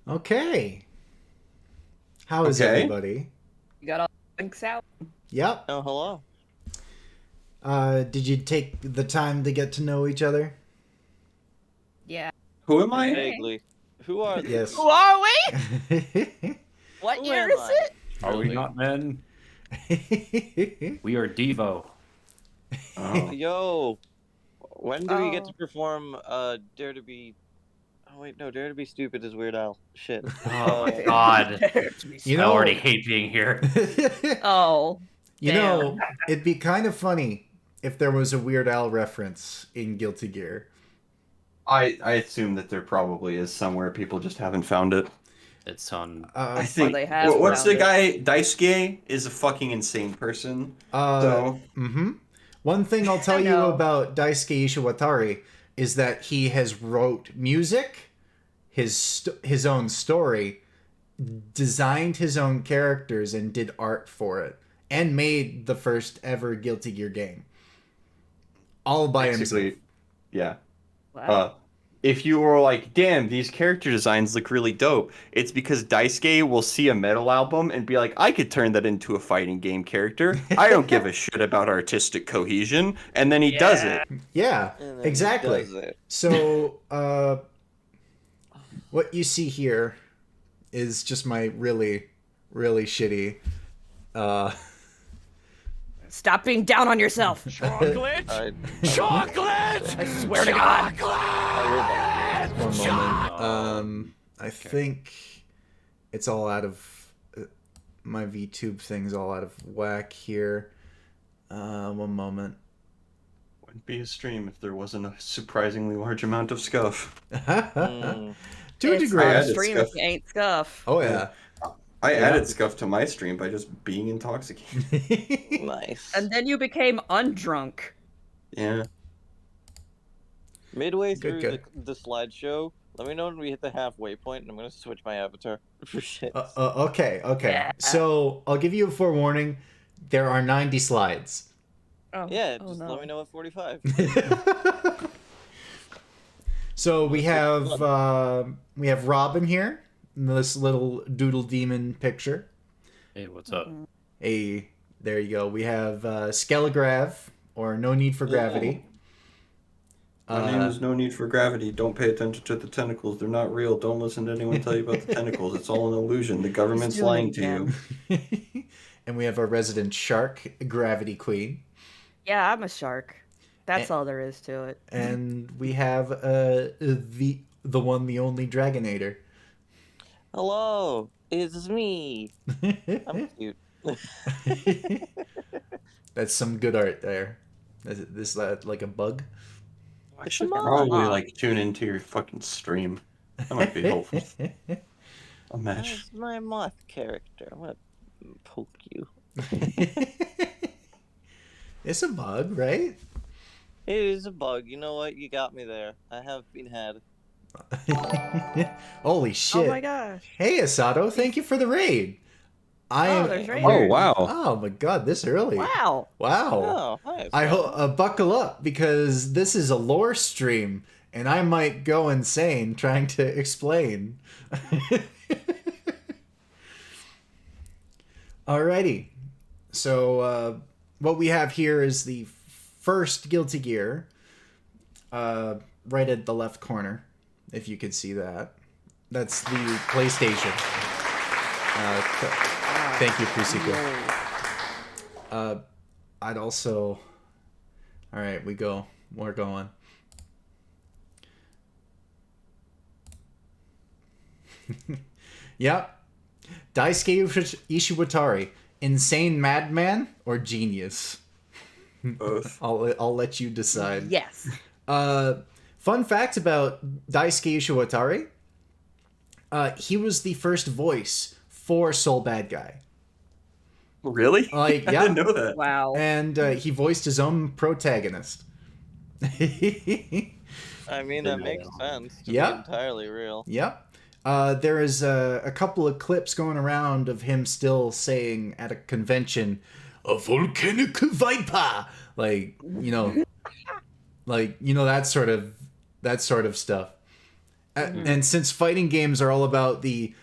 Okay. How is Okay. everybody? You got all the links out? Yep. Oh, hello. Did you take the time to get to know each other? Yeah. Who am I? Vaguely. Who are these? Yes. Who are we? What Who year am is I? it? Are we not men? We are Devo. Oh. Yo, when do we get to perform Dare to Be... Oh, wait, no, Dare to Be Stupid is Weird Al. Shit. Oh my god. You I know, already hate being here. Oh. you Damn. know, it'd be kind of funny if there was a Weird Al reference in Guilty Gear. I assume that there probably is somewhere. People just haven't found it. It's on. I think. they have What's the found guy? Daisuke is a fucking insane person. So One thing I'll tell I you know. about Daisuke Ishiwatari is that he has wrote music, his own story, designed his own characters, and did art for it, and made the first ever Guilty Gear game. All by himself. basically, yeah. Wow. If you were like, damn, these character designs look really dope, it's because Daisuke will see a metal album and be like, I could turn that into a fighting game character. I don't give a shit about artistic cohesion. And then he does it. Yeah, And then he exactly. does it. So, what you see here is just my really, really shitty. Stop being down on yourself. Chocolate! I Chocolate! I swear to God. One moment. I think it's all out of my VTube thing's all out of whack here. One moment. Wouldn't be a stream if there wasn't a surprisingly large amount of scuff. Mm. To a It's degree. not a added stream stuff. if you ain't scuff. Oh yeah. I Yeah. added scuff to my stream by just being intoxicated. Nice. And then you became undrunk. Yeah. Midway Good, through the slideshow, let me know when we hit the halfway point, and I'm going to switch my avatar for shit. Okay. Yeah. So I'll give you a forewarning. There are 90 slides. Oh. Yeah, Oh, just no. let me know at 45. So we have Robin here, in this little doodle demon picture. Hey, what's up? There you go. We have Skelegrav, or No Need for Gravity. My name is No Need for Gravity. Don't pay attention to the tentacles. They're not real. Don't listen to anyone tell you about the tentacles. It's all an illusion. The government's doing lying it to you. And we have our resident shark, Gravity Queen. Yeah, I'm a shark. That's all there is to it. And we have the one, the only Dragonator. Hello, it's me. I'm cute. That's some good art there. Is this like a bug? I should Come probably on. like tune into your fucking stream. That might be helpful. A match. That's my moth character. I'm going to poke you. It's a bug, right? It is a bug. You know what? You got me there. I have been had. Holy shit. Oh my gosh. Hey, Asato, thank you for the raid. there's raid. Oh, wow. Oh my god, this early. Wow. Wow. Oh, hi. I hope buckle up, because this is a lore stream and I might go insane trying to explain. Alrighty. So what we have here is the first Guilty Gear, right at the left corner, if you could see that. That's the PlayStation. Thank you, Kusiko. I'd also... Alright, we're going. Yep. Daisuke Ishiwatari. Insane madman or genius? Both. I'll let you decide. Yes. Fun fact about Daisuke Ishiwatari. He was the first voice for Soul Bad Guy. Really? Like, I yeah. didn't know that. Wow. And he voiced his own protagonist. I mean, that makes sense. To Yeah. be entirely real. Yep. There is a couple of clips going around of him still saying at a convention, "A volcanic viper," that sort of stuff. And since fighting games are all about the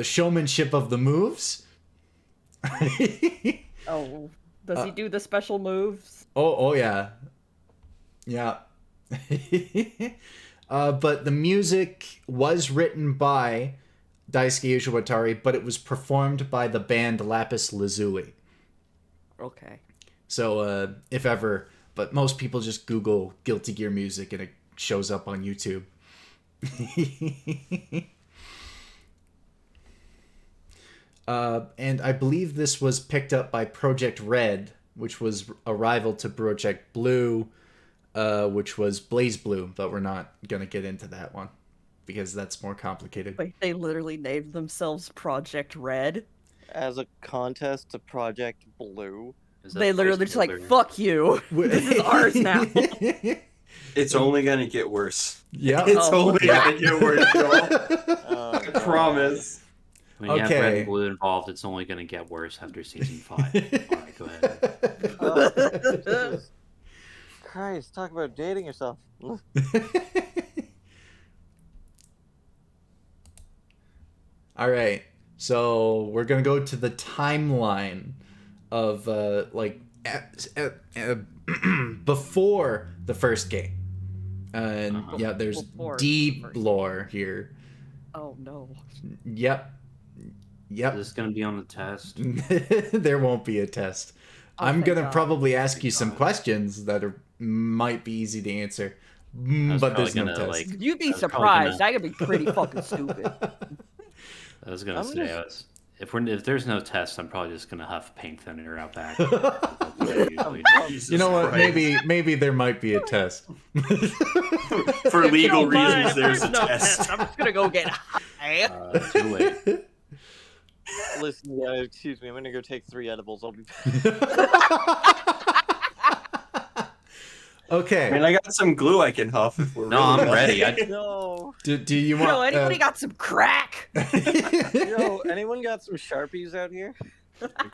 showmanship of the moves. Oh, does he do the special moves? Oh yeah. Yeah. But the music was written by Daisuke Ishiwatari, but it was performed by the band Lapis Lazuli. Okay. So, if ever, but most people just Google Guilty Gear music and it shows up on YouTube. And I believe this was picked up by Project Red, which was a rival to Project Blue, which was Blaze Blue, but we're not going to get into that one because that's more complicated. Wait, they literally named themselves Project Red? As a contest to Project Blue. They literally just like, fuck you. This is ours now. It's only gonna get worse. Yeah. It's only gonna get worse, y'all. I promise. When you have red and blue involved, it's only going to get worse after season 5. Alright, go ahead. Christ, talk about dating yourself. All right. So we're going to go to the timeline of before the first game. And yeah, there's Before deep the first lore here. Oh no. Yep. Is this going to be on the test? There won't be a test. Oh, I'm thank going to God. probably ask you some questions that might be easy to answer. But there's no test. You'd be I was surprised. probably I could be pretty fucking stupid. I was going to say, if there's no test, I'm probably just going to huff paint thinner out back. You know what? Maybe there might be a test. For legal You don't mind reasons, if there's a no test. I'm just gonna go get high. Too late. Listen, excuse me, I'm gonna go take 3 edibles. I'll be back. Okay. I mean, I got some glue I can huff if we're No, really I'm ready. No. Do you want? Yo, anybody got some crack? Yo, anyone got some Sharpies out here?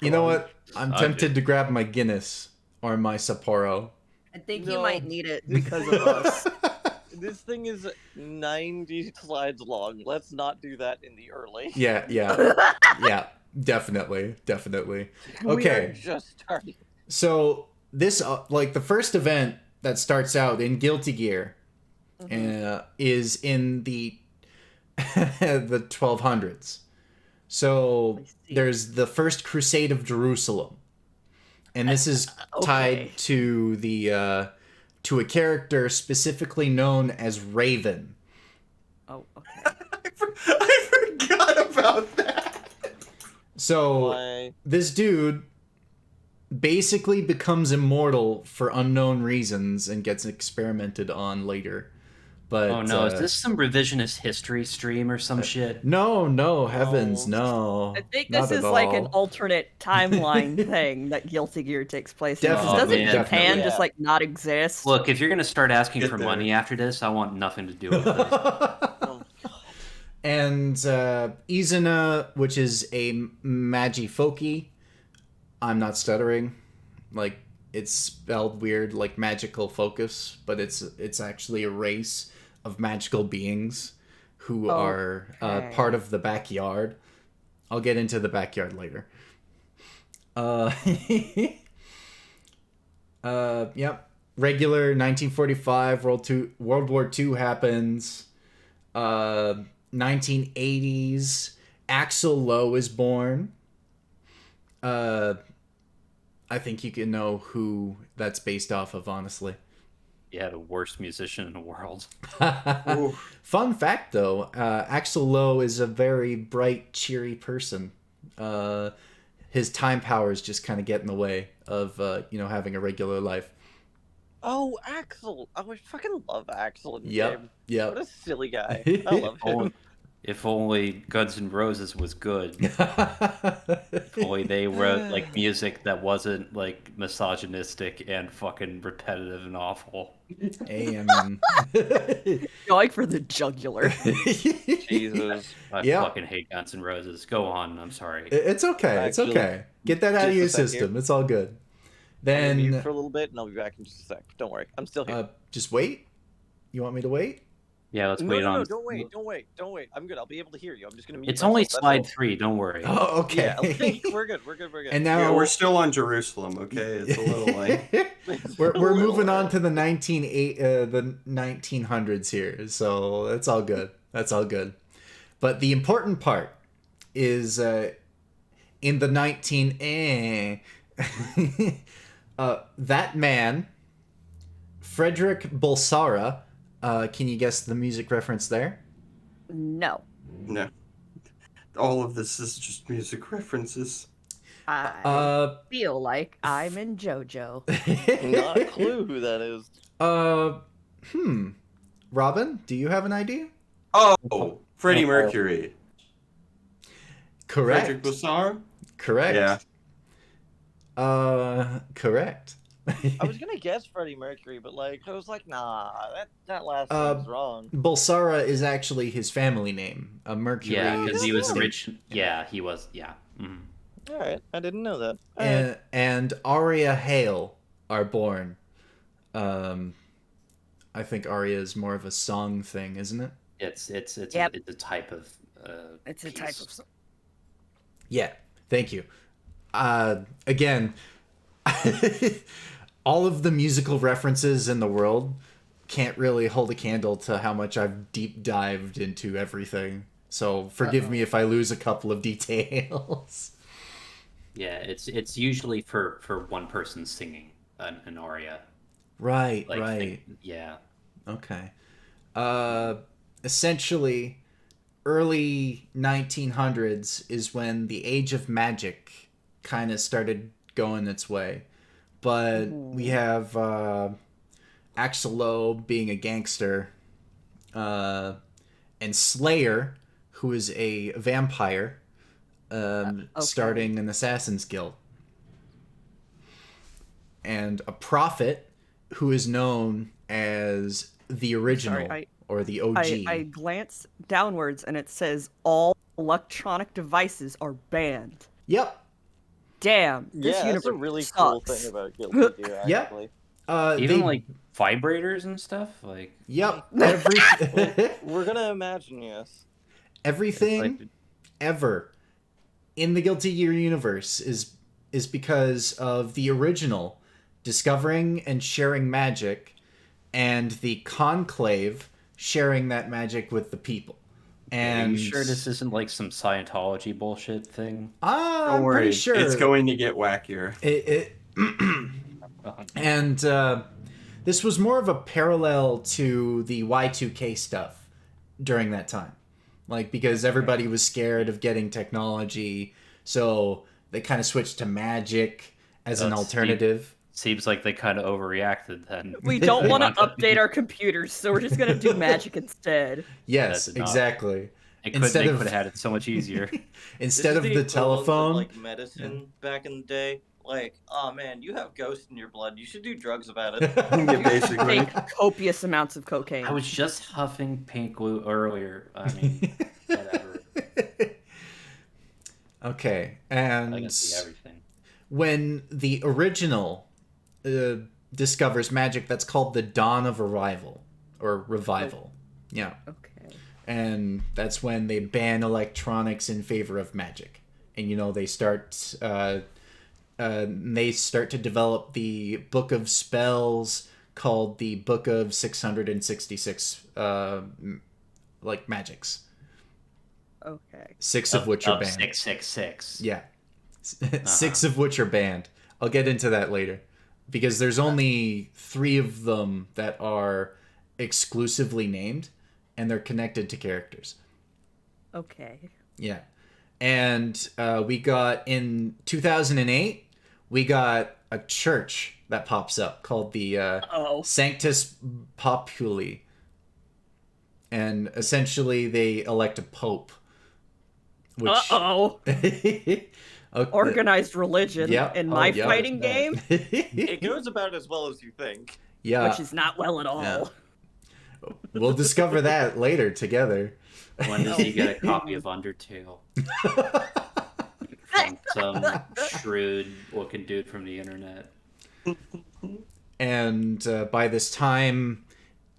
You know what? I'm I tempted to grab my Guinness or my Sapporo. I think you No. might need it because of us. This thing is 90 slides long. Let's not do that in the early. Yeah. Definitely. We are Okay. just starting. So this, the first event that starts out in Guilty Gear, is in the the 1200s. So I see. there's the first Crusade of Jerusalem, and this is tied to the to a character specifically known as Raven. Oh, okay. I forgot about that. So Why? this dude basically becomes immortal for unknown reasons and gets experimented on later. But Oh no, is this some revisionist history stream or some shit? No, heavens, no. I think Not this at is like an all. alternate timeline thing that Guilty Gear takes place in. 'Cause Definitely, doesn't Japan definitely. just like not exist? Look, if you're gonna start asking Get for there. money after this, I want nothing to do with this. Oh, And Izuna, which is a Majifoki. I'm not stuttering. Like, it's spelled weird, like magical focus, but it's actually a race of magical beings who are part of the backyard. I'll get into the backyard later. Yep. Regular 1945, World War II happens. 1980s, Axel Lowe is born. I think you can know who that's based off of, honestly. Yeah, the worst musician in the world. Fun fact, though, Axel Lowe is a very bright, cheery person. His time powers just kind of get in the way of, having a regular life. Oh, Axel! Oh, I fucking love Axel in the Yep. game. Yep. What a silly guy. I love him. If only Guns N' Roses was good. If only they wrote like music that wasn't like misogynistic and fucking repetitive and awful. Hey, I mean... Going for the jugular. Jesus. I Yeah. fucking hate Guns N' Roses. Go on. I'm sorry. It's okay. It's Actually, okay. Get that out of just your a sec here. system. It's all good. I'm gonna mute Then, for a little bit, and I'll be back in just a sec. Don't worry. I'm still here. just wait. You want me to wait? Yeah, let's No, wait no, on. no! Don't wait! I'm good. I'll be able to hear you. I'm just gonna mute It's only myself, that's slide all. 3. Don't worry. Oh, okay. Yeah, like, we're good. And Yeah, now we're still on Jerusalem, okay? It's a little like... we're moving on to the 1900s here, so that's all good. That's all good. But the important part is in the that man, Frederick Bulsara. Can you guess the music reference there? No. No. All of this is just music references. I feel like I'm in JoJo. Not a clue who that is. Robin, do you have an idea? Oh, Freddie Mercury. Correct. Frederick Bussard? Correct. Yeah. Correct. I was gonna guess Freddie Mercury, but like I was like, nah, that last name's wrong. Bulsara is actually his family name. Mercury. Yeah, because he was the- rich. Yeah, he was. Yeah. Mhm. All right, I didn't know that. All right. And Aria Hale are born. I think Aria is more of a song thing, isn't it? It's a type of. It's a type of. Yeah. Thank you. Again, all of the musical references in the world can't really hold a candle to how much I've deep dived into everything. So forgive me if I lose a couple of details. Yeah, it's usually for one person singing an aria. Right, Like, right. yeah. Okay. Essentially, early 1900s is when the age of magic kind of started going its way. But we have Axel being a gangster, and Slayer, who is a vampire, starting an Assassin's Guild. And a prophet who is known as the original, or the OG. I glance downwards and it says all electronic devices are banned. Yep. Damn, this Yeah, universe that's a really sucks. cool thing about Guilty Gear, Yep. actually. Even like vibrators and stuff. Like. Yep. We're gonna imagine, yes. Everything ever in the Guilty Gear universe is because of the original discovering and sharing magic, and the Conclave sharing that magic with the people. And Are you sure this isn't like some Scientology bullshit thing? I'm Don't worry, pretty sure it's going to get wackier. And this was more of a parallel to the Y2K stuff during that time. Like, because everybody was scared of getting technology, so they kind of switched to magic as an alternative. Seems like they kind of overreacted then. We don't want to update our computers, so we're just gonna do magic instead. Yes, That's enough. exactly. They could have had it so much easier. Instead This of is the equivalent of, telephone. like medicine back in the day. Like, oh man, you have ghost in your blood. You should do drugs about it. Yeah, basically. Take copious amounts of cocaine. I was just huffing paint glue earlier. I mean, whatever. Okay, I and can see everything. when the original discovers magic, that's called the Dawn of Arrival or Revival. Yeah. Okay. And that's when they ban electronics in favor of magic. And they start to develop the book of spells called the Book of 666 like magics. Okay. 6 of which are banned. 666. Yeah. 6 of which are banned. I'll get into that later. Because there's only 3 of them that are exclusively named, and they're connected to characters. Okay. Yeah. And we got, in 2008, we got a church that pops up called the Sanctus Populi. And essentially they elect a pope. Which... Okay. Organized religion in my fighting game, It goes about as well as you think. Yeah. which is not well at all. Yeah. We'll discover that later together. When does he get a copy of Undertale? From some shrewd looking dude from the internet. And by this time,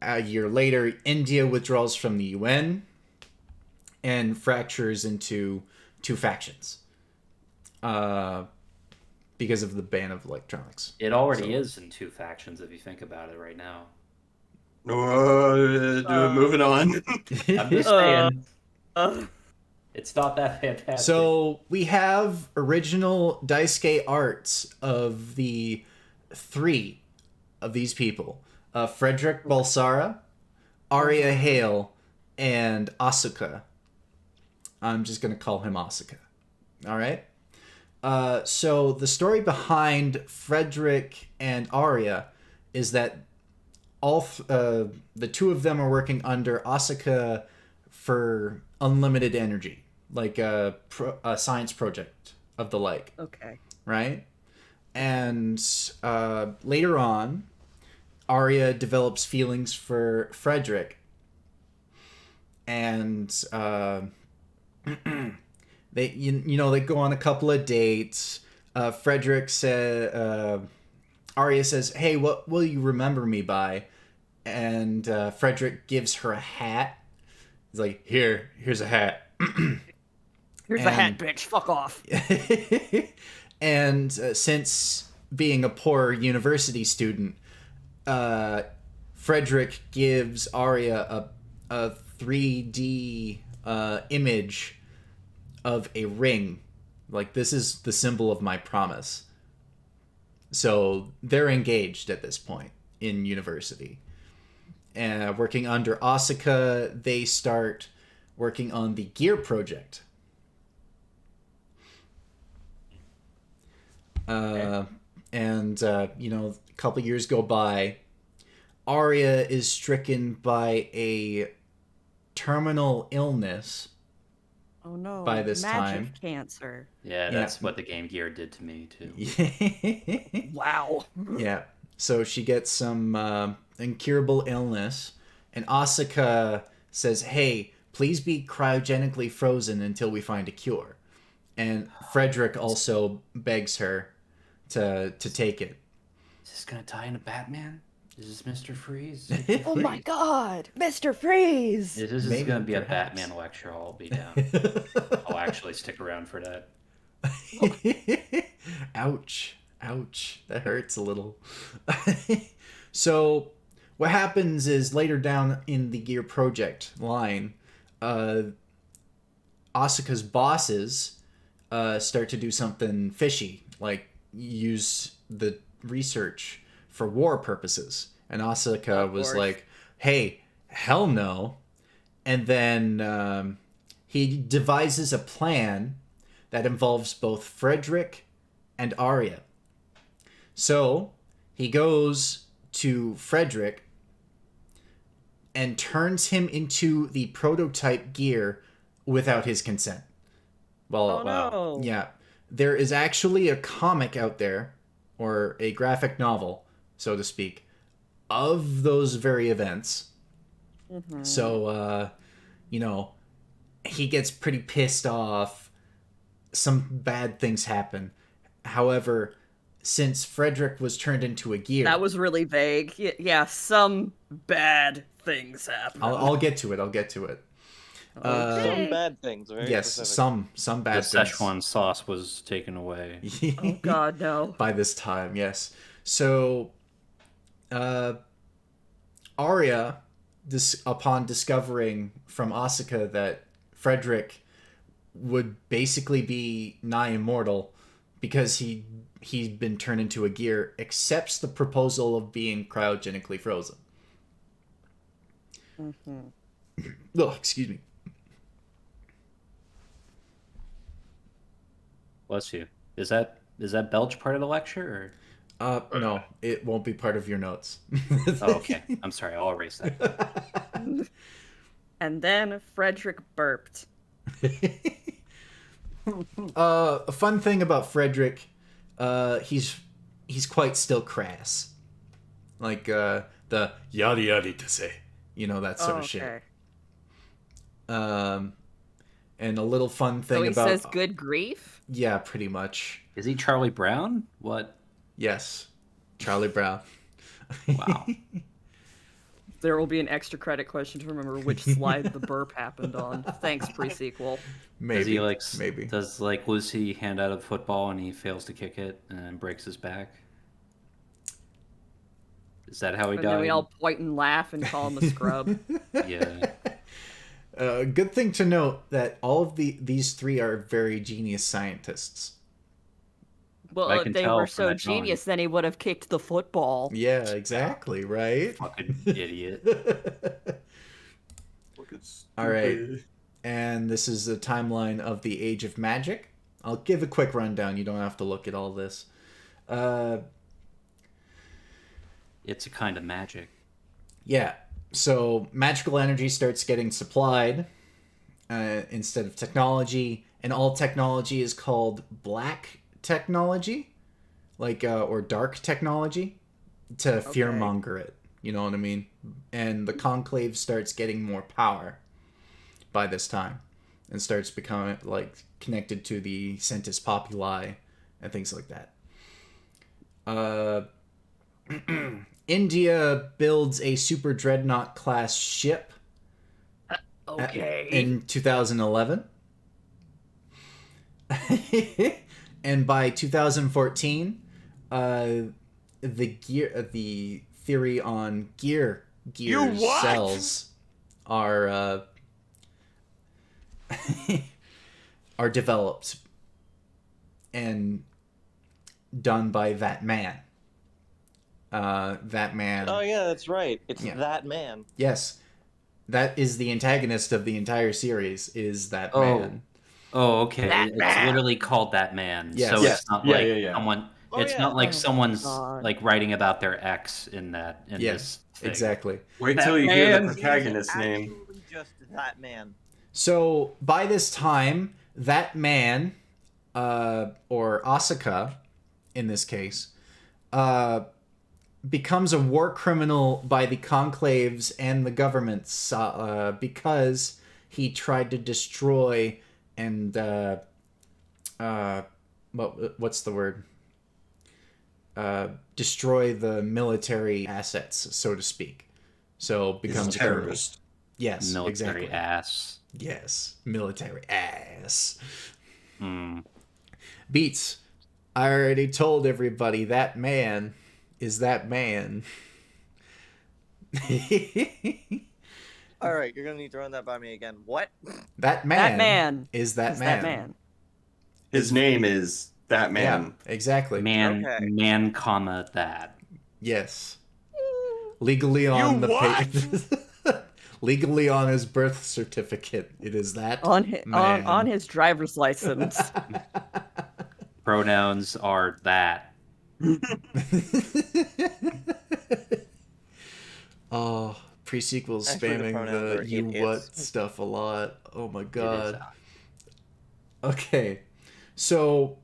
a year later, India withdraws from the UN and fractures into two factions because of the ban of electronics. It already is in two factions if you think about it right now. Moving on. I'm just saying. It's not that fantastic. So we have original Daisuke arts of the three of these people. Frederick Balsara, Arya Hale, and Asuka. I'm just going to call him Asuka. All right? So the story behind Frederick and Arya is that the two of them are working under Asuka for unlimited energy, like a science project of the like. Okay. Right? And later on, Arya develops feelings for Frederick, and they they go on a couple of dates. Frederick said, Arya says, "Hey, what will you remember me by?" And Frederick gives her a hat. He's like, here's a hat. Here's a hat, bitch. Fuck off. And since being a poor university student, Frederick gives Arya a 3D image of a ring. Like, this is the symbol of my promise. So they're engaged at this point in university. And working under Asuka, they start working on the Gear project. And a couple years go by. Arya is stricken by a terminal illness. Oh no! By this Magic time. cancer. Yeah, that's what the Game Gear did to me too. Wow. Yeah. So she gets some incurable illness, and Asuka says, "Hey, please be cryogenically frozen until we find a cure." And Frederick also begs her to take it. Is this gonna tie into Batman? Is this Mr. Freeze? Oh my God, Mr. Freeze! This is Maybe, gonna be perhaps. a Batman lecture. I'll be down. I'll actually stick around for that. Ouch. That hurts a little. So what happens is later down in the Gear project line, Asuka's bosses start to do something fishy, like use the research for war purposes. And Asuka was like, hey, hell no. And then he devises a plan that involves both Frederick and Arya. So he goes to Frederick and turns him into the prototype Gear without his consent. Well, Oh no! yeah. There is actually a comic out there, or a graphic novel, so to speak, of those very events. Mm-hmm. So, he gets pretty pissed off. Some bad things happen. However, since Frederick was turned into a Gear... That was really vague. Yeah, some bad things happen. I'll get to it. Okay. Some bad things. Very Yes, specific. some The bad things. Szechuan sauce was taken away. Oh God, no. By this time, yes. So, Arya, upon discovering from Asuka that Frederick would basically be nigh immortal because he'd been turned into a Gear, accepts the proposal of being cryogenically frozen. Mm-hmm. Oh, excuse me. Bless you. Is that belch part of the lecture? No, it won't be part of your notes. Oh, okay. I'm sorry. I'll erase that. And then Frederick burped. A fun thing about Frederick, he's quite still crass, like the yada yada to say, that sort of shit. And a little fun thing So he about says good grief? Yeah, pretty much. Is he Charlie Brown? What? Yes, Charlie Brown. Wow. There will be an extra credit question to remember which slide the burp happened on. Thanks, pre-sequel. Maybe. Maybe. Does like Lucy hand out a football and he fails to kick it and breaks his back? Is that how he And died? then we all point and laugh and call him a scrub. Yeah. Good thing to note that all of these three are very genius scientists. Well, I if can they tell were from so that drawing. genius, then he would have kicked the football. Yeah, exactly, right? Fucking idiot. All right. And this is the timeline of the Age of Magic. I'll give a quick rundown. You don't have to look at all this. It's a kind of magic. Yeah. So magical energy starts getting supplied instead of technology, and all technology is called black technology, like or dark technology, to fearmonger it. You know what I mean? And the conclave starts getting more power by this time, and starts becoming like connected to the Centus Populi and things like that. India builds a super dreadnought class ship in 2011. And by 2014, the theory on gear cells are are developed and done by that man. That man. Oh yeah, that's right. It's that man. Yes, that is the antagonist of the entire series. Is that man? Oh, okay. That man. It's literally called That Man. Yes. So Yes. it's not Yeah, like yeah, yeah. someone. Oh, It's yeah. not like Oh, someone's God. like writing about their ex in that. In Yes, this thing. exactly. Wait That till you hear man. the protagonist's name. Actually just that man. So by this time, that man, or Asuka, in this case, becomes a war criminal by the conclaves and the governments because he tried to destroy and what's the word? Destroy the military assets, so to speak. So becomes He's a terrorist. Yes, Military exactly. ass. Yes, military ass. Mm. Beats. I already told everybody that man is that man. All right, you're gonna need to run that by me again. What? That man. That man is that is man. that man. His name is that man. Yeah, exactly. Man, Okay. man, comma that. Yes. Legally on the what? legally on his birth certificate, it is that On his, man. on his driver's license. Pronouns are that. Oh, pre-sequels Actually, the spamming pronouns the are you it, what it's. stuff a lot. Oh my It is god. that. Okay, so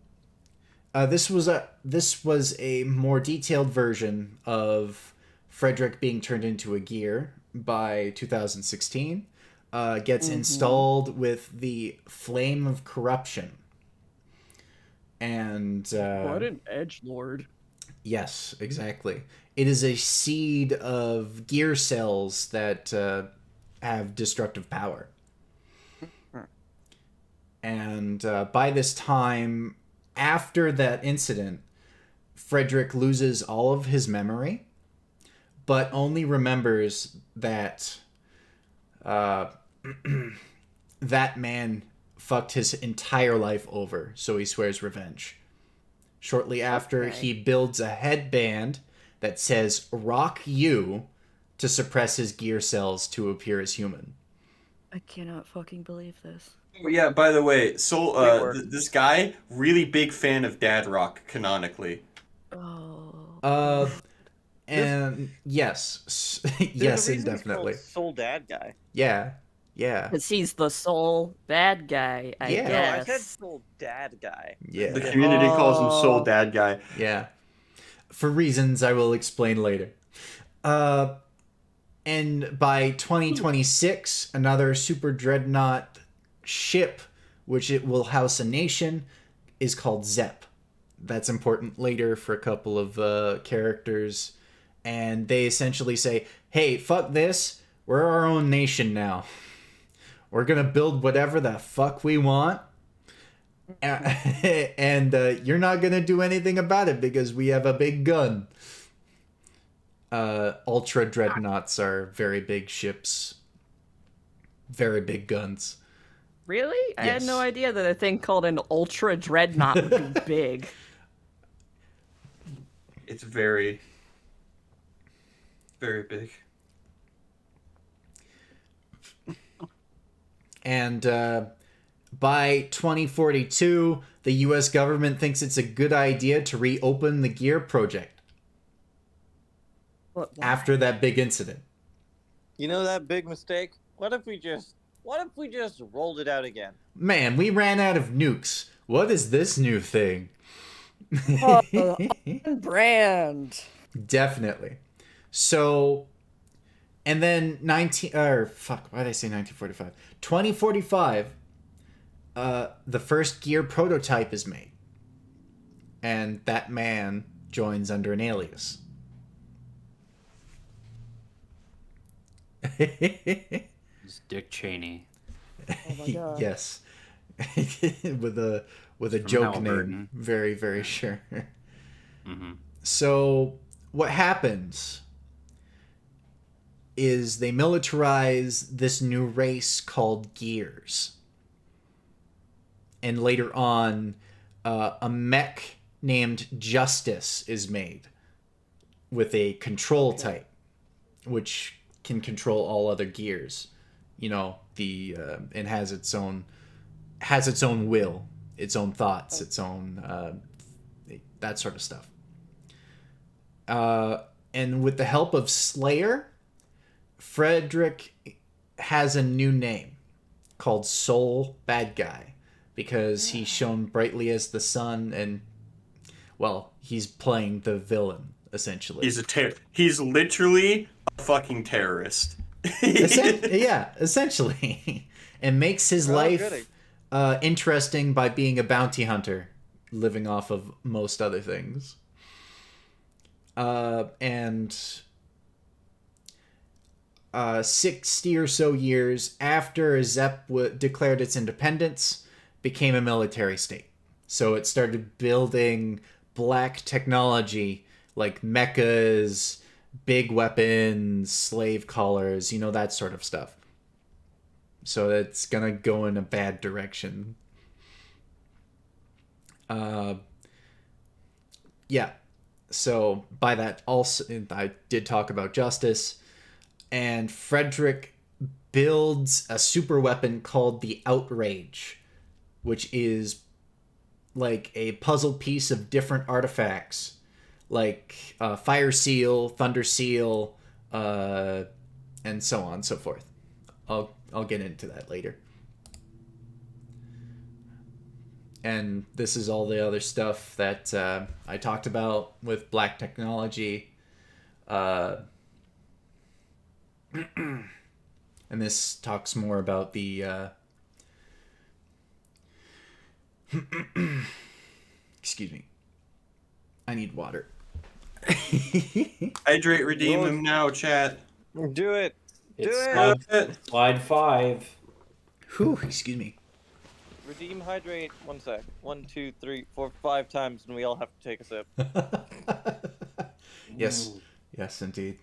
this was a more detailed version of Frederick being turned into a gear by 2016. Gets installed with the Flame of Corruption, and What an edgelord. yes, exactly. It is a seed of gear cells that have destructive power. And by this time, after that incident, Frederick loses all of his memory, but only remembers that that man fucked his entire life over, so he swears revenge. Shortly after, Okay. he builds a headband that says "Rock You" to suppress his gear cells to appear as human. I cannot fucking believe this. Yeah, by the way, so Great work. this guy, really big fan of dad rock, canonically. Oh. And yes, There's yes, a reason he's indefinitely. called Soul Dad Guy. Yeah, yeah, Because he's the sole bad guy, I Yeah. No, I guess. said Soul Dad Guy. yeah. The community calls him Soul Oh. Dad Guy. Yeah. For reasons I will explain later. And by 2026, another super dreadnought ship, which it will house a nation, is called Zep. That's important later for a couple of characters And they essentially say, hey, fuck this. We're our own nation now. We're going to build whatever the fuck we want. And you're not going to do anything about it because we have a big gun. Ultra Dreadnoughts are very big ships. Very big guns. Really? I had Yes. no idea that a thing called an Ultra Dreadnought would be big. It's very, very big. And by 2042, the US government thinks it's a good idea to reopen the Gear project But why? after that big incident. You know that big mistake? What if we just rolled it out again? Man, we ran out of nukes. What is this new thing? On brand. Definitely. So, and then why did I say 1945? 2045, the first Gear prototype is made. And that man joins under an alias. It's Dick Cheney. Oh my god. Yes. with a From joke Halliburton. name. Very, very sure. Mm-hmm. So what happens is they militarize this new race called Gears. And later on, a mech named Justice is made with a control type, which can control all other gears. You know, it has its own will, its own thoughts, its own that sort of stuff. And with the help of Slayer, Frederick has a new name called Soul Bad Guy because he's shown brightly as the sun, and well, he's playing the villain essentially. He's literally a fucking terrorist. Yeah, essentially, and makes his life goody. interesting by being a bounty hunter, living off of most other things. And 60 or so years after Zepp declared its independence, became a military state. So it started building black technology like mechas, big weapons, slave collars, that sort of stuff. So it's gonna go in a bad direction. Yeah. So by that also, I did talk about Justice, and Frederick builds a super weapon called the Outrage, which is like a puzzle piece of different artifacts, like Fire Seal, Thunder Seal, and so on and so forth. I'll get into that later. And this is all the other stuff that I talked about with black technology. And this talks more about the... Excuse me. I need water. Hydrate, redeem him now, chat. Do it. Do It's it. slide 5. Whew, excuse me. Redeem hydrate. 1 sec. 1, 2, 3, 4, 5 times, and we all have to take a sip. Yes. Yes, indeed.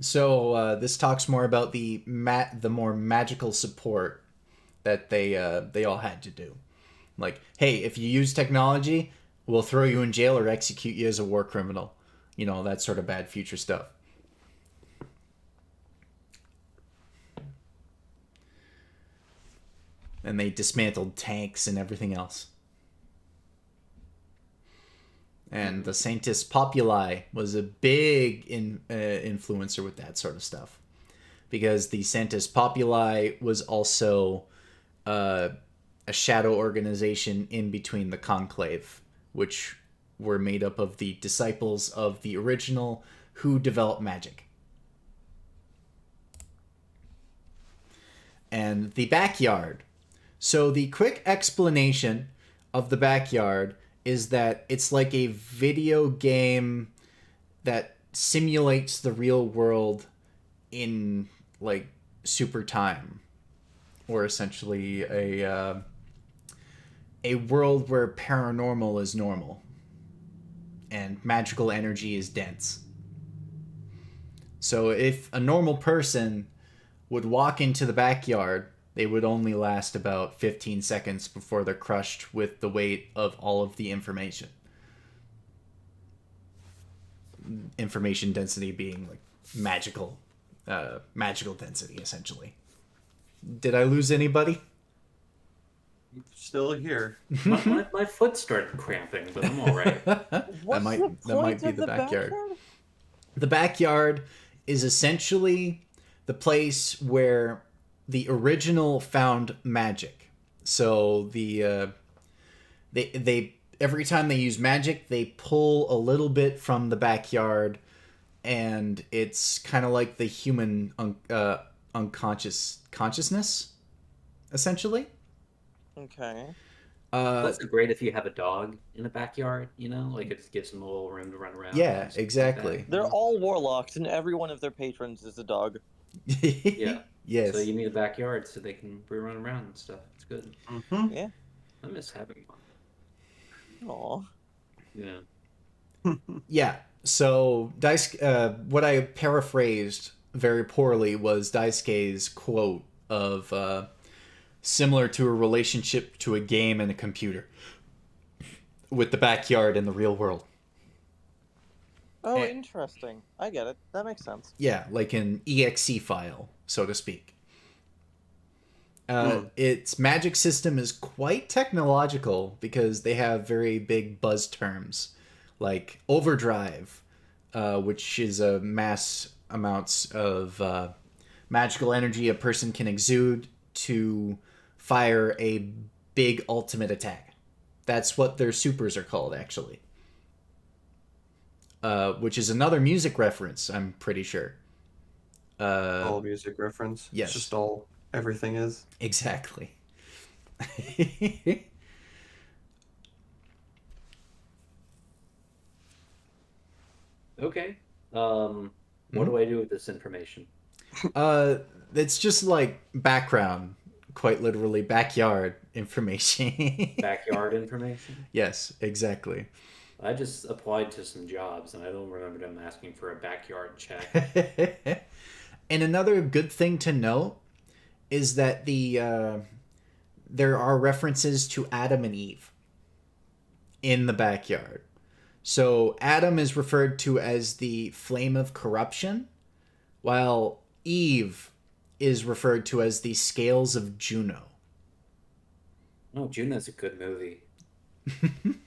So this talks more about the more magical support that they all had to do. Like, hey, if you use technology, we'll throw you in jail or execute you as a war criminal. That sort of bad future stuff. And they dismantled tanks and everything else. And the Sanctus Populi was a big influencer with that sort of stuff. Because the Sanctus Populi was also a shadow organization in between the Conclave, which were made up of the disciples of the original who developed magic. And the Backyard. So the quick explanation of the Backyard is that it's like a video game that simulates the real world in like super time, or essentially a world where paranormal is normal and magical energy is dense. So if a normal person would walk into the backyard, they would only last about 15 seconds before they're crushed with the weight of all of the information. Information density being like magical density, essentially. Did I lose anybody? Still here. My foot started cramping, but I'm all right. What's that might be the backyard. The backyard is essentially the place where the original found magic. So they every time they use magic, they pull a little bit from the backyard, and it's kind of like the human consciousness, essentially. Okay. That's great if you have a dog in the backyard, you know? Like, it just gives them a little room to run around. Yeah, exactly. They're all warlocks, and every one of their patrons is a dog. Yeah. Yes. So you need a backyard so they can run around and stuff. It's good. Mm-hmm. Yeah. I miss having one. Aw. Yeah. Yeah. So what I paraphrased very poorly was Daisuke's quote of similar to a relationship to a game and a computer, with the backyard and the real world. Oh, interesting. I get it. That makes sense. Yeah, like an EXE file, so to speak. Its magic system is quite technological because they have very big buzz terms, like overdrive, which is a mass amounts of magical energy a person can exude to fire a big ultimate attack. That's what their supers are called, actually. Which is another music reference, I'm pretty sure. All music reference. Yes. It's just all everything is. Exactly. Okay. What do I do with this information? It's just like background, quite literally backyard information. Backyard information? Yes, exactly. I just applied to some jobs, and I don't remember them asking for a backyard check. And another good thing to note is that there are references to Adam and Eve in the backyard. So Adam is referred to as the flame of corruption, while Eve is referred to as the scales of Juno. Oh, Juno's a good movie.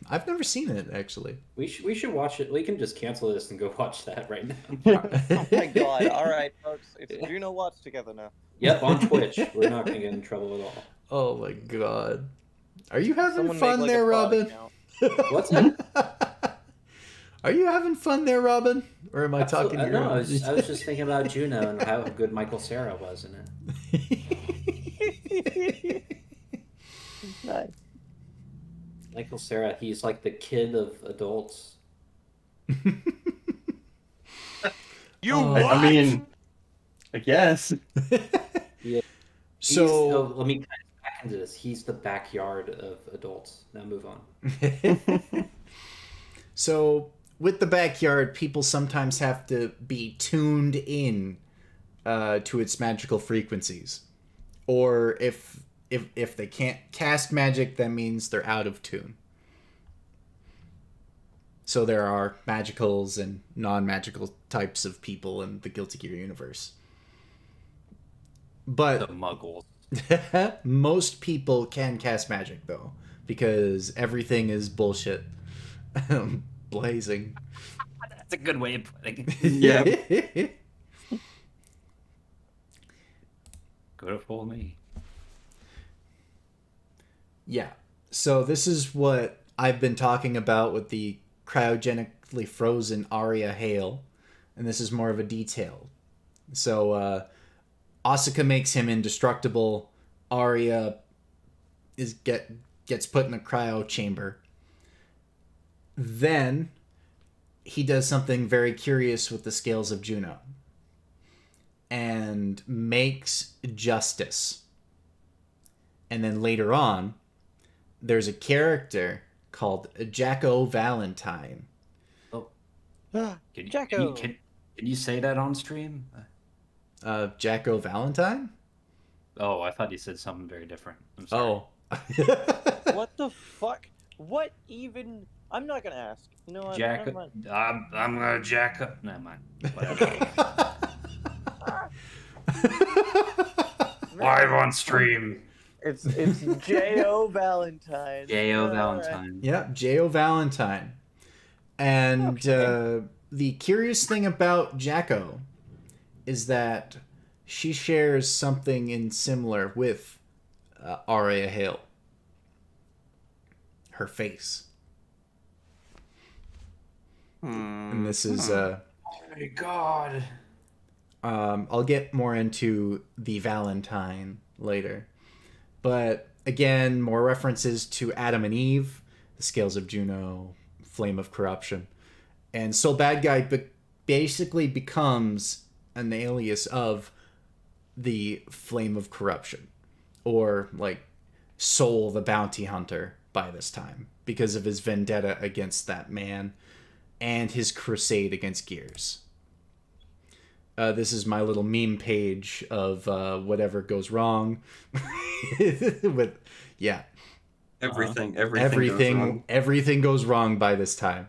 I've never seen it, actually. We should watch it. We can just cancel this and go watch that right now. Oh my god. Alright, folks. It's Juno Watch together now. Yep, on Twitch. We're not going to get in trouble at all. Oh my god. Are you having Someone fun make, like, there, a prod Robin? account. What's that? Are you having fun there, Robin? Or am I talking to you? No, I was just thinking about Juno and how good Michael Cera was in it. Nice. Michael Cera, he's like the kid of adults. You Oh. what? I mean, I guess. Yeah. So let me kind of back into this. He's the backyard of adults. Now move on. So with the backyard, people sometimes have to be tuned in to its magical frequencies, or if they can't cast magic, that means they're out of tune. So there are magicals and non-magical types of people in the Guilty Gear universe. The But muggles. most people can cast magic, though, because everything is bullshit. Blazing. That's a good way of putting it. Yeah. Good for me. Yeah. So this is what I've been talking about with the cryogenically frozen Arya Hale, and this is more of a detail. So Asuka makes him indestructible. Arya gets put in a cryo chamber. Then he does something very curious with the scales of Juno and makes justice. And then later on, there's a character called Jacko Valentine. Oh, Jacko. Can you say that on stream? Jacko Valentine? Oh, I thought you said something very different. I'm sorry. Oh. What the fuck? What even? I'm not gonna ask. You know what? Jack. Never mind. I'm gonna jack up. Never mind. Whatever. Live on stream. It's J.O. Valentine. J.O. All Valentine. Yep, J.O. Valentine. And the curious thing about Jacko is that she shares something in similar with Aria Hill. Her face. And this is... Oh my god. I'll get more into the Valentine later. But again, more references to Adam and Eve, the Scales of Juno, Flame of Corruption. And Soul Bad Guy basically becomes an alias of the Flame of Corruption. Or, like, Soul the Bounty Hunter by this time. Because of his vendetta against that man and his crusade against Gears. This is my little meme page of whatever goes wrong. With everything goes wrong by this time.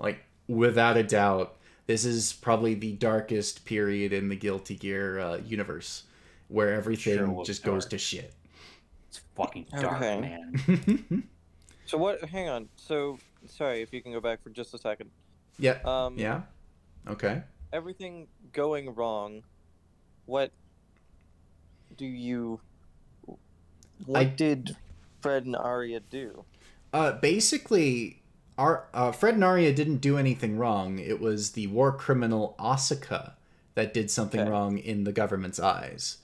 Like, without a doubt, this is probably the darkest period in the Guilty Gear universe, where everything just goes to shit. It's fucking dark, Okay. man. So what? Hang on. So sorry if you can go back for just a second. Yeah. Yeah. Okay. Everything going wrong. What did Fred and Arya do? Basically, Fred and Arya didn't do anything wrong. It was the war criminal Asuka that did something wrong in the government's eyes.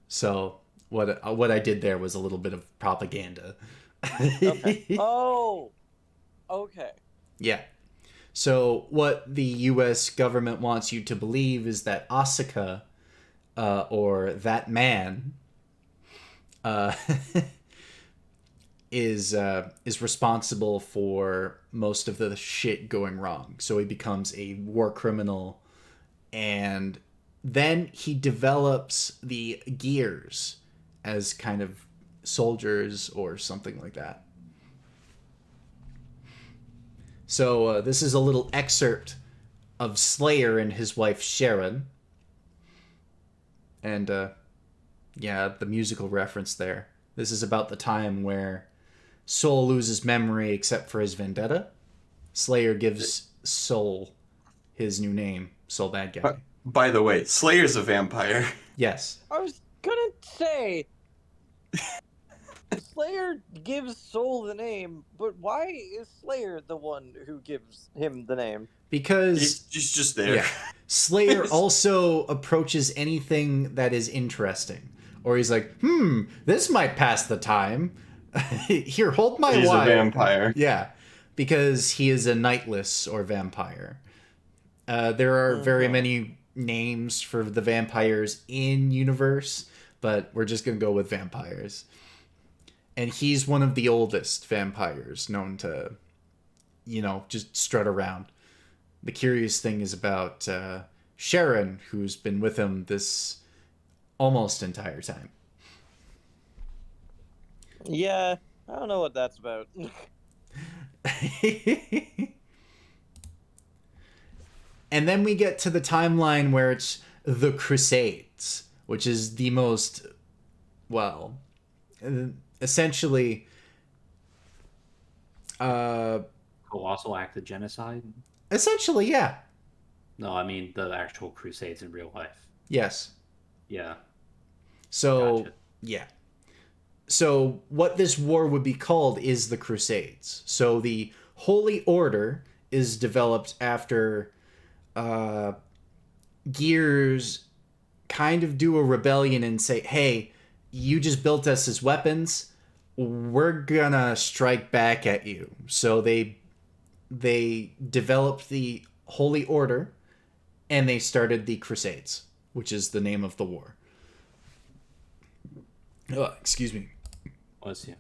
So what I did there was a little bit of propaganda. Okay. Oh. Okay. Yeah. So what the U.S. government wants you to believe is that Asuka, or that man, is responsible for most of the shit going wrong. So he becomes a war criminal, and then he develops the Gears as kind of soldiers or something like that. So this is a little excerpt of Slayer and his wife Sharon. And the musical reference there. This is about the time where Soul loses memory except for his vendetta. Slayer gives Soul his new name, Soul Bad Guy. By the way, Slayer's a vampire. Yes. I was gonna say Slayer gives Soul the name, but why is Slayer the one who gives him the name? Because He's just there. yeah, Slayer also approaches anything that is interesting. Or he's like, this might pass the time. Here, hold my He's wire. a vampire. Yeah, because he is a nightless or vampire. There are very many names for the vampires in universe, but we're just going to go with vampires. And he's one of the oldest vampires known to, just strut around. The curious thing is about Sharon, who's been with him this almost entire time. Yeah, I don't know what that's about. And then we get to the timeline where it's the Crusades, which is the most, essentially... Colossal act of genocide? Essentially, yeah. No, I mean the actual Crusades in real life. Yes. Yeah. So, Gotcha. yeah. So what this war would be called is the Crusades. So the Holy Order is developed after Gears kind of do a rebellion and say, hey, you just built us as weapons. We're gonna strike back at you. So they developed the Holy Order, and they started the Crusades, which is the name of the war. Oh, excuse me. Was you?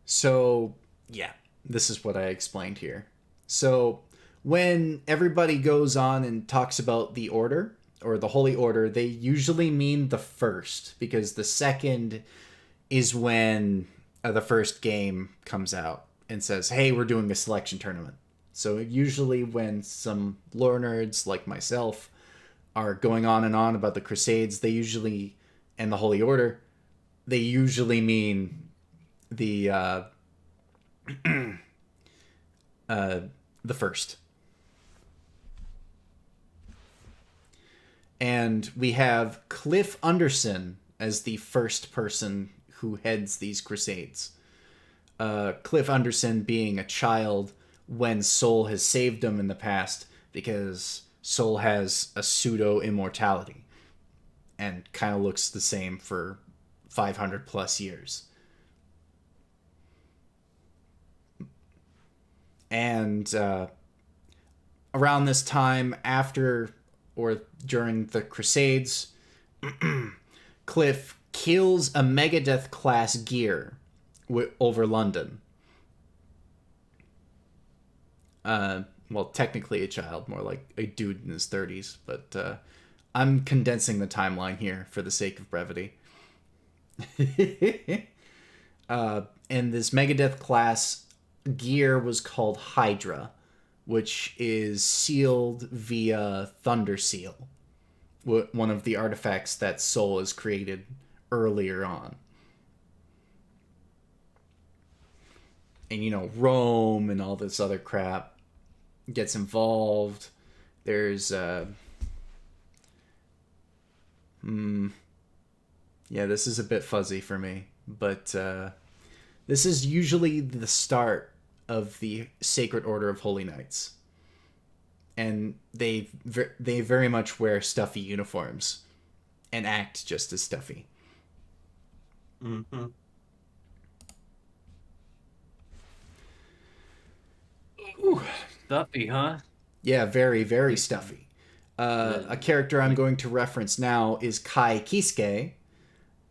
So, yeah, this is what I explained here. So, when everybody goes on and talks about the Order, or the Holy Order, they usually mean the first, because the second is when the first game comes out and says, hey, we're doing a selection tournament. So usually when some lore nerds like myself are going on and on about the Crusades, they usually, and the Holy Order, they usually mean the first. And we have Cliff Anderson as the first person who heads these Crusades. Cliff Anderson being a child when Soul has saved him in the past, because Soul has a pseudo-immortality and kind of looks the same for 500 plus years. And around this time, after or during the Crusades, Cliff kills a Megadeth class gear over London. Well, technically a child, more like a dude in his 30s, but I'm condensing the timeline here for the sake of brevity. And this Megadeth class gear was called Hydra, which is sealed via Thunder Seal, one of the artifacts that Soul has created earlier on. And, you know, Rome and all this other crap gets involved. There's, yeah, this is a bit fuzzy for me, but this is usually the start of the Sacred Order of Holy Knights. And they very much wear stuffy uniforms and act just as stuffy. Mm-hmm. Ooh. Stuffy, huh? Yeah, very, very stuffy. A character I'm going to reference now is Kai Kiske,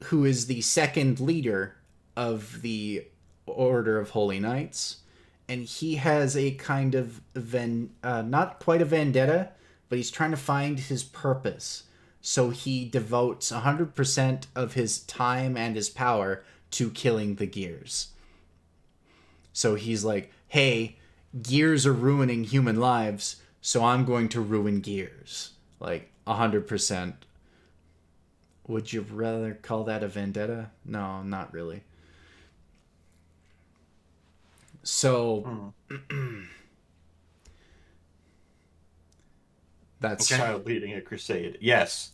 who is the second leader of the Order of Holy Knights. And he has a kind of, not quite a vendetta, but he's trying to find his purpose. So he devotes 100% of his time and his power to killing the gears. So he's like, hey, gears are ruining human lives, so I'm going to ruin gears. Like, 100%. Would you rather call that a vendetta? No, not really. So, that's a child leading a crusade. Yes.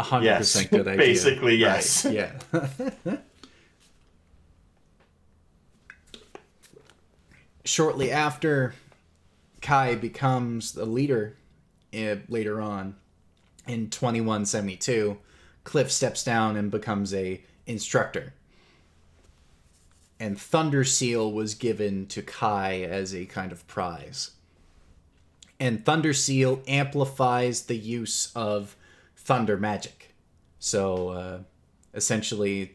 100% yes. Good idea. Basically, yes. Right. Yeah. Shortly after, Kai becomes the leader later on. In 2172, Cliff steps down and becomes a instructor. And Thunder Seal was given to Kai as a kind of prize. And Thunder Seal amplifies the use of thunder magic. So, essentially,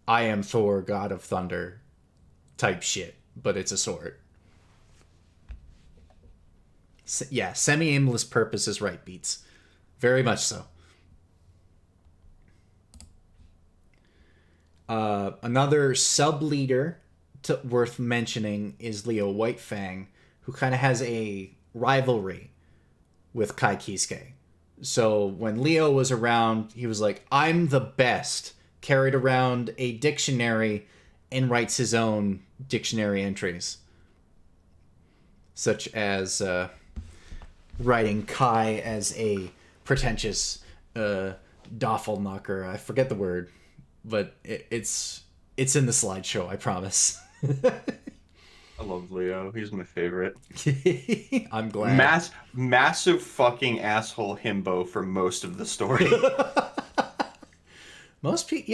I am Thor, god of thunder type shit, but it's a sword. Yeah, semi-aimless purpose is right, Beats. Very much so. Another sub-leader worth mentioning is Leo White Fang, who kind of has a rivalry with Kai Kiske. So when Leo was around, he was like, I'm the best, carried around a dictionary and writes his own dictionary entries. Such as writing Kai as a pretentious Doffelknocker. I forget the word. But it's in the slideshow, I promise. I love Leo. He's my favorite. I'm glad. Massive fucking asshole himbo for most of the story. Most of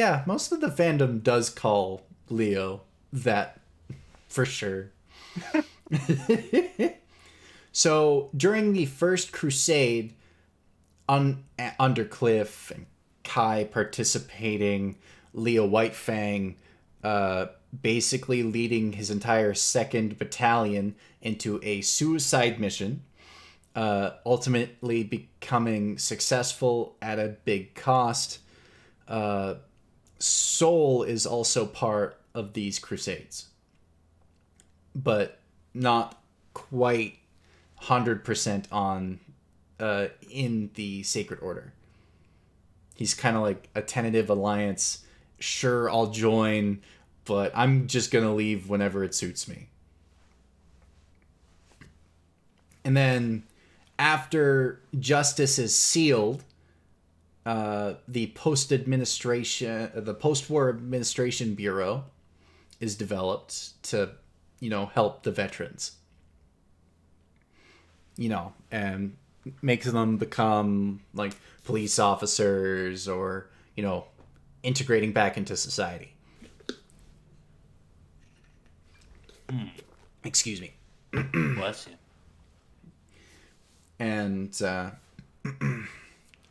the fandom does call Leo that, for sure. So during the first Crusade, Undercliff and Kai participating, Leo White Fang basically leading his entire 2nd Battalion into a suicide mission, ultimately becoming successful at a big cost. Soul is also part of these Crusades, but not quite 100% on in the Sacred Order. He's kind of like a tentative alliance. Sure, I'll join, but I'm just gonna leave whenever it suits me. And then after Justice is sealed, the post-war administration bureau is developed to, help the veterans. And makes them become like police officers or, integrating back into society. Excuse me. Bless you. And,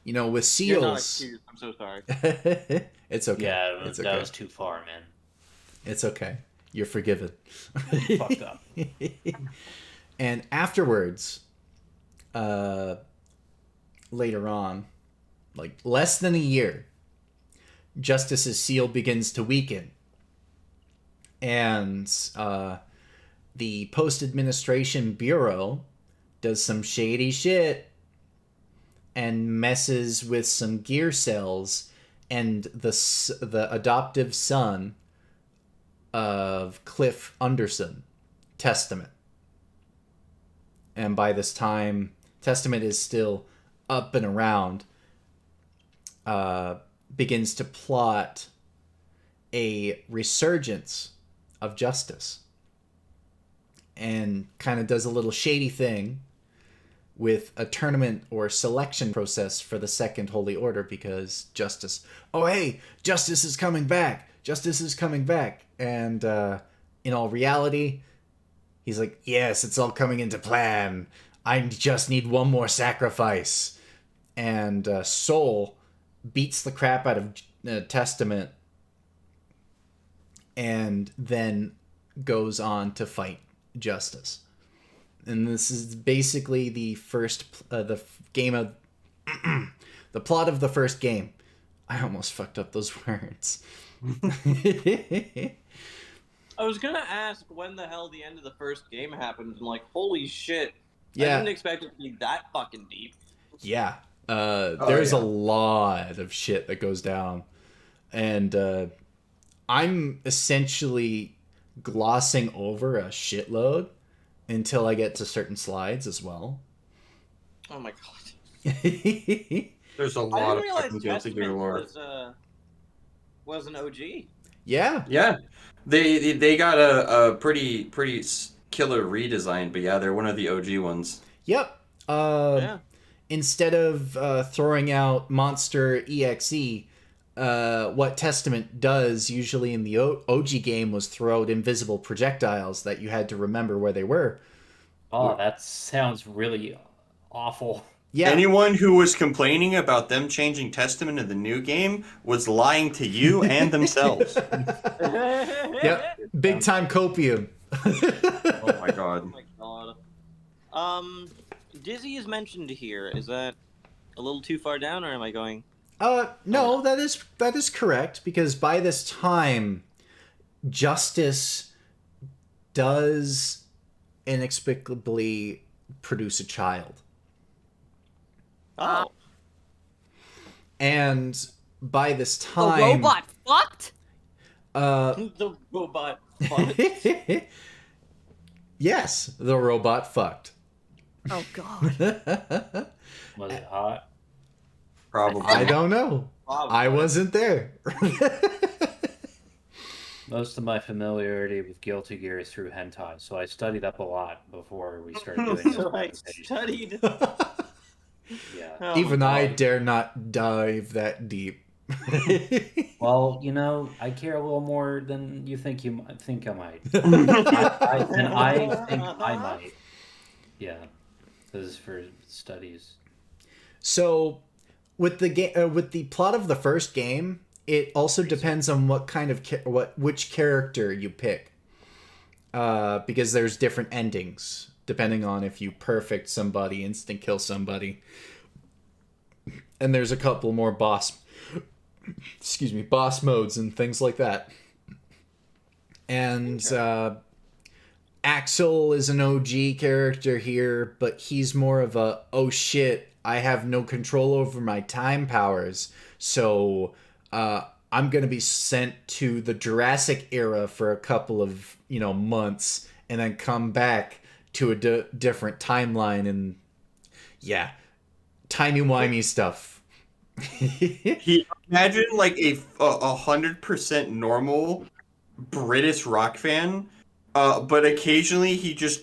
with seals... You're not excused. I'm so sorry. It's okay. Yeah, it's that okay. was too far, man. It's okay. You're forgiven. Fucked up. And afterwards, later on, like less than a year, Justice's seal begins to weaken. And the Post-Administration Bureau does some shady shit and messes with some gear cells, and the adoptive son of Cliff Anderson, Testament. And by this time, Testament is still up and around, begins to plot a resurgence of Justice. And kind of does a little shady thing with a tournament or selection process for the Second Holy Order, because Justice... Oh, hey! Justice is coming back! Justice is coming back! And in all reality, he's like, yes, it's all coming into plan. I just need one more sacrifice. And Soul beats the crap out of Testament and then goes on to fight Justice. And this is basically the first, the game of, the plot of the first game. I almost fucked up those words. I was gonna ask when the hell the end of the first game happened. I'm like, holy shit. Yeah. I didn't expect it to be that fucking deep. Yeah. There's a lot of shit that goes down. And I'm essentially glossing over a shitload until I get to certain slides as well. Oh my god. There's a I lot didn't of realize fucking Guilty Gear Testament lore. was an OG. Yeah. Yeah, they got a pretty killer redesign, but yeah, they're one of the OG ones. Yep. Yeah. Instead of throwing out Monster EXE, what Testament does usually in the OG game was throw out invisible projectiles that you had to remember where they were. Oh, that sounds really awful. Yeah. Anyone who was complaining about them changing Testament in the new game was lying to you and themselves. Yep. Big time copium. Oh my god. Oh my god. Dizzy is mentioned here. Is that a little too far down, or am I going? No, that is correct, because by this time, Justice does inexplicably produce a child. Oh. And by this The time... robot fucked? The robot. Yes, the robot fucked. Oh god. Was it hot? Probably. I don't know. I wasn't there. Most of my familiarity with Guilty Gear is through hentai, so I studied up a lot before we started doing this. So I conversation. studied. Yeah. Oh Even my I God. dare not dive that deep. Well, I care a little more than you think think I might. I think I might. Yeah, because for studies. So, with the plot of the first game, it also depends on what kind of which character you pick. Because there's different endings depending on if you perfect somebody, instant kill somebody, and there's a couple more boss modes and things like that. And Axel is an OG character here, but he's more of a, oh shit, I have no control over my time powers, so I'm going to be sent to the Jurassic era for a couple of, months, and then come back to a different timeline, and yeah, timey-wimey stuff. Imagine like a 100% normal British rock fan, but occasionally he just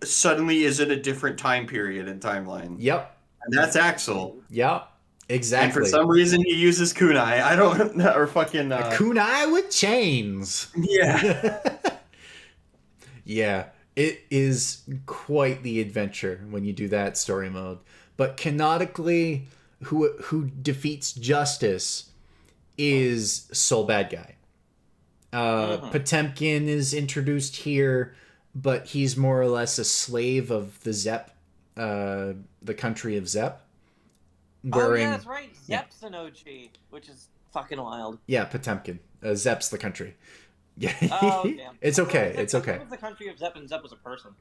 suddenly is in a different time period and timeline. Yep. And that's Axel. Yep. Exactly. And for some reason he uses kunai. I don't know, or fucking kunai with chains. Yeah. Yeah. It is quite the adventure when you do that story mode. But canonically, who defeats justice is Soul Bad Guy. Potemkin is introduced here, but he's more or less a slave of the Zepp, the country of Zepp. Oh yeah, that's right. Zepp's an OG, which is fucking wild. Yeah, Potemkin. Zepp's the country. Yeah. Oh damn. It's okay. It's okay. It's the country of Zepp, and Zepp was a person.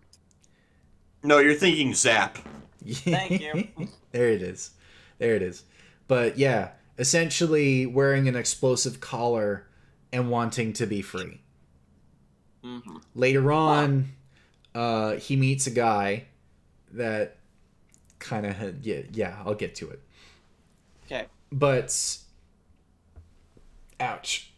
No, you're thinking Zap. Thank you. There it is. But yeah, essentially wearing an explosive collar and wanting to be free. Mm-hmm. Later on, he meets a guy that kind of had... Yeah, I'll get to it. Okay. But... Ouch.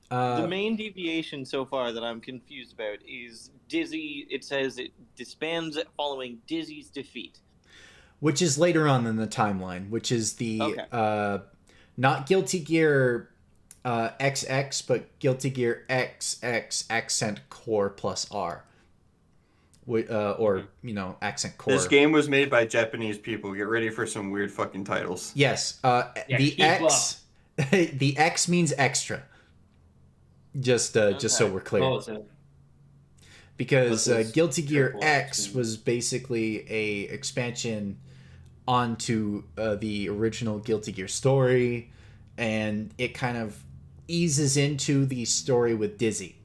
The main deviation so far that I'm confused about is Dizzy. It says it disbands following Dizzy's defeat. Which is later on in the timeline, which is the not Guilty Gear XX, but Guilty Gear XX Accent Core plus R. Accent Core. This game was made by Japanese people. Get ready for some weird fucking titles. Yes. The X the X means extra. Just so we're clear. Oh, so because Guilty Gear X was basically a expansion onto the original Guilty Gear story, and it kind of eases into the story with Dizzy.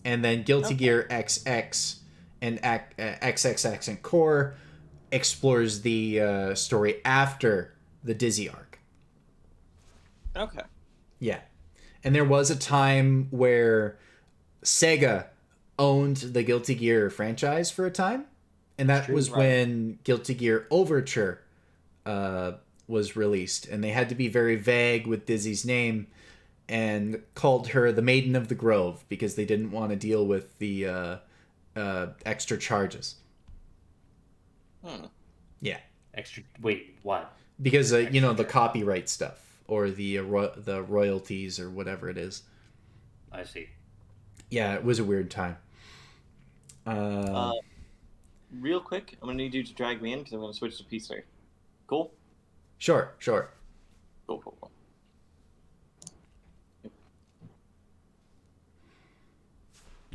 And then Guilty Gear XX and XX Accent Core explores the story after the Dizzy arc. Okay. Yeah. And there was a time where Sega owned the Guilty Gear franchise for a time. And that was when Guilty Gear Overture was released. And they had to be very vague with Dizzy's name and called her the Maiden of the Grove because they didn't want to deal with the extra charges. Yeah. Wait, what? Because, the copyright stuff. Or the royalties or whatever it is. I see. Yeah, it was a weird time. Real quick, I'm going to need you to drag me in because I'm going to switch to PC. Cool? Sure. Cool.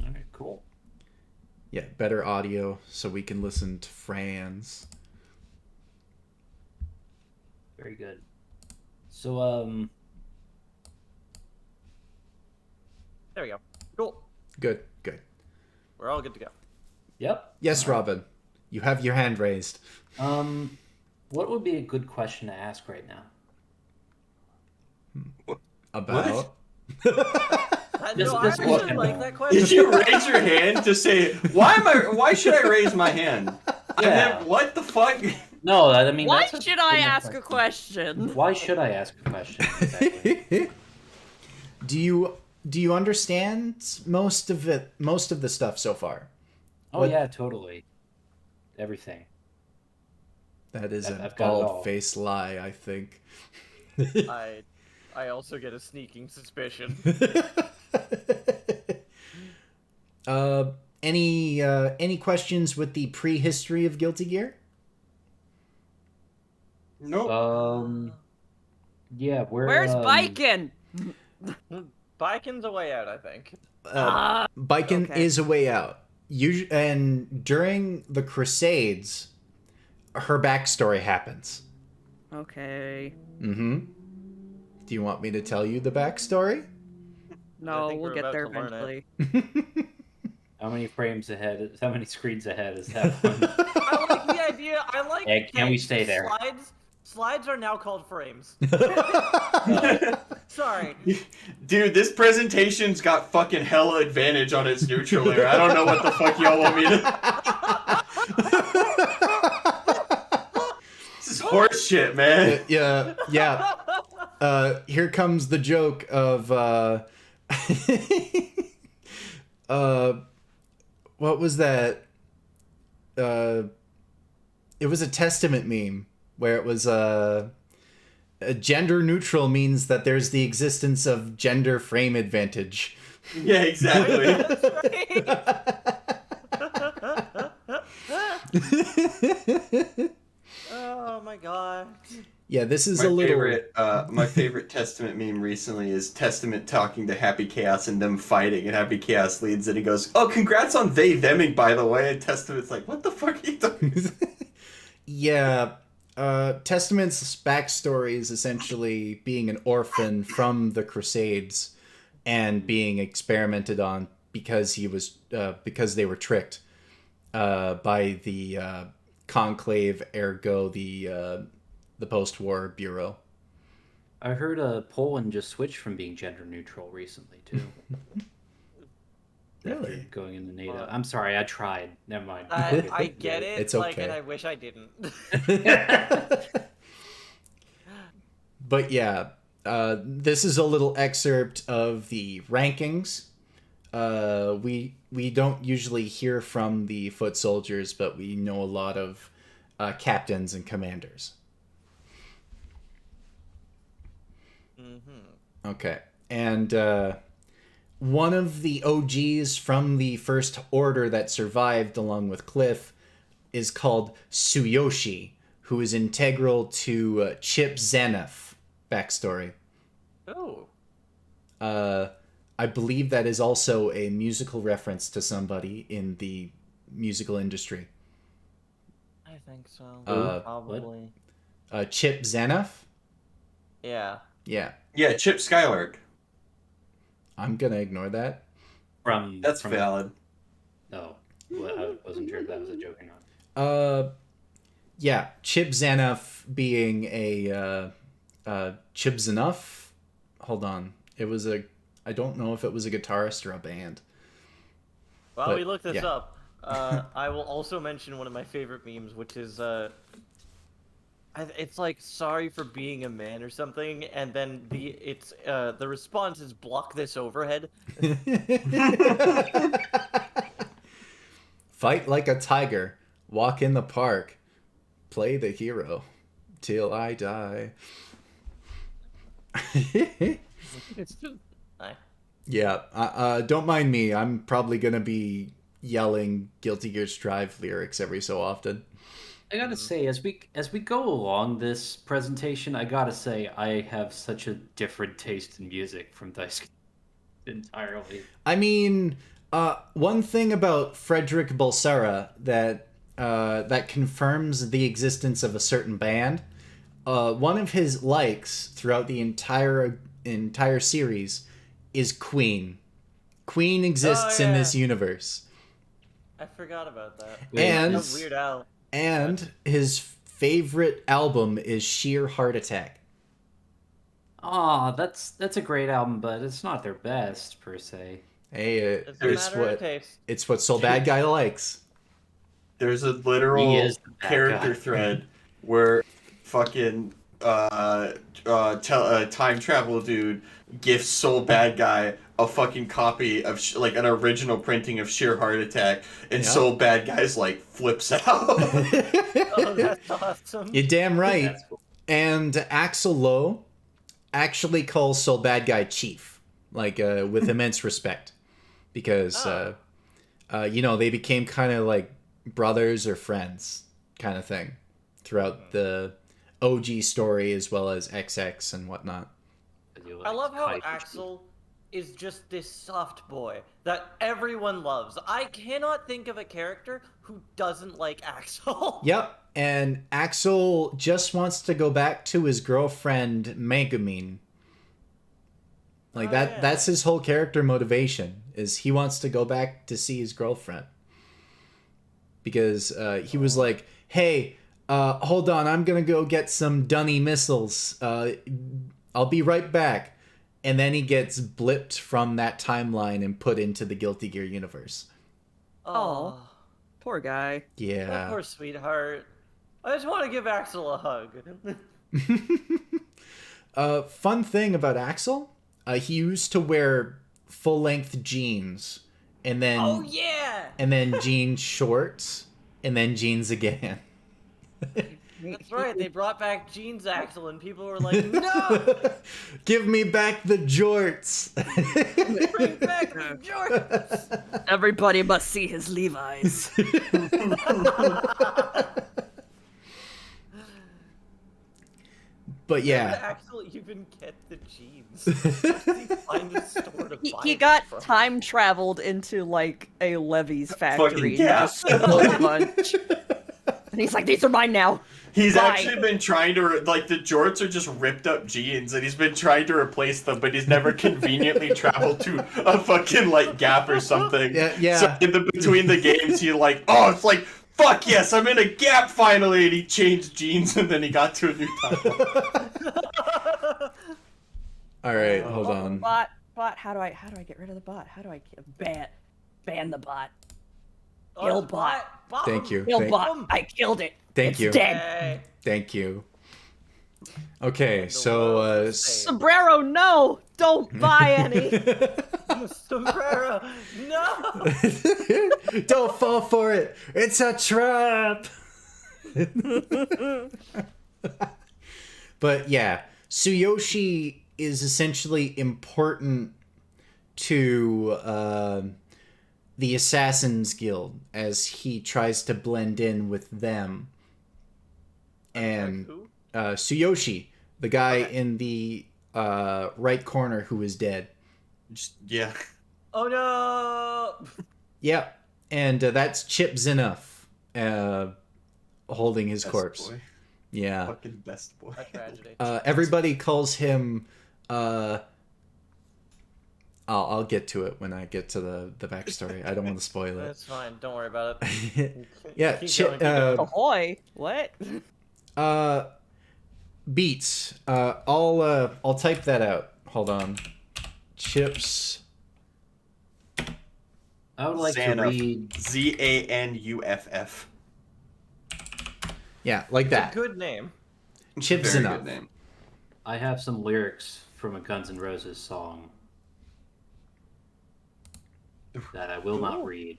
Alright, cool. Yeah, better audio so we can listen to fans. Very good. So, There we go. Cool. Good. We're all good to go. Yep. Yes, Robin. You have your hand raised. What would be a good question to ask right now? About? I actually like that question. Did you raise your hand to say, why should I raise my hand? Yeah. What the fuck? No, I mean, Why that's should I ask a question? Why should I ask a question? Exactly. Do you understand most of the stuff so far? Oh yeah, totally. Everything. That is I've a got it all. bald-faced lie, I think. I also get a sneaking suspicion. Any questions with the prehistory of Guilty Gear? Nope. Yeah, Where's Biken? Biken's a way out, I think. Biken Okay. is a way out. And during the Crusades, her backstory happens. Okay. Mm-hmm. Do you want me to tell you the backstory? No, think we'll we're get about there to learn it. eventually. How many frames ahead? How many screens ahead is that one? I like the idea. I like. Hey, can we stay there? Slides are now called frames. Sorry. Dude, this presentation's got fucking hella advantage on its neutral layer. I don't know what the fuck y'all want me to... This is horse shit, man. Yeah. Here comes the joke of what was that? It was a Testament meme where it was gender neutral means that there's the existence of gender frame advantage. Yeah, exactly. Oh my god. Yeah, this is a little... My favorite Testament meme recently is Testament talking to Happy Chaos and them fighting, and Happy Chaos leads and he goes, "Oh, congrats on theming, by the way." And Testament's like, "What the fuck are you talking?" Yeah, Testament's backstory is essentially being an orphan from the Crusades and being experimented on because because they were tricked by the Conclave, ergo the post-war bureau. I heard Poland just switched from being gender neutral recently too. Really? After going into NATO. I'm sorry, I tried. Never mind. I get it. It's like, okay. and I wish I didn't. But yeah, this is a little excerpt of the rankings. We don't usually hear from the foot soldiers, but we know a lot of captains and commanders. Mm-hmm. Okay, and one of the OGs from the First Order that survived along with Cliff is called Tsuyoshi, who is integral to Chip Zanath backstory. Oh. I believe that is also a musical reference to somebody in the musical industry. I think so. Probably. Chip Zanath? Yeah. Yeah. Yeah, Chip Skylark. I'm gonna ignore that. That's valid. No, I wasn't sure if that was a joke or not. Yeah, Chip Zanath being a Chip Zanath. Hold on, I don't know if it was a guitarist or a band. While But, we look this yeah. up, I will also mention one of my favorite memes, which is it's like "sorry for being a man" or something, and then the response is "block this overhead." Fight like a tiger, walk in the park, play the hero, till I die. It's just. Yeah, don't mind me. I'm probably gonna be yelling Guilty Gear Strive lyrics every so often. I gotta say, as we go along this presentation, I gotta say I have such a different taste in music from Daisuke entirely. I mean, one thing about Frederick Bulsara that confirms the existence of a certain band. One of his likes throughout the entire series is Queen. Queen exists in this universe. I forgot about that. And- That's Weird Al. And his favorite album is Sheer Heart Attack. Aw, that's a great album, but it's not their best per se. Hey, It's a matter of taste. it's what Soul Bad Guy likes. There's a He literal is the bad character guy. thread where fucking time travel dude gifts Soul Bad Guy a fucking copy of like an original printing of Sheer Heart Attack, and Yeah. Soul Bad Guy's like flips out. Oh, that's awesome. You're damn right. That's cool. And Axel Lowe actually calls Soul Bad Guy Chief, like with immense respect, because they became kind of like brothers or friends kind of thing throughout the OG story as well as XX and whatnot. I love how Axel is just this soft boy that everyone loves. I cannot think of a character who doesn't like Axel. Yep, and Axel just wants to go back to his girlfriend Megumin. Like that's his whole character motivation, is he wants to go back to see his girlfriend. Because he was like, hey, hold on, I'm gonna go get some dunny missiles. I'll be right back. And then he gets blipped from that timeline and put into the Guilty Gear universe. Oh, poor guy. Yeah. Oh, poor sweetheart. I just want to give Axel a hug. Fun thing about Axel, he used to wear full-length jeans, and then and then jeans shorts, and then jeans again. That's right. They brought back jeans, Axel, and people were like, "No, give me back the jorts." bring back the jorts." Everybody must see his Levi's. But yeah, how did Axel even get the jeans? Where did he find a store to buy He them got from? time traveled into like a Levi's factory. yeah. Just a bunch. And he's like, "These are mine now." He's Bye. actually been trying to, like, the jorts are just ripped up jeans, and he's been trying to replace them, but he's never conveniently traveled to a fucking, like, Gap or something. Yeah. So between the games, he, like, it's like, fuck yes, I'm in a Gap finally, and he changed jeans, and then he got to a new timeline. All right, hold on. Bot, how do I get rid of the bot? How do I ban the bot? Kill bot. Thank you. Kill bot. I killed it. Thank It's you. dead. Hey. Thank you. Okay, so Sombrero, no! Don't buy any. Sombrero, no. don't fall for it. It's a trap. But yeah, Tsuyoshi is essentially important to the Assassin's Guild as he tries to blend in with them. And Who? Tsuyoshi, the guy in the right corner who is dead. Yeah. Oh no. Yeah, and that's Chip Zinoff holding his corpse. Boy. Yeah. Fucking best boy. A tragedy. Everybody calls him. I'll get to it when I get to the backstory. I don't want to spoil it. That's fine. Don't worry about it. Yeah, Keep going. Ahoy! What? Beats. I'll type that out. Hold on. Chips. I would like Zanuff. to read. Zanuff. Yeah, like that. Good name. Chips Very enough. good name. I have some lyrics from a Guns N' Roses song that I will not read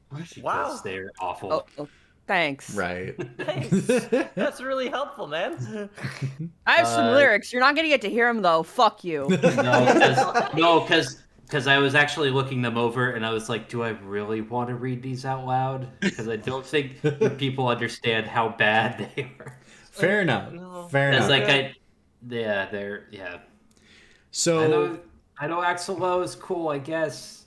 because Wow. they're awful. Oh, thanks. Right. Thanks. That's really helpful, man. I have some lyrics. You're not gonna get to hear them though. Fuck you. Because I was actually looking them over and I was like, do I really want to read these out loud? Because I don't think people understand how bad they are. Fair enough. No. Fair It's enough. like they're So I know Axel Lowe is cool, I guess.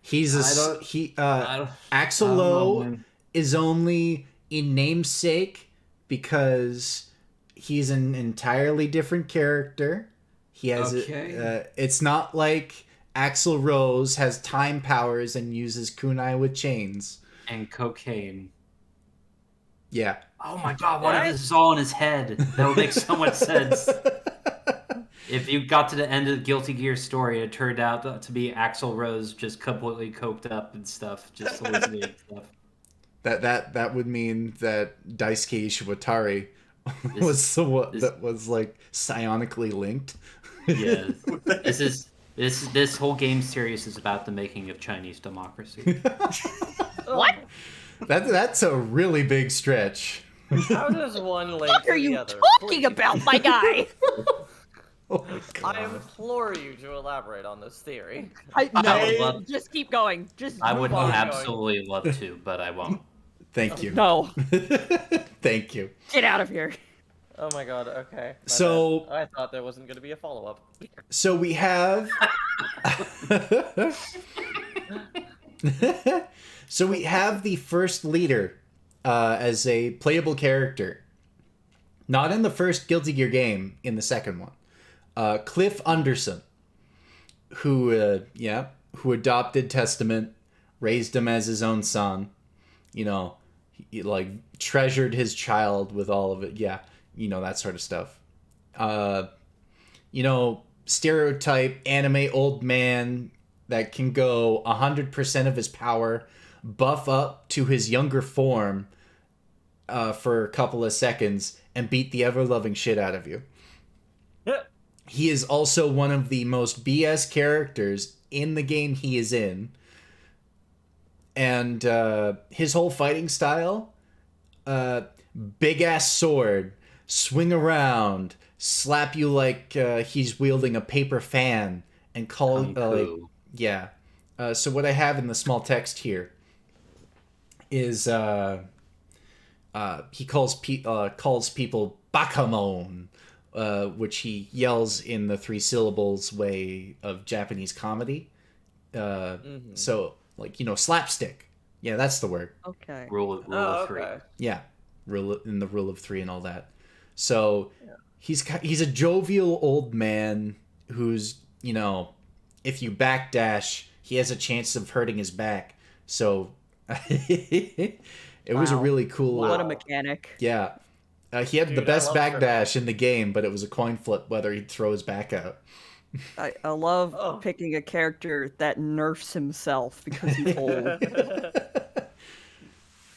he's I don't Axel I don't know, Lowe man. is only in namesake because he's an entirely different character. He has it's not like Axl Rose has time powers and uses kunai with chains. And cocaine. Yeah. Oh my god, what if this is all in his head? That would make so much sense. If you got to the end of the Guilty Gear story, it turned out to be Axl Rose just completely coked up and stuff, just hallucinating stuff. That would mean that Daisuke Ishiwatari was the one that was like psionically linked. Yeah, this whole game series is about the making of Chinese democracy. What? That's a really big stretch. How does one link What to are the you other? talking about, my guy? Oh my God. I implore you to elaborate on this theory. I would love- Just keep going. Just I move would on. absolutely love to, but I won't. Thank you. No, Thank you. get out of here. Oh my god, okay. My So- bad. I thought there wasn't going to be a follow-up. So we have. So we have the first leader as a playable character. Not in the first Guilty Gear game, in the second one. Cliff Underson, who adopted Testament, raised him as his own son. You know, he, like, treasured his child with all of it. Yeah, you know, that sort of stuff. You know, stereotype anime old man that can go 100% of his power, buff up to his younger form for a couple of seconds, and beat the ever-loving shit out of you. He is also one of the most BS characters in the game he is in. And his whole fighting style, big-ass sword, swing around, slap you like he's wielding a paper fan, and call like, yeah. So what I have in the small text here is he calls people Bakamon, which he yells in the 3 syllables way of Japanese comedy. So, like, you know, slapstick. Yeah, that's the word. Okay. Rule of 3. Okay. Yeah, rule of 3 and all that. So he's a jovial old man who's, you know, if you backdash, he has a chance of hurting his back. So it was a really cool. What a mechanic. Yeah. He had Dude, the best I love backdash in the game, but it was a coin flip whether he'd throw his back out. I love Oh. picking a character that nerfs himself because he's old.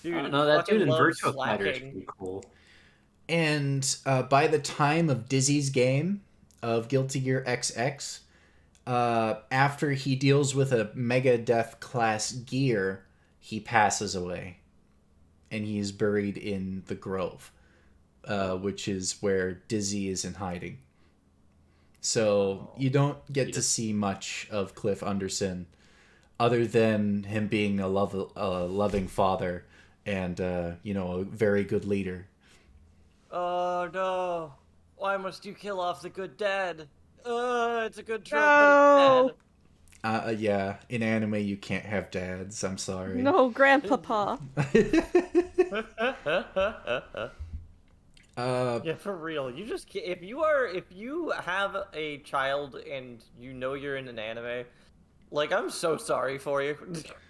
Dude, No, that dude in fucking Virtua love Fighter is slacking. pretty cool. And by the time of Dizzy's game of Guilty Gear XX, after he deals with a Mega Death class gear, he passes away. And he's buried in the Grove, which is where Dizzy is in hiding. So you don't get to see much of Cliff Underson, other than him being a loving father and you know, a very good leader. Oh no! Why must you kill off the good dad? It's a good trope, No! but it's Yeah, in anime you can't have dads. I'm sorry. No, Grandpapa. bad. Yeah, for real. You just if you have a child and you know you're in an anime, like, I'm so sorry for you.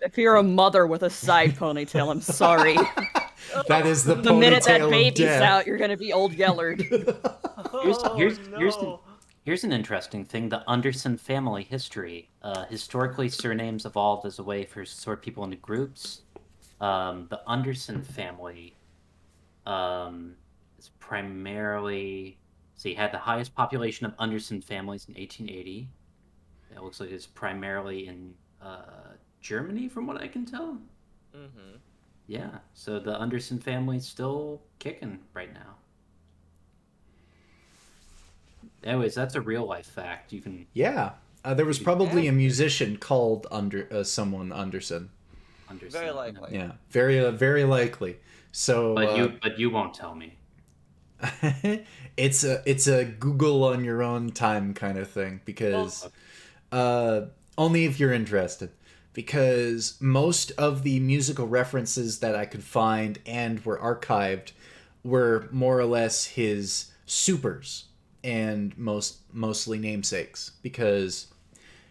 If you're a mother with a side ponytail, I'm sorry. That is the The minute that ponytail of baby's death. out, you're gonna be old Yellard. Here's an interesting thing: the Underson family history. Historically, surnames evolved as a way for sort people into groups. The Underson family is primarily, had the highest population of Underson families in 1880. It looks like it's primarily in Germany, from what I can tell. Mm-hmm. Yeah, so the Underson family's still kicking right now. Anyways, that's a real life fact. You can. Yeah, there was probably a musician called someone Underson. Underson. Very likely. Yeah, very likely. So, But you won't tell me. it's a Google on your own time kind of thing, because only if you're interested. Because most of the musical references that I could find and were archived were more or less his supers and mostly namesakes. Because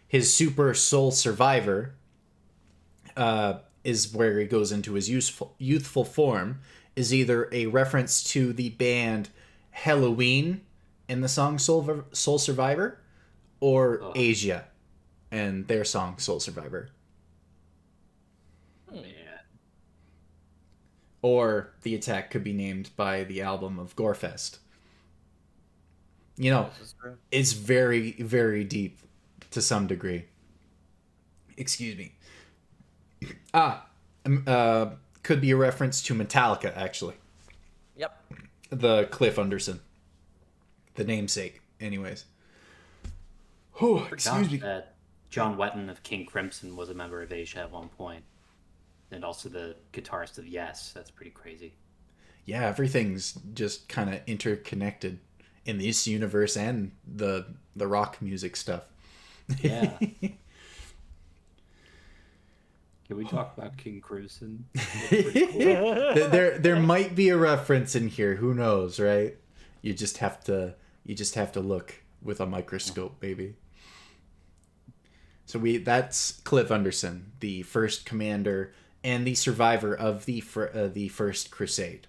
his super Soul Survivor is where he goes into his youthful form, is either a reference to the band Halloween in the song Soul Survivor, or Asia and their song Soul Survivor. Yeah. Or the attack could be named by the album of Gorefest. You know, it's very, very deep to some degree. Excuse me. Could be a reference to Metallica, actually. Yep. The Cliff Underson. The namesake, anyways. Oh, Forgot excuse me. that John Wetton of King Crimson was a member of Asia at one point, and also the guitarist of Yes. That's pretty crazy. Yeah, everything's just kind of interconnected in this universe and the rock music stuff. Yeah. Can we talk about King Crimson? There might be a reference in here. Who knows, right? You just have to look with a microscope, baby. So that's Cliff Anderson, the first commander and the survivor of the first Crusade.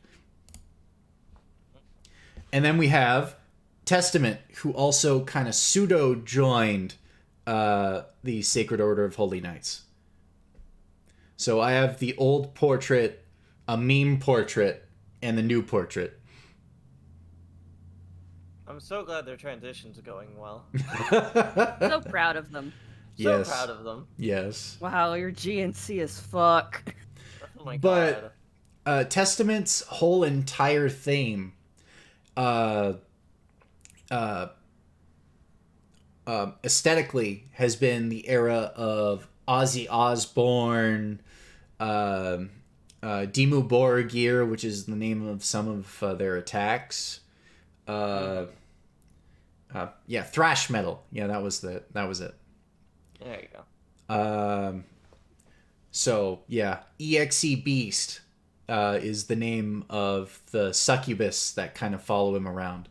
And then we have Testament, who also kind of pseudo joined the Sacred Order of Holy Knights. So I have the old portrait, a meme portrait, and the new portrait. I'm so glad their transition's going well. So proud of them. So Yes. proud of them. Yes. Wow, your GNC is fuck. Oh my But god. Testament's whole entire theme aesthetically has been the era of Ozzy Osbourne, Dimmu Borgir, which is the name of some of their attacks. Yeah, thrash metal. Yeah, that was it. There you go. So yeah, EXE Beast is the name of the succubus that kind of follow him around.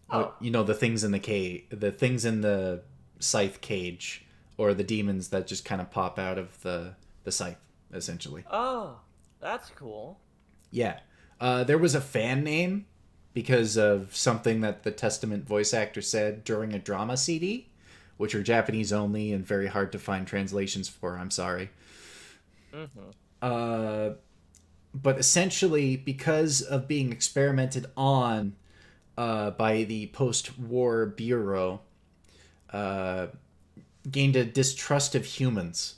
Oh. You know, the things in the cage, the things in the scythe cage, or the demons that just kind of pop out of the scythe, essentially. Oh, that's cool. Yeah. There was a fan name because of something that the Testament voice actor said during a drama CD, which are Japanese only and very hard to find translations for. I'm sorry. Mm-hmm. But essentially, because of being experimented on by the post-war bureau, gained a distrust of humans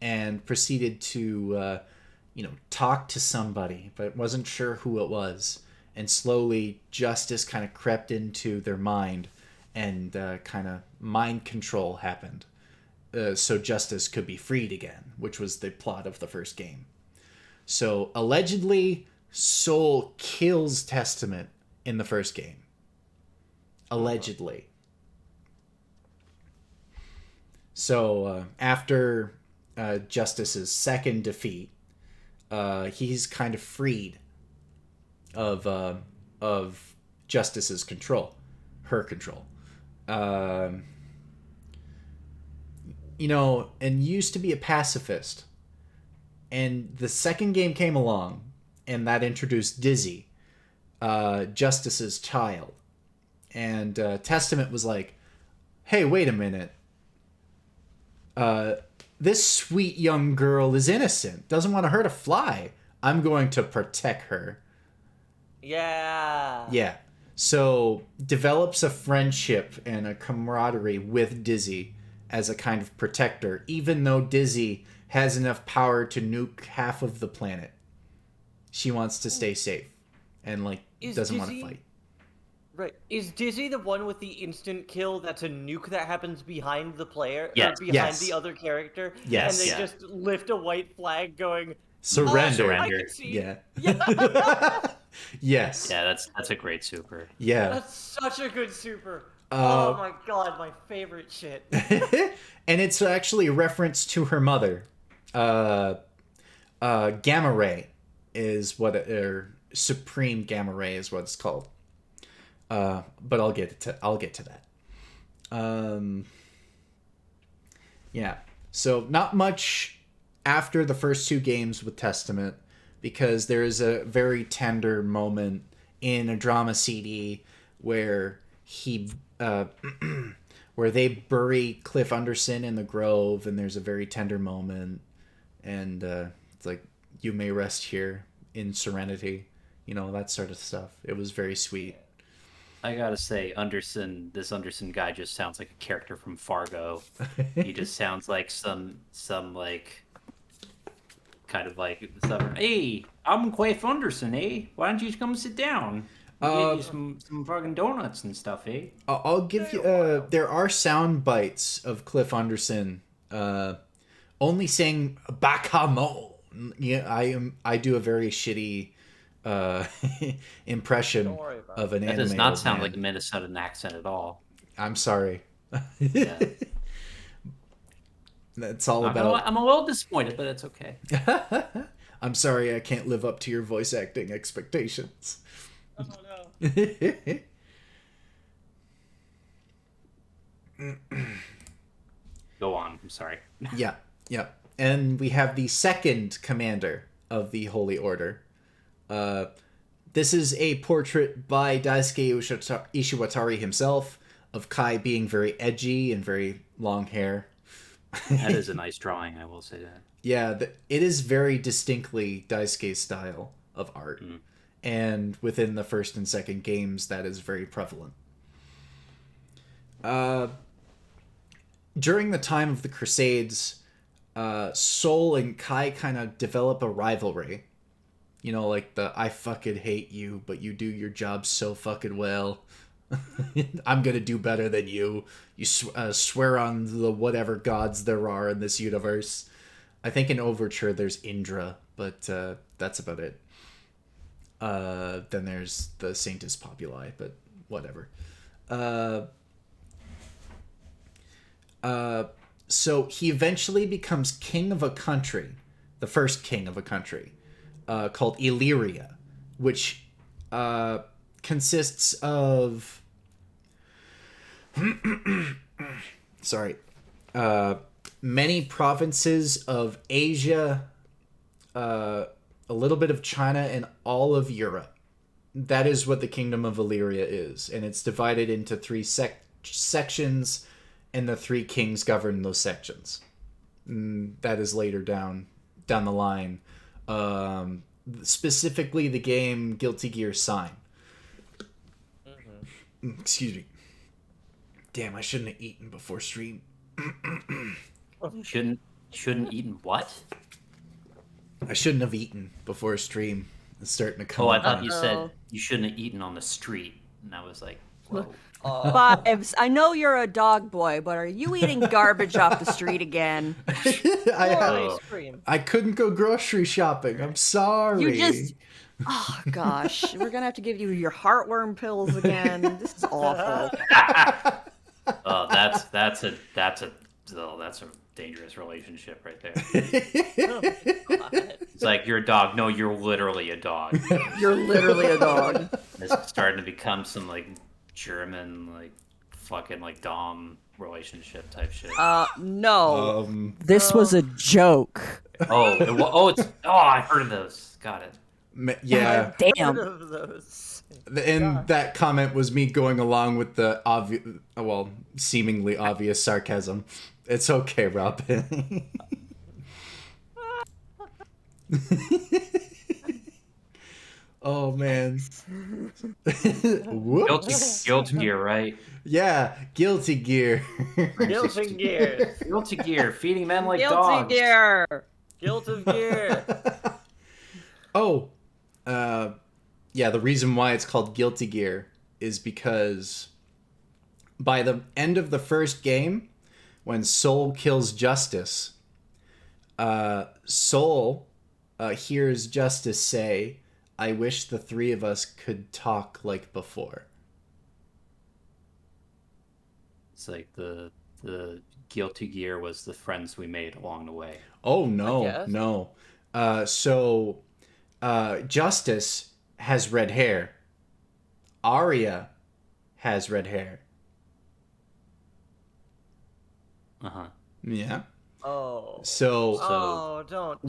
and proceeded to, talk to somebody, but wasn't sure who it was. And slowly, justice kind of crept into their mind, and kind of mind control happened. So justice could be freed again, which was the plot of the first game. So, allegedly, Soul kills Testament in the first game. Allegedly. So, after Justice's second defeat, he's kind of freed of Justice's control. Her control. And used to be a pacifist. And the second game came along, and that introduced Dizzy, Justice's child. And Testament was like, hey, wait a minute. This sweet young girl is innocent, doesn't want to hurt a fly. I'm going to protect her. Yeah. Yeah. So develops a friendship and a camaraderie with Dizzy as a kind of protector, even though Dizzy has enough power to nuke half of the planet. She wants to stay safe and doesn't want to fight. Right. Is Dizzy the one with the instant kill that's a nuke that happens behind the player? Yes. Or behind the other character? Yes. And they just lift a white flag going, Surrender. I can see. Yeah. Yes. Yeah, that's a great super. Yeah. That's such a good super. Oh my god, my favorite shit. And it's actually a reference to her mother. Gamma Ray is what Supreme Gamma Ray is what it's called. But I'll get to that. Yeah. So not much after the first two games with Testament, because there is a very tender moment in a drama CD where where they bury Cliff Anderson in the grove, and there's a very tender moment, and it's like, you may rest here in serenity, that sort of stuff. It was very sweet. I gotta say, this Anderson guy just sounds like a character from Fargo. He just sounds like some kind of like, hey, I'm Cliff Anderson, eh? Why don't you come sit down? Get you some fucking donuts and stuff, eh? I'll give you. There are sound bites of Cliff Anderson, only saying "Bacamo." Yeah, I do a very shitty impression of an That anime. does not old sound man. like a Minnesotan accent at all. I'm sorry. Yeah. That's all about. I'm a little disappointed, but it's okay. I'm sorry, I can't live up to your voice acting expectations. Oh no. Go on. I'm sorry. Yeah. And we have the second commander of the Holy Order. This is a portrait by Daisuke Ishiwatari himself of Kai being very edgy and very long hair. That is a nice drawing, I will say that. Yeah, it is very distinctly Daisuke's style of art. And within the first and second games, that is very prevalent. During the time of the Crusades, Sol and Kai kind of develop a rivalry. You know, like the I fucking hate you, but you do your job so fucking well. I'm gonna do better than you. You swear on the whatever gods there are in this universe. I think in Overture there's Indra, but that's about it. Then there's the Sanctus Populi, but whatever. So he eventually becomes king of a country, the first king of a country, called Illyria, which consists of many provinces of Asia, a little bit of China, and all of Europe. That is what the Kingdom of Illyria is, and it's divided into three sections, and the three kings govern those sections. That is later down the line. Specifically, the game Guilty Gear Sign. Excuse me. Damn, I shouldn't have eaten before stream. Shouldn't eaten what? I shouldn't have eaten before stream. It's starting to come. Oh, I thought you said you shouldn't have eaten on the street, and I was like, whoa. Vibes, I know you're a dog boy, but are you eating garbage off the street again? I couldn't go grocery shopping. I'm sorry. You just... Oh, gosh. We're going to have to give you your heartworm pills again. This is awful. Oh, that's a dangerous relationship right there. It's like, you're a dog. No, you're literally a dog. You're literally a dog. This is starting to become some, like, German, like, fucking, like, Dom relationship type shit. No. This was a joke. I heard of those. Got it. Yeah. Damn. And that comment was me going along with the seemingly obvious sarcasm. It's okay, Robin. Oh man. Guilty Gear, right? Yeah, Guilty Gear. Guilty Gear. Guilty Gear, feeding men like Guilty dogs. Gear. Guilty Gear. Yeah, the reason why it's called Guilty Gear is because by the end of the first game, when Sol kills Justice, Sol hears Justice say, "I wish the three of us could talk like before." It's like the Guilty Gear was the friends we made along the way. Oh no. So Justice has red hair. Arya has red hair. Yeah. So don't do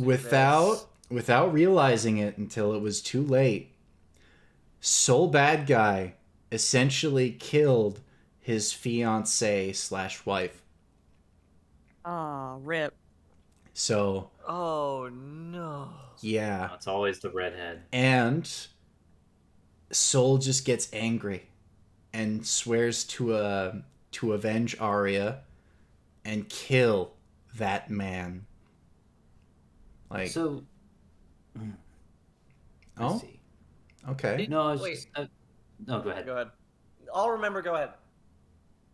without realizing it until it was too late, Sol Bad Guy essentially killed his fiancée/wife. Rip. So. Oh no. Yeah. It's always the redhead. And Sol just gets angry and swears to avenge Arya and kill that man. Like. So. Oh. Okay. No, No, go ahead. Go ahead. I'll remember. Go ahead.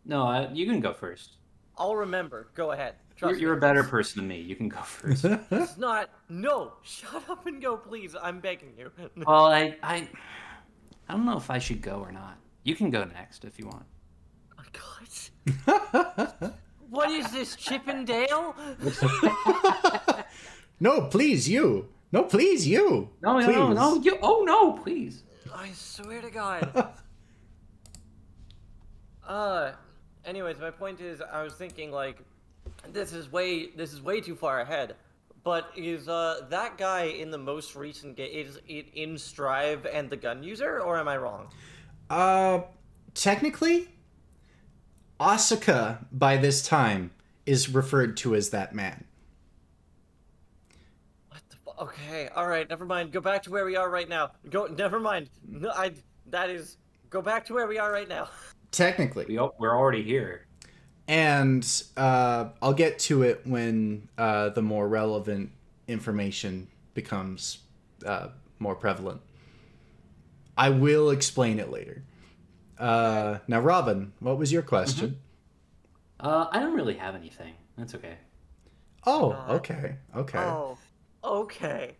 No, you can go first. I'll remember. Go ahead. Trust You're me. a better person than me. You can go first. It's not. No. Shut up and go, please. I'm begging you. Well, I don't know if I should go or not. You can go next if you want. Oh my God. What is this, Chip and Dale? No, please, you. No, please, you. No, please. no, you. Oh no, please. I swear to God. Anyways, my point is, I was thinking like, this is way too far ahead. But is that guy in the most recent game, is it in Strive and the gun user, or am I wrong? Technically, Asuka by this time is referred to as that man. What the okay, all right, never mind. Go back to where we are right now. Never mind. No, go back to where we are right now. Technically. We're already here. And I'll get to it when the more relevant information becomes more prevalent. I will explain it later. Now, Robin, what was your question? I don't really have anything. That's okay. Oh, okay. Oh, okay.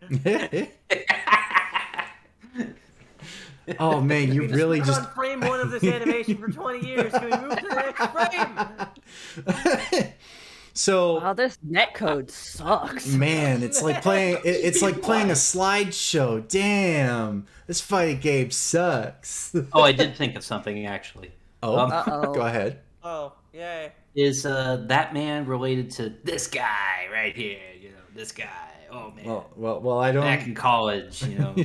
Oh man, you really We've just been on frame 1 of this animation for 20 years. Can we move to the next frame? So Wow, this netcode sucks. man, it's like playing it's like playing a slideshow. Damn. This fighting game sucks. Oh, I did think of something actually. Uh-oh. Go ahead. Oh, yay. Is that man related to this guy right here? You know, this guy. Oh man. Well, I don't. Back in college, you know.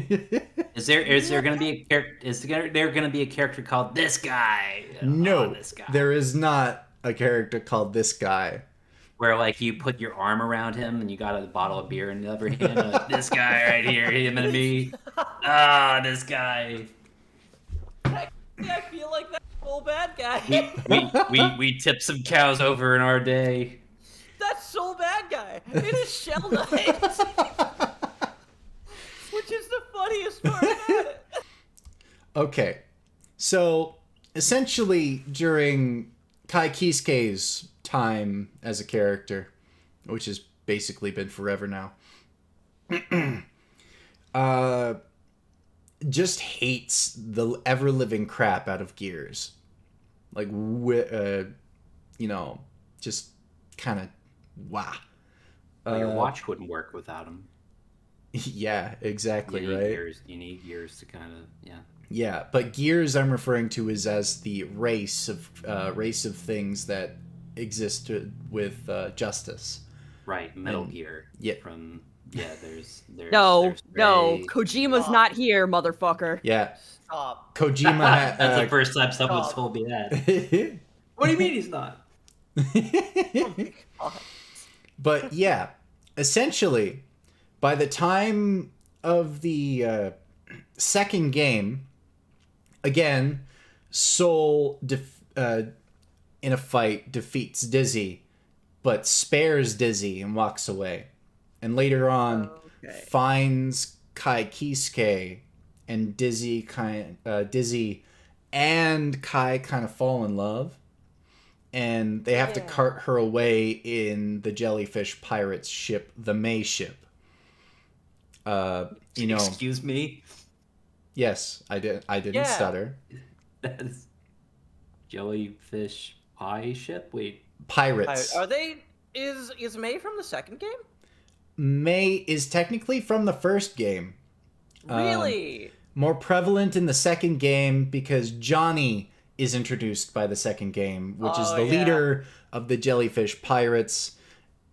Is there going to be a character? Is there going to be a character called this guy? No, this guy. there is not a character called this guy. Where like you put your arm around him and you got a bottle of beer in the other hand. Like, this guy right here, him and me. This guy. I feel like that's a full bad guy. We tipped some cows over in our day. That's so bad guy. It is Shell Knight. Which is the funniest part about it. Okay, so essentially during Kai Kiske's time as a character, which has basically been forever now, just hates the ever-living crap out of Gears. Like, just kind of, wow. Your watch wouldn't work without him. Yeah, exactly, you right? You need Gears to kind of, yeah. Yeah, but Gears I'm referring to is as the race of things that exist with justice. Right, Metal Gear. Yeah. There's No, Ray. Kojima's not here, motherfucker. Yeah. Stop. Kojima That's the first time someone's told me that. What do you mean he's not? Oh my God. But yeah, essentially, by the time of the second game, again, Soul in a fight defeats Dizzy, but spares Dizzy and walks away. And later on, finds Kai Kiske, and Dizzy and Kai kind of fall in love. And they have to cart her away in the jellyfish pirates ship, the May ship. Excuse me? Yes, I didn't stutter. That's jellyfish pie ship? Wait. Pirates. Are they? Is May from the second game? May is technically from the first game. Really? More prevalent in the second game because Johnny is introduced by the second game, which is the leader of the jellyfish pirates,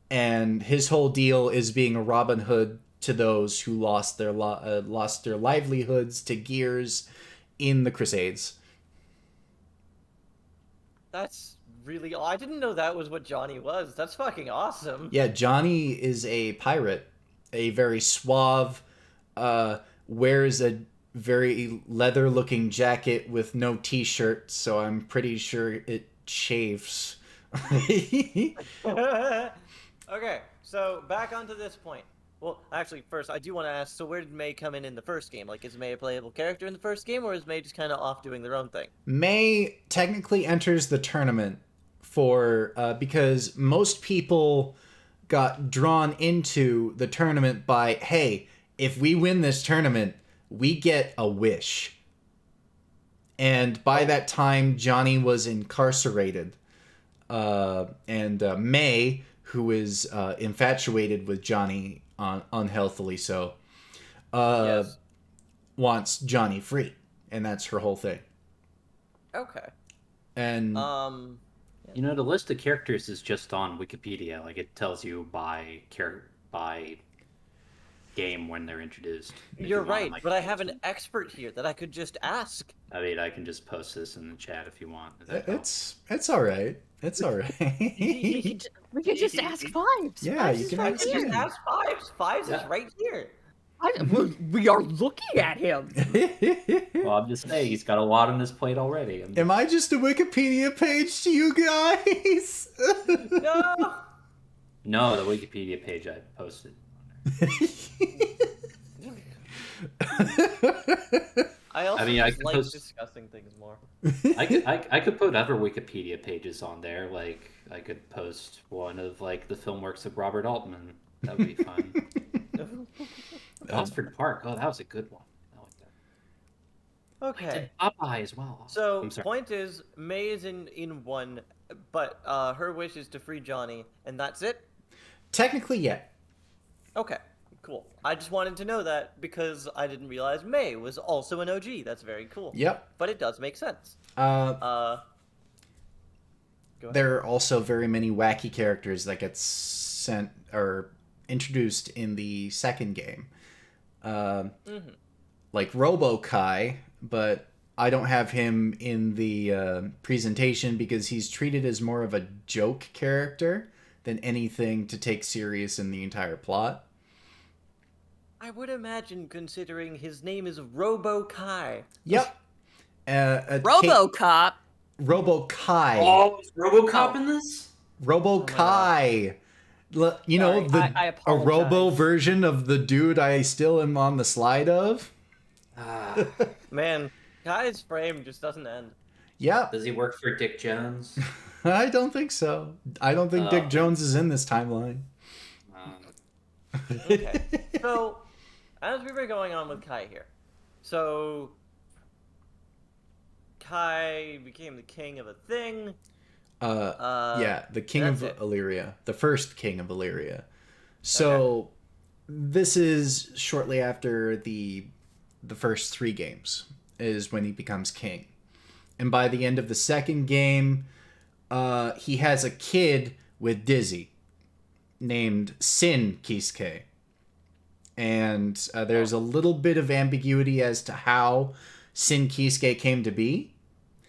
and his whole deal is being a Robin Hood to those who lost their livelihoods to Gears in the Crusades. That's really. I didn't know that was what Johnny was. That's fucking awesome. Yeah, Johnny is a pirate, a very suave, wears a very leather-looking jacket with no t-shirt, so I'm pretty sure it chafes. Okay, so back onto this point. Well, actually, first, I do want to ask, so where did May come in the first game? Like, is May a playable character in the first game, or is May just kind of off doing their own thing? May technically enters the tournament for because most people got drawn into the tournament by, hey, if we win this tournament, we get a wish. And by that time, Johnny was incarcerated. And May, who is infatuated with Johnny, unhealthily so, Yes. wants Johnny free. And that's her whole thing. Okay. And You know, the list of characters is just on Wikipedia. Like, it tells you by game when they're introduced. If You're you want, right, like, but I have an expert here that I could just ask. I mean, I can just post this in the chat if you want. Does that help? it's all right. It's all right. We could just ask Fives. Yeah, Fives you is can right ask Just here. ask Fives. Fives Yeah. is right here. We are looking at him. Well, I'm just saying, he's got a lot on his plate already. Am I just a Wikipedia page to you guys? No. No, the Wikipedia page I posted. I also mean, I just could like post- discussing things more. I could put other Wikipedia pages on there. Like, I could post one of, like, the film works of Robert Altman. That would be fun. Oxford Park. Oh, that was a good one. I like that. I Okay. did Popeye as well. So, I'm sorry. point is, May is in one, but her wish is to free Johnny, and that's it? Technically, yeah. Okay, cool. I just wanted to know that because I didn't realize May was also an OG. That's very cool. Yep. But it does make sense. Go ahead. There are also very many wacky characters that get sent or introduced in the second game. Like Robo-Kai, but I don't have him in the presentation because he's treated as more of a joke character than anything to take serious in the entire plot. I would imagine, considering his name is Robo-Kai. Yep. RoboCop. Robo-Kai. Oh, is RoboCop in this? Robo-Kai. You know, Sorry, I a apologize. robo version of the dude I still am on the slide of. Man, Kai's frame just doesn't end. Yep. Does he work for Dick Jones? I don't think so. I don't think Dick Jones is in this timeline. Okay. So, as we were going on with Kai here, so Kai became the king of a thing. Yeah, the king of that's it. Illyria. The first king of Illyria. So, this is shortly after the first 3 games is when he becomes king. And by the end of the second game, he has a kid with Dizzy named Sin Kiske. And there's a little bit of ambiguity as to how Sin Kiske came to be.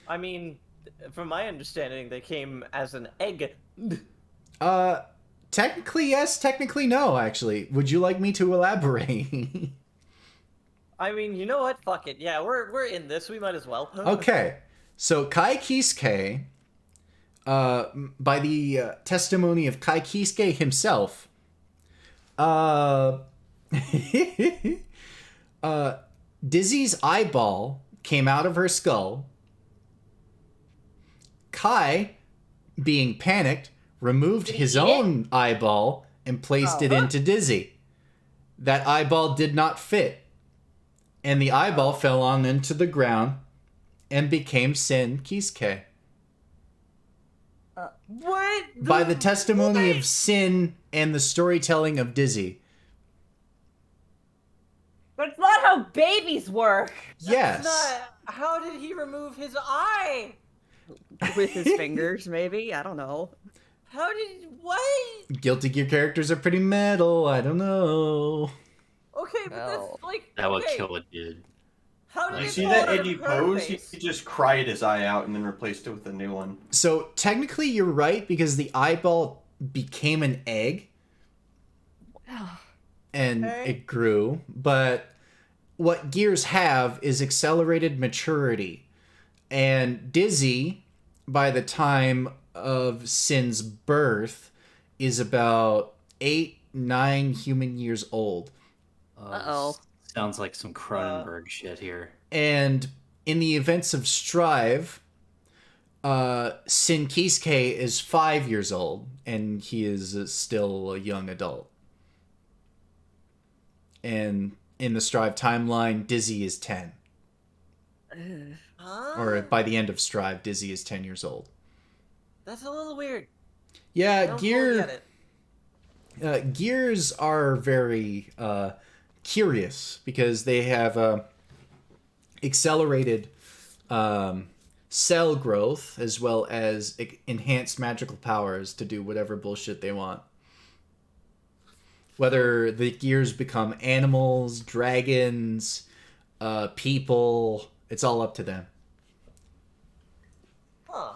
I mean, from my understanding, they came as an egg. Technically yes, technically no, actually. Would you like me to elaborate? I mean, you know what? Fuck it. Yeah, we're in this. We might as well. Okay. So Kai Kiske, by the testimony of Kai Kiske himself, Dizzy's eyeball came out of her skull. Kai, being panicked, removed his own eyeball and placed it into Dizzy. That eyeball did not fit. And the eyeball fell on into the ground and became Sin Kiske. What? By the testimony of Sin and the storytelling of Dizzy. That's not how babies work. Yes. How did he remove his eye? With his fingers, maybe? I don't know. How did what? Guilty Gear characters are pretty metal. I don't know. Okay, but Well, that's like That would okay. kill a dude. How did You it see fall that out of Eddie her pose? He face? just cried his eye out and then replaced it with a new one. So technically you're right because the eyeball became an egg and Okay. it grew. But what gears have is accelerated maturity. And Dizzy, by the time of Sin's birth, is about 8, 9 human years old. Uh-oh. Sounds like some Cronenberg shit here. And in the events of Strive, Sin Kiske is 5 years old, and he is still a young adult. And in the Strive timeline, Dizzy is 10. Or by the end of Strive, Dizzy is 10 years old. That's a little weird. I Yeah, don't fully get it. Gears are very curious because they have accelerated cell growth as well as enhanced magical powers to do whatever bullshit they want. Whether the gears become animals, dragons, people, it's all up to them. Huh.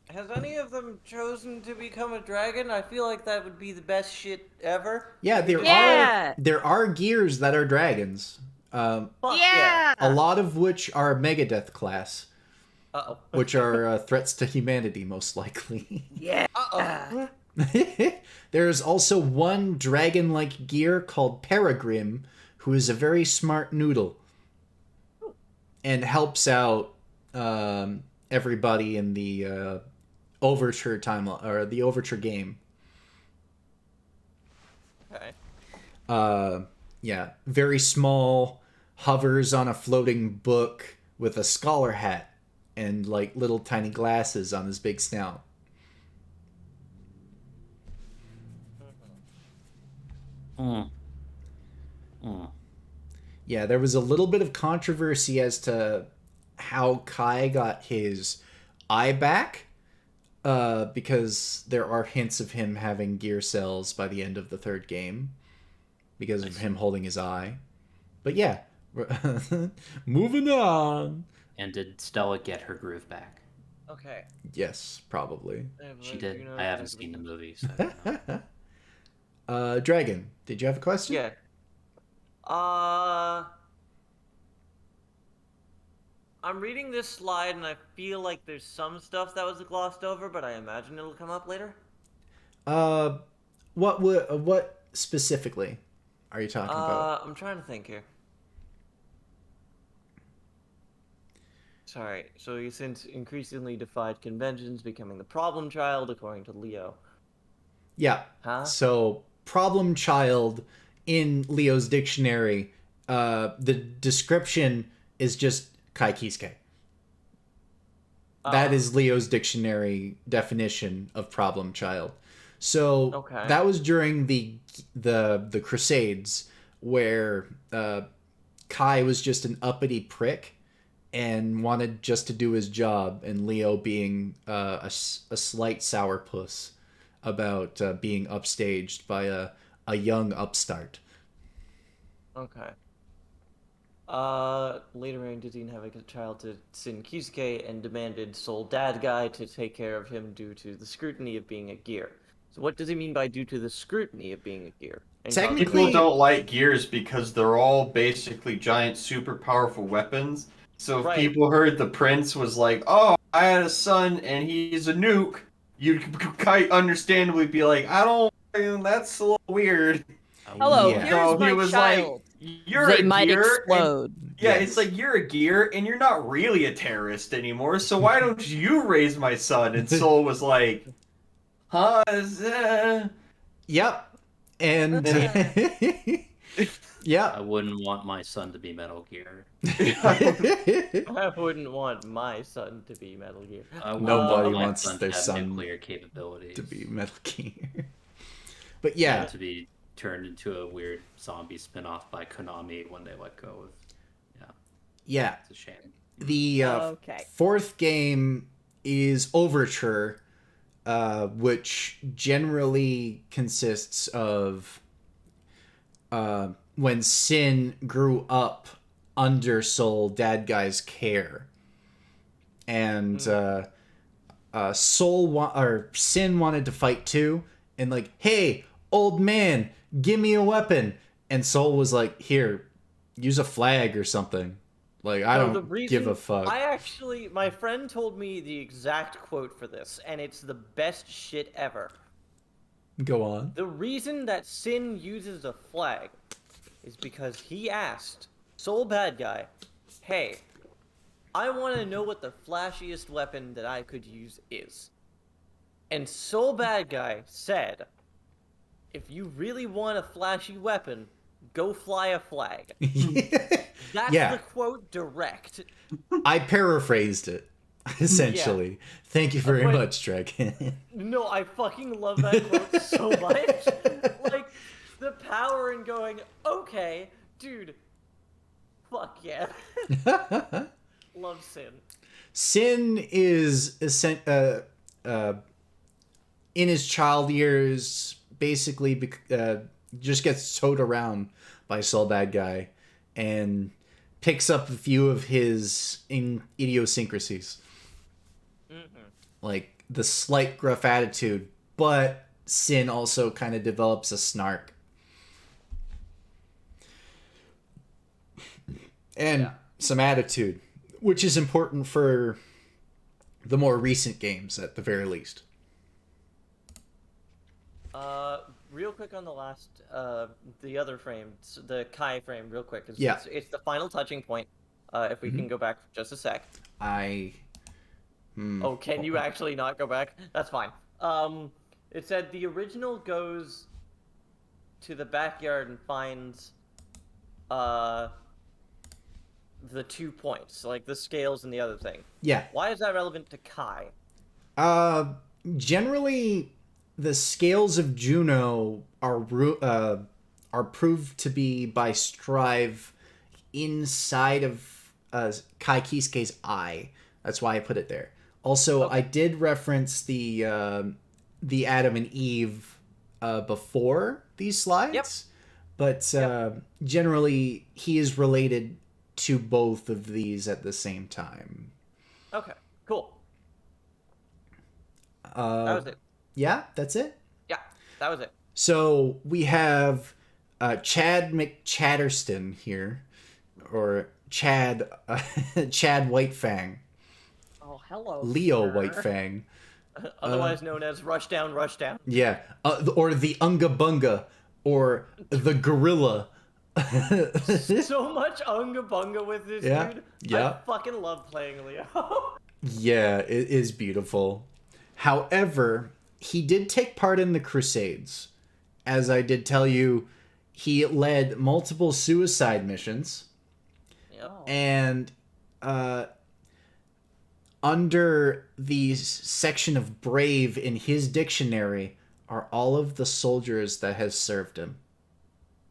Has any of them chosen to become a dragon? I feel like that would be the best shit ever. Yeah, Yeah. there are gears that are dragons. Fuck yeah. A lot of which are Megadeth class, Uh-oh. which are threats to humanity, most likely. Yeah. Uh-oh. There's also one dragon-like gear called Peregrim, who is a very smart noodle and helps out everybody in the Overture timeline or the Overture game. Okay. Yeah, very small, hovers on a floating book with a scholar hat and like little tiny glasses on his big snout. Yeah, there was a little bit of controversy as to how Kai got his eye back, because there are hints of him having gear cells by the end of the third game because of him holding his eye. But yeah, moving on. And did Stella get her groove back? Okay. Yes, probably. She did. I haven't seen the movie, so I don't know. Dragon, did you have a question? Yeah. I'm reading this slide and I feel like there's some stuff that was glossed over, but I imagine it'll come up later. What specifically are you talking about? I'm trying to think here. Sorry. So he since increasingly defied conventions, becoming the problem child, according to Leo. Yeah. Huh? So, problem child in Leo's dictionary, the description is just Kai Kiske. That is Leo's dictionary definition of problem child. So that was during the Crusades, where Kai was just an uppity prick and wanted just to do his job, and Leo being a slight sourpuss about being upstaged by a young upstart. Okay. Later in Dizine having a child to Sin Kiske and demanded Soul Dad Guy to take care of him due to the scrutiny of being a gear. So what does he mean by due to the scrutiny of being a gear? And Technically- People don't like gears because they're all basically giant, super powerful weapons. So if people heard the prince was like, "Oh, I had a son and he's a nuke," you'd quite understandably be like, that's a little weird. Hello, Yeah. here's So my he was child. like, "You're They a might gear." explode. Yeah, Yes. it's like you're a gear and you're not really a terrorist anymore, so why don't you raise my son? And Soul was like, huh? Yep. And yeah. I wouldn't want my son to be Metal Gear. I wouldn't want my son to be Metal Gear. I wouldn't Nobody want my wants son their to have son nuclear capabilities. to be Metal Gear. But yeah. To be turned into a weird zombie spin-off by Konami when they let go of. Yeah. It's a shame. The fourth game is Overture, which generally consists of when Sin grew up under Soul Dad Guy's care, and Sin wanted to fight too, and like, hey, old man, give me a weapon, and Soul was like, here, use a flag or something. Like, I don't give a fuck. My friend told me the exact quote for this, and it's the best shit ever. Go on. The reason that Sin uses a flag is because he asked Soul Bad Guy, hey, I want to know what the flashiest weapon that I could use is. And Soul Bad Guy said, if you really want a flashy weapon, go fly a flag. That's the quote direct. I paraphrased it, essentially. Yeah. Thank you very much, Dragon. No, I fucking love that quote so much. Like, the power in going, okay, dude, fuck yeah. Love Sin. Sin is, in his child years, basically just gets towed around by Soul Bad Guy and picks up a few of his idiosyncrasies. Like the slight gruff attitude, but Sin also kind of develops a snark. And some attitude, which is important for the more recent games at the very least. Real quick on the last, the other frame, the Kai frame, real quick. It's the final touching point. If we can go back for just a sec. Oh, can you actually not go back? That's fine. It said the original goes to the backyard and finds, the 2 points, like the scales and the other thing. Yeah. Why is that relevant to Kai? Generally, the scales of Juno are proved to be by Strive inside of Kai Kiske's eye. That's why I put it there. Also, I did reference the Adam and Eve before these slides, but generally he is related to both of these at the same time. Okay, cool. That was it. Yeah, that's it? Yeah, that was it. So we have Chad McChatterston here, or Chad White Fang. Oh, hello, Leo sir. White Fang. Otherwise known as Rushdown. Yeah, or the Unga Bunga, or the Gorilla. So much Unga Bunga with this dude. Yeah. I fucking love playing Leo. Yeah, it is beautiful. However, he did take part in the Crusades. As I did tell you, he led multiple suicide missions. Yep. And under the section of brave in his dictionary are all of the soldiers that has served him.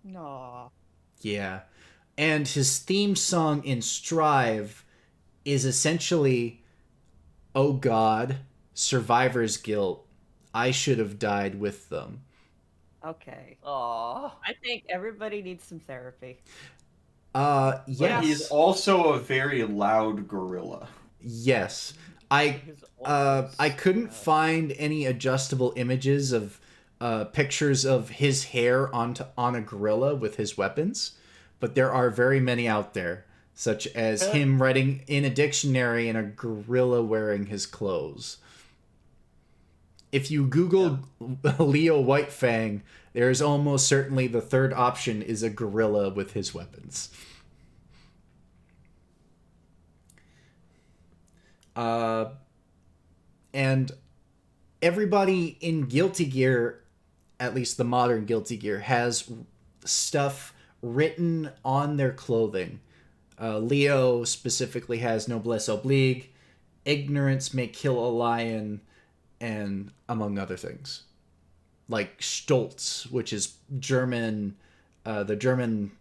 No. Yeah. And his theme song in Strive is essentially, oh God, survivor's guilt. I should have died with them. Okay. Aww. I think everybody needs some therapy. Yes. But he's also a very loud gorilla. Yes. I couldn't find any adjustable images of pictures of his hair on a gorilla with his weapons, but there are very many out there, such as him writing in a dictionary and a gorilla wearing his clothes. If you Google Leo White Fang, there's almost certainly the third option is a gorilla with his weapons. And everybody in Guilty Gear, at least the modern Guilty Gear, has stuff written on their clothing. Leo specifically has Noblesse Oblige, Ignorance may kill a lion, and among other things. Like Stolz, which is German, the German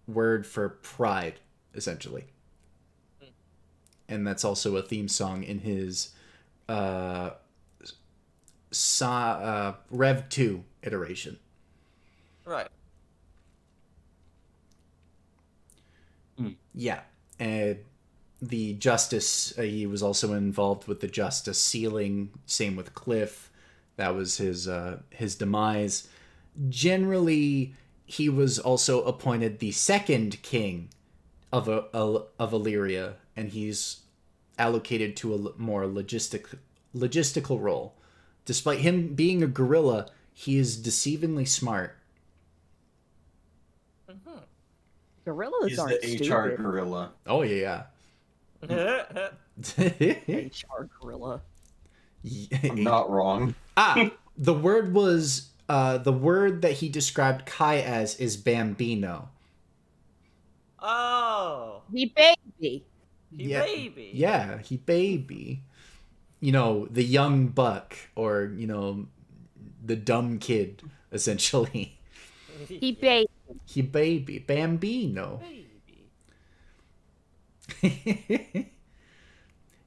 word for pride, essentially. And that's also a theme song in his Rev 2 iteration. Right. Yeah. And the Justice, he was also involved with the Justice sealing. Same with Cliff. That was his demise. Generally, he was also appointed the second king of Illyria, and he's allocated to a more logistical role. Despite him being a gorilla, he is deceivingly smart. Gorillas He's aren't the HR stupid. gorilla. Oh yeah. HR gorilla. I'm not wrong. The word was the word that he described Kai as is bambino. Oh, He baby. he baby. Yeah, he baby. You know, the young buck, or you know, the dumb kid, essentially. He baby. He baby bambino. Baby.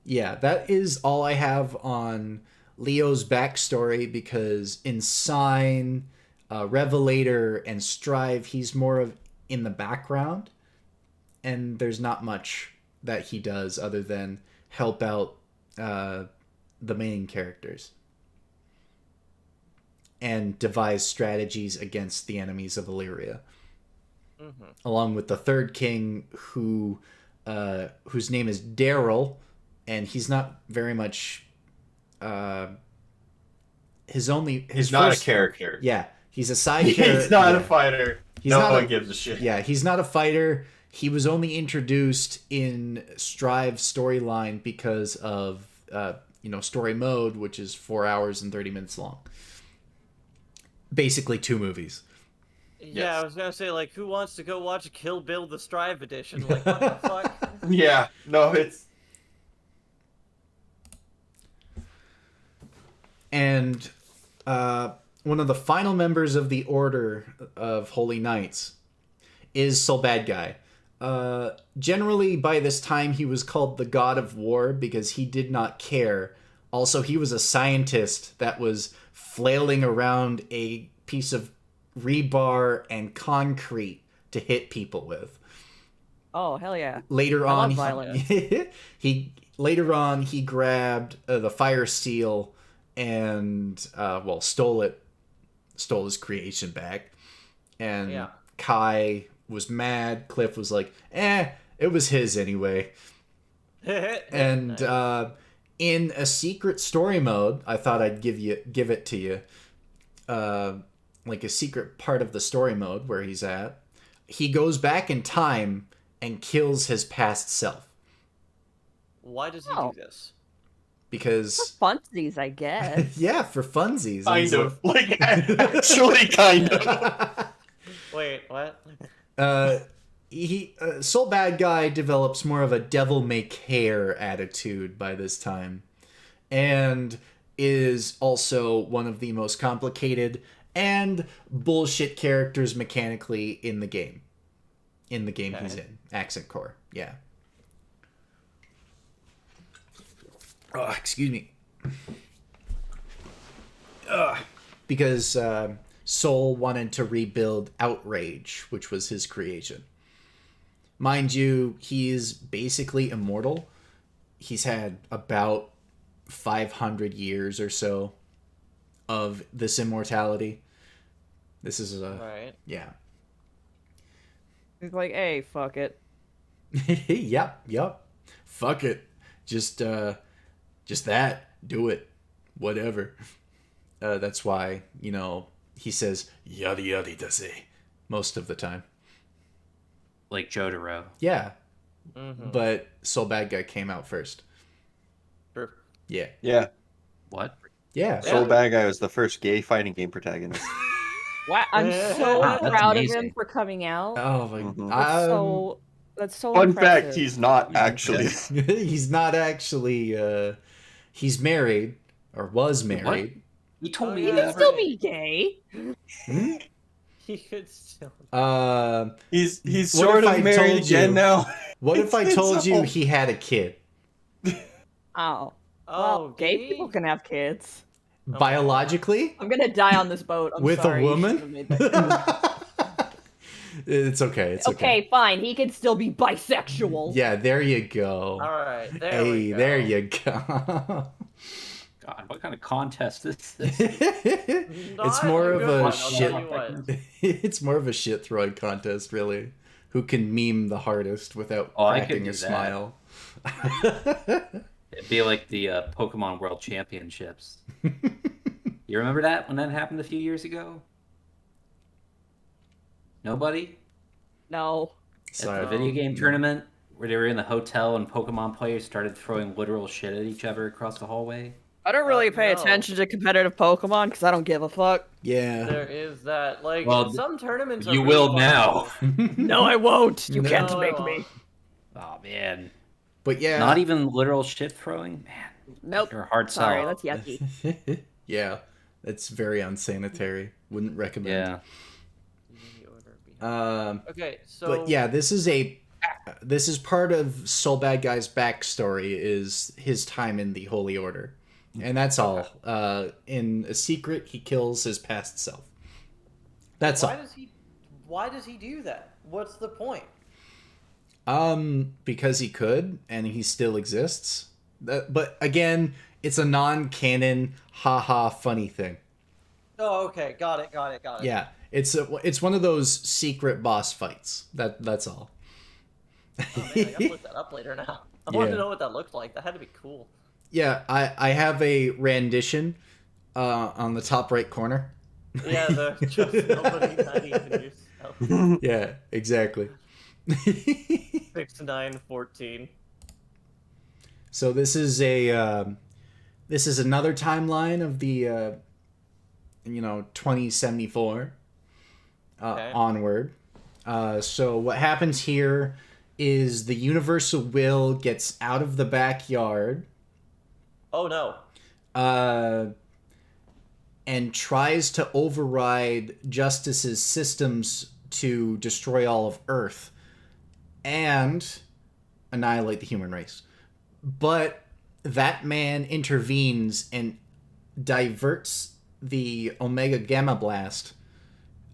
Yeah, that is all I have on Leo's backstory, because in Sign, Revelator, and Strive, he's more of in the background, and there's not much that he does other than help out the main characters and devise strategies against the enemies of Illyria. Mm-hmm. Along with the third king, whose name is Daryl, and he's not very much. He's not a character. Yeah, he's a side character. He's not a fighter. No one gives a shit. Yeah, he's not a fighter. He was only introduced in Strive's storyline because of story mode, which is 4 hours and 30 minutes long. Basically 2 movies. Yeah, Yes. I was gonna say, like, who wants to go watch Kill Bill the Strive edition? Like, what the fuck? Yeah, no, it's... And one of the final members of the Order of Holy Knights is Soul Bad Guy. Generally, by this time, he was called the God of War because he did not care. Also, he was a scientist that was flailing around a piece of rebar and concrete to hit people with. Oh, hell yeah. Later I on, love violence. he grabbed the fire seal and stole his creation back. And Yeah. Kai was mad. Cliff was like, it was his anyway. And Nice. in a secret story mode, I thought I'd give it to you, like a secret part of the story mode where he's at. He goes back in time and kills his past self Why does he Oh. do this? because Funsies, I guess. yeah, for funsies. Kind He's of. Like, actually, kind of. like- Wait, what? Soul Bad Guy develops more of a devil may care attitude by this time, and is also one of the most complicated and bullshit characters mechanically in the game. In the game he's in. Accent Core. Yeah. Oh, excuse me. Because Soul wanted to rebuild Outrage, which was his creation. Mind you, he's basically immortal. He's had about 500 years or so of this immortality. This is Right. yeah. He's like, hey, fuck it. Yep. Fuck it. Just that. Do it. Whatever. That's why, he says yada yada daze most of the time. Like Jotaro. Yeah. Mm-hmm. But Soul Bad Guy came out first. Sure. Yeah. Yeah, What? Yeah. Soul Bad Guy was the first gay fighting game protagonist. Wow, I'm so Wow, that's proud of amazing. him for coming out. Oh my Mhm. That's so Fun impressive. fact, he's not actually. he's not actually he's married or was married. You told Oh, me yeah. He that. can still be gay. Hmm? He could still. He's What sort if of I married told you- again now. What if I It's told you all- he had a kid? Oh. Oh, Well, gay gay? people can have kids. Biologically? I'm gonna die on this boat. I'm With sorry. a you woman? should've made that- It's okay. It's okay. Okay, fine. He can still be bisexual. Yeah, there you go. All right, there we Hey, go. there you go. God, what kind of contest is this? It's Not more a of good a one, I'll shit. tell you what. It's more of a shit throwing contest, really. Who can meme the hardest without Oh, I could cracking do a that. smile? It'd be like the Pokemon World Championships. You You remember that when that happened a few years ago? Nobody? No. At So the video game tournament where they were in the hotel and Pokemon players started throwing literal shit at each other across the hallway? I don't really pay no. attention to competitive Pokemon because I don't give a fuck. yeah. There is that. Like, Well, some tournaments you are really will fun. now. No, I won't. You No, can't I make won't. me. Oh, man. But yeah. Not even literal shit throwing? Man, Nope. you're a hard sell. Sorry, that's yucky. Yeah. That's very unsanitary. Wouldn't recommend. Yeah. Okay, so But yeah, this is part of Soul Bad Guy's backstory is his time in the Holy Order. And that's all. In a secret, he kills his past self. That's all. Why does he do that? What's the point? Because he could, and he still exists. But again, it's a non-canon, haha, funny thing. Oh, okay, got it. Yeah, it's one of those secret boss fights. That's all. Oh, man, I gotta look that up later now. I want to know what that looked like. That had to be cool. Yeah, I have a rendition on the top right corner. Yeah, the just nobody, not even yourself. Yeah, exactly. 6, 9, 14. So this is another timeline of the 2074 onward. So what happens here is the universal will gets out of the backyard. Oh no. And tries to override Justice's systems to destroy all of Earth and annihilate the human race. But that man intervenes and diverts the Omega Gamma Blast,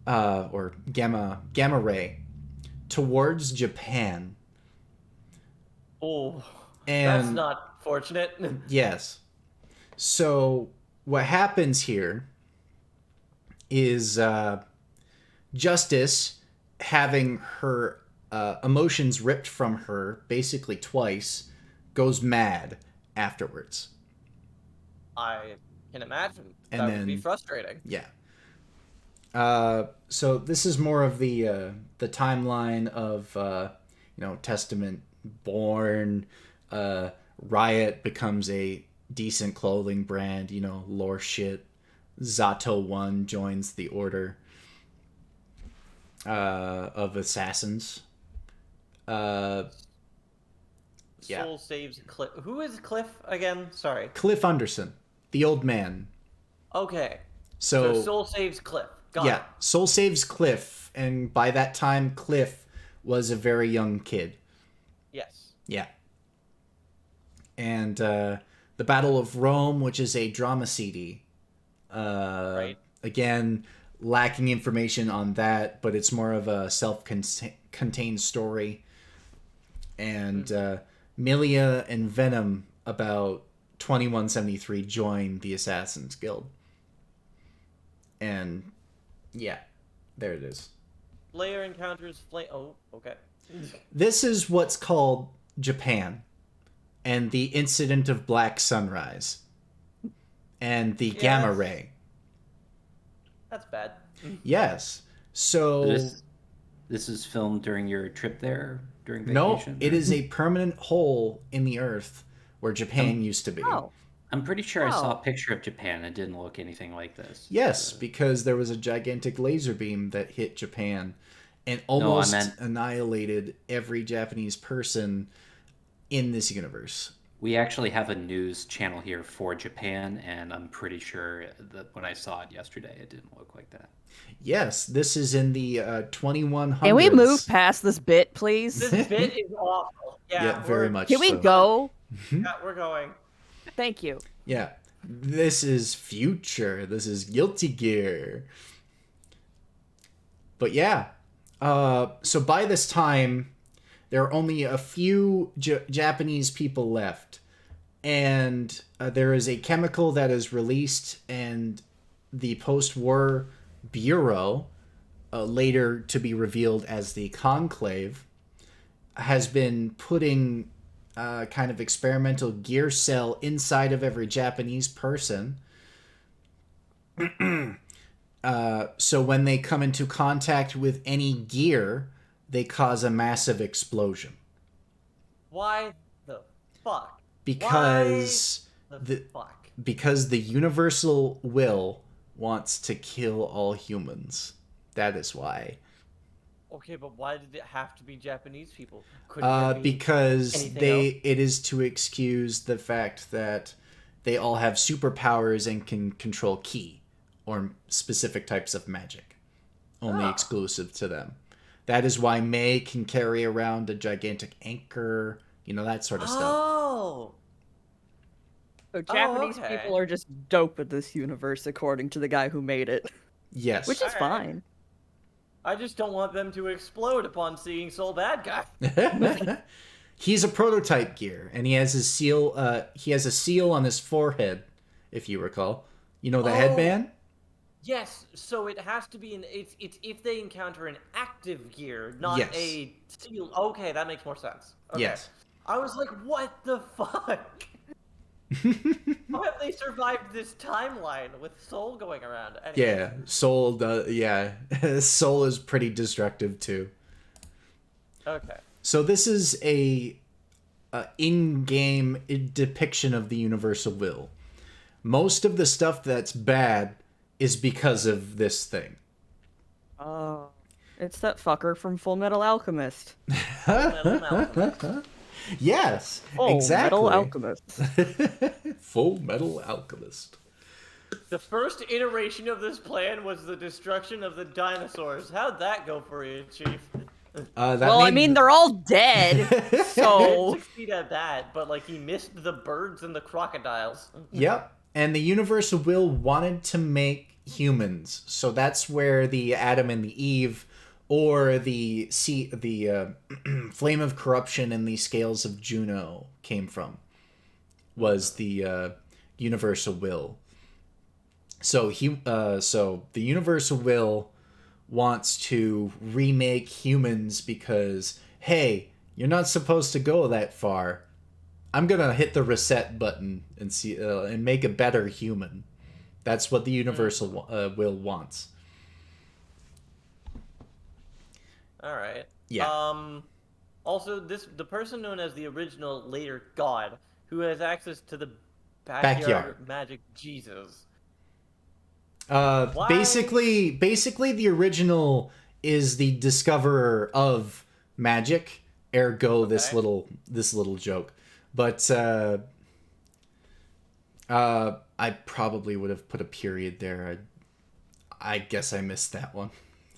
or Gamma Ray, towards Japan. Oh, And that's not fortunate. yes. So what happens here is Justice, having her emotions ripped from her basically twice, goes mad afterwards. I can imagine. And That then- would be frustrating. Yeah. So this is more of the timeline of Testament born. Riot becomes a decent clothing brand. Lore shit. Zato 1 joins the order of assassins. Yeah. Soul saves Cliff. Who is Cliff again? Sorry. Cliff Anderson, the old man. Okay. So Soul saves Cliff. Got yeah, it. Soul saves Cliff, and by that time, Cliff was a very young kid. Yes. Yeah. And the Battle of Rome, which is a drama CD. Right. Again, lacking information on that, but it's more of a self-contained story. And Emilia and Venom, about 2173, join the Assassin's Guild. And yeah, there it is. Slayer encounters flame. Oh, okay. This is what's called Japan, and the incident of Black Sunrise, and the Gamma Ray. That's bad. Yes. So This is filmed during your trip there during no, vacation? it is a permanent hole in the earth where Japan used to be. Oh. I'm pretty sure I saw a Oh. picture of Japan. It didn't look anything like this. Yes, because there was a gigantic laser beam that hit Japan and almost annihilated every Japanese person in this universe. We actually have a news channel here for Japan, and I'm pretty sure that when I saw it yesterday, it didn't look like that. Yes, this is in the 2100s. Can we move past this bit, please? This bit is awful. Yeah, Yeah, very much. Can we so. go? Yeah, we're going. Thank you. Yeah. This is future. This is Guilty Gear. But yeah. So by this time, there are only a few Japanese people left. And there is a chemical that is released, and the post-war Bureau, later to be revealed as the Conclave, has been putting kind of experimental gear cell inside of every Japanese person So when they come into contact with any gear, they cause a massive explosion. Why the fuck? Because Why the fuck? Because the universal will wants to kill all humans. That is why. Okay, but why did it have to be Japanese people? Couldn't it be Because anything else? it is to excuse the fact that they all have superpowers and can control ki, or specific types of magic, only exclusive to them. That is why May can carry around a gigantic anchor, that sort of stuff. Oh. So Japanese okay. people are just dope at this universe, according to the guy who made it. Yes. Which is fine. I just don't want them to explode upon seeing Soul Bad Guy. He's a prototype gear, and he has his seal. He has a seal on his forehead, if you recall. You know the headband. Yes, so it has to be it's if they encounter an active gear, not Yes. a seal. Okay, that makes more sense. Okay. Yes. I was like, what the fuck? How have they survived this timeline with Soul going around? Anyway. Yeah, Soul. Soul is pretty destructive too. Okay. So this is a in-game depiction of the universal will. Most of the stuff that's bad is because of this thing. Oh, it's that fucker from Full Metal Alchemist. Metal Alchemist. Yes, Full exactly. Metal Alchemist. Full Metal Alchemist. The first iteration of this plan was the destruction of the dinosaurs. How'd that go for you, Chief? Well, I mean, they're all dead, He so... didn't succeed at that, but like he missed the birds and the crocodiles. Yep. And the universal will wanted to make humans, so that's where the Adam and the Eve, or the flame of corruption and the scales of Juno came from, was the universal will. So the universal will wants to remake humans because, hey, you're not supposed to go that far. I'm gonna hit the reset button and see and make a better human. That's what the universal will wants. All right. Yeah. Also, the person known as the original later god, who has access to the backyard. Magic Jesus. Basically, the original is the discoverer of magic. Ergo, this little joke. But I probably would have put a period there. I guess I missed that one.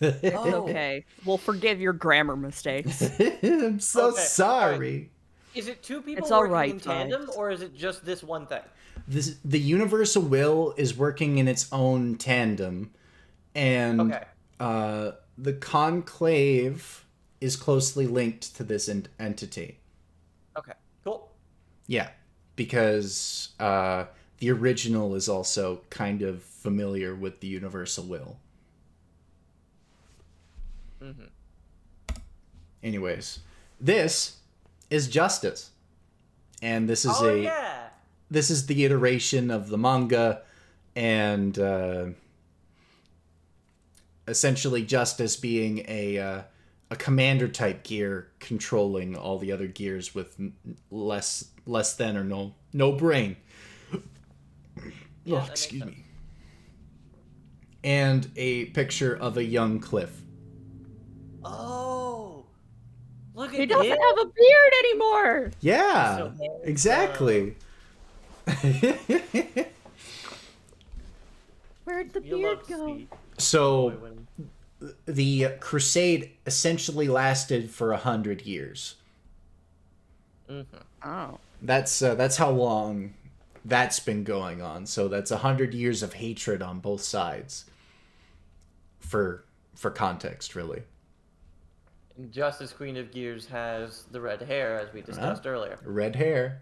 Okay, we'll forgive your grammar mistakes. I'm so Okay, sorry. right. Is it two people It's all working right, in tandem, Alex. or is it just this one thing? The universal will is working in its own tandem, and the conclave is closely linked to this entity. Okay, cool. Yeah, because the original is also kind of familiar with the universal will. Mm-hmm. Anyways, this is Justice, and this is this is the iteration of the manga, and essentially Justice being a commander type gear controlling all the other gears with less than or no brain. Yeah, Oh, excuse me. And a picture of a young Cliff. Oh, look at He doesn't him. have a beard anymore! Yeah, So handsome. exactly. Where'd the You beard love go? Steve. So Boy, when- the Crusade essentially lasted for 100 years. Mm-hmm. Oh. That's how long that's been going on. So that's 100 years of hatred on both sides. For context, really. Justice Queen of Gears has the red hair, as we discussed earlier. Red hair.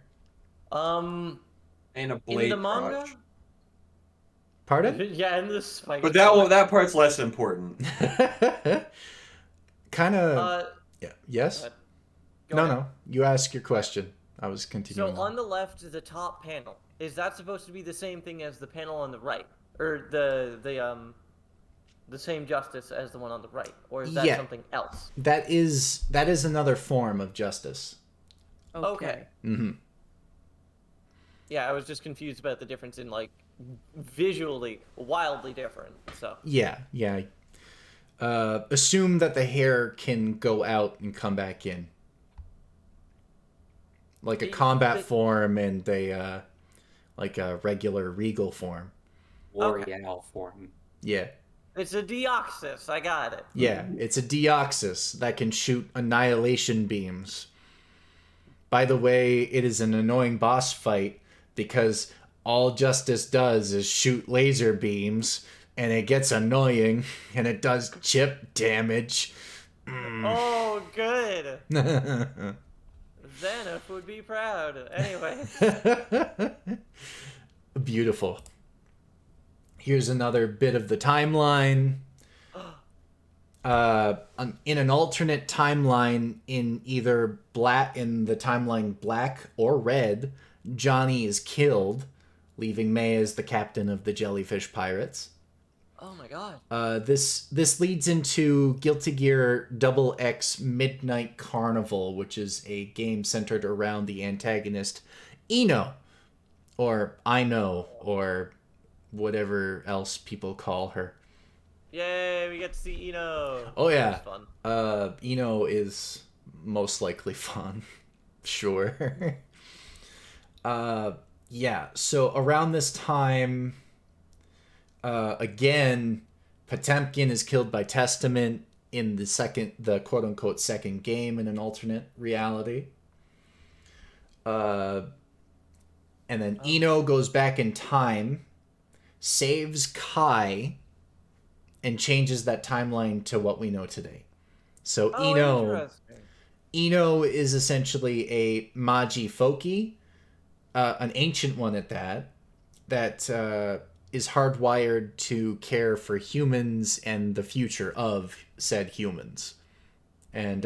And a In blade the manga, crotch. Pardon? yeah, in the spike. But that part's less important. Kind of. Yeah. Yes. Go No, ahead. no. You ask your question. I was So continuing. on the left, the top panel, is that supposed to be the same thing as the panel on the right? or the same justice as the one on the right, or is that Yeah. something else? That is another form of justice. Okay. Mm-hmm. Yeah, I was just confused about the difference in like visually wildly different. So Yeah. Assume that the hair can go out and come back in, like a combat form and a like a regular regal form. L'Oreal form. Yeah. it's a Deoxys. I got it. Yeah, it's a Deoxys that can shoot annihilation beams. By the way, it is an annoying boss fight because all Justice does is shoot laser beams, and it gets annoying, and it does chip damage. Oh, good. Xanath would be proud. Anyway. Beautiful. Here's another bit of the timeline. In an alternate timeline, in either the timeline black or red, Johnny is killed, leaving May as the captain of the Jellyfish Pirates. Oh my god. This leads into Guilty Gear XX Midnight Carnival, which is a game centered around the antagonist Ino, or Ino, or whatever else people call her. Yay, we get to see Ino. Oh yeah. That was fun. Ino is most likely fun. Sure. Yeah, so around this time, again, Potemkin is killed by Testament in the quote-unquote second game in an alternate reality. And then Ino goes back in time, saves Kai, and changes that timeline to what we know today. So Ino is essentially a Majifoki, an ancient one at that is hardwired to care for humans and the future of said humans. And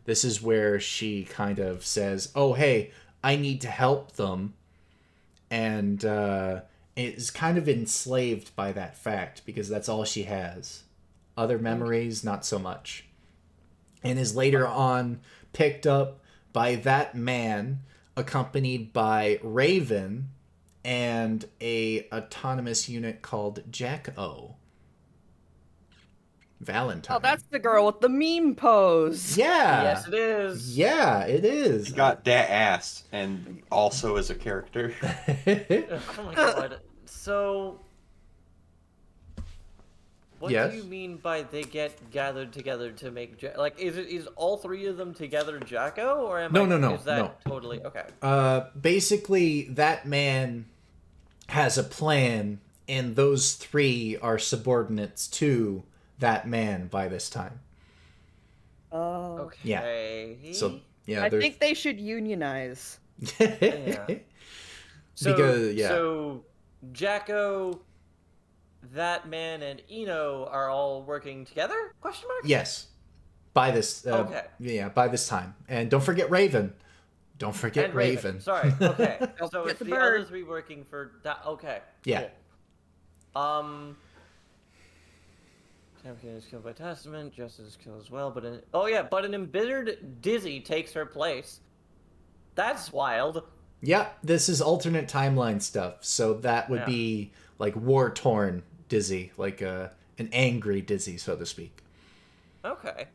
this is where she kind of says, oh, hey, I need to help them. And is kind of enslaved by that fact because that's all she has. Other memories, not so much. And is later on picked up by that man, accompanied by Raven and a autonomous unit called Jacko Valentine. Oh, that's the girl with the meme pose. Yeah. Yes, it is. Yeah, it is. He got that ass, and also as a character. Oh my god. So, what Yes? do you mean by they get gathered together to make like? Is all three of them together Jacko, or am No, I? no, Is that no. totally okay? Basically, that man has a plan, and those three are subordinates to that man by this time. Oh. Okay. So, yeah, I there's... think they should unionize. Yeah. So, Because, yeah. So, Jacko, that man, and Ino are all working together? Question mark? Yes. By this... Okay. Yeah, by this time. And don't forget Raven. Don't forget And Raven. Sorry. Okay. So forget it's the the bird. other three working for that. Okay. Yeah. Cool. Champion is killed by Testament. Justice is killed as well, but an embittered Dizzy takes her place. That's wild. Yeah, this is alternate timeline stuff. So that would be like war-torn Dizzy, like an angry Dizzy, so to speak. Okay.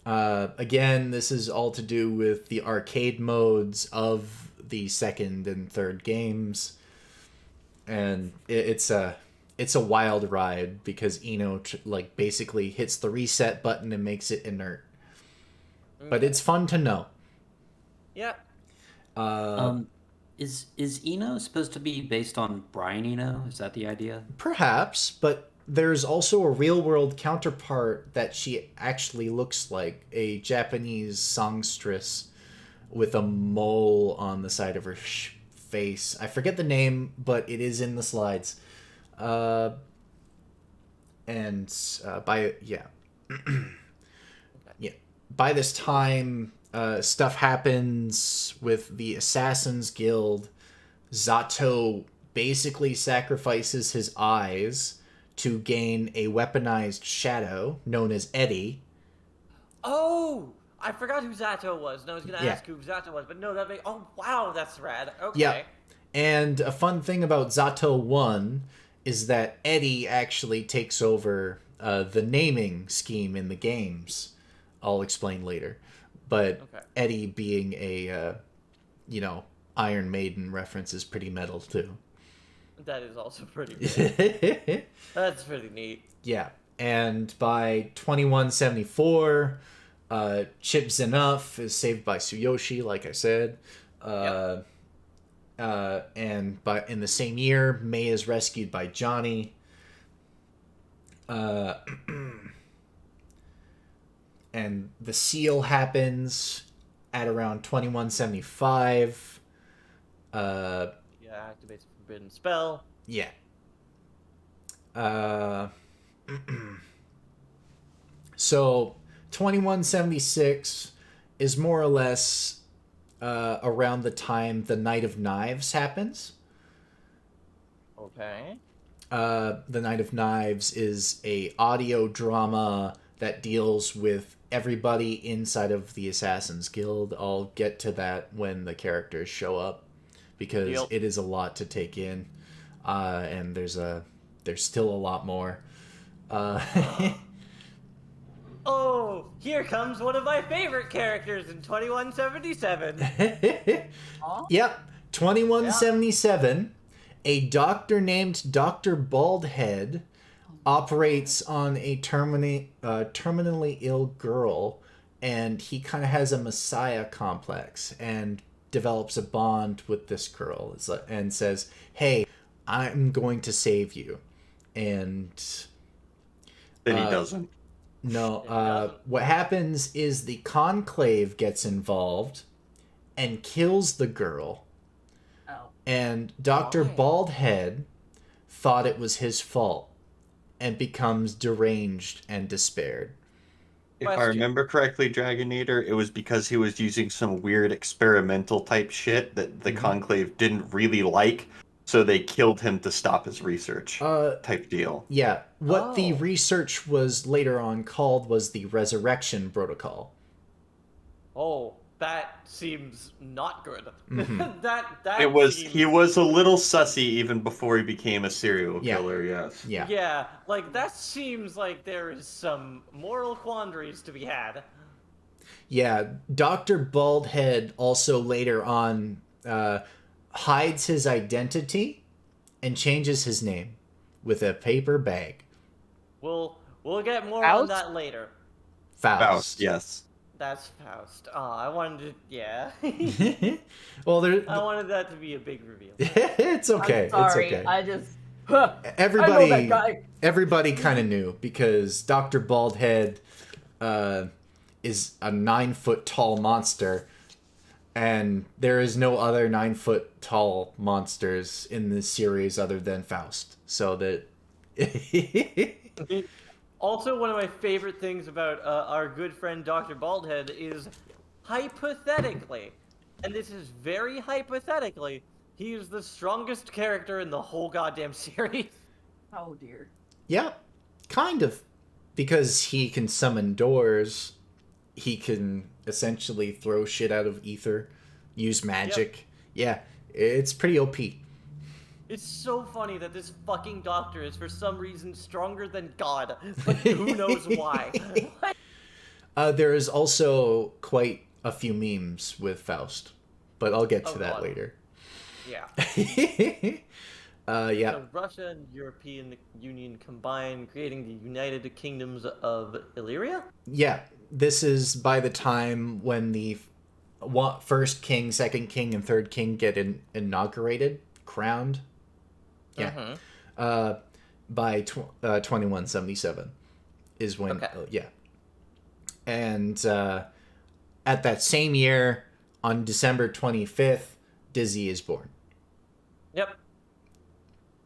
Again, this is all to do with the arcade modes of the second and third games, and it's a wild ride because Ino basically hits the reset button and makes it inert. But it's fun to know. Yeah. Is Eno supposed to be based on Brian Eno? Is that the idea? Perhaps, but there's also a real-world counterpart that she actually looks like, a Japanese songstress with a mole on the side of her face. I forget the name, but it is in the slides. By this time, stuff happens with the Assassin's Guild. Zato basically sacrifices his eyes to gain a weaponized shadow known as Eddie. Oh, I forgot who Zato was. And I was gonna Yeah. ask who Zato was, but no, that makes. Oh wow, that's rad. Okay. Yeah. And a fun thing about Zato 1 is that Eddie actually takes over the naming scheme in the games. I'll explain later. But Okay. Eddie being a, Iron Maiden reference is pretty metal, too. That is also pretty good. That's pretty neat. Yeah. And by 2174, Chip Zenough is saved by Tsuyoshi, like I said. Yep. And in the same year, May is rescued by Johnny. And the seal happens at around 2175. Yeah, activates a forbidden spell. Yeah. So 2176 is more or less around the time the Night of Knives happens. Okay. The Night of Knives is a audio drama that deals with everybody inside of the Assassin's Guild. I'll get to that when the characters show up, because Yep. it is a lot to take in, and there's still a lot more. Oh, here comes one of my favorite characters in 2177. Yep, 2177. A doctor named Dr. Baldhead operates on a terminally ill girl, and he kind of has a messiah complex and develops a bond with this girl and says, "Hey, I'm going to save you." And Then he doesn't. no, what happens is the Conclave gets involved and kills the girl. Oh. And Dr. Why? Baldhead thought it was his fault and becomes deranged and despaired. If I Question. remember correctly, Dragonator, it was because he was using some weird experimental type shit that the Conclave didn't really like, so they killed him to stop his research type deal. Yeah, what the Oh. research was later on called was the Resurrection Protocol. Oh, that seems not good. Mhm. that It was seems... he was a little sussy even before he became a serial Yeah. killer, yes. Yeah. Yeah, like that seems like there is some moral quandaries to be had. Yeah, Dr. Baldhead also later on hides his identity and changes his name with a paper bag. We'll get more Faust? on that later. Faust, yes. That's Faust. I wanted to, yeah. Well, there. I wanted that to be a big reveal. It's okay. I'm sorry. It's okay. I just. Huh, I know that Everybody, guy. everybody kind of knew, because Dr. Baldhead is a 9-foot tall monster, and there is no other 9-foot tall monsters in this series other than Faust. So that. Also, one of my favorite things about our good friend Dr. Baldhead is, hypothetically, and this is very hypothetically, he is the strongest character in the whole goddamn series. Oh dear. Yeah, kind of. Because he can summon doors, he can essentially throw shit out of ether, use magic. Yeah, it's pretty OP. It's so funny that this fucking doctor is for some reason stronger than God, but who knows why. There is also quite a few memes with Faust, but I'll get to Oh, that God. later. Yeah. Yeah. So Russia and European Union combine, creating the United Kingdoms of Illyria? Yeah, this is by the time when the first king, second king, and third king get inaugurated, crowned. Yeah. Mhm. By 2177 is when, Okay. yeah. And at that same year, on December 25th, Dizzy is born. Yep.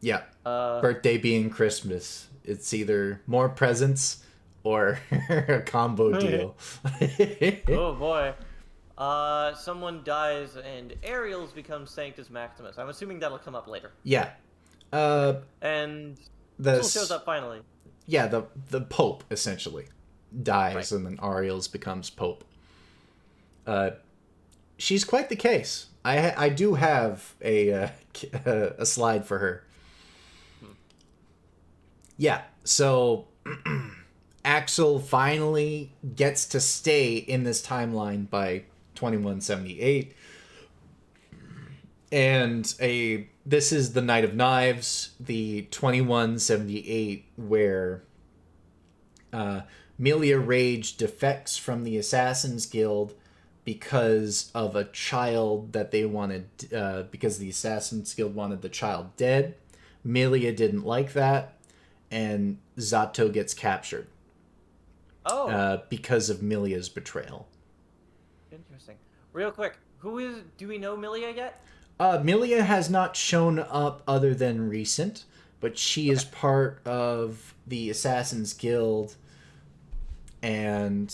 Yeah. Uh, Birthday being Christmas. It's either more presents or a combo deal. oh boy. someone dies and Ariel's becomes Sanctus Maximus. I'm assuming that'll come up later. Yeah. And The Axel shows up finally. Yeah, the Pope essentially dies, Right. and then Ariel's becomes Pope. She's quite the case. I do have a slide for her. Yeah, so Axel finally gets to stay in this timeline by 2178. And this is the Night of Knives, the 2178, where Emilia Rage defects from the Assassin's Guild because of a child that they wanted, because the Assassin's Guild wanted the child dead. Emilia didn't like that, and Zato gets captured. Oh. Because of Emilia's betrayal. Interesting. Real quick, do we know Emilia yet? Emilia has not shown up other than recent, but she is part of the Assassin's Guild and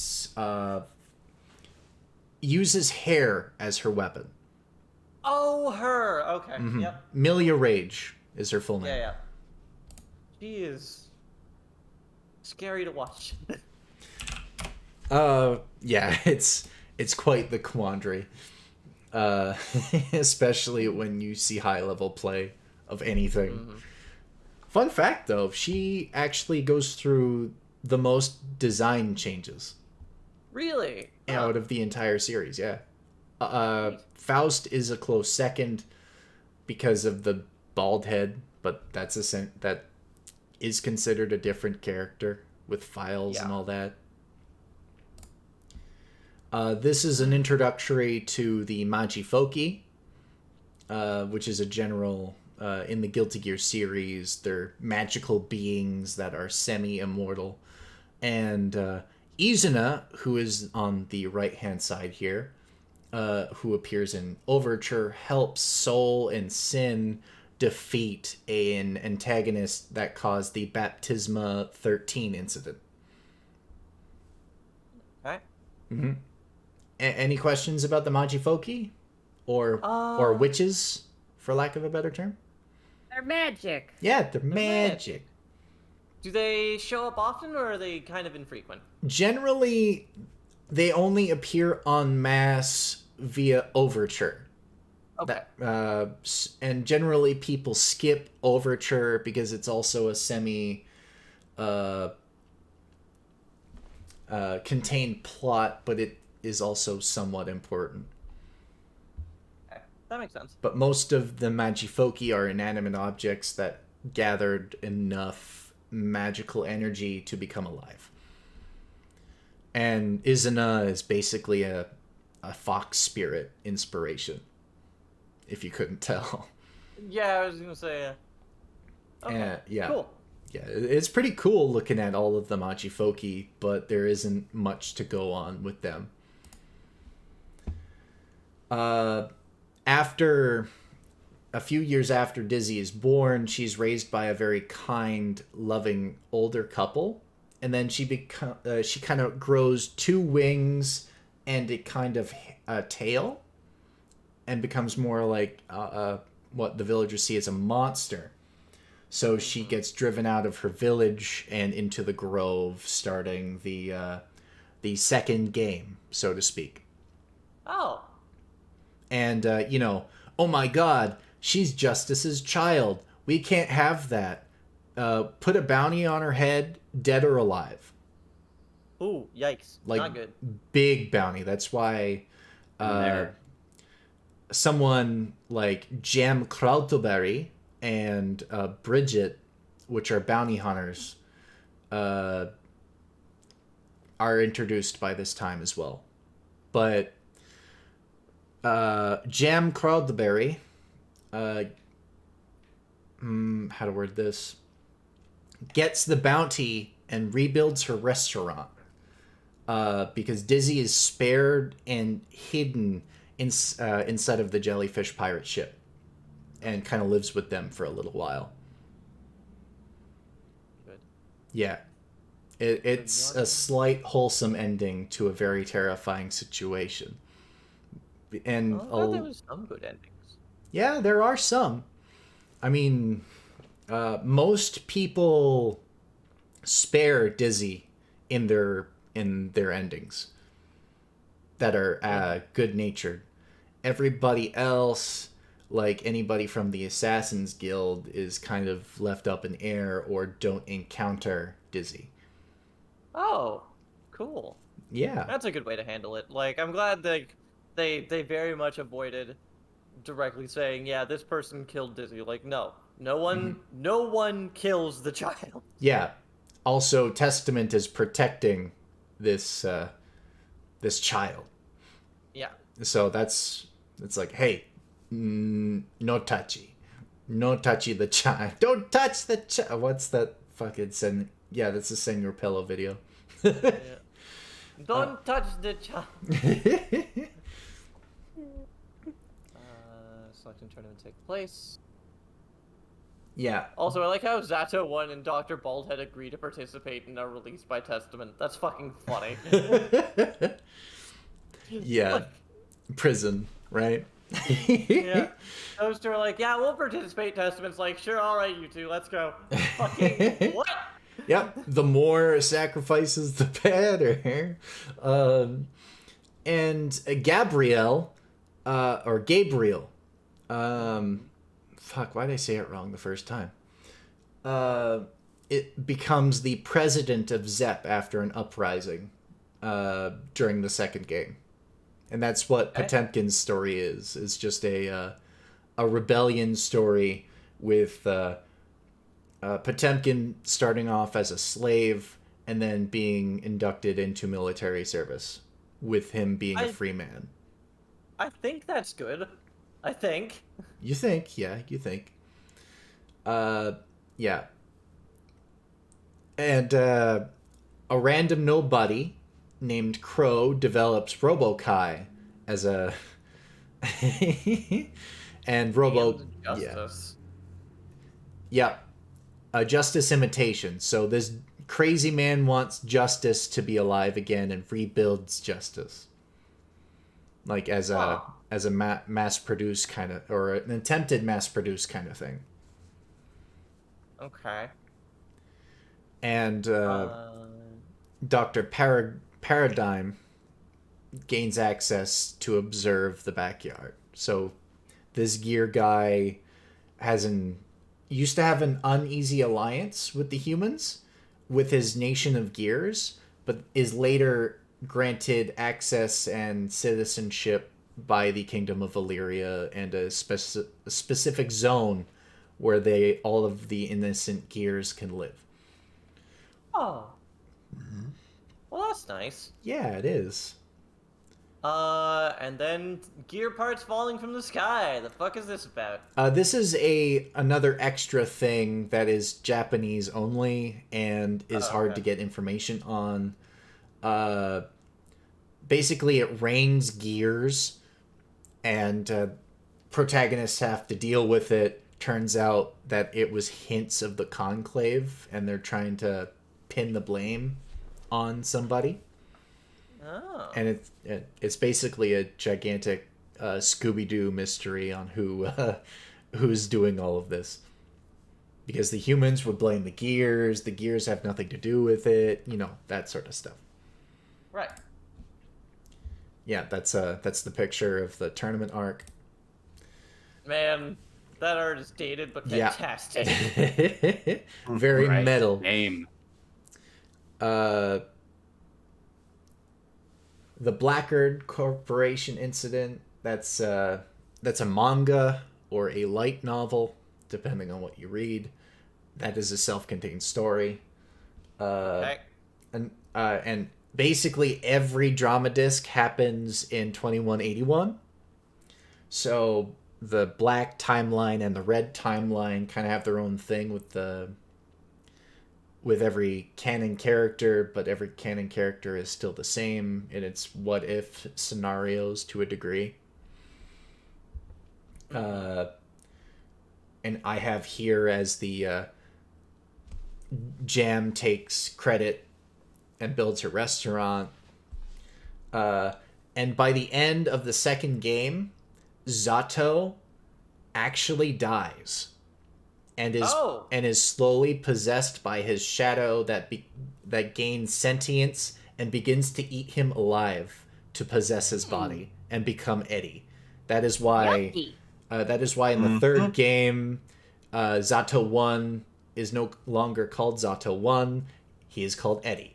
uses hair as her weapon. Oh, her. Okay. Mm-hmm. Yep. Emilia Rage is her full name. Yeah. She is scary to watch. Yeah, it's quite the quandary. Especially when you see high-level play of anything. Mm-hmm. Fun fact, though, she actually goes through the most design changes. Really? Out of the entire series, yeah. Faust is a close second because of the Baldhead, but that is considered a different character with files and all that. This is an introductory to the Majifoki, which is a general, in the Guilty Gear series, they're magical beings that are semi-immortal. And Izuna, who is on the right-hand side here, who appears in Overture, helps Soul and Sin defeat an antagonist that caused the Baptisma 13 incident. Okay. Mm-hmm. Any questions about the Majifoki? Or witches, for lack of a better term? They're magic. Yeah, they're magic. Do they show up often, or are they kind of infrequent? Generally, they only appear en masse via Overture. Okay. And generally people skip Overture because it's also a contained plot, but it is also somewhat important. Okay. That makes sense. But most of the Majifoki are inanimate objects that gathered enough magical energy to become alive. And Izuna is basically a fox spirit inspiration, if you couldn't tell. Yeah, I was going to say... Okay, yeah. Cool. Yeah, it's pretty cool looking at all of the Majifoki, but there isn't much to go on with them. After a few years after Dizzy is born, she's raised by a very kind, loving older couple, and then she kind of grows two wings and a kind of tail, and becomes more like what the villagers see as a monster. So she gets driven out of her village and into the grove, starting the second game, so to speak. Oh. And, oh my god, she's Justice's child. We can't have that. Put a bounty on her head, dead or alive. Ooh, yikes. Like, not good. Big bounty. That's why someone like Jam Krautleberry and Bridget, which are bounty hunters, are introduced by this time as well. But Jam Krautleberry, how to word this, gets the bounty and rebuilds her restaurant because Dizzy is spared and hidden inside of the jellyfish pirate ship, and kind of lives with them for a little while. Good. Yeah. It's a slight wholesome ending to a very terrifying situation. And I thought there was some good endings. yeah, there are some. I mean, most people spare Dizzy in their endings that are good natured. Everybody else, like anybody from the Assassin's Guild, is kind of left up in air or don't encounter Dizzy. Oh, cool. Yeah. That's a good way to handle it. Like, I'm glad they very much avoided directly saying, yeah, this person killed Dizzy. Like, no one kills the child. Yeah. Also, Testament is protecting this this child. Yeah. So it's like, hey, no touchy the child. Don't touch the child. What's that fucking send? Yeah, that's a Send Your Pillow video. Yeah. Don't touch the child. Selection tournament take place. Yeah. Also, I like how Zato 1 and Dr. Baldhead agree to participate in a release by Testament. That's fucking funny. Yeah. Prison, right? Yeah. Those two are like, yeah, we'll participate. Testament's like, sure, alright, you two, let's go. Fucking, what? Yep. The more sacrifices, the better. And Gabriel, fuck, why did I say it wrong the first time? It becomes the president of Zep after an uprising during the second game. And that's what Potemkin's story is. It's just a rebellion story with Potemkin starting off as a slave and then being inducted into military service with him being a free man. I think that's good. I think. You think, yeah, you think. Yeah. And a random nobody named Crow develops RoboKai as a... and Justice. Yeah. A justice imitation. So this crazy man wants justice to be alive again and rebuilds justice. Like as a mass-produced kind of, or an attempted mass-produced kind of thing. Okay. And Dr. Paradigm gains access to observe the backyard. So this gear guy used to have an uneasy alliance with the humans, with his nation of gears, but is later granted access and citizenship by the Kingdom of Illyria and a specific zone where all of the innocent gears can live. Oh. Mm-hmm. Well, that's nice. Yeah, it is. And then gear parts falling from the sky. The fuck is this about? This is another extra thing that is Japanese only and is hard to get information on. Basically, it rains gears, and protagonists have to deal with it. Turns out that it was hints of the Conclave, and they're trying to pin the blame on somebody. Oh. And it's basically a gigantic Scooby-Doo mystery on who's doing all of this. Because the humans would blame the gears have nothing to do with it, that sort of stuff. Right. Yeah, that's the picture of the tournament arc. Man, that art is dated but fantastic. Yeah. Very metal. Name. The Blackard Corporation incident, that's a manga or a light novel, depending on what you read. That is a self-contained story. Okay. And basically every drama disc happens in 2181. So the black timeline and the red timeline kind of have their own thing with every canon character, but every canon character is still the same in its what-if scenarios to a degree. And I have here as the Jam takes credit and builds a restaurant. And by the end of the second game, Zato actually dies and is slowly possessed by his shadow that gains sentience and begins to eat him alive to possess his body and become Eddie. That is why in the third game, Zato 1 is no longer called Zato 1. He is called Eddie.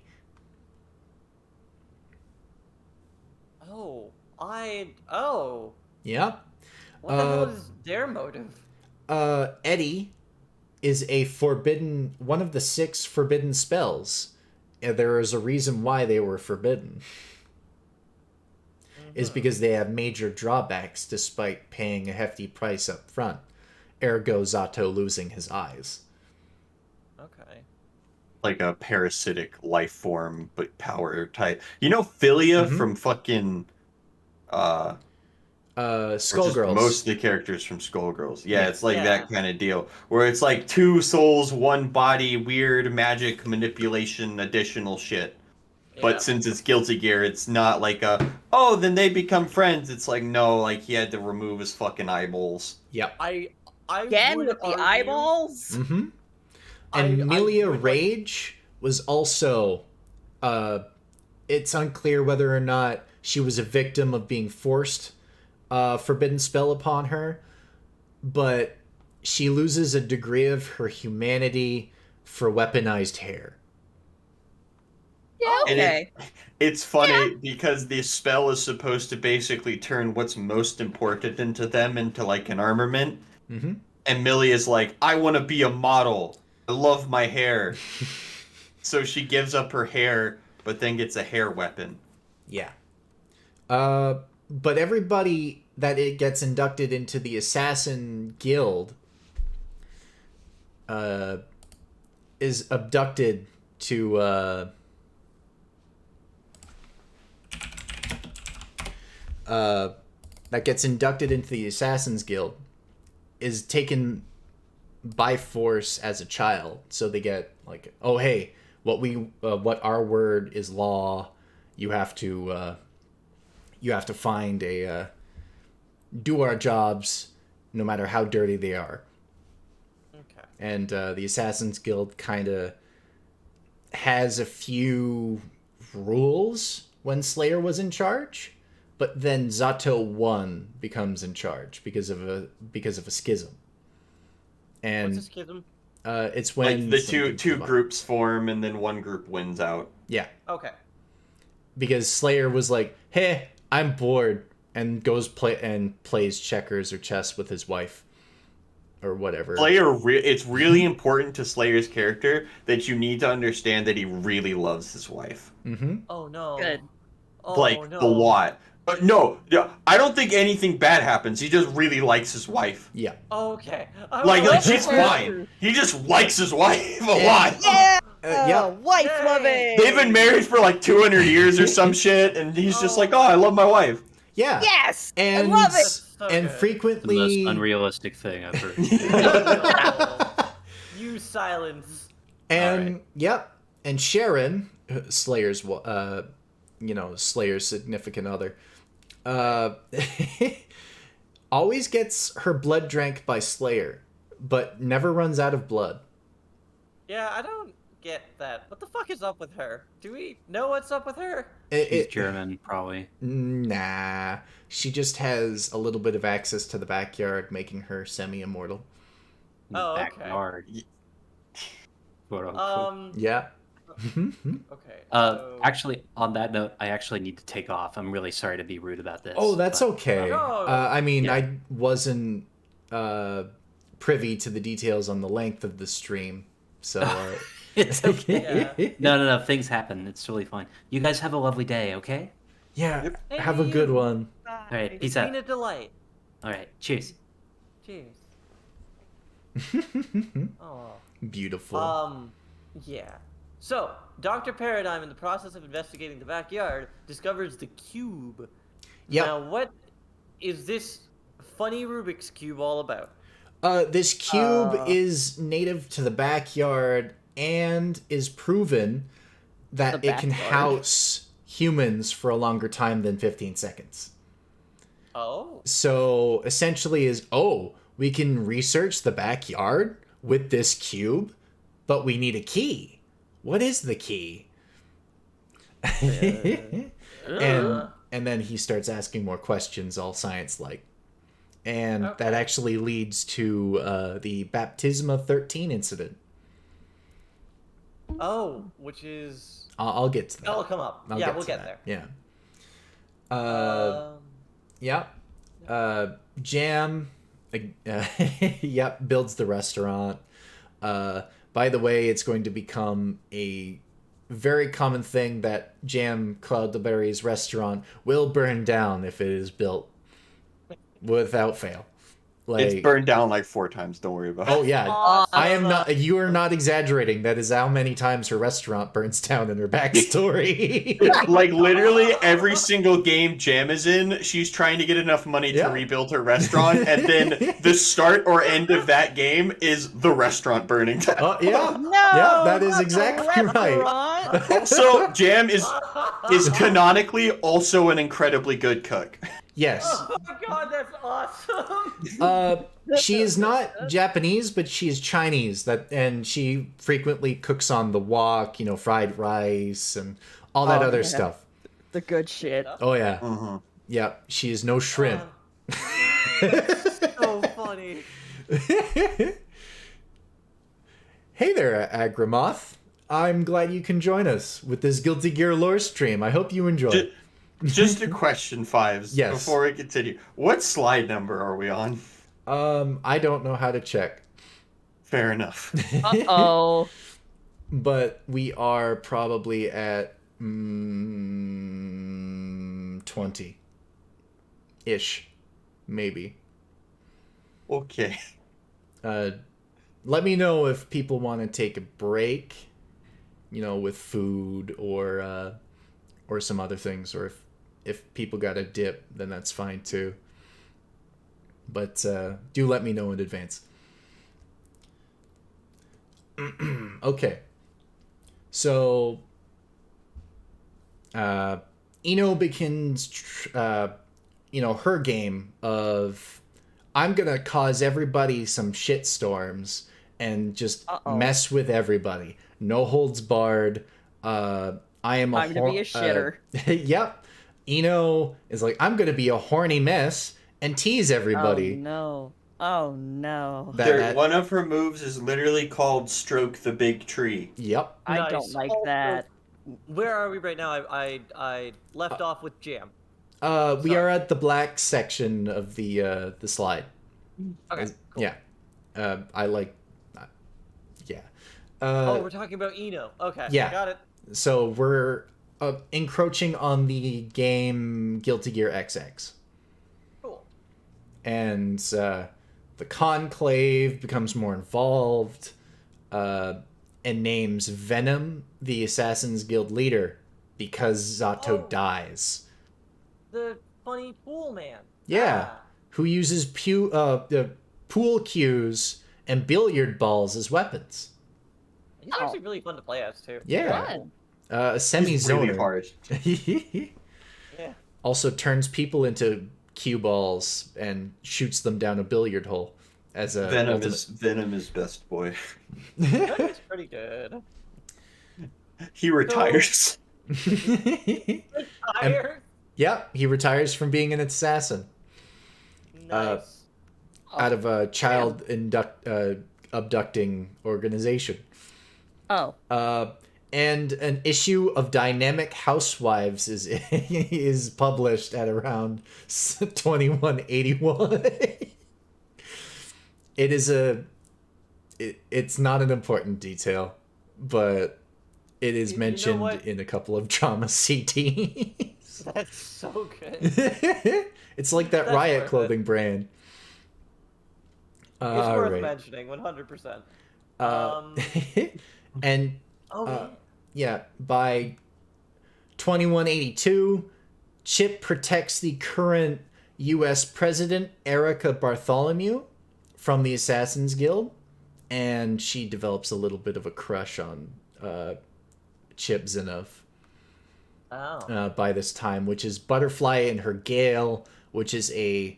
Yeah. What the hell is their motive? Eddie is one of the 6 forbidden spells. And there is a reason why they were forbidden. Is because they have major drawbacks despite paying a hefty price up front. Ergo Zato losing his eyes. Okay. Like a parasitic life form, but power type. You know Philia from fucking Skullgirls. Most of the characters from Skullgirls. Yeah, it's like that kind of deal. Where it's like 2 souls, 1 body, weird magic manipulation, additional shit. Yeah. But since it's Guilty Gear, it's not like then they become friends. It's like, no, like he had to remove his fucking eyeballs. Yep. I Again with the eyeballs? Mm-hmm. And Emilia Rage was also it's unclear whether or not she was a victim of being forced forbidden spell upon her, but she loses a degree of her humanity for weaponized hair. Yeah, okay. And it's funny because the spell is supposed to basically turn what's most important into them into like an armament. Mm-hmm. And Millie is like, I want to be a model. I love my hair. So she gives up her hair, but then gets a hair weapon. Yeah. But everybody that it gets inducted into the Assassin Guild is abducted to that gets inducted into the Assassin's Guild is taken by force as a child. So they get like, oh hey, what our word is law. You have to find do our jobs no matter how dirty they are. Okay. And the Assassin's Guild kind of has a few rules when Slayer was in charge, but then Zato 1 becomes in charge because of a schism. And what's a schism? It's when like the two groups form and then one group wins out. Yeah. Okay. Because Slayer was like, "Hey, I'm bored," and goes plays checkers or chess with his wife, or whatever. It's really important to Slayer's character that you need to understand that he really loves his wife. Mm-hmm. Oh no. Good. Oh, like no. a lot. No, I don't think anything bad happens. He just really likes his wife. Yeah. Oh, okay. Like she's fine. He just likes his wife a lot. Yeah. Wife Yay. loving. They've been married for like 200 years or some shit, and he's just like, oh, I love my wife. Yeah. Yes. And I love it. So and good. frequently The most unrealistic thing I've heard. You silence. And Right. yep. And Sharon, Slayer's Slayer's significant other, always gets her blood drank by Slayer, but never runs out of blood. Yeah, I don't get that. What the fuck is up with her? Do we know what's up with her? She's German, probably. Nah, she just has a little bit of access to the backyard, making her semi-immortal. In the Oh, okay. backyard. Quote unquote. Yeah. Okay. So... Actually, on that note, I actually need to take off. I'm really sorry to be rude about this. Oh, that's but, okay. No. I mean, Yeah. I wasn't privy to the details on the length of the stream, so... It's okay. Yeah. No. Things happen. It's totally fine. You guys have a lovely day, okay? Yeah, have a good one. All right, It's peace been out. a delight. All right, cheers. Cheers. Oh. Beautiful. Yeah. So, Dr. Paradigm, in the process of investigating the backyard, discovers the cube. Yep. Now, what is this funny Rubik's Cube all about? This cube is native to the backyard and is proven that The it can backyard. house humans for a longer time than 15 seconds. Oh. So essentially we can research the backyard with this cube, but we need a key. What is the key? And then he starts asking more questions, all science-like. And that actually leads to the Baptisma 13 incident. Oh, which is... I'll get to that. That'll come up. We'll get there. Yeah. Jam, builds the restaurant. By the way, it's going to become a very common thing that Jam Cloudberry's restaurant will burn down if it is built without fail. Like, it's burned down like 4 times. Don't worry about it. Oh yeah, I am not. You are not exaggerating. That is how many times her restaurant burns down in her backstory. Like literally every single game Jam is in, she's trying to get enough money to rebuild her restaurant, and then the start or end of that game is the restaurant burning down. That is exactly right. Also, Jam is canonically also an incredibly good cook. Yes. Oh my god, that's awesome! She is not Japanese, but she is Chinese. And she frequently cooks on the wok, fried rice and all that other stuff. The good shit. Oh yeah. Mm-hmm. Yeah, she is no shrimp. So funny. Hey there, Agramoth. I'm glad you can join us with this Guilty Gear lore stream. I hope you enjoy it. Just a question, Fives. Yes. Before we continue, what slide number are we on? I don't know how to check. Fair enough. Uh-oh. But we are probably at 20-ish, maybe. Okay. Let me know if people want to take a break, with food or some other things, or if people got a dip, then that's fine too. But do let me know in advance. Okay. So Ino begins her game of, I'm gonna cause everybody some shitstorms and just mess with everybody. No holds barred. I'm gonna be a shitter. Yep. Ino is like, I'm gonna be a horny mess and tease everybody. Oh no. One of her moves is literally called Stroke the Big Tree. Yep. I don't like that. Where are we right now? I left off with Jam. We are at the black section of the slide. Okay. Cool. Yeah. I like. Yeah. We're talking about Ino. Okay. Yeah. Got it. So we're encroaching on the game Guilty Gear XX. Cool. And the Conclave becomes more involved and names Venom the Assassin's Guild leader because Zato dies. The funny pool man. Yeah. Who uses the pool cues and billiard balls as weapons. He's actually really fun to play as, too. Yeah. A semi-zoner. Really hard. Yeah. Also turns people into cue balls and shoots them down a billiard hole as a Venom is best boy. That's pretty good. He retires. Retire? Yep, he retires from being an assassin. Nice. Out of a child abducting organization. Oh. And an issue of Dynamic Housewives is published at around 2181. It's not an important detail, but it is mentioned in a couple of drama CDs. That's so good. It's like that Riot clothing brand. It's worth mentioning, 100%. And by 2182, Chip protects the current U.S. President, Erica Bartholomew, from the Assassin's Guild, and she develops a little bit of a crush on Chip Zinov. by this time, which is Butterfly and Her Gale, which is a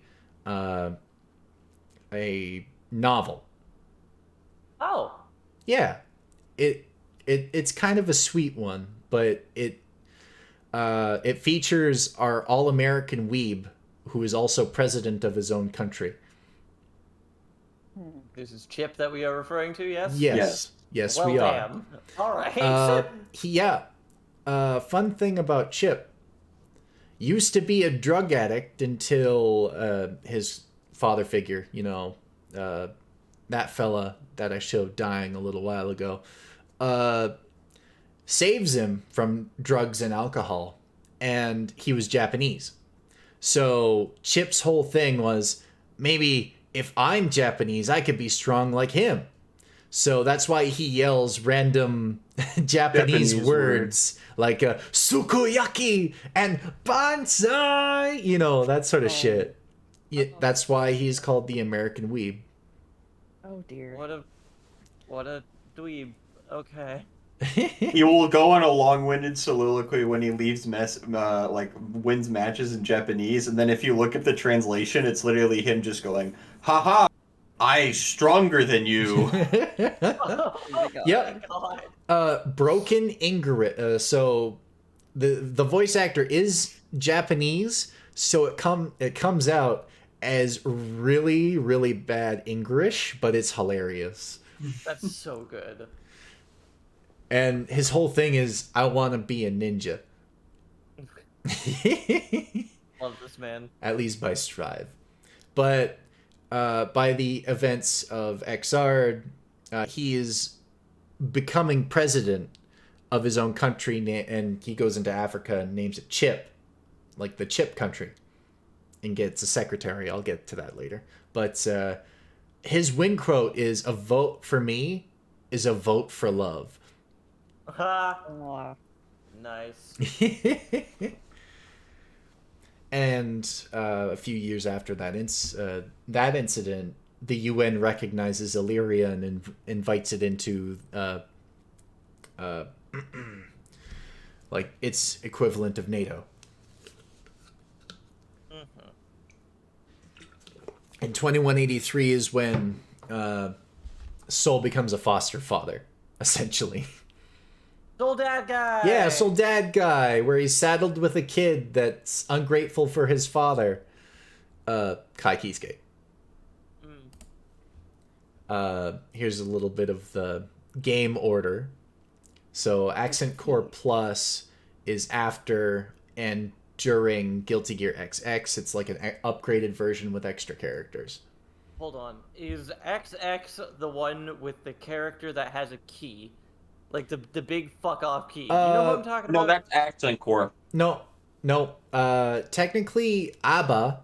novel. Oh. Yeah, it's kind of a sweet one, but it features our all-American weeb who is also president of his own country. This is Chip that we are referring to, yes? Yes, well, we are. damn. All right. Fun thing about Chip. Used to be a drug addict until his father figure, that fella that I showed dying a little while ago, saves him from drugs and alcohol, and he was Japanese. So Chip's whole thing was, maybe if I'm Japanese, I could be strong like him. So that's why he yells random Japanese words like sukuyaki and banzai, that sort of shit. Yeah, that's why he's called the American weeb. Oh dear. What a dweeb. Okay. He will go on a long-winded soliloquy when he wins matches in Japanese, and then if you look at the translation, it's literally him just going, "Haha, I stronger than you." Oh my God. Yep. Broken English. So the voice actor is Japanese, so it comes out as really, really bad English, but it's hilarious. That's so good. And his whole thing is, I want to be a ninja. Love this man. At least by Strive. But by the events of Xrd, he is becoming president of his own country, and he goes into Africa and names it Chip, like the Chip country, and gets a secretary. I'll get to that later. But his win quote is, "A vote for me is a vote for love." Aw. Nice. And a few years after that incident, the UN recognizes Illyria and invites it into like its equivalent of NATO. And 2183 is when Soul becomes a foster father, essentially. Soul Dad guy! Yeah, Soul Dad guy, where he's saddled with a kid that's ungrateful for his father. Kai Kiske. Here's a little bit of the game order. So Accent Core Plus is after and during Guilty Gear XX. It's like an upgraded version with extra characters. Hold on. Is XX the one with the character that has a key? Like the big fuck off key. You know what I'm talking about? No, that's Accent Core. No. Technically, ABBA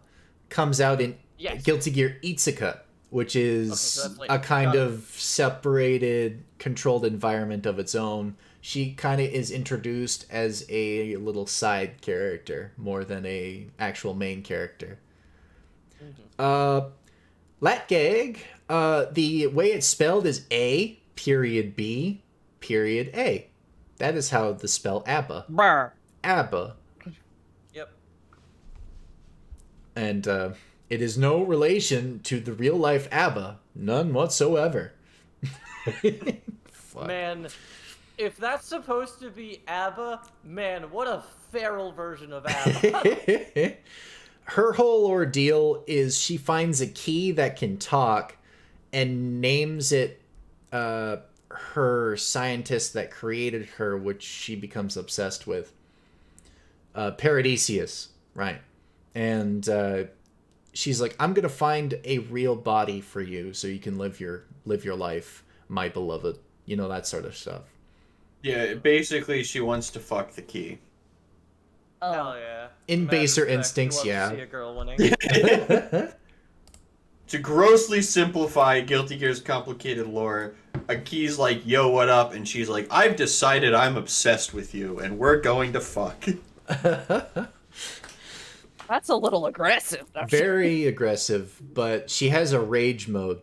comes out in Guilty Gear Itsuka, which is so that's a kind of separated, controlled environment of its own. She kind of is introduced as a little side character more than a actual main character. Latgag, the way it's spelled is A, period B, period A. That is how the spell ABBA. Brr. ABBA. Yep. And it is no relation to the real life ABBA. None whatsoever. Fuck. Man, if that's supposed to be ABBA, man, what a feral version of ABBA. Her whole ordeal is she finds a key that can talk and names it her scientist that created her, which she becomes obsessed with. Paradisius, right? And she's like, I'm gonna find a real body for you so you can live your life, my beloved. That sort of stuff. Yeah, basically she wants to fuck the key. Hell yeah. In Mad baser respect. instincts, Love yeah. To see a girl winning. To grossly simplify Guilty Gear's complicated lore, a key's like, yo, what up? And she's like, I've decided I'm obsessed with you, and we're going to fuck. That's a little aggressive. Very aggressive, but she has a rage mode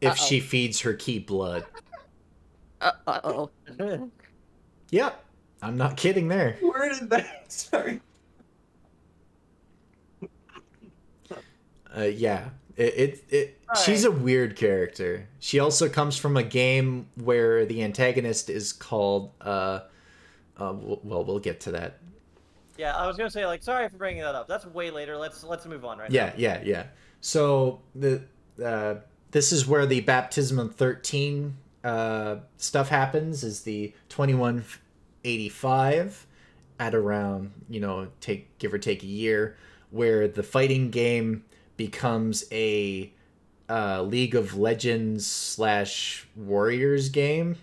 if she feeds her key blood. Uh-oh. Yep. I'm not kidding there. Where did that? Sorry. Yeah. All She's right. a weird character. She also comes from a game where the antagonist is called we'll get to that. Yeah, I was gonna say like, sorry for bringing that up. That's way later. Let's move on right Yeah, now. yeah. So this is where the Baptism of 13 stuff happens. Is the 2185 at around give or take a year, where the fighting game becomes a League of Legends / Warriors game,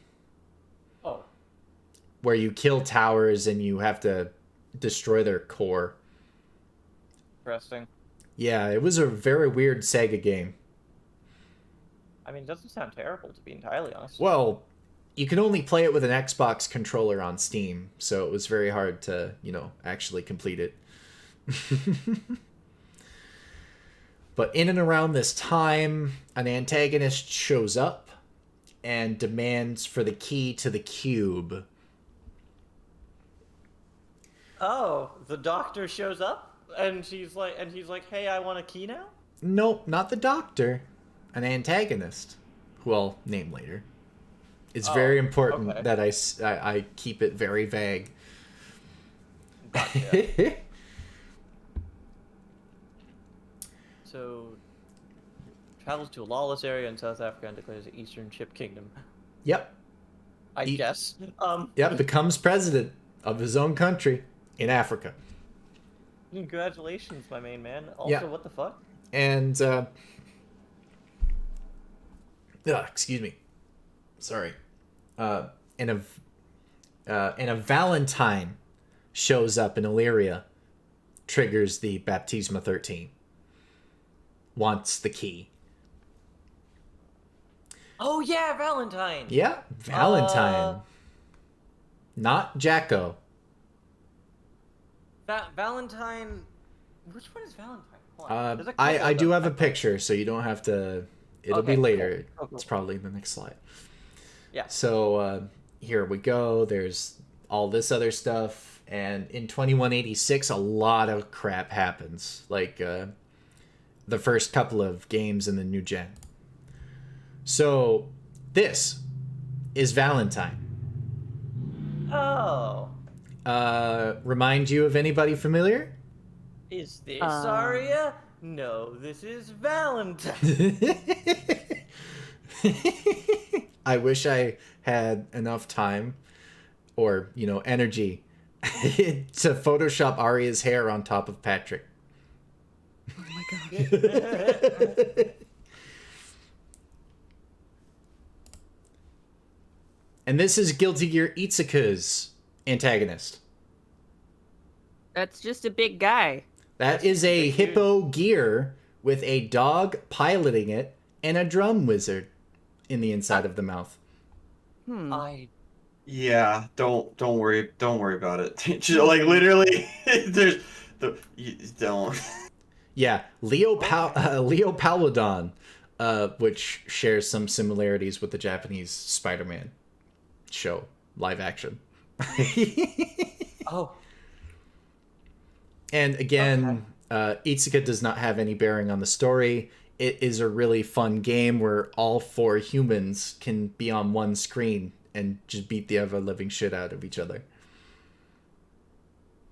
Oh, where you kill towers and you have to destroy their core. interesting. Yeah, it was a very weird Sega game. I mean, it doesn't sound terrible, to be entirely honest. Well, you can only play it with an Xbox controller on Steam, so it was very hard to, actually complete it. But in and around this time, an antagonist shows up and demands for the key to the cube. Oh, the doctor shows up, and he's like, "Hey, I want a key now." Nope, not the doctor. An antagonist, who I'll name later. It's very important okay. that I keep it very vague. Gotcha. So, travels to a lawless area in South Africa and declares the Eastern Chip Kingdom. Yep. I guess. Yep, becomes president of his own country in Africa. Congratulations, my main man. Also, Yeah. what the fuck? And, excuse me. Sorry. And a Valentine shows up in Illyria, triggers the Baptisma 13. Wants the key. Oh yeah, Valentine. Yeah, Valentine. Not Jacko. Valentine. Which one is Valentine? Hold on. There's a couple I of do them. have a picture, so you don't have to. It'll be Okay, later. cool. It's probably in the next slide. Yeah. So here we go. There's all this other stuff, and in 2186, a lot of crap happens. Like the first couple of games in the new gen. So this is Valentine. Oh. Remind you of anybody familiar? Is this Arya? No, this is Valentine. I wish I had enough time or, energy to Photoshop Arya's hair on top of Patrick. Oh my god. And this is Guilty Gear Itsuka's antagonist. That's just a big guy. That is a hippo gear with a dog piloting it and a drum wizard in the inside of the mouth. Yeah, don't worry about it. Like literally, don't. Yeah, Leo Paladon, which shares some similarities with the Japanese Spider-Man show, live action. Oh. And again, Itsuka does not have any bearing on the story. It is a really fun game where all four humans can be on one screen and just beat the ever-living shit out of each other.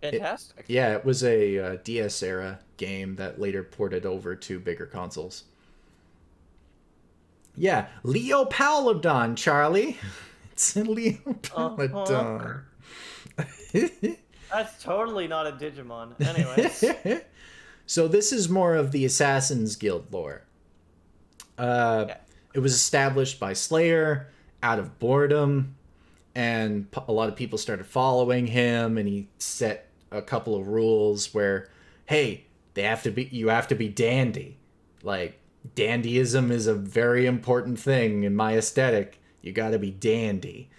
Fantastic. Yeah, it was a DS era game that later ported over to bigger consoles. Yeah, Leo Paladon, Charlie. It's Leo Paladon. That's totally not a Digimon. Anyways. So this is more of the Assassin's Guild lore. It was established by Slayer out of boredom, and a lot of people started following him, and he set a couple of rules where, hey, you have to be dandy. Like, dandyism is a very important thing in my aesthetic. You got to be dandy.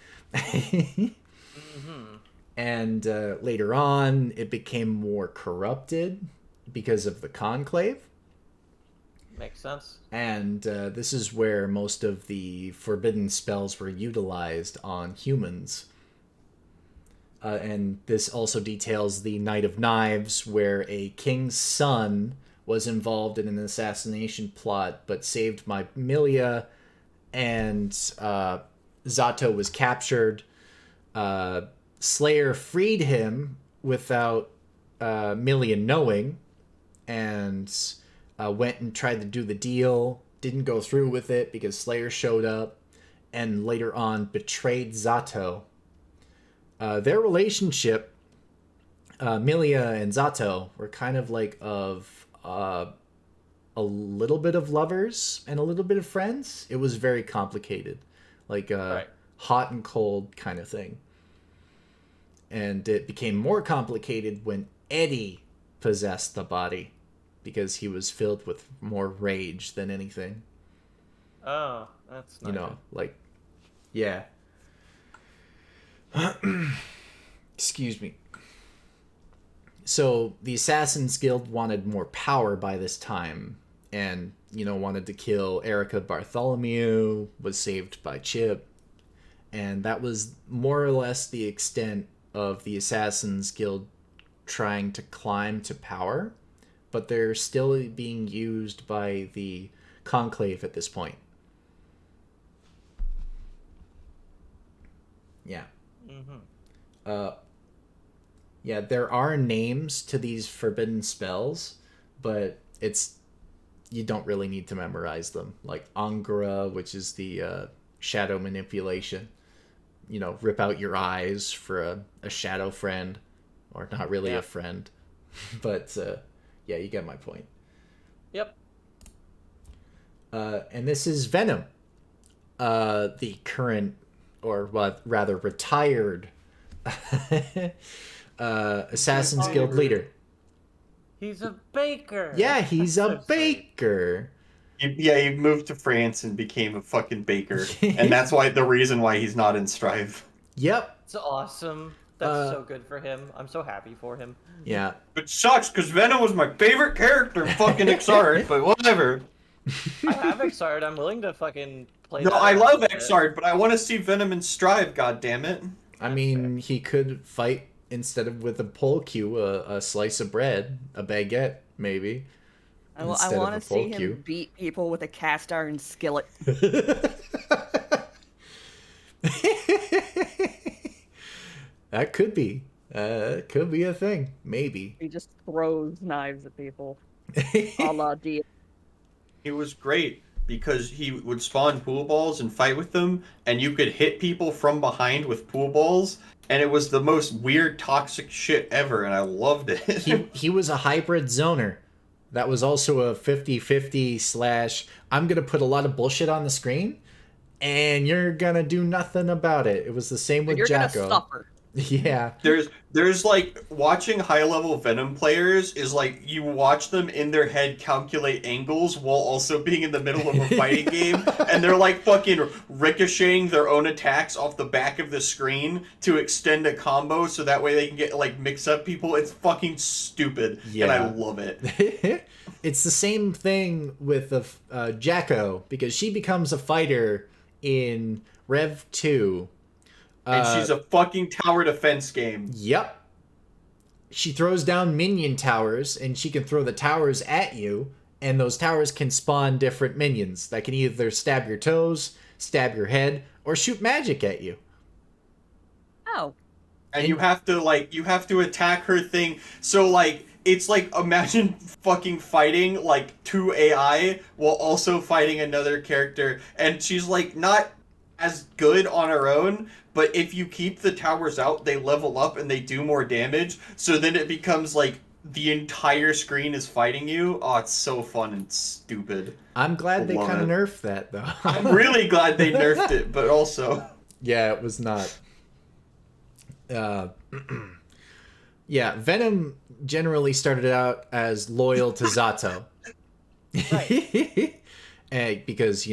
And later on, it became more corrupted because of the Conclave. Makes sense. And this is where most of the forbidden spells were utilized on humans. And this also details the Night of Knives, where a king's son was involved in an assassination plot, but saved by Emilia, and Zato was captured. Slayer freed him without Emilia knowing, and went and tried to do the deal. Didn't go through with it because Slayer showed up, and later on betrayed Zato. Their relationship, Emilia and Zato, were kind of like of a little bit of lovers and a little bit of friends. It was very complicated, like a hot and cold kind of thing. And it became more complicated when Eddie possessed the body, because he was filled with more rage than anything. Oh, that's not good. Like, yeah. Excuse me. So the Assassin's Guild wanted more power by this time, and wanted to kill Erica Bartholomew, was saved by Chip, and that was more or less the extent of the Assassin's Guild trying to climb to power, but they're still being used by the Conclave at this point. Yeah. Yeah, there are names to these forbidden spells, but you don't really need to memorize them. Like Angara, which is the shadow manipulation. Rip out your eyes for a shadow friend, or not really a friend. But yeah, you get my point. Yep. And this is Venom, the current, or rather retired Assassin's Guild leader. He's a baker. Yeah, he's a baker. He moved to France and became a fucking baker, and that's the reason why he's not in Strive. Yep. It's awesome. That's so good for him. I'm so happy for him. Yeah. It sucks because Venom was my favorite character, fucking Exard, but whatever. I have Exard. I'm willing to fucking play. No, that I love bit. Exard, but I want to see Venom in Strive. God damn it! I mean, he could fight instead of with a pole cue, a slice of bread, a baguette, maybe. I want to see him beat people with a cast iron skillet. That could be. Could be a thing. Maybe. He just throws knives at people. A la D. He was great because he would spawn pool balls and fight with them, and you could hit people from behind with pool balls, and it was the most weird, toxic shit ever, and I loved it. He was a hybrid zoner. That was also a 50-50 / I'm going to put a lot of bullshit on the screen, and you're going to do nothing about it. It was the same with Jacko. You're going to suffer. Yeah. There's like, watching high-level Venom players is like, you watch them in their head calculate angles while also being in the middle of a fighting game, and they're like fucking ricocheting their own attacks off the back of the screen to extend a combo so that way they can get like mix up people. It's fucking stupid, and I love it. It's the same thing with the Jacko, because she becomes a fighter in Rev 2. And she's a fucking tower defense game. Yep. She throws down minion towers, and she can throw the towers at you, and those towers can spawn different minions that can either stab your toes, stab your head, or shoot magic at you. Oh. And you have to attack her thing. So like, it's like, imagine fucking fighting like 2 AI while also fighting another character, and she's like not as good on her own, but if you keep the towers out, they level up and they do more damage, so then it becomes like the entire screen is fighting you. Oh, it's so fun and stupid. I'm glad they kind of nerfed that, though. I'm really glad they nerfed it, but also... Yeah, it was not. Yeah, Venom generally started out as loyal to Zato. Right. Because,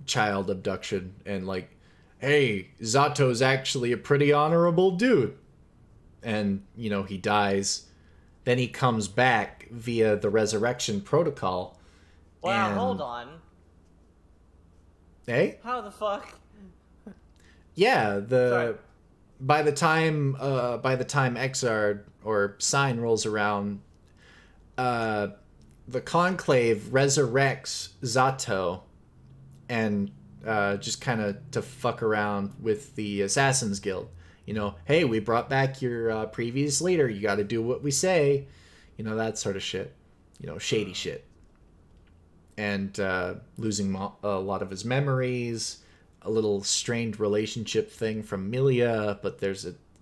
child abduction, and like, hey, Zato's actually a pretty honorable dude. And, he dies. Then he comes back via the resurrection protocol. Wow, and... hold on. Hey? How the fuck? Yeah, Sorry. by the time Exard or Sign rolls around, the Conclave resurrects Zato, and just kind of to fuck around with the Assassin's Guild. You know, hey, we brought back your previous leader. You got to do what we say. You know, that sort of shit. You know, shady shit. And losing a lot of his memories. A little strained relationship thing from Emilia, but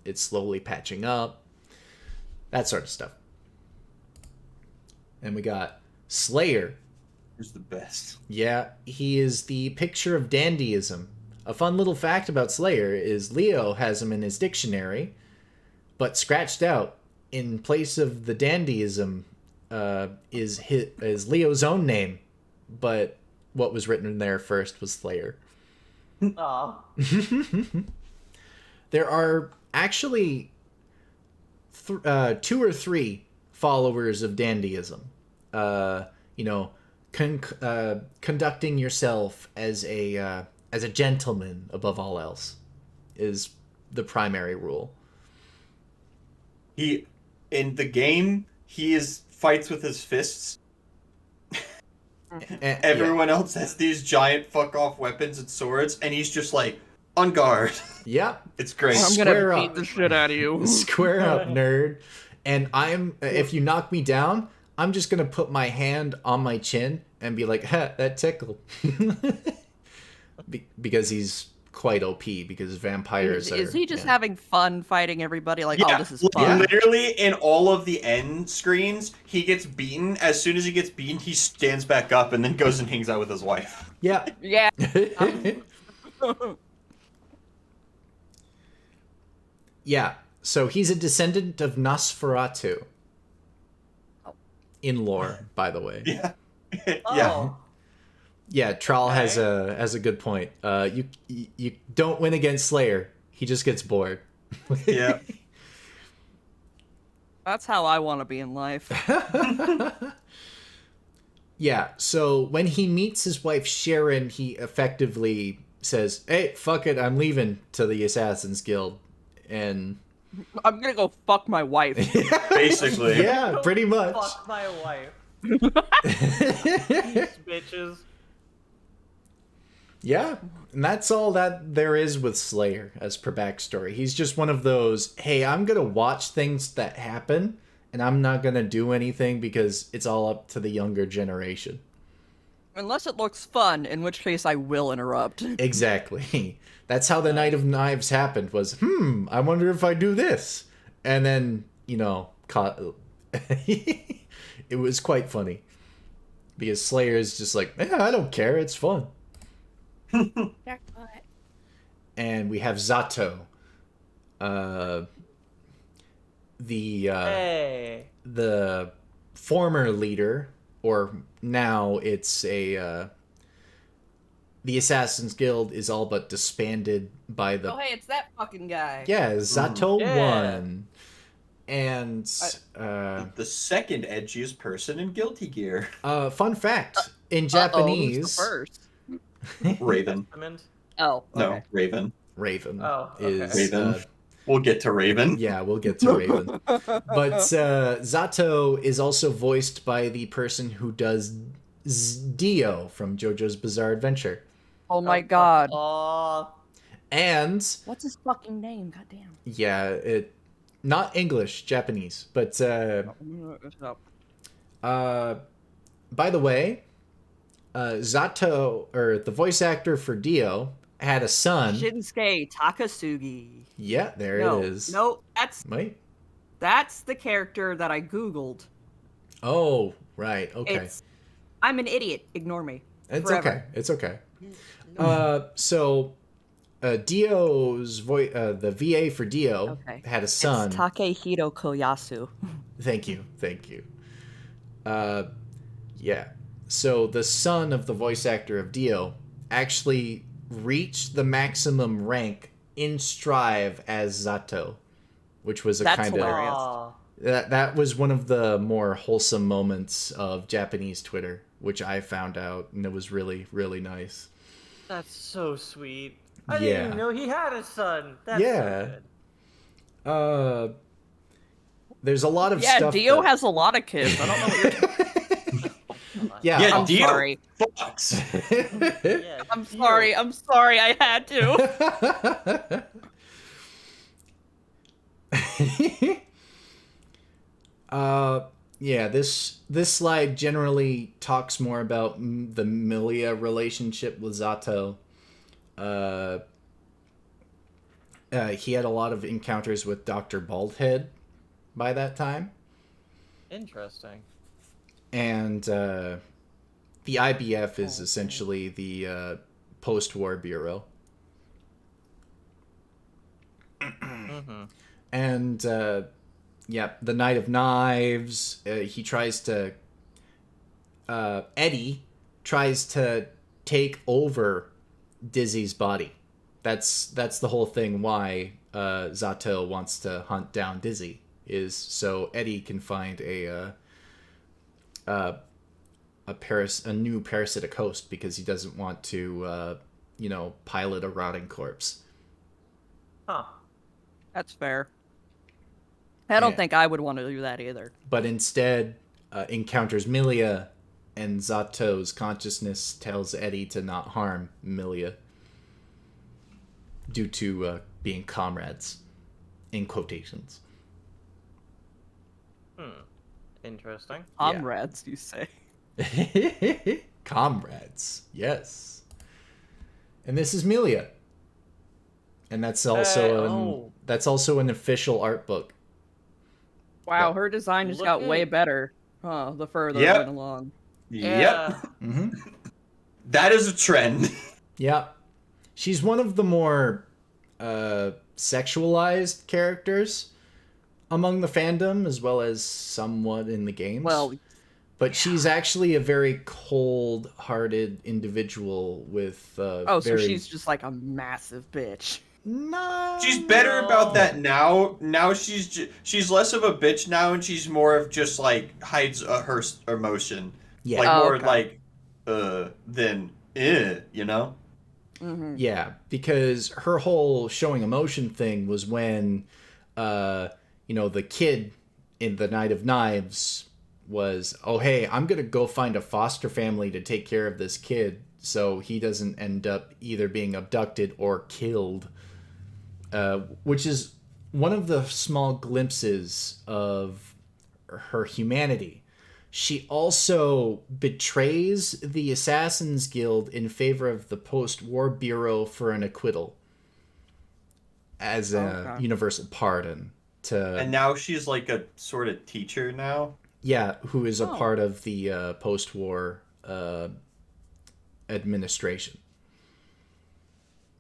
it's slowly patching up. That sort of stuff. And we got Slayer. Who's the best? Yeah, he is the picture of dandyism. A fun little fact about Slayer is Leo has him in his dictionary, but scratched out in place of the dandyism is Leo's own name, but what was written in there first was Slayer. Aw. There are actually 2 or 3 followers of dandyism. You know, conducting yourself as a gentleman above all else is the primary rule. In the game, he fights with his fists. Everyone else has these giant fuck off weapons and swords, and he's just like on guard. Yeah, It's great. I'm gonna beat the shit out of you. Square up, nerd. And if you knock me down, I'm just gonna put my hand on my chin and be like, "Ha, that tickled," because he's quite OP. Because vampires Is he just having fun fighting everybody? Like, Yeah, oh, this is fun. literally in all of the end screens, he gets beaten. As soon as he gets beaten, he stands back up and then goes and hangs out with his wife. Yeah. Yeah. Yeah. So he's a descendant of Nosferatu. In lore, by the way. Yeah. Oh. Yeah, Tral has a good point. You don't win against Slayer. He just gets bored. Yeah. That's how I want to be in life. Yeah, so when he meets his wife Sharon, he effectively says, "Hey, fuck it, I'm leaving," to the Assassin's Guild. And I'm gonna go fuck my wife. Basically. yeah, pretty much. Fuck my wife. These bitches. Yeah, and that's all that there is with Slayer as per backstory. He's just one of those, hey, I'm going to watch things that happen, and I'm not going to do anything because it's all up to the younger generation. Unless it looks fun, in which case I will interrupt. Exactly. That's how the Night of Knives happened, was, I wonder if I do this. And then, you know, it was quite funny. Because Slayer's just like, I don't care, it's fun. And we have Zato, the former leader, or now it's the Assassin's Guild is all but disbanded by the. Oh hey, it's that fucking guy. Yeah, Zato Yeah. won, and The second edgiest person in Guilty Gear. fun fact in Who's Japanese, the first? Raven. Oh. No, Okay. Raven. Raven Oh, okay. is Raven. We'll get to Raven. yeah, we'll get to Raven. But Zato is also voiced by the person who does Dio from JoJo's Bizarre Adventure. Oh my god. Aw. And What's his fucking name? Goddamn. yeah, not English, Japanese. But by the way, Zato, or the voice actor for Dio, had a son. Shinsuke Takasugi. Yeah, there No, it is. no, Wait. that's the character that I googled. Oh, right. Okay. I'm an idiot. Ignore me. It's forever. okay. It's okay. So Dio's voice, the VA for Dio, had a son. It's Takehiro Koyasu. Thank you. Yeah. So the son of the voice actor of Dio actually reached the maximum rank in Strive as Zato, which was a That's kind hilarious. Aw. of that was one of the more wholesome moments of Japanese Twitter, which I found out, and it was really, really nice. That's so sweet. I Yeah. didn't even know he had a son. That's Yeah. so good. There's a lot of Yeah, stuff. Dio that... has a lot of kids. I don't know what you're talking Yeah, Yeah, I'm Dio sorry. fucks. Yeah, I'm sorry. I'm sorry. I had to. Yeah, this slide generally talks more about the Emilia relationship with Zato. He had a lot of encounters with Dr. Baldhead by that time. Interesting. And the IBF is essentially the post-war bureau. Mm-hmm. And yeah, the Knight of Knives. He tries to. Eddie tries to take over Dizzy's body. That's the whole thing. Why Zato wants to hunt down Dizzy is so Eddie can find a new parasitic host because he doesn't want to pilot a rotting corpse. Huh. That's fair. I don't Yeah. think I would want to do that either. But instead encounters Emilia, and Zato's consciousness tells Eddie to not harm Emilia due to being comrades, in quotations. Interesting. Comrades, you say? Comrades, yes. And this is Emilia, and that's also an official art book. Wow, Yeah. her design just got way better. The further Yep. it went along. Yep. Mm-hmm. That is a trend. Yeah. She's one of the more sexualized characters among the fandom, as well as somewhat in the games. Well, but she's actually a very cold-hearted individual with so very... she's just like a massive bitch. No. She's better about that now. Now she's less of a bitch now, and she's more of just like hides her emotion. Yeah. Like more okay. like than you know. Mm-hmm. Yeah, because her whole showing emotion thing was when, the kid in the Knight of Knives was, oh, hey, I'm going to go find a foster family to take care of this kid so he doesn't end up either being abducted or killed, which is one of the small glimpses of her humanity. She also betrays the Assassin's Guild in favor of the post-war bureau for an acquittal as a universal pardon. And now she's like a sort of teacher now. Yeah, who is a part of the post-war administration.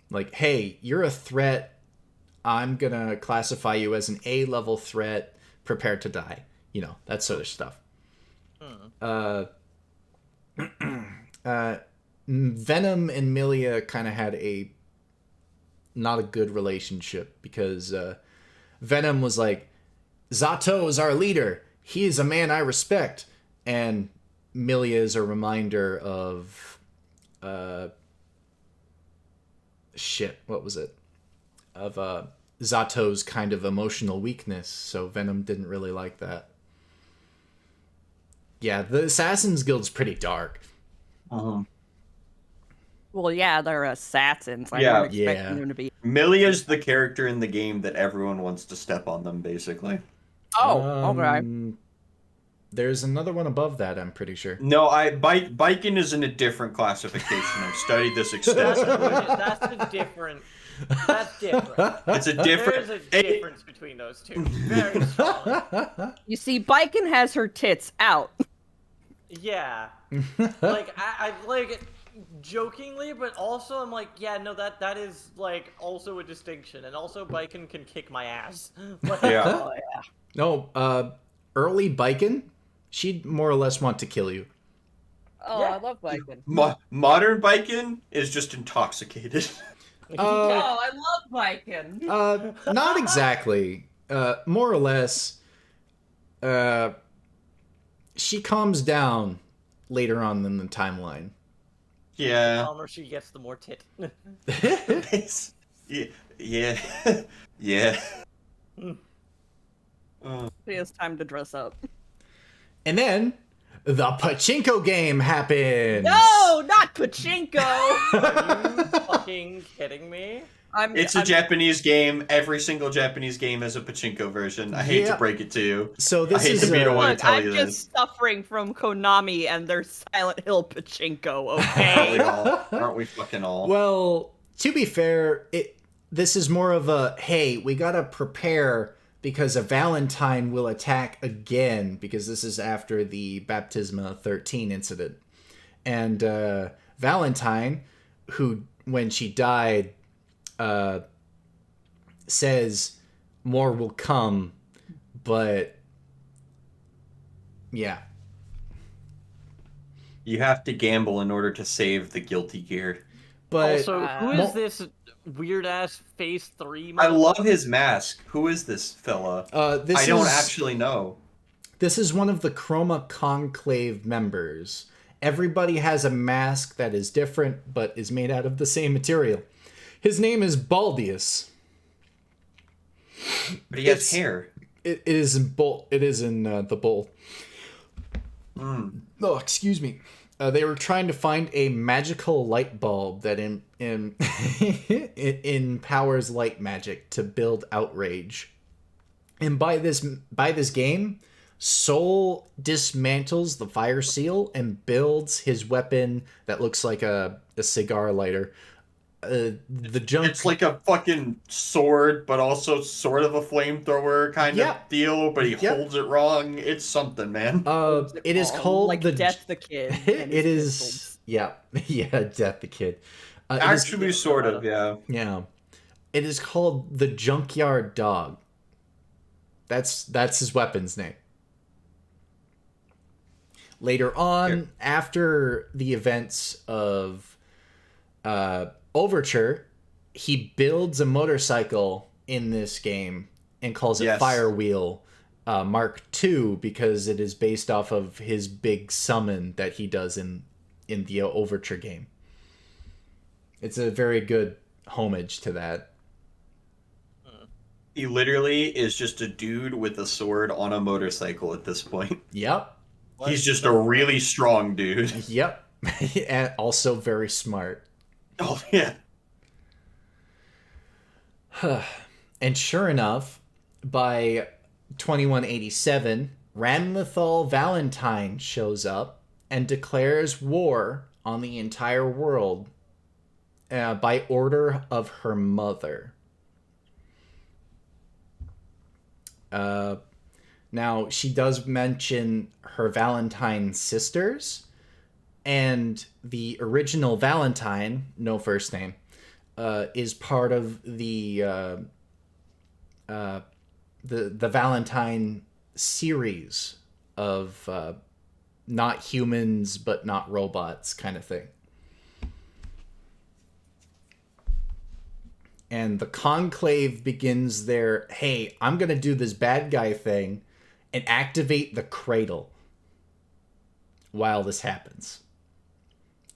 Like, hey, you're a threat. I'm gonna classify you as an A-level threat. Prepare to die. That sort of stuff. Venom and Emilia kind of had not a good relationship because Venom was like, Zato is our leader. He is a man I respect. And Emilia is a reminder of what was it? Of Zato's kind of emotional weakness. So Venom didn't really like that. Yeah, the Assassin's Guild's pretty dark. Well, yeah, they're assassins. I Yeah. don't expect them to be. Milia's the character in the game that everyone wants to step on them, basically. Oh, okay. There's another one above that, I'm pretty sure. No, Biking is in a different classification. I've studied this extensively. That's different. It's a different. There's a difference between those two. Very strong. You see, Biken has her tits out. Yeah. Like I like jokingly, but also I'm like, yeah, no, that is like also a distinction, and also Biken can kick my ass. Like, Yeah. oh, yeah. No, early Biken, she'd more or less want to kill you. Oh, Yeah. I love Biken. Modern Biking is just intoxicated. Oh, I love Biken. Not exactly. More or less, she calms down later on in the timeline. The Yeah. calmer she gets, the more tit. Yeah. Yeah. It is time to dress up. And then the pachinko game happens. No, not pachinko. Are you fucking kidding me? It's a Japanese game. Every single Japanese game has a pachinko version. I hate to break it to you. So this I hate is to be the one to Look, tell I'm you just this. suffering from Konami and their Silent Hill pachinko. Aren't Okay. we all? Aren't we fucking all? Well, to be fair, this is more of a, hey, we gotta prepare because a Valentine will attack again, because this is after the Baptisma 13 incident. And Valentine, who, when she died, says more will come, but yeah. You have to gamble in order to save the Guilty Gear. But Also, who is this weird ass Phase 3? I love his mask. Who is this fella? I don't actually know. This is one of the Chroma Conclave members. Everybody has a mask that is different, but is made out of the same material. His name is Baldius. But he has hair. It is in bowl. It is in the bowl. Oh, excuse me. They were trying to find a magical light bulb that empowers light magic to build outrage. And by this game, Soul dismantles the fire seal and builds his weapon that looks like a cigar lighter. It's like a fucking sword, but also sort of a flamethrower kind of deal, but he holds it wrong. It's something, man. It is called like Death the Kid. and It his is, pistols. yeah, Death the Kid. Actually, sort of, yeah. Yeah. It is called the Junkyard Dog. That's his weapon's name. Later on, after the events of Overture, he builds a motorcycle in this game and calls it Firewheel Mark II because it is based off of his big summon that he does in the Overture game. It's a very good homage to that. He literally is just a dude with a sword on a motorcycle at this point. Yep. He's just a really strong dude. Yep. And also very smart. Oh, yeah. And sure enough, by 2187, Ranlithal Valentine shows up and declares war on the entire world by order of her mother. Now, she does mention her Valentine sisters, and the original Valentine, no first name, is part of the Valentine series of not humans but not robots kind of thing. And the Conclave begins their, hey, I'm going to do this bad guy thing and activate the Cradle while this happens.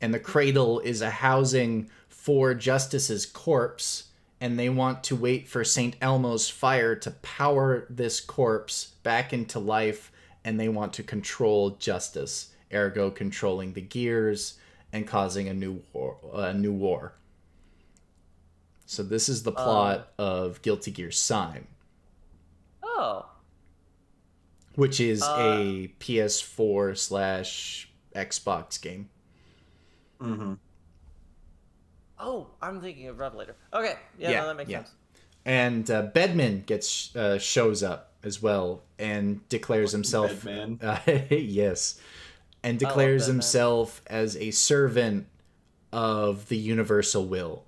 And the Cradle is a housing for Justice's corpse, and they want to wait for St. Elmo's fire to power this corpse back into life, and they want to control Justice, ergo controlling the gears and causing a new war. So this is the plot of Guilty Gear Sign. Oh. Which is a PS4 / Xbox game. Mm-hmm. Oh, I'm thinking of Revelator. Okay, no, that makes sense. And Bedman shows up as well and declares himself... Bedman. Yes. And declares himself as a servant of the Universal Will.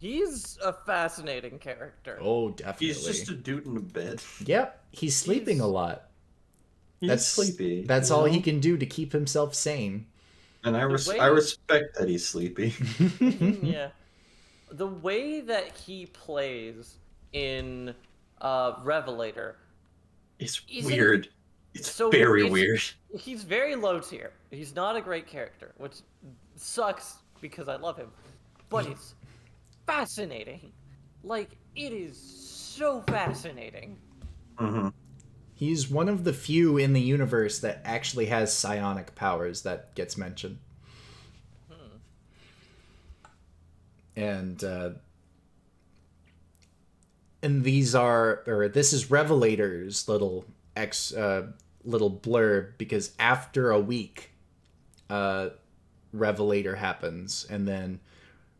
He's a fascinating character. Oh, definitely. He's just a dude in a bed. Yep, he's sleeping a lot. He's sleepy. That's all he can do to keep himself sane. And I respect that he's sleepy. Yeah. The way that he plays in Revelator is weird. It's weird. He's very low tier. He's not a great character, which sucks because I love him. But he's fascinating. Like, it is so fascinating. Mm-hmm. He's one of the few in the universe that actually has psionic powers that gets mentioned. And these are, or this is Revelator's little blurb, because after a week, Revelator happens, and then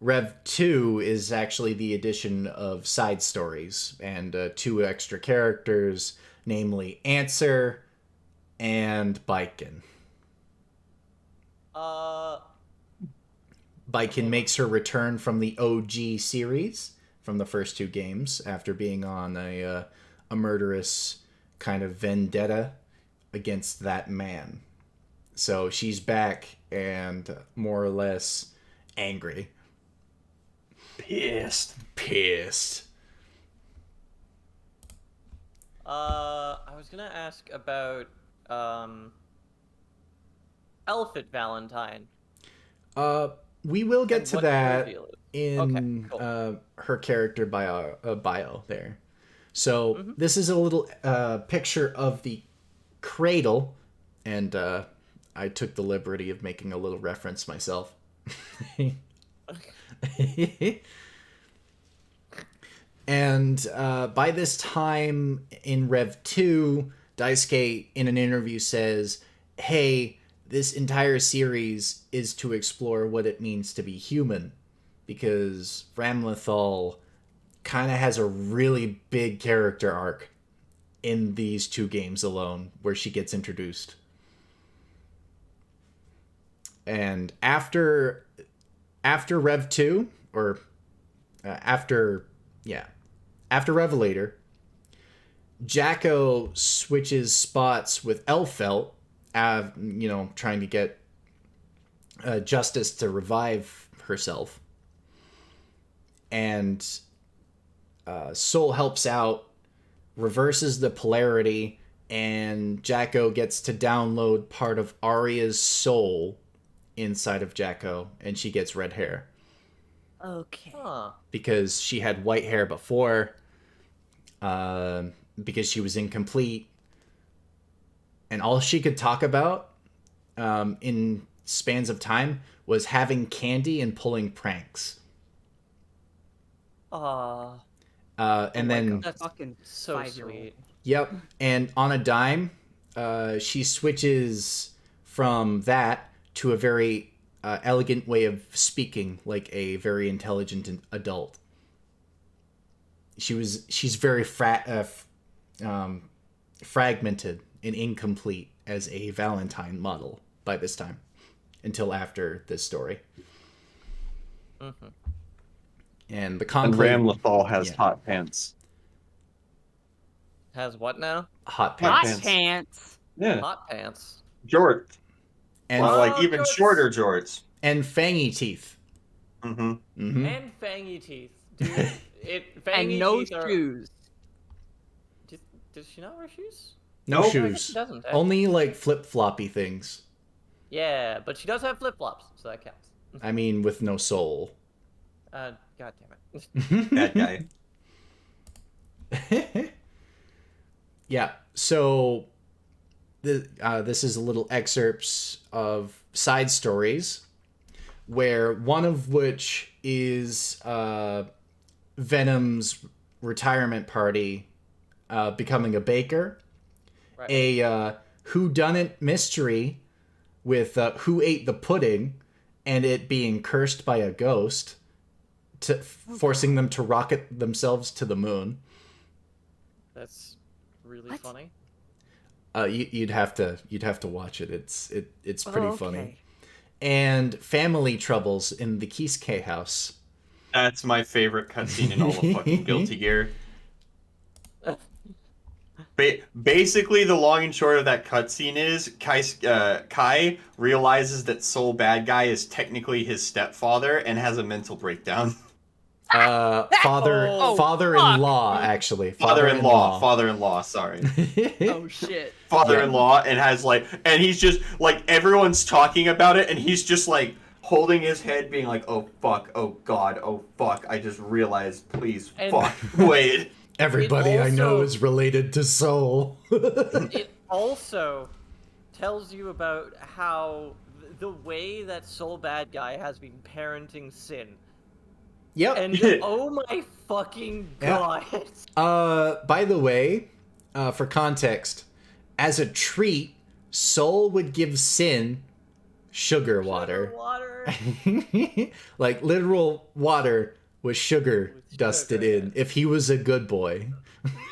Rev 2 is actually the addition of side stories and 2 extra characters, namely Answer and Biken. Biken makes her return from the OG series, from the first 2 games, after being on a murderous kind of vendetta against that man. So she's back and more or less angry. Pissed. I was gonna ask about Elfit Valentine. We will get to what the that reveal is. in Okay, cool. her character bio there. So this is a little picture of the cradle, and I took the liberty of making a little reference myself. And by this time in Rev 2, Daisuke in an interview says, hey, this entire series is to explore what it means to be human, because Ramlethal kind of has a really big character arc in these 2 games alone, where she gets introduced. And after Rev 2, or after Revelator, Jacko switches spots with Elfelt, trying to get Justice to revive herself. And Soul helps out, reverses the polarity, and Jacko gets to download part of Arya's soul inside of Jacko, and she gets red hair. Okay. Huh. Because she had white hair before, because she was incomplete, and all she could talk about in spans of time was having candy and pulling pranks. And then That's fucking So 5-year-old. sweet. Yep, and on a dime, she switches from that to a very elegant way of speaking, like a very intelligent adult. She's very fragmented and incomplete as a Valentine model by this time, until after this story. Mm-hmm. And the And conclave, Ramlethal has Yeah. hot pants. Has what now? hot Hot pants, Pants. Yeah. Hot pants. Jorts. and Well, like Oh, even jorts. shorter jorts. and fangy teeth. Mm-hmm. Mm-hmm. And fangy teeth. Dude, fangy And no teeth are... shoes. Does she not wear shoes? No Nope. shoes. She doesn't. Eh? Only like flip floppy things. Yeah, but she does have flip flops, so that counts. I mean, with no soul. God damn it. That guy. Yeah. So this is a little excerpts of side stories, where one of which is Venom's retirement party becoming a baker. Right. A whodunit mystery with who ate the pudding and it being cursed by a ghost, forcing them to rocket themselves to the moon. That's really What? funny. You'd have to watch it. It's pretty funny. Okay. And family troubles in the Kiske house. That's my favorite cutscene in all of fucking Guilty Gear. Basically, the long and short of that cutscene is Kai realizes that Soul Bad Guy is technically his stepfather and has a mental breakdown. Father-in-law, actually. Father-in-law, sorry. Oh shit. Father-in-law, and has and he's just, everyone's talking about it, and he's just holding his head, being like, "Oh fuck, oh god, oh fuck! I just realized. Please, And- fuck, wait." Everybody I know also- is related to Soul. It also tells you about how the way that Soul Bad Guy has been parenting Sin. Yep. And oh my fucking Yeah. god. By the way, for context, as a treat, Soul would give Sin sugar water. Like literal water with sugar dusted sugar. in if he was a good boy.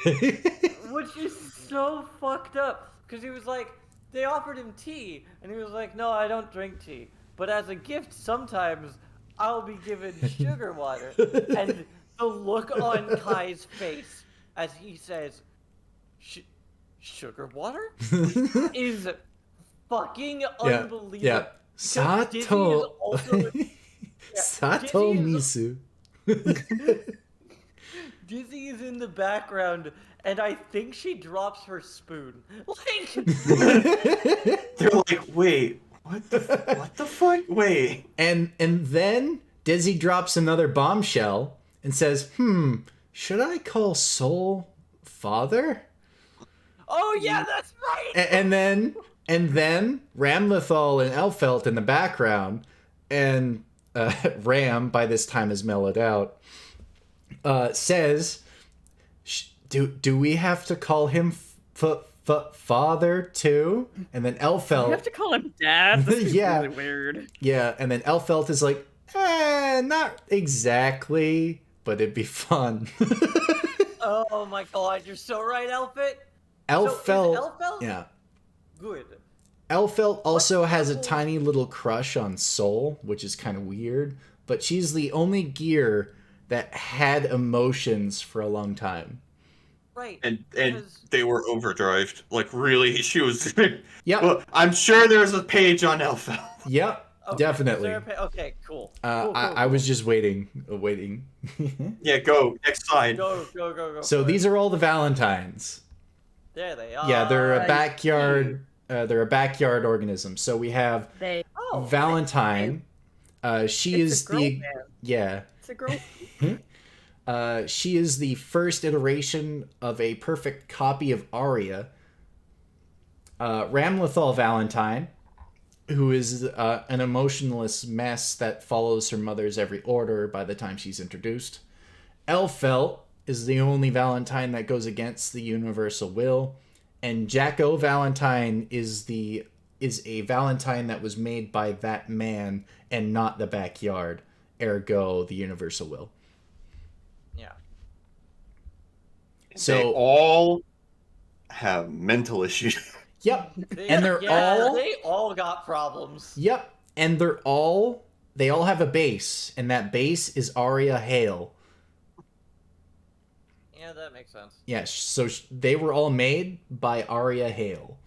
Which is so fucked up. Because he was like, they offered him tea, and he was like, no, I don't drink tea. But as a gift, sometimes I'll be given sugar water. And the look on Kai's face as he says, sugar water? is fucking unbelievable. Yeah. Because Dizzy is Sato. also- Sato Dizzy Misu. Dizzy is in the background, and I think she drops her spoon. Like, They're like, "Wait, what the fuck? Wait." And then Dizzy drops another bombshell and says, should I call Soul father? oh yeah, that's right. And then Ramlethal and Elfelt in the background, and Ram, by this time is mellowed out, says, do we have to call him father too? And then Elfelt... You have to call him dad? This is Yeah. really weird. Yeah, and then Elfelt is like, not exactly, but it'd be fun. Oh my god, you're so right, Elfit. Elfelt... So is Elfelt Yeah. good? Elfelt also has a level- tiny little crush on Soul, which is kind of weird, but she's the only gear that had emotions for a long time. Right. And because- they were overdrived. Like, really, she was. Yep. Well, I'm sure there's a page on Alpha. Yep, Okay, is definitely. there a okay, cool. I was just waiting. Yeah, go next slide. Go. So these are all the Valentines. There they are. Yeah, they're a I backyard. They're a backyard organism. So we have They. Oh, Valentine. She It's is a girl the band. yeah. It's a girl. She is the first iteration of a perfect copy of Arya. Ramlethal Valentine, who is an emotionless mess that follows her mother's every order by the time she's introduced. Elfelt is the only Valentine that goes against the universal will. And Jacko Valentine is a Valentine that was made by that man and not the backyard, ergo the universal will. Yeah. They So all have mental issues. yep, and they're all They all got problems. yep, and they all have a base, and that base is Arya Hale. Yeah, that makes sense. Yes, so they were all made by Arya Hale.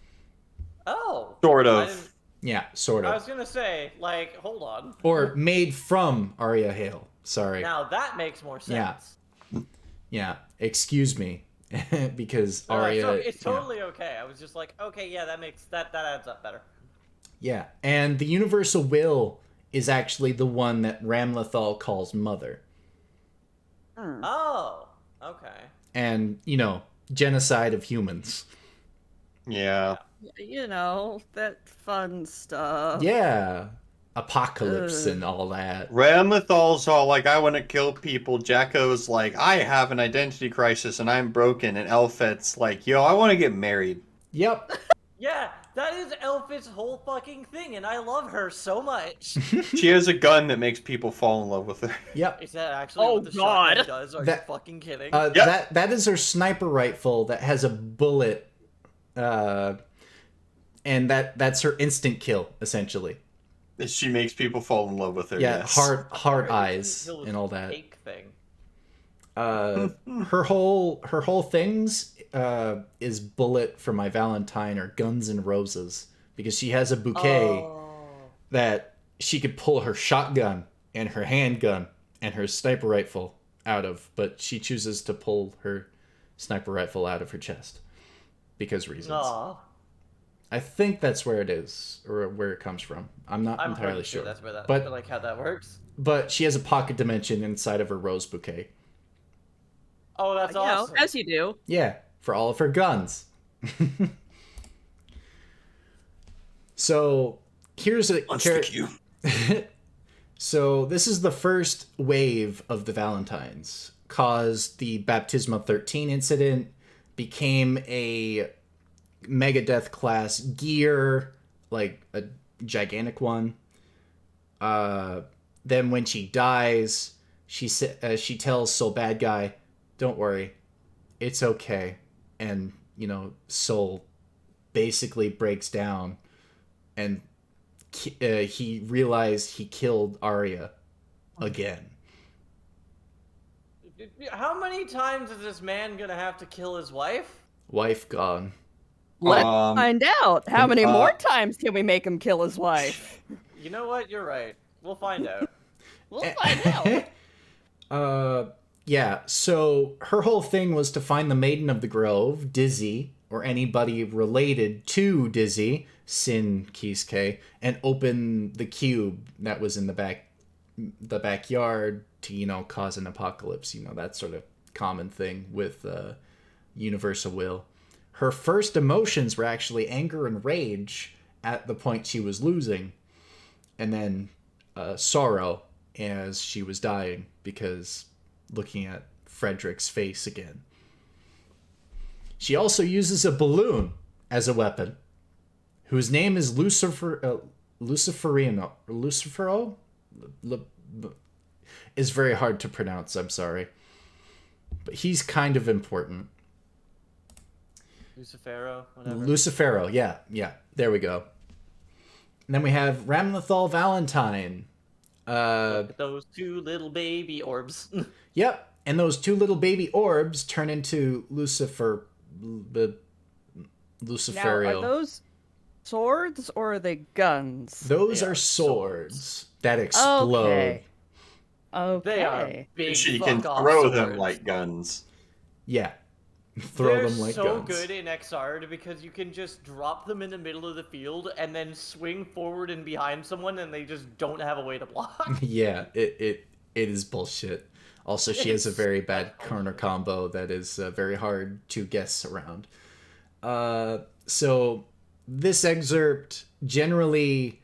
Oh. Sort I of. didn't- Yeah, sort I of. was gonna say, like, hold on. Or made from Arya Hale. Sorry. Now that makes more sense. Yeah. Yeah, excuse me. Because All right, Arya... so it's yeah. totally okay. I was just like, okay, yeah, that adds up better. Yeah, and the universal will is actually the one that Ramlethal calls mother. Oh, okay. And, genocide of humans. Yeah. You know, that fun stuff. Yeah. Apocalypse Ugh. and all that. Ramlethal's all like, "I want to kill people." Jacko's like, "I have an identity crisis and I'm broken." And Elfet's like, "Yo, I want to get married." Yep. Yeah, that is Elfit's whole fucking thing, and I love her so much. She has a gun that makes people fall in love with her. Yep. Is that actually Oh, what the God. shotgun does? Are That- you fucking kidding? Yep. That is her sniper rifle that has a bullet, and that's her instant kill, essentially. She makes people fall in love with her. Yeah, yes. heart Or eyes Hill's and all that. Cake thing. Her whole things is bullet for my Valentine or Guns and Roses, because she has a bouquet Oh. that she could pull her shotgun and her handgun and her sniper rifle out of, but she chooses to pull her sniper rifle out of her chest because reasons. Aw. I think that's where it is, or where it comes from. I'm not I'm entirely pretty sure sure. that's where that, but like how that works. but she has a pocket dimension inside of her rose bouquet. Oh, that's awesome. As you do. Yeah, for all of her guns. So here's a So this is the first wave of the Valentines. Caused the Baptisma 13 incident, became a Megadeth class gear, like a gigantic one. Then when she dies, she tells Soul Bad Guy, "Don't worry, it's okay." And Soul basically breaks down, and he realized he killed Arya again. How many times is this man gonna have to kill his wife? Wife gone. Let's find out. How many more times can we make him kill his wife? You know what? You're right. We'll find out. We'll find out. Yeah, so her whole thing was to find the Maiden of the Grove, Dizzy, or anybody related to Dizzy, Sin Kiske, and open the cube that was in the backyard to, cause an apocalypse, that sort of common thing with universal will. Her first emotions were actually anger and rage at the point she was losing, and then sorrow as she was dying, because looking at Frederick's face again. She also uses a balloon as a weapon, whose name is Lucifero. Is very hard to pronounce, I'm sorry. But he's kind of important. Lucifero, whatever. Lucifero, yeah. There we go. And then we have Ramlethal Valentine. Look at those two little baby orbs. Yep, and those two little baby orbs turn into Luciferial. Now, are those swords or are they guns? Those are swords that explode. Okay. They are big. She can fuck-off throw swords. them like guns. Yeah. Throw They're them like so guns. good in XR because you can just drop them in the middle of the field and then swing forward and behind someone and they just don't have a way to block. Yeah, it is bullshit. Also, she has a very bad corner combo that is very hard to guess around. So this excerpt, generally,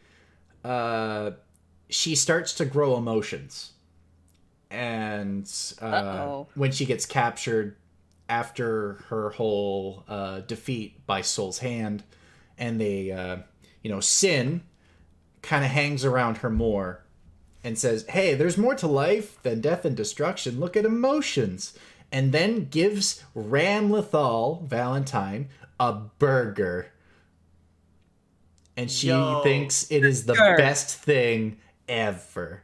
she starts to grow emotions. And when she gets captured after her whole defeat by Soul's Hand, and they, Sin kind of hangs around her more and says, "Hey, there's more to life than death and destruction. Look at emotions." And then gives Ramlethal Valentine a burger. And she thinks it is the best thing ever.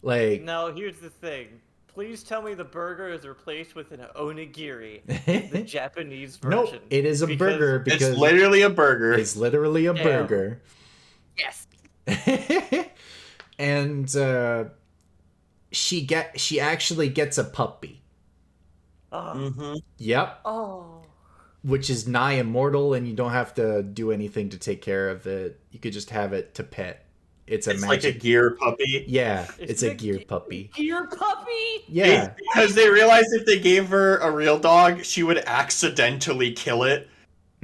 Like, Now, here's the thing. Please tell me the burger is replaced with an onigiri, the Japanese version. nope, it is a burger because It's literally a burger. it's literally a burger. Yes. And she actually gets a puppy. Yep. Oh. Which is nigh immortal, and you don't have to do anything to take care of it. You could just have it to pet. It's like a gear puppy. Yeah, it's a gear puppy. Gear puppy? Yeah. Because they realized if they gave her a real dog, she would accidentally kill it.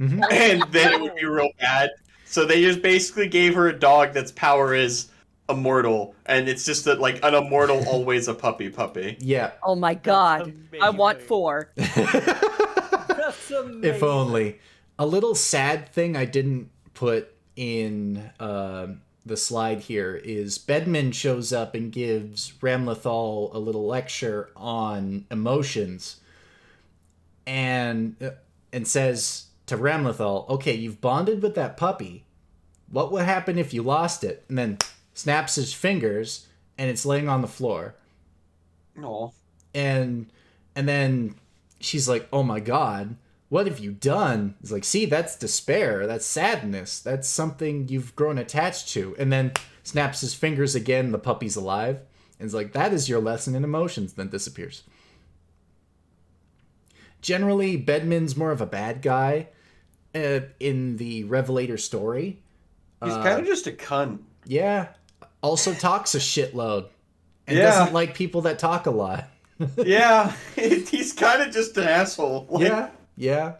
Mm-hmm. And then it would be real bad. So they just basically gave her a dog that's power is immortal. And it's just that, like, an immortal always a puppy. Yeah. Oh my god. I want 4. That's amazing. If only. A little sad thing I didn't put in the slide here is Bedman shows up and gives Ramlethal a little lecture on emotions and says to Ramlethal, "Okay, you've bonded with that puppy. What would happen if you lost it?" And then snaps his fingers and it's laying on the floor. No. And then she's like, "Oh my god, what have you done?" He's like, "See, that's despair. That's sadness. That's something you've grown attached to." And then snaps his fingers again. The puppy's alive. And it's like, "That is your lesson in emotions." Then disappears. Generally, Bedman's more of a bad guy. in the Revelator story. He's kind of just a cunt. Yeah. Also talks a shitload. And doesn't like people that talk a lot. Yeah. He's kind of just an asshole. Like, Yeah.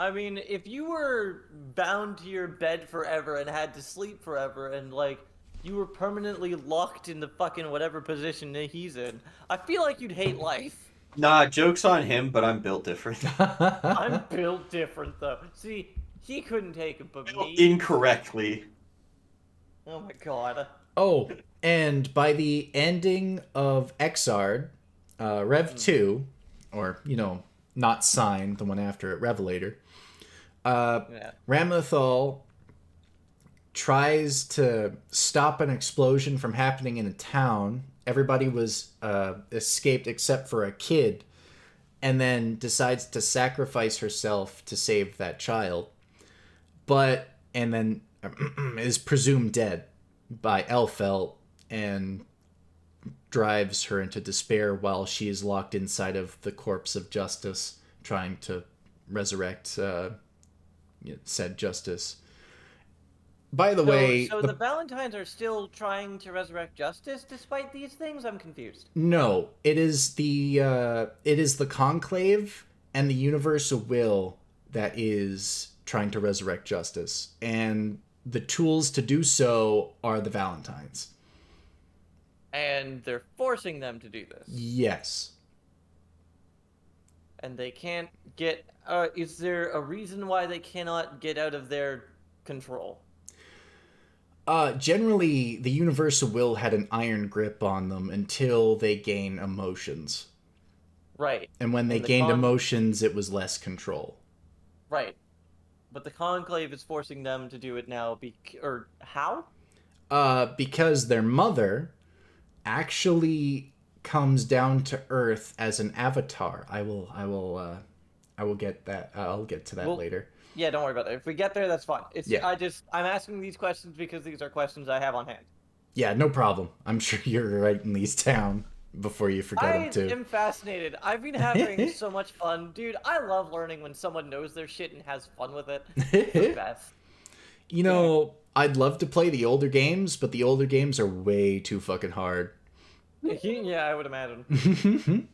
I mean, if you were bound to your bed forever and had to sleep forever and, like, you were permanently locked in the fucking whatever position that he's in, I feel like you'd hate life. Nah, joke's on him, but I'm built different. I'm built different, though. See, he couldn't take it, but me... Incorrectly. Oh my god. Oh, and by the ending of Exard, Rev 2, or, not Sign, the one after it, Revelator, Ramlethal tries to stop an explosion from happening in a town. Everybody was escaped except for a kid, and then decides to sacrifice herself to save that child. And then is presumed dead by Elfelt and drives her into despair while she is locked inside of the corpse of Justice, trying to resurrect said Justice. By the way... So the Valentines are still trying to resurrect Justice despite these things? I'm confused. No, it is the Conclave and the Universal Will that is trying to resurrect Justice. And the tools to do so are the Valentines. And they're forcing them to do this. Yes. And they can't get... is there a reason why they cannot get out of their control? Generally, the Universal Will had an iron grip on them until they gain emotions. Right. And when they gained emotions, it was less control. Right. But the Conclave is forcing them to do it now. Or how? Because their mother actually comes down to Earth as an avatar. I will get that. I'll get to that later. Yeah, don't worry about that. If we get there, that's fine. I'm asking these questions because these are questions I have on hand. Yeah, no problem. I'm sure you're writing these down before you forget them too. I am fascinated. I've been having so much fun. Dude, I love learning when someone knows their shit and has fun with it. It's the best. I'd love to play the older games, but the older games are way too fucking hard. Yeah, I would imagine.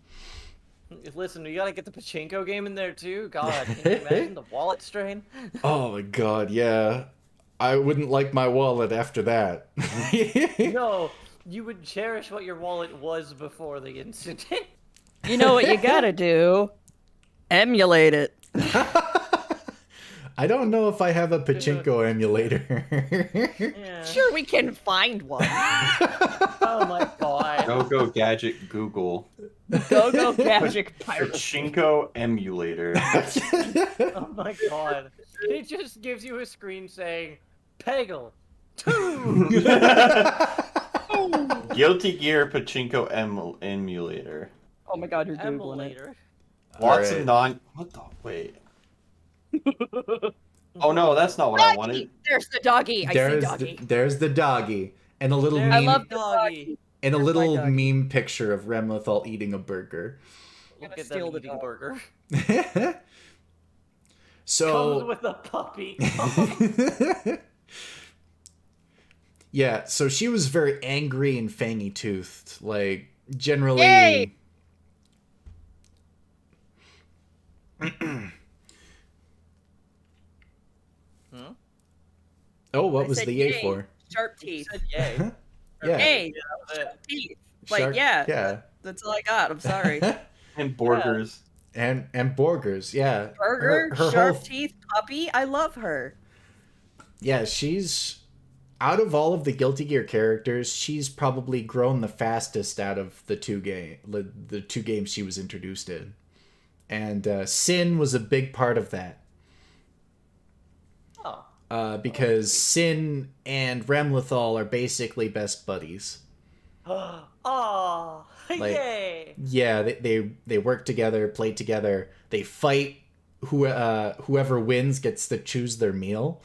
Listen, you gotta get the pachinko game in there too. God, can you imagine the wallet strain? Oh my god, yeah. I wouldn't like my wallet after that. No, you would cherish what your wallet was before the incident. You know what you gotta do? Emulate it. I don't know if I have a pachinko emulator. Yeah. Sure, we can find one. Oh my god. Go Gadget Google. Go Gadget Pirate. Pachinko emulator. Oh my god. It just gives you a screen saying, Peggle 2! Guilty Gear Pachinko emulator. Oh my god, you're Googling it. Lots of What the... Wait. Oh no, that's not what I wanted. There's the doggy. I see doggy. There's the doggy. And a little meme. I love the doggy. And a little meme picture of Remlethal eating a burger. Look at them eating a burger. So... Comes with a puppy. Yeah, so she was very angry and fangy-toothed. Like, generally... Yay! Oh, what was the yay for? Sharp teeth. Yay. Yeah. Yay. Sharp teeth. Like, yeah. That's all I got. I'm sorry. And burgers. And burgers, yeah. Burger, her sharp whole... teeth puppy. I love her. Yeah, she's... Out of all of the Guilty Gear characters, she's probably grown the fastest out of the two games she was introduced in. And Sin was a big part of that. Oh. Because Sin and Remlethal are basically best buddies. Oh, yay! Yeah, they work together, play together. They fight. Whoever wins gets to choose their meal.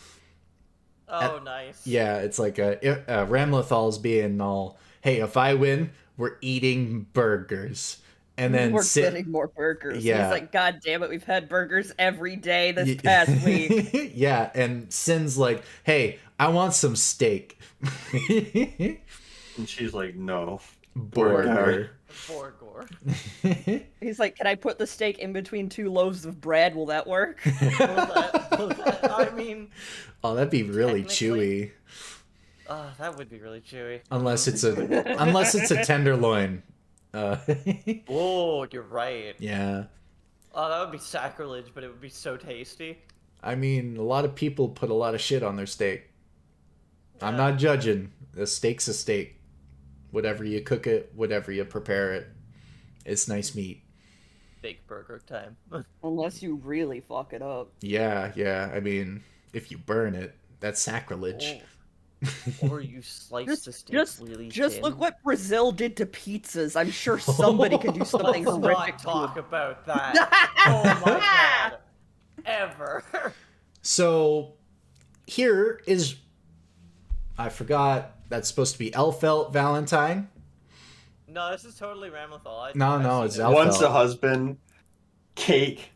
Oh, nice. Yeah, it's like Ramlethal's being all, hey, if I win, we're eating burgers. and then we're getting more burgers. Yeah. He's like, God damn it, we've had burgers every day this past week. Yeah, and Sin's like, hey, I want some steak. And she's like, no. Burger. Borgor. He's like, can I put the steak in between 2 loaves of bread? Will that work? I mean, Oh, that'd be really technically- chewy. that would be really chewy. Unless it's a tenderloin. Oh, you're right. Yeah. Oh, that would be sacrilege, but it would be so tasty. I mean, a lot of people put a lot of shit on their steak. I'm not judging. A steak's a steak. Whatever you cook it, whatever you prepare it, it's nice meat. Big burger time. Unless you really fuck it up. Yeah. I mean, if you burn it, that's sacrilege. Or you slice the steak really Just thin. look what Brazil did to pizzas. I'm sure somebody can do something Let's horrific not to talk them. about that. Oh my god. Ever. So, here is... I forgot that's supposed to be Elfelt Valentine. No, this is totally Ramathal. No, it's Elf. Elfelt. Once a husband, cake.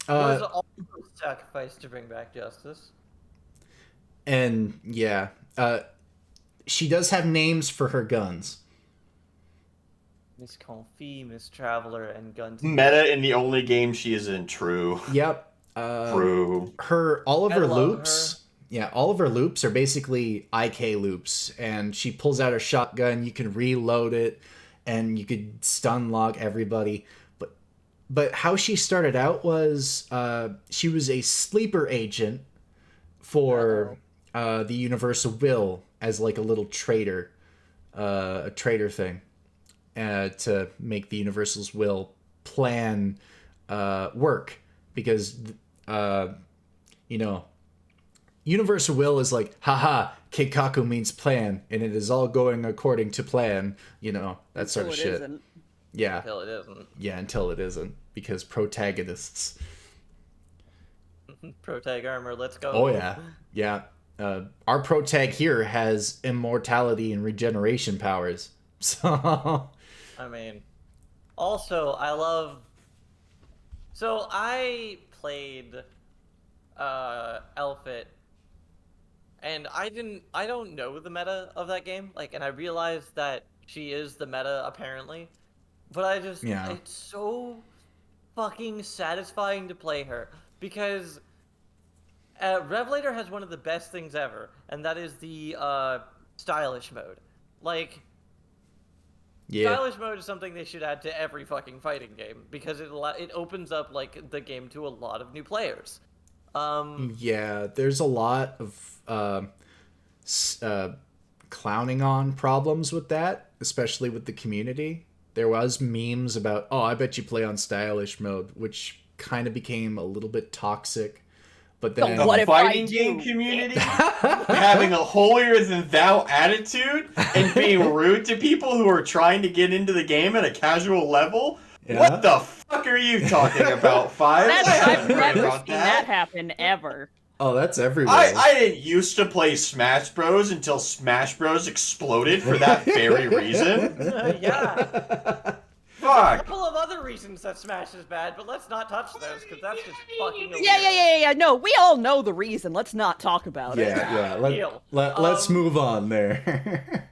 It was all sacrifice to bring back justice. And yeah, she does have names for her guns. Miss Confi, Miss Traveler, and Guns. Meta in the only game she is in. True. Yep. True. All of I her love loops. Yeah, all of her loops are basically IK loops, and she pulls out her shotgun. You can reload it, and you could stun lock everybody. But how she started out was she was a sleeper agent for the Universal Will as like a little traitor, a traitor thing, to make the Universal's Will plan work, because Universal Will is like, haha, Keikaku means plan, and it is all going according to plan, that sort of shit. Isn't. Yeah. Until it isn't. Yeah, until it isn't, because protagonists. Protag armor, let's go. Oh, yeah. Yeah. Our protag here has immortality and regeneration powers. So. I mean, also, So, I played Elfit, and I don't know the meta of that game, and I realized that she is the meta, apparently. But it's so fucking satisfying to play her, because Revelator has one of the best things ever, and that is the stylish mode. Stylish mode is something they should add to every fucking fighting game, because it opens up the game to a lot of new players. Yeah, there's a lot of clowning on problems with that, especially with the community. There was memes about, I bet you play on stylish mode, which kind of became a little bit toxic. But then The What if fighting I do? game community having a holier than thou attitude and being rude to people who are trying to get into the game at a casual level. Yeah. What the fuck are you talking about, Five? I've Sorry never about seen that happen ever. Oh, that's everywhere. I didn't used to play Smash Bros. Until Smash Bros. Exploded for that very reason. Yeah. A Fuck. couple of other reasons that Smash is bad, but let's not touch those, because that's just fucking Yeah. No, we all know the reason. Let's not talk about it. Yeah. Deal. Let's move on there.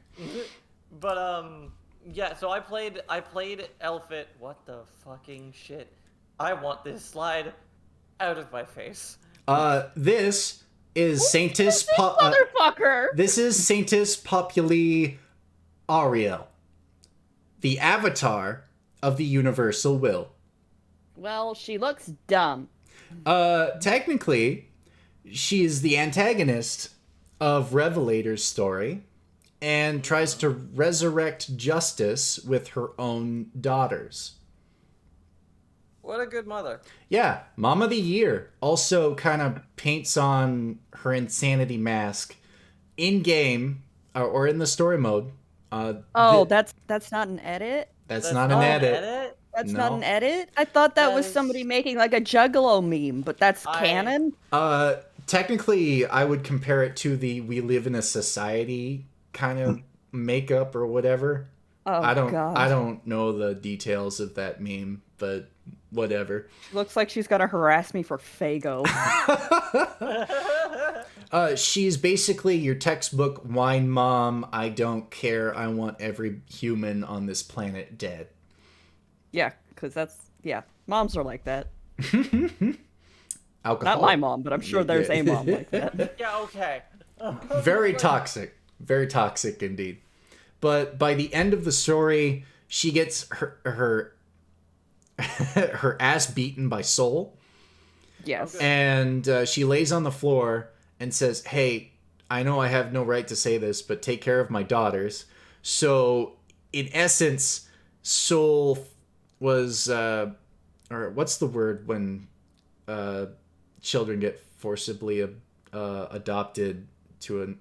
But yeah. So I played Elfit. What the fucking shit? I want this slide out of my face. This is Saintis Motherfucker! This is Saintis Populi Ariel, the avatar of the Universal Will. Well, she looks dumb. Technically, she is the antagonist of Revelator's story and tries to resurrect justice with her own daughters. What a good mother. Yeah, Mom of the Year also kind of paints on her insanity mask in game or in the story mode. That's not an edit? That's not an edit. That's No. not an edit? I thought that was That's- somebody making a Juggalo meme, but that's canon? Technically, I would compare it to the "We Live in a Society" kind of makeup or whatever. Oh, I don't God. I don't know the details of that meme, but whatever. Looks like she's gonna harass me for Fago. She's basically your textbook wine mom. I don't care. I want every human on this planet dead. Yeah, because moms are like that. Alcohol. Not my mom, but I'm sure there's a mom like that. Yeah, okay. Very toxic. Very toxic indeed. But by the end of the story, she gets her her ass beaten by Soul. Yes. And she lays on the floor and says, "Hey, I know I have no right to say this, but take care of my daughters." So, in essence, Soul was, or what's the word when children get forcibly adopted to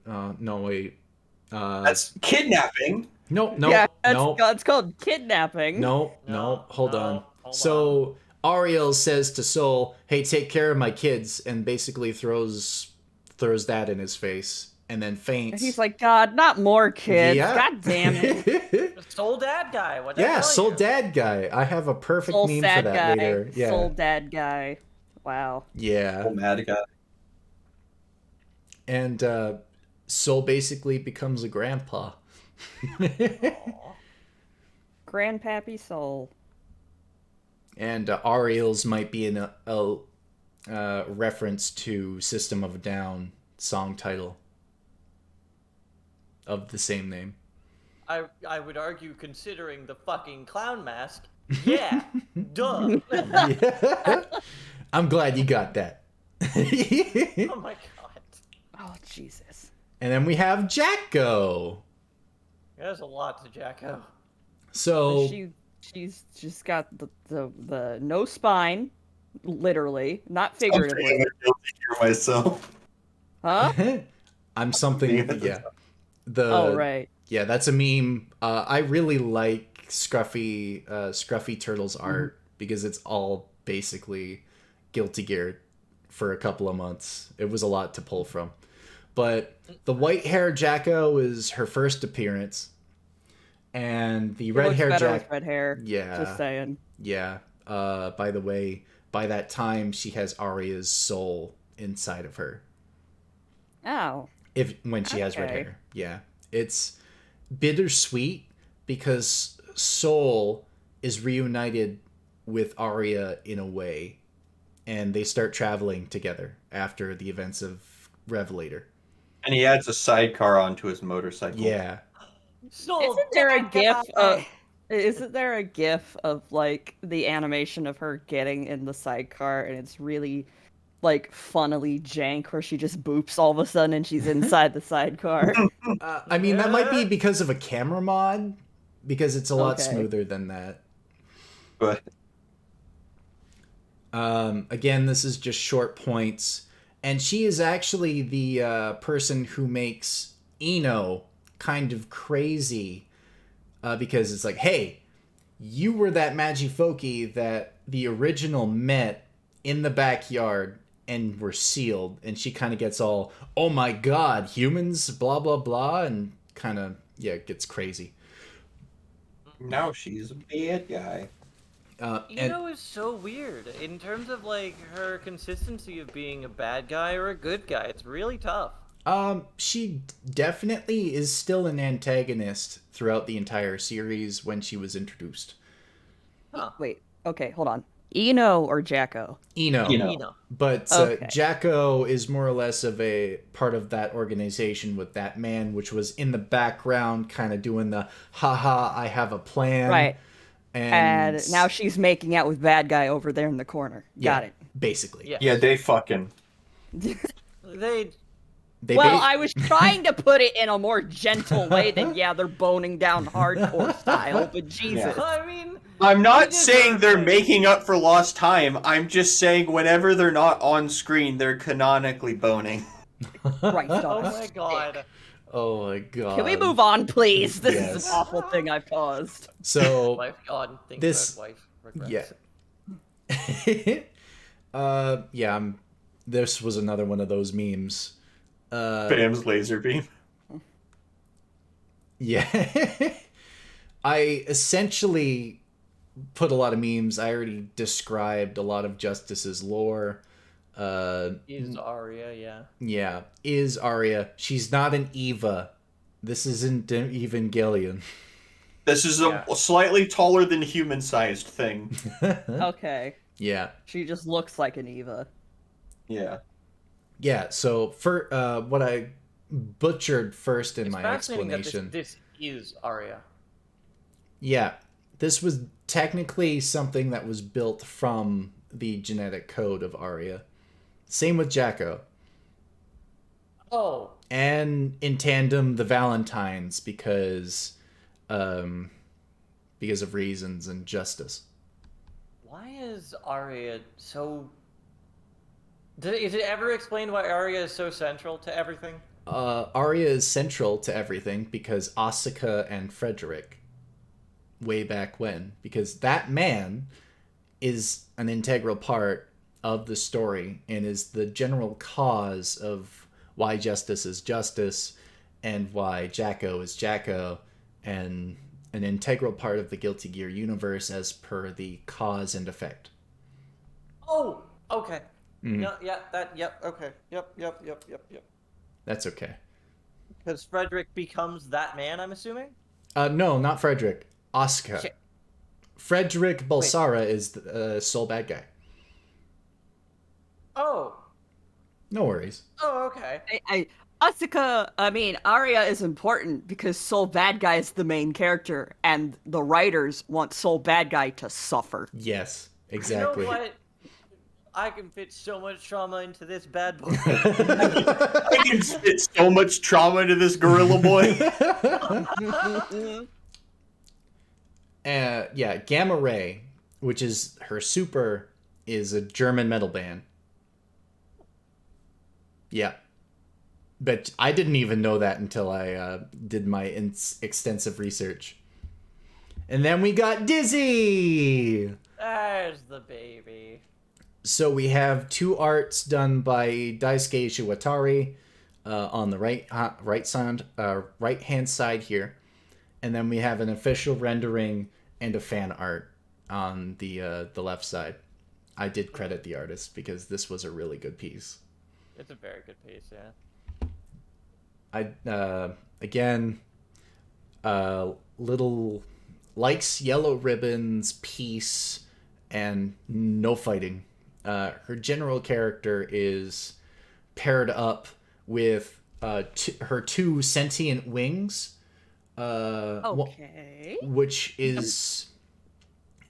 That's kidnapping. No, It's called kidnapping. No, hold on. Hold So Ariel says to Soul, "Hey, take care of my kids," and basically throws that in his face, and then faints. And he's like, God, not more kids. Yeah. God damn it. Soul dad guy. What? Did I Yeah, tell Soul you? Dad guy. I have a perfect Soul meme sad for that guy. later. Yeah, Soul dad guy. Wow. yeah. Oh, mad guy. And Soul basically becomes a grandpa. Grandpappy Soul. And Ariel's might be in a reference to System of a Down song title of the same name. I would argue, considering the fucking clown mask. Yeah. Duh. Yeah. I'm glad you got that. Oh my god. Oh, Jesus. And then we have Jacko. There's a lot to Jacko. So She's just got the no spine, literally, not I'm figuratively. feeling guilty here myself. Huh? I'm something. Yeah. Oh, right. Yeah, that's a meme. I really like Scruffy Turtle's art because it's all basically Guilty Gear for a couple of months. It was a lot to pull from. But the white hair Jacko is her first appearance. And the red hair Jack. Red hair. Yeah. Just saying. Yeah. By the way, by that time she has Arya's soul inside of her. Oh. When she has red Okay. hair. Yeah. It's bittersweet because Soul is reunited with Arya in a way, and they start traveling together after the events of Revelator. And he adds a sidecar onto his motorcycle. Yeah. Soul Isn't there a dad gif guy. Isn't there a gif of like the animation of her getting in the sidecar and it's really like funnily jank where she just boops all of a sudden and she's inside the sidecar? I mean, that might be because of a camera mod, because it's a lot Okay. smoother than that. But Again, this is just short points. And she is actually the person who makes Eno kind of crazy. Because it's like, hey, you were that Majifoki that the original met in the backyard and were sealed. And she kind of gets all, oh my god, humans, blah, blah, blah. And kind of, gets crazy. now she's a bad guy. Eno is so weird in terms of like her consistency of being a bad guy or a good guy. It's really tough. She definitely is still an antagonist throughout the entire series when she was introduced. Wait, okay, hold on. Eno or Jacko? Eno. Eno. But Okay. Jacko is more or less of a part of that organization with that man, which was in the background, kind of doing the haha, I have a plan. Right. And And now she's making out with bad guy over there in the corner. Got it. Basically. Yeah. Yeah, they fucking. They Well, I was trying to put it in a more gentle way than, they're boning down hardcore style, but Jesus. I mean, I'm not They saying deserve they're it. making up for lost time. I'm just saying whenever they're not on screen, they're canonically boning. Christ on oh a my stick. god. Oh my god. Can we move on, please? This is Yes. an awful thing I've caused. So, Wife God. Think This- about wife. Regrets. yeah. This was another one of those memes. Bam's laser beam. Yeah. I essentially put a lot of memes. I already described a lot of Justice's lore. Is Arya, yeah. Yeah, is Arya. She's not an Eva. This isn't Evangelion. This is a slightly taller than human-sized thing. Okay. Yeah. She just looks like an Eva. Yeah. Yeah, so for what I butchered first in It's my fascinating explanation. that this is Arya. Yeah, this was technically something that was built from the genetic code of Arya. Same with Jacko. Oh. And in tandem, the Valentines, because of reasons and justice. Why is Arya so... Is it ever explained why Arya is so central to everything? Arya is central to everything because Asuka and Frederick, way back when, because that man is an integral part of the story and is the general cause of why justice is justice and why Jacko is Jacko, and an integral part of the Guilty Gear universe as per the cause and effect. Oh, okay. Mhm. Okay. Yep. That's okay. Because Frederick becomes that man, I'm assuming? No, not Frederick. Asuka. Shit. Frederick Balsara is the sole bad guy. Oh. No worries. Oh, okay. Arya is important because Soul Bad Guy is the main character, and the writers want Soul Bad Guy to suffer. Yes, exactly. You know what? I can fit so much trauma into this bad boy. I can fit so much trauma into this gorilla boy. Yeah, Gamma Ray, which is her super, is a German metal band. Yeah. But I didn't even know that until I did my extensive research. And then we got Dizzy! There's the baby. So we have two arts done by Daisuke Ishiwatari on the right hand side here, and then we have an official rendering and a fan art on the left side. I did credit the artist because this was a really good piece. It's a very good piece, yeah. Little likes yellow ribbons, peace, and no fighting. Her general character is paired up with her two sentient wings. Okay. Which is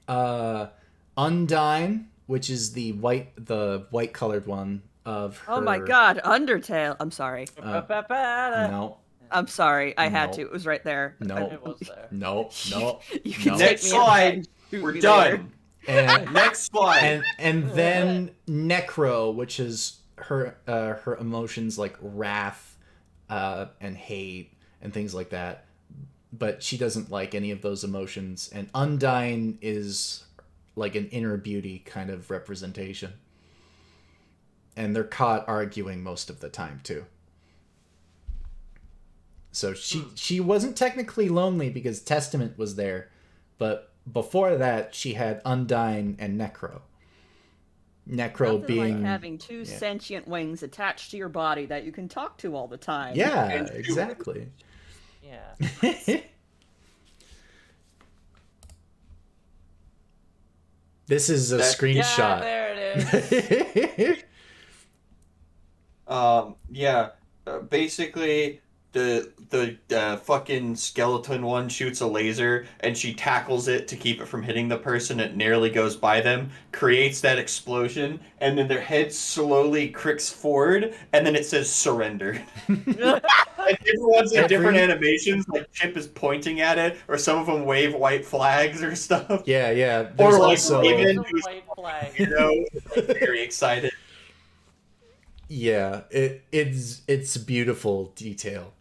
Undyne, which is the white colored one of her. Oh my god, Undertale. I'm sorry. No. I'm sorry. I had No. to. It was right there. No. It was there. No. No. You can No. take Next me slide. and shoot We're me done. later. And Next slide. and then Necro, which is her emotions like wrath and hate and things like that, but she doesn't like any of those emotions. And Undyne is like an inner beauty kind of representation, and they're caught arguing most of the time too. So she wasn't technically lonely because Testament was there, but before that, she had Undyne and Necro. Necro Nothing being like having two sentient wings attached to your body that you can talk to all the time. yeah, And- exactly. Yeah. This is a Yeah, screenshot. there it is. Basically, the fucking skeleton one shoots a laser, and she tackles it to keep it from hitting the person. It nearly goes by them, creates that explosion, and then their head slowly cricks forward, and then it says surrender. And everyone's in different animations, like Chip is pointing at it, or some of them wave white flags or stuff. Yeah. Or There's like also Raven, There's a who's, white flag. you know, very excited. yeah, it's a beautiful detail.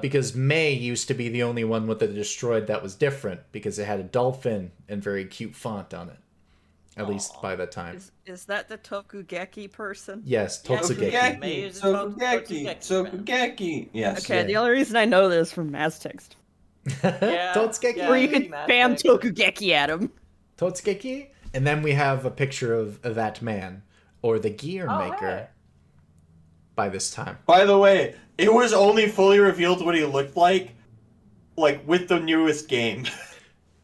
Because May used to be the only one with the destroyed that was different because it had a dolphin and very cute font on it. At least by the time. Is that the Tokugeki person? Yes, Yeah, Totsugeki. Amazing Sokugeki. Tokugeki. Yes. Okay, Yeah. the only reason I know this from Mass Text. Yeah. Totsugeki. Yeah. Or you can Mass spam Effect. Tokugeki at him. Totsugeki. And then we have a picture of that man, or the gear Oh, maker, hey. by this time. By the way, it was only fully revealed what he looked like with the newest game.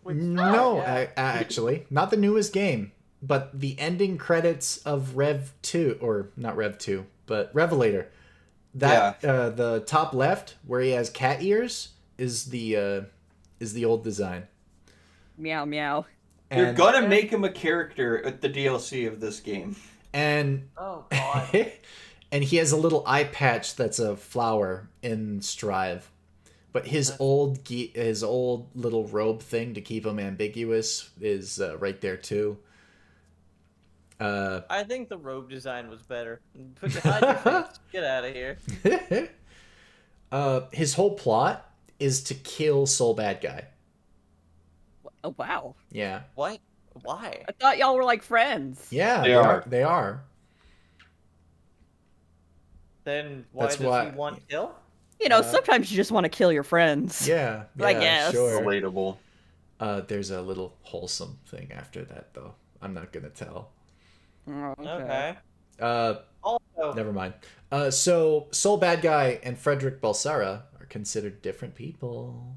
No, yeah. actually, not the newest game, but the ending credits of Rev 2, or not Rev 2, but Revelator. That the top left where he has cat ears is the old design. Meow meow. You're And, gonna make him a character at the DLC of this game. and Oh god. and he has a little eye patch that's a flower in Strive. But his old little robe thing to keep him ambiguous is right there too. I think the robe design was better. Hide your face. Get out of here. His whole plot is to kill Soul Bad Guy. Oh, wow. Yeah. What? Why? I thought y'all were like friends. Yeah, They are. They are. Then why That's does why- he want kill? You know, sometimes you just want to kill your friends. Yeah. I guess. Sure. Relatable. There's a little wholesome thing after that, though. I'm not gonna tell. Oh, Okay. Uh, never mind. So Soul Bad Guy and Frederick Balsara are considered different people.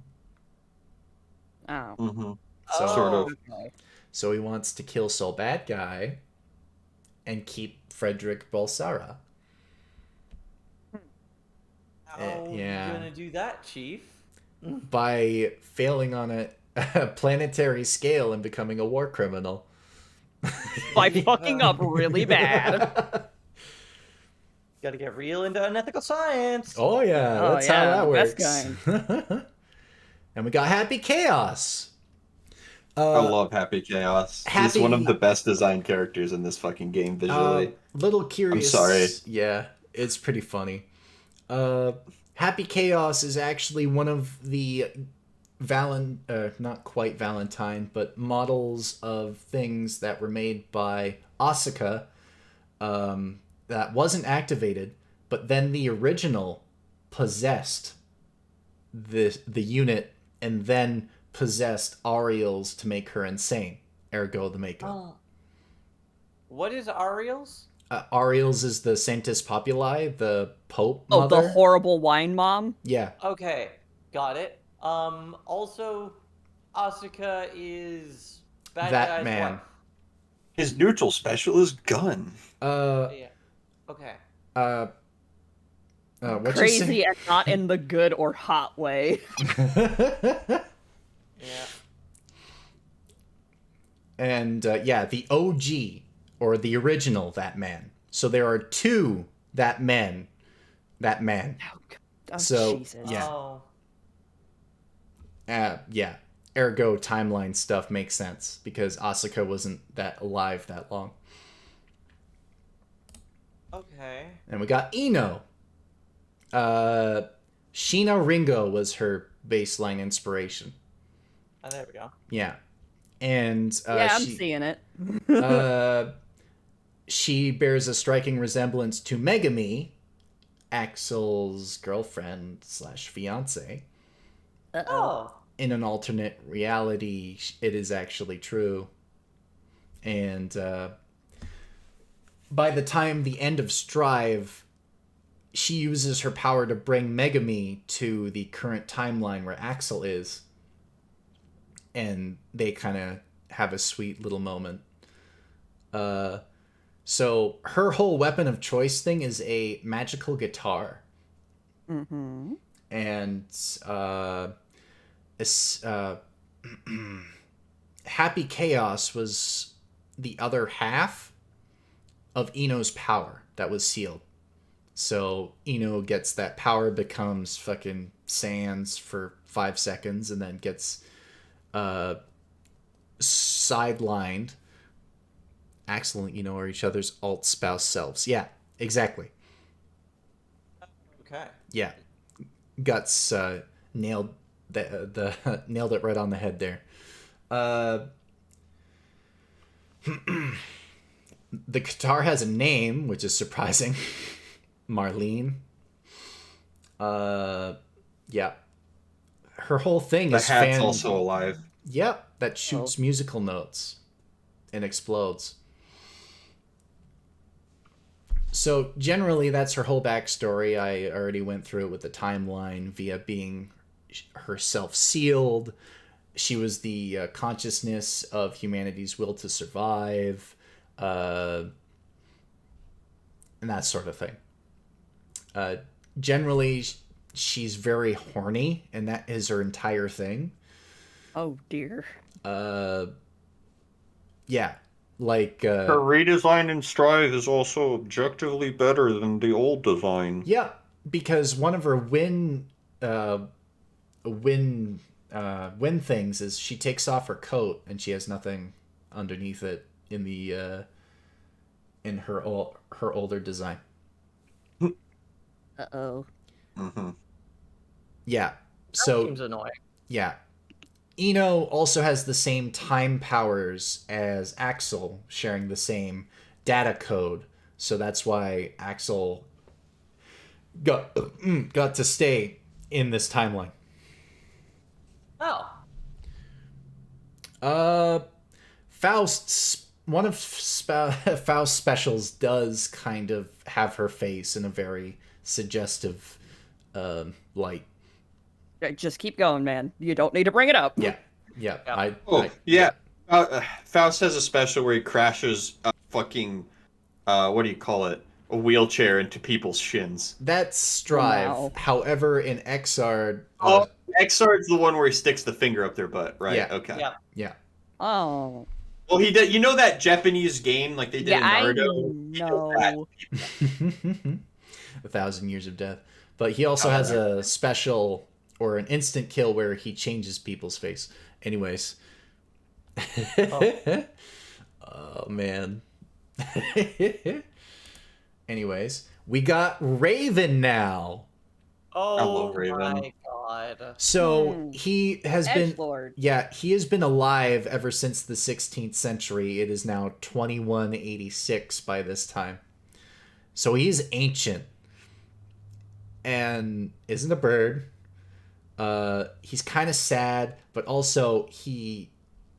Oh. Mm-hmm. So, Sort of. Okay. So he wants to kill Soul Bad Guy and keep Frederick Balsara. How yeah. you gonna do that, Chief? By failing on a planetary scale and becoming a war criminal. By fucking up really bad. Gotta get real into unethical science. Oh yeah, Oh, that's yeah, how the that best works. And we got Happy Chaos. I love Happy Chaos. He's Happy- one of the best designed characters in this fucking game visually. Little curious. I'm sorry. Yeah, it's pretty funny. Happy Chaos is actually one of the not quite Valentine, but models of things that were made by Asuka that wasn't activated, but then the original possessed the unit and then possessed Ariel's to make her insane. Ergo the makeup. Oh. What is Ariel's? Ariel's is the Sanctus Populi, the Pope Oh, mother. the horrible wine mom? Yeah. Okay, got it. Also, Asuka is bad That guy's man. wife. His neutral special is gun. Yeah. Okay. What'd you Crazy and not in the good or hot way. say? Yeah. And yeah, the OG or the original that man. So there are two that man. Oh, So, Jesus. yeah. Oh. Yeah. Ergo timeline stuff makes sense because Asuka wasn't that alive that long. Okay. And we got Ino. Sheena Ringo was her baseline inspiration. Oh, there we go. Yeah. And Yeah, I'm seeing it. she bears a striking resemblance to Megami, Axel's girlfriend / fiance. Oh. In an alternate reality, it is actually true. And by the time the end of Strive, she uses her power to bring Megami to the current timeline where Axel is. And they kind of have a sweet little moment. So her whole weapon of choice thing is a magical guitar. Mm-hmm. And Happy Chaos was the other half of Ino's power that was sealed. So Ino gets that power, becomes fucking Sans for 5 seconds, and then gets sidelined. Axel and Ino are each other's alt spouse selves. Yeah, exactly. Okay. Yeah, Guts nailed the nailed it right on the head there. The guitar has a name, which is surprising. Marlene. Yeah. her whole thing The is hat's also alive. Yep, that shoots musical notes and explodes. So generally, that's her whole backstory. I already went through it with the timeline via being herself sealed. She was the consciousness of humanity's will to survive, and that sort of thing. Generally, she's very horny, and that is her entire thing. Oh dear. Yeah. Like her redesign in Strive is also objectively better than the old design. Yeah, because one of her win things is she takes off her coat and she has nothing underneath it in the in her older design. Uh-oh. Mm-hmm. Yeah. That So seems annoying. yeah. Eno also has the same time powers as Axel, sharing the same data code. So that's why Axel got to stay in this timeline. Oh. Faust's one of Faust's specials does kind of have her face in a very suggestive light. Just keep going, man. You don't need to bring it up. Yeah. Faust has a special where he crashes a fucking what do you call it? A wheelchair into people's shins. That's Strive. Wow. However, in Exard... Exard's the one where he sticks the finger up their butt, right? Yeah. Okay. Yeah. Oh. Well, he did. You know that Japanese game like they did in Naruto? I know. 1,000 Years of Death. But he also has a special or an instant kill where he changes people's face. Anyways. Oh man. Anyways, we got Raven now. Oh Raven. my god. So he has been Edgelord. Yeah, he has been alive ever since the 16th century. It is now 2186 by this time. So he's ancient. And isn't a bird. He's kind of sad, but also he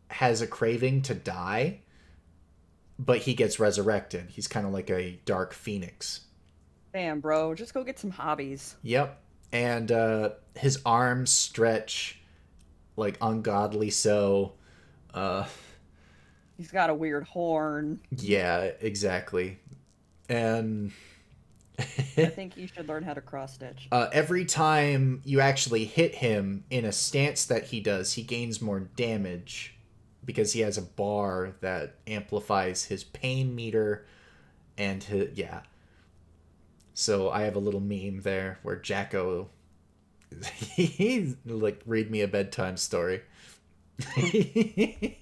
has a craving to die, but he gets resurrected. He's kind of like a dark phoenix. Damn, bro. Just go get some hobbies. Yep. And his arms stretch like ungodly so. He's got a weird horn. Yeah, exactly. And I think you should learn how to cross stitch. every time you actually hit him in a stance that he does, he gains more damage because he has a bar that amplifies his pain meter and yeah. So I have a little meme there where Jacko he's like, read me a bedtime story. His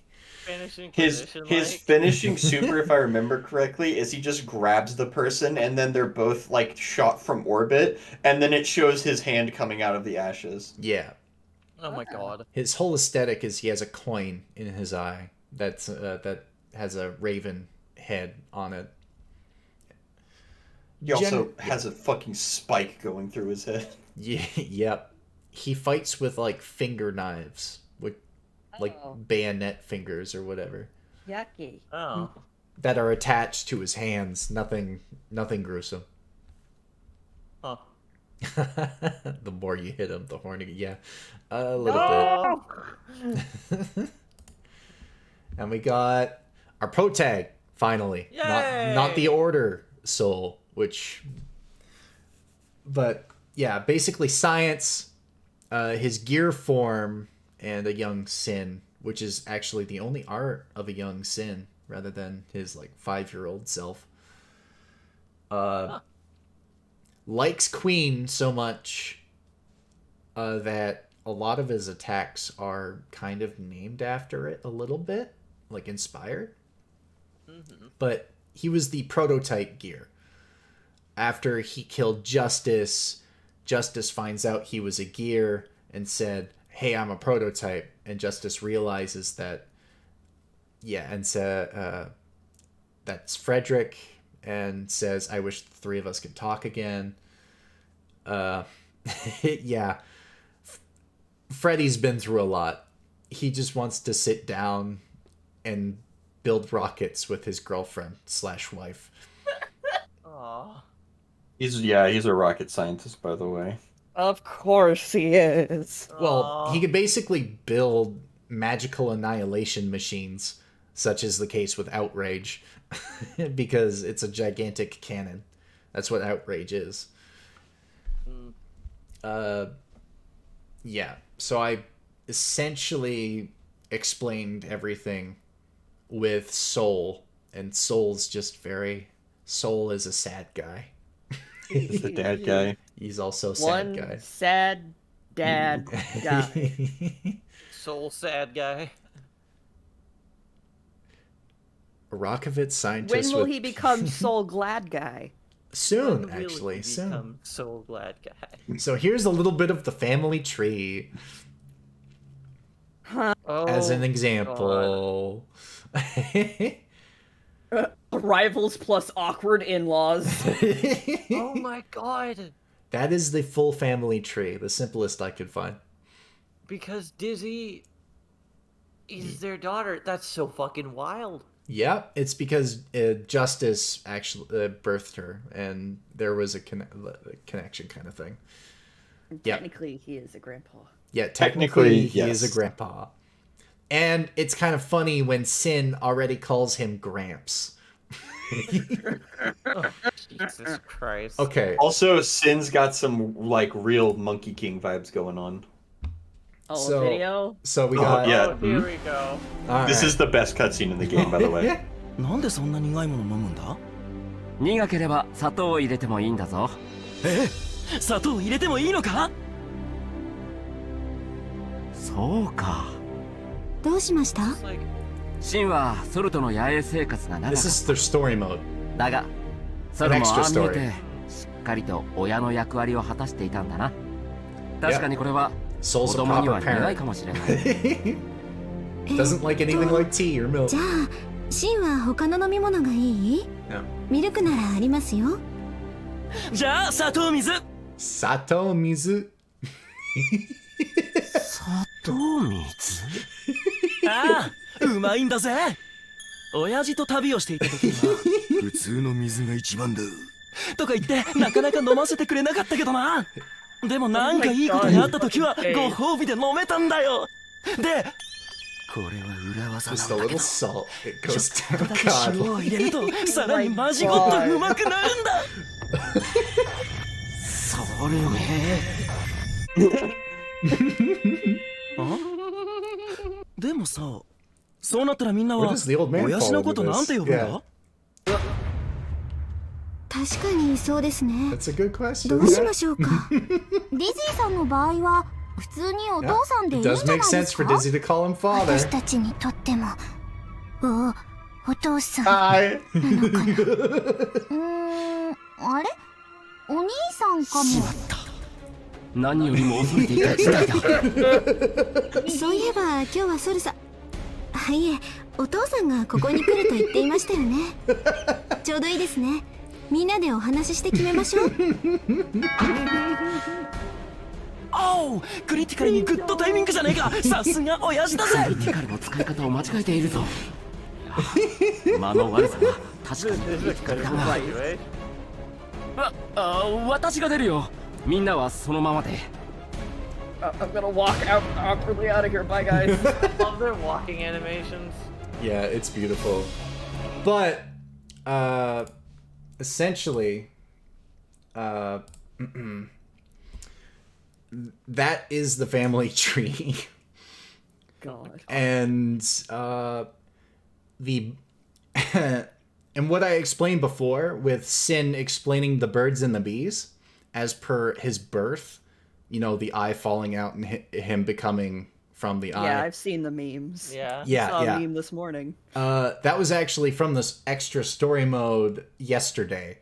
finishing super, if I remember correctly, is he just grabs the person and then they're both like shot from orbit, and then it shows his hand coming out of the ashes. Yeah. Oh my god. His whole aesthetic is he has a coin in his eye that's that has a raven head on it. He also has a fucking spike going through his head. Yeah, yep. He fights with like finger knives, with like bayonet fingers or whatever. Yucky. Oh. That are attached to his hands. Nothing gruesome. Huh. The more you hit him, the hornier. Yeah, a little bit. And we got our pro tag finally. Not the Order soul, but yeah, basically science, his gear form, and a young Sin, which is actually the only art of a young Sin rather than his like 5-year-old self. Likes Queen so much that a lot of his attacks are kind of named after it a little bit, like inspired. Mm-hmm. But he was the prototype gear. After he killed Justice, Justice finds out he was a gear and said, "Hey, I'm a prototype." And Justice realizes that, and that's Frederick, and says, "I wish the three of us could talk again." Yeah. Freddie's been through a lot. He just wants to sit down and build rockets with his girlfriend/wife. Aww. He's a rocket scientist, by the way. Of course he is. Well, he could basically build magical annihilation machines, such as the case with Outrage, because it's a gigantic cannon. That's what Outrage is. Yeah, so I essentially explained everything with Soul, and Soul is a sad guy. He's the dad guy. He's also a One sad guy. sad dad guy. Soul sad guy. A Rokovitz scientist. When will with... he become soul glad guy? Soon, When will actually, he soon. become soul glad guy. So here's a little bit of the family tree Oh, as an example. Rivals plus awkward in-laws. oh my god. That is the full family tree, the simplest I could find. Because Dizzy is their daughter. That's so fucking wild. Yeah, it's because Justice actually birthed her, and there was a connection kind of thing. Technically, he is a grandpa. Yeah, technically he yes. is a grandpa. And it's kind of funny when Sin already calls him Gramps. Jesus Christ. Okay. Also, Sin's got some like real Monkey King vibes going on. Oh, So- a video? So we got... yeah. Oh, here we go. All This right. is the best cutscene in the game, by the way. なんでそんな苦いもの飲むんだ？苦ければ砂糖を入れてもいいんだぞ。砂糖入れてもいいのか？そうか。どうしました？ It's like, シンはソルトの野営生活が長 This かっ is their story mode. た。だが、ソルも An extra ああ見え story. てしっかりと親の役割を果たしていたんだな。確かにこれは Soul's 子 a 供に proper は苦い parent. かもしれない。 Doesn't like anything like tea or milk. じゃあシンは他の飲み物がいい？ No. ミルクならありますよ。じゃあ砂糖水。 Sato Mizu. 砂糖水？ああ、うまいんだぜ。親父と旅をしていた時は普通の水が一番だ。とか言ってなかなか飲ませてくれなかったけどな。でもなんかいいことがあった時はご褒美で飲めたんだよ。で、これは裏技 Just な a んだけ little ど。 salt. It ちょ goes っと down. だけ塩 God. を入れるとさらにマジゴッとうまくなるんだ。それね。あ？でもさ、そうなったらみんな Where は does the old man 親 fall 父の into ことなんて this? 呼ぶん Yeah. だ？確かにそうですね。 That's a good question. どうしましょうか。ディズーさんの場合は普通にお父さんでいい It んじ does ゃない make で sense す for か？ Dizzy to call him 私 father. たちにとっても。お父さん。 Hi. あれ？お兄さんかも。何よりも恐れていた事態だ。そういえば今日はソルさいえお父さんがここに来ると言っていましたよね。ちょうどいいですね。みんなでお話しして決めましょう。おう、クリティカルにグッドタイミングじゃねえか。さすが親父だぜ。クリティカルの使い方を間違えているぞ。いや間の悪さは確かにクリティカルだが。私が出るよ。みんなはそのままで。I'm gonna walk out awkwardly out of here. Bye, guys. love their walking animations. Yeah, it's beautiful. But essentially that is the family tree. God. And the and what I explained before with Sin explaining the birds and the bees as per his birth, you know, the eye falling out and him becoming from the eye. Yeah, I've seen the memes. Yeah. Yeah, I saw yeah. a meme this morning. That was actually from this extra story mode yesterday.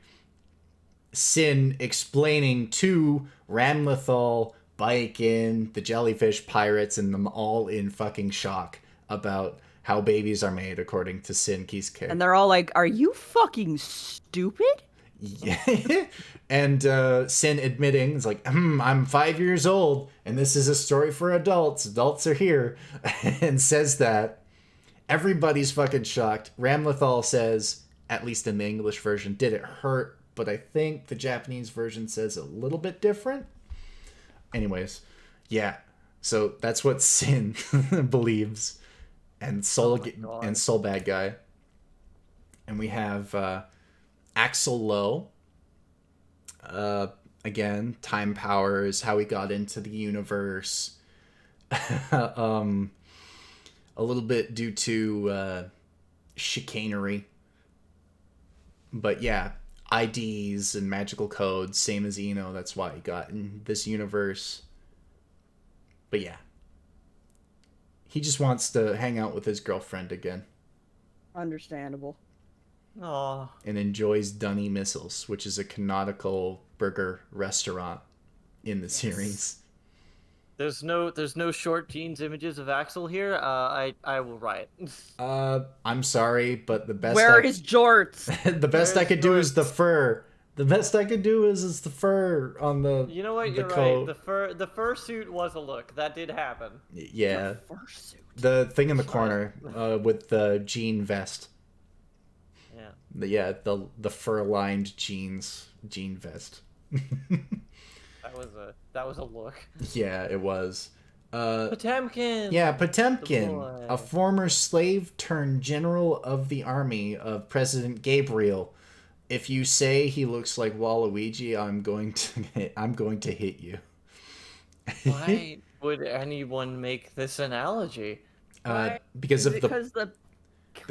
Sin explaining to Ramlethal, Baiken, the jellyfish pirates, and them all in fucking shock about how babies are made according to Sin Kiske. And they're all like, "Are you fucking stupid?" Yeah. And Sin admitting, it's like, I'm 5 years old, and this is a story for adults. Adults are here. And says that. Everybody's fucking shocked. Ramlethal says, at least in the English version, did it hurt? But I think the Japanese version says a little bit different. Anyways, yeah. So that's what Sin believes. And Soul Bad Guy. And we have Axel Lowe. Again, time powers, how he got into the universe. A little bit due to chicanery. But yeah, IDs and magical codes, same as Eno. That's why he got in this universe. But yeah. He just wants to hang out with his girlfriend again. Understandable. Aww. And enjoys Dunny Missiles, which is a canonical burger restaurant in the series. There's no short jeans images of Axel here. I will riot. I'm sorry, but the best. Where are his jorts? The best I could do is the fur. The best I could do is the fur on the. You know what? You're coat. right. The fur suit was a look. That did happen. Yeah. The fursuit. The thing in the corner with the jean vest. Yeah. The fur lined jean vest. That was a look. Yeah, it was. Potemkin. Yeah, Potemkin, a former slave turned general of the army of President Gabriel. If you say he looks like Waluigi, I'm going to hit you. Why would anyone make this analogy? Because the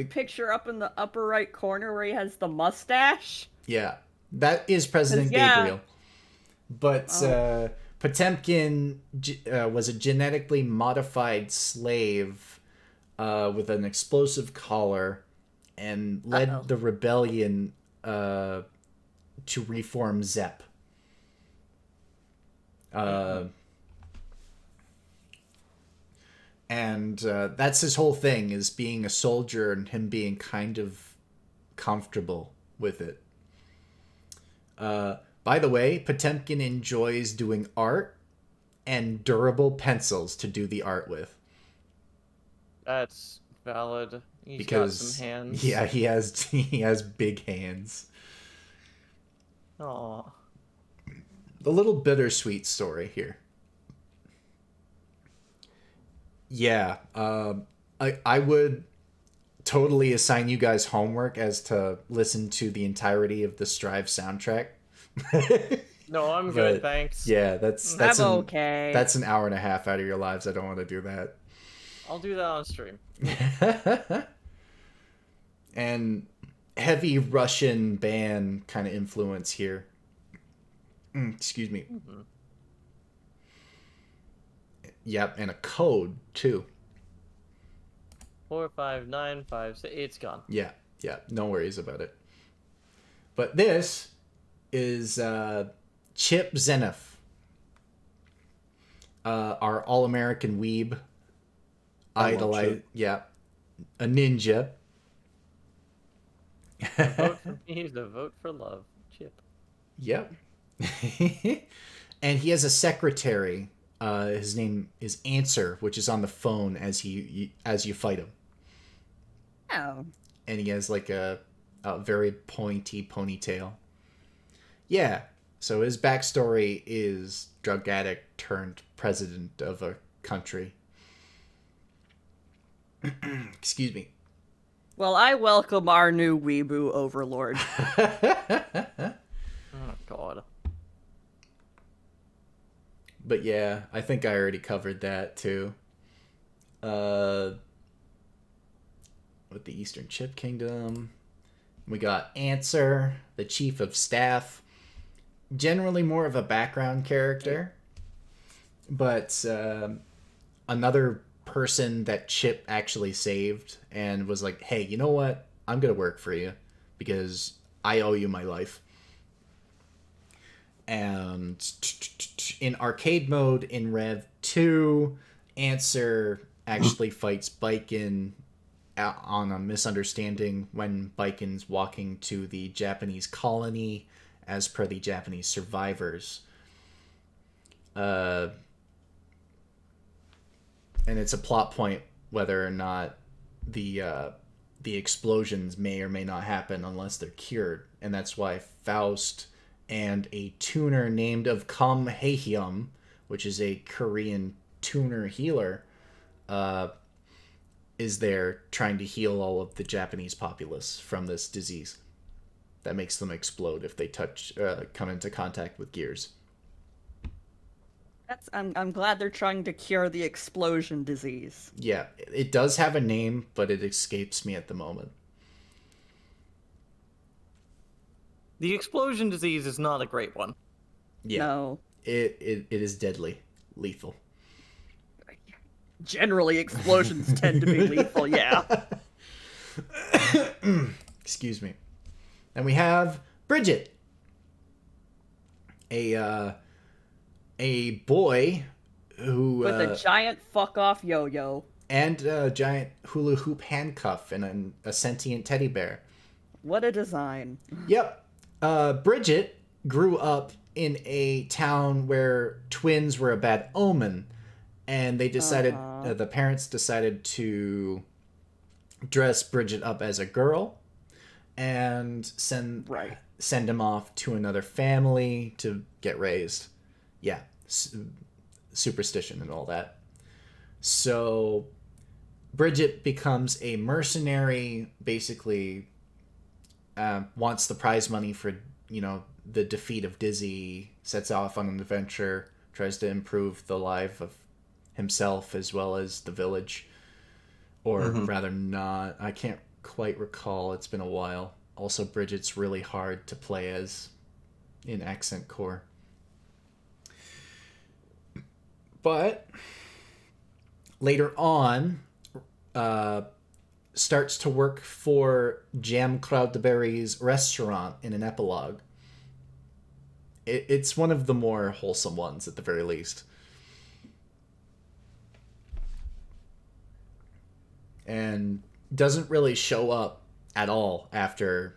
picture up in the upper right corner where he has the mustache. Yeah, that is President Gabriel. But Potemkin was a genetically modified slave with an explosive collar and led the rebellion to reform Zep. And that's his whole thing, is being a soldier and him being kind of comfortable with it. By the way, Potemkin enjoys doing art and durable pencils to do the art with. That's valid. He's got some hands. Yeah, he has big hands. Aw. The little bittersweet story here. Yeah, I would totally assign you guys homework as to listen to the entirety of the Strive soundtrack. No, I'm good, thanks. Yeah, that's okay. That's an hour and a half out of your lives. I don't want to do that. I'll do that on stream. And heavy Russian band kind of influence here. Excuse me. Mm-hmm. Yep, and a code too. 45956. It's gone. Yeah, no worries about it. But this is Chip Zenith, our all-American weeb, idolized. Yeah, a ninja. Vote for me is a vote for love, Chip. Yep. And he has a secretary. His name is Answer, which is on the phone as you fight him. Oh. And he has like a very pointy ponytail. Yeah. So his backstory is drug addict turned president of a country. Excuse me. Well, I welcome our new weeboo overlord. Oh, God. But yeah, I think I already covered that too. With the Eastern Chip Kingdom. We got Answer, the Chief of Staff. Generally more of a background character. But another person that Chip actually saved and was like, hey, you know what? I'm going to work for you because I owe you my life. And in arcade mode, in Rev 2, Answer actually fights Biken on a misunderstanding when Baiken's walking to the Japanese colony as per the Japanese survivors. And it's a plot point whether or not the explosions may or may not happen unless they're cured. And that's why Faust and a tuner named of Kam Haehyum, which is a Korean tuner healer, is there trying to heal all of the Japanese populace from this disease that makes them explode if they come into contact with gears. I'm glad they're trying to cure the explosion disease. Yeah, it does have a name, but it escapes me at the moment. The explosion disease is not a great one. Yeah, no. It is deadly, lethal. Generally, explosions tend to be lethal, yeah. Excuse me. And we have Bridget, a boy who with a giant fuck off yo-yo and a giant hula hoop handcuff and a sentient teddy bear. What a design. Yep. Bridget grew up in a town where twins were a bad omen, and they decided the parents decided to dress Bridget up as a girl and send him off to another family to get raised. Yeah, superstition and all that. So Bridget becomes a mercenary, basically wants the prize money for, the defeat of Dizzy, sets off on an adventure, tries to improve the life of himself as well as the village. Or rather not. I can't quite recall. It's been a while. Also, Bridget's really hard to play as in Accent Core. But later on, starts to work for Jam Cloudberry's restaurant in an epilogue. It's one of the more wholesome ones, at the very least. And doesn't really show up at all after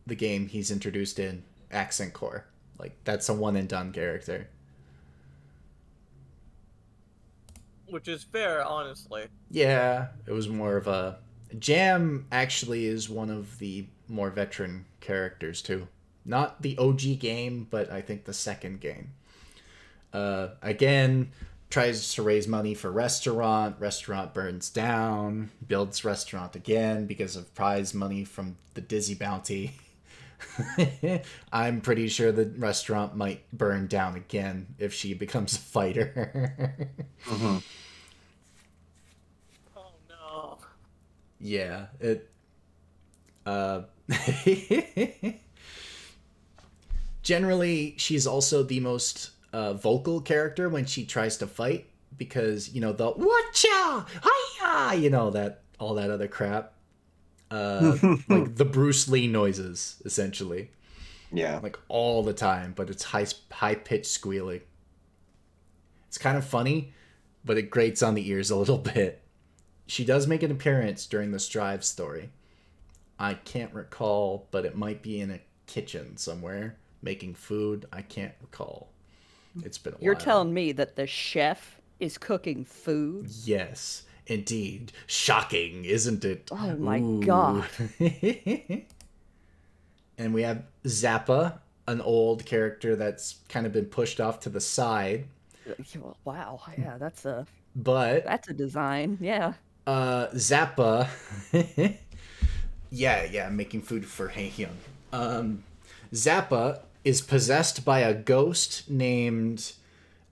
the game he's introduced in Accent Core. Like, that's a one-and-done character. Which is fair, honestly. Yeah, it was more of a... Jam actually is one of the more veteran characters, too. Not the OG game, but I think the second game. Again, tries to raise money for restaurant burns down, builds restaurant again because of prize money from the Dizzy bounty. I'm pretty sure the restaurant might burn down again if she becomes a fighter. Oh no. Yeah, generally she's also the most vocal character when she tries to fight, because the whatcha hiya, that all that other crap, like the Bruce Lee noises, essentially. Yeah, like all the time, but it's high pitched squealing. It's kind of funny, but it grates on the ears a little bit. She does make an appearance during the Strive story. I can't recall, but it might be in a kitchen somewhere making food. I can't recall. It's been a while. You're telling me that the chef is cooking food? Yes, indeed. Shocking, isn't it? Oh my god. And we have Zappa, an old character that's kind of been pushed off to the side. Wow, yeah, that's a design, yeah. Zappa, yeah, making food for Haehyun. Zappa is possessed by a ghost named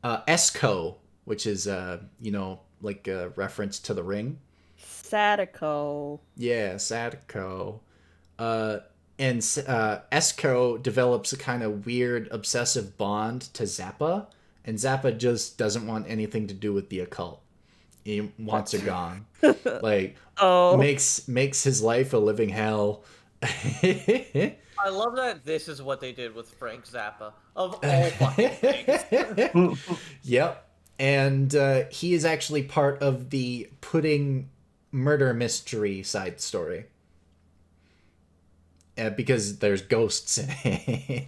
Esco, which is like a reference to The Ring. Sadako. Yeah, Sadako. And Esco develops a kind of weird obsessive bond to Zappa, and Zappa just doesn't want anything to do with the occult. He wants her gone. Like, makes his life a living hell. I love that this is what they did with Frank Zappa, of all fucking things. Yep. And he is actually part of the Pudding murder mystery side story. Because there's ghosts in it.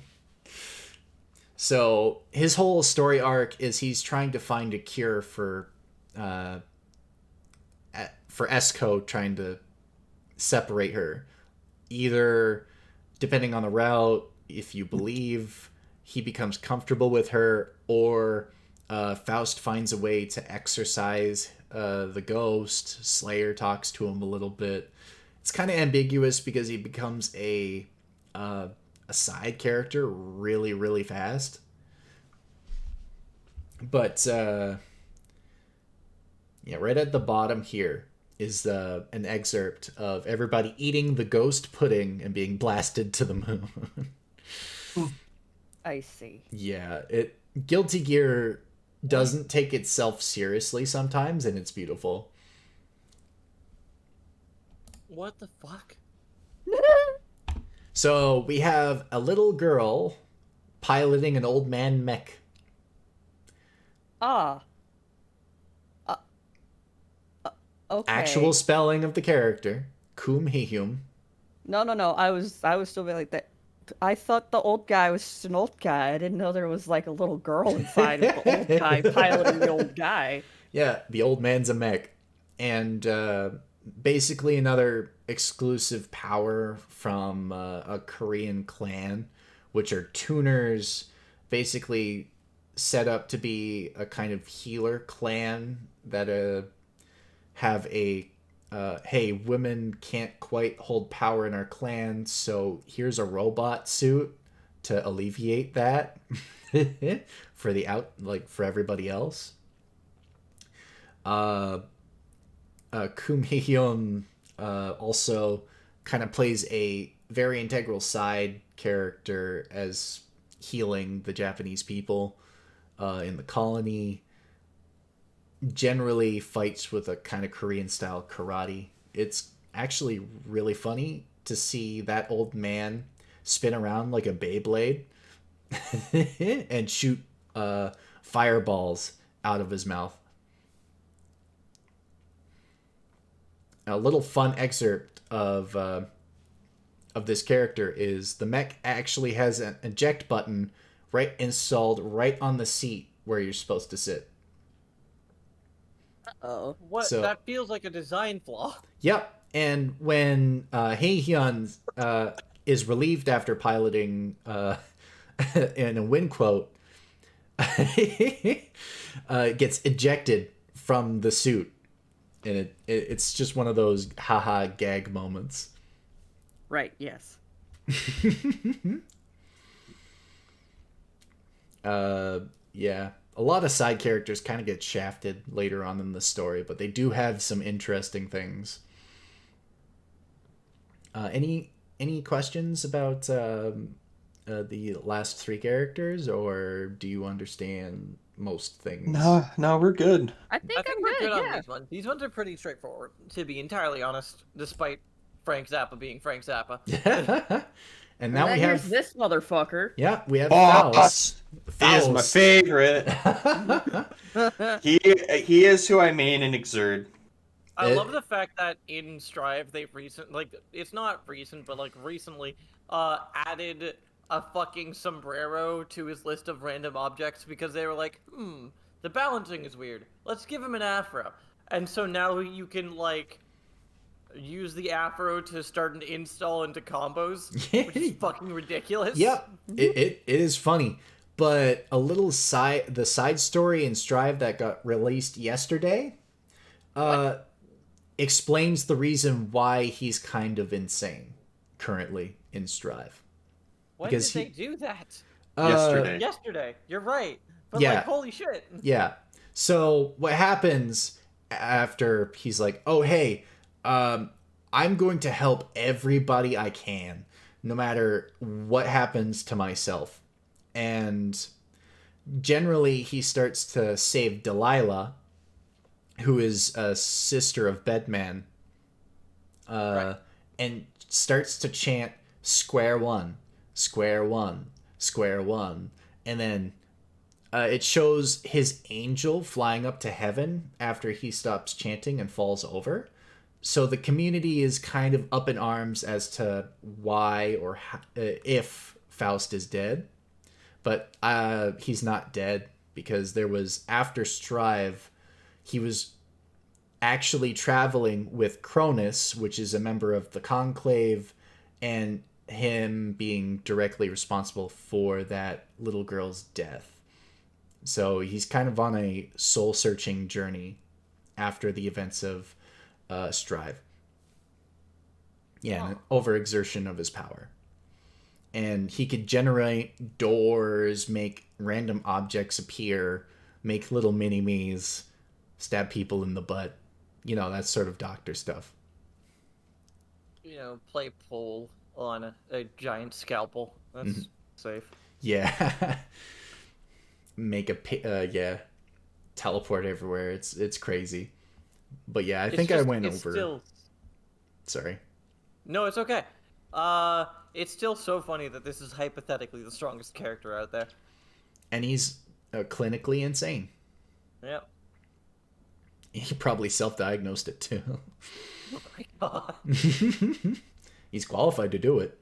So his whole story arc is he's trying to find a cure for Esco, trying to separate her. Either, depending on the route, if you believe, he becomes comfortable with her, or Faust finds a way to exorcise the ghost. Slayer talks to him a little bit. It's kind of ambiguous because he becomes a side character really, really fast. But right at the bottom here is an excerpt of everybody eating the ghost pudding and being blasted to the moon. I see. Yeah, Guilty Gear doesn't take itself seriously sometimes, and it's beautiful. What the fuck? So we have a little girl piloting an old man mech. Okay. Actual spelling of the character, Kum Hehyum. No. I was still being like that. I thought the old guy was just an old guy. I didn't know there was like a little girl inside of the old guy piloting the old guy. Yeah, the old man's a mech. And basically another exclusive power from a Korean clan, which are tuners, basically set up to be a kind of healer clan that have a hey, women can't quite hold power in our clan, so here's a robot suit to alleviate that for for everybody else. Kum Hee-hyun also kind of plays a very integral side character as healing the Japanese people in the colony. Generally fights with a kind of Korean style karate. It's actually really funny to see that old man spin around like a Beyblade and shoot fireballs out of his mouth. A little fun excerpt of this character is the mech actually has an eject button installed right on the seat where you're supposed to sit. Oh, what? So, that feels like a design flaw. Yep. And when Hee-hyun is relieved after piloting in a wind quote, gets ejected from the suit. And it's just one of those haha gag moments. Right, yes. Yeah. A lot of side characters kind of get shafted later on in the story, but they do have some interesting things. Any questions about the last three characters, or do you understand most things? No, we're good. I think we're good yeah. on these ones. These ones are pretty straightforward, to be entirely honest, despite Frank Zappa being Frank Zappa. And now we have this motherfucker. Yeah, we have Faust. He is my favorite. He is who I main and exert. I love the fact that in Strive they've it's not recent, but recently added a fucking sombrero to his list of random objects because they were like, the balancing is weird. Let's give him an afro. And so now you can use the afro to start an install into combos, which is fucking ridiculous. Yep, it is funny. But a little the side story in Strive that got released yesterday explains the reason why he's kind of insane currently in Strive. When did they do that? Yesterday. You're right. But holy shit. Yeah. So what happens after he's like, oh, hey, I'm going to help everybody I can, no matter what happens to myself. And generally he starts to save Delilah, who is a sister of Bedman, and starts to chant square one, square one, square one. And then it shows his angel flying up to heaven after he stops chanting and falls over. so the community is kind of up in arms as to why or if Faust is dead, but he's not dead, because there was, after Strive, he was actually traveling with Cronus, which is a member of the Conclave, and him being directly responsible for that little girl's death. So he's kind of on a soul-searching journey after the events of Strive. Yeah, an overexertion of his power. And he could generate doors, make random objects appear, make little mini-me's, stab people in the butt. You know, that sort of doctor stuff. You know, play pool on a giant scalpel. That's safe. Yeah. Make teleport everywhere. It's crazy. But yeah, I think I went over. Still... Sorry. No, it's okay. It's still so funny that this is hypothetically the strongest character out there. And he's clinically insane. Yep. He probably self-diagnosed it too. Oh my god. He's qualified to do it.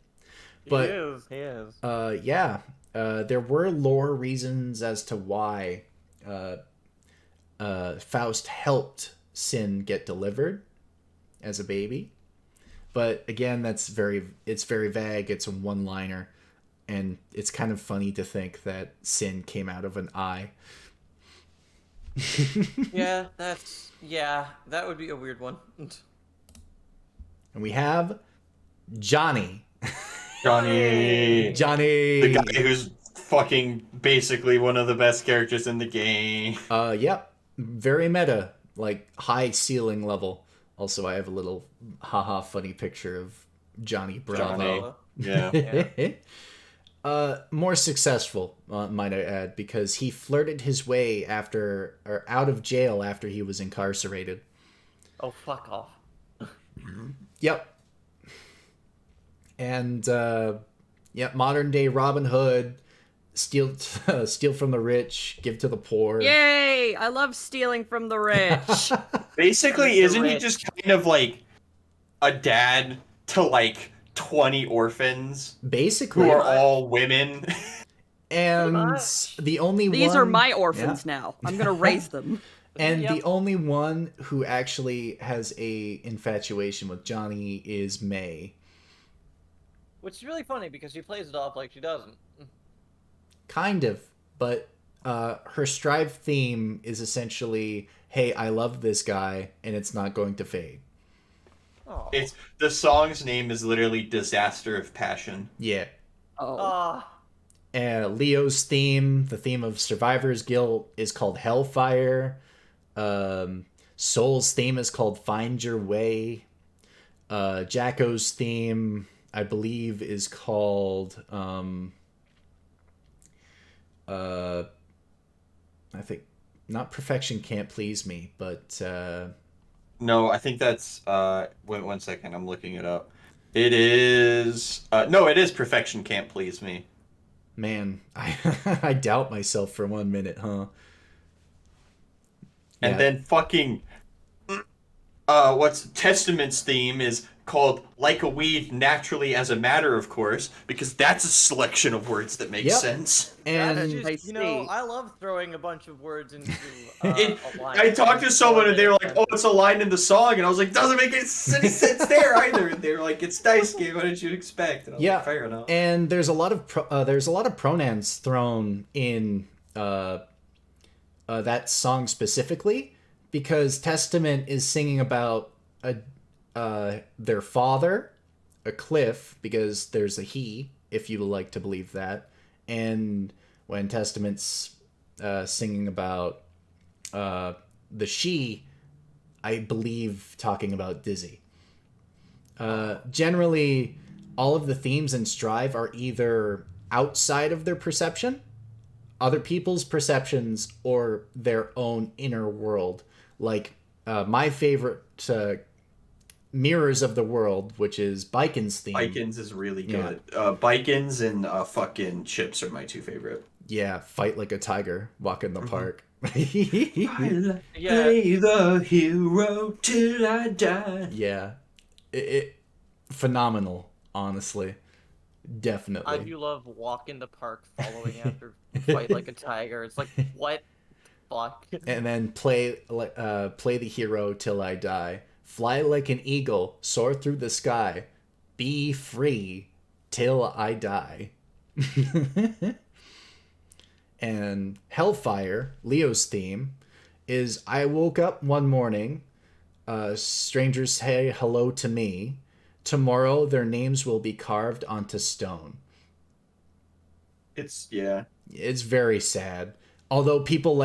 But He is. There were lore reasons as to why Faust helped Sin get delivered as a baby. But again, it's very vague. It's a one-liner, and it's kind of funny to think that Sin came out of an eye. That would be a weird one. And we have Johnny. Johnny. The guy who's fucking basically one of the best characters in the game. Yep. Very meta, like high ceiling level. Also, I have a little funny picture of Johnny Bravo. Yeah. More successful, might I add, because he flirted his way out of jail after he was incarcerated. Oh, fuck off. Yep. And modern day Robin Hood, steal from the rich, give to the poor. Yay! I love stealing from the rich. Basically, isn't he just kind of like a dad to like 20 orphans? Basically. Who are all women. And the only These are my orphans now. I'm gonna raise them. And the only one who actually has a infatuation with Johnny is May. Which is really funny because she plays it off like she doesn't. Kind of, but her Strive theme is essentially, hey, I love this guy, and it's not going to fade. It's the song's name is literally Disaster of Passion. Yeah. Oh. And Leo's theme, the theme of Survivor's Guilt, is called Hellfire. Soul's theme is called Find Your Way. Jacko's theme, I believe, is called I think not Perfection Can't Please Me, but no, I think that's wait 1 second, I'm looking it up. It is no, it is Perfection Can't Please Me. Man, I doubt myself for 1 minute, huh? And then fucking what's Testament's theme is called Like a Weed Naturally as a Matter of Course, because that's a selection of words that makes sense. And just, I love throwing a bunch of words into a line. I talked to someone and they were like, oh, it's a line in the song, and I was like, doesn't make any sense there either. And they were like, it's Daisuke, what did you expect? And I was like, fair enough. And there's a lot of pronouns thrown in that song specifically, because Testament is singing about their father, a cliff, because there's a he, if you like to believe that, and when Testament's singing about the she, I believe talking about Dizzy. Generally, all of the themes in Strive are either outside of their perception, other people's perceptions, or their own inner world. Like my favorite Mirrors of the World, which is Biken's theme. Biken's is really good. Biken's and fucking Chips are my two favorite. Yeah, Fight Like a Tiger, Walk in the Park. Yeah. Play the hero till I die. Yeah. It phenomenal, honestly. Definitely. I do love walk in the park following after fight like a tiger. It's like, what? Fuck. And then play the hero till I die. Fly like an eagle, soar through the sky. Be free till I die. And Hellfire, Leo's theme, is I woke up one morning, strangers say hello to me. Tomorrow their names will be carved onto stone. It's very sad. Although people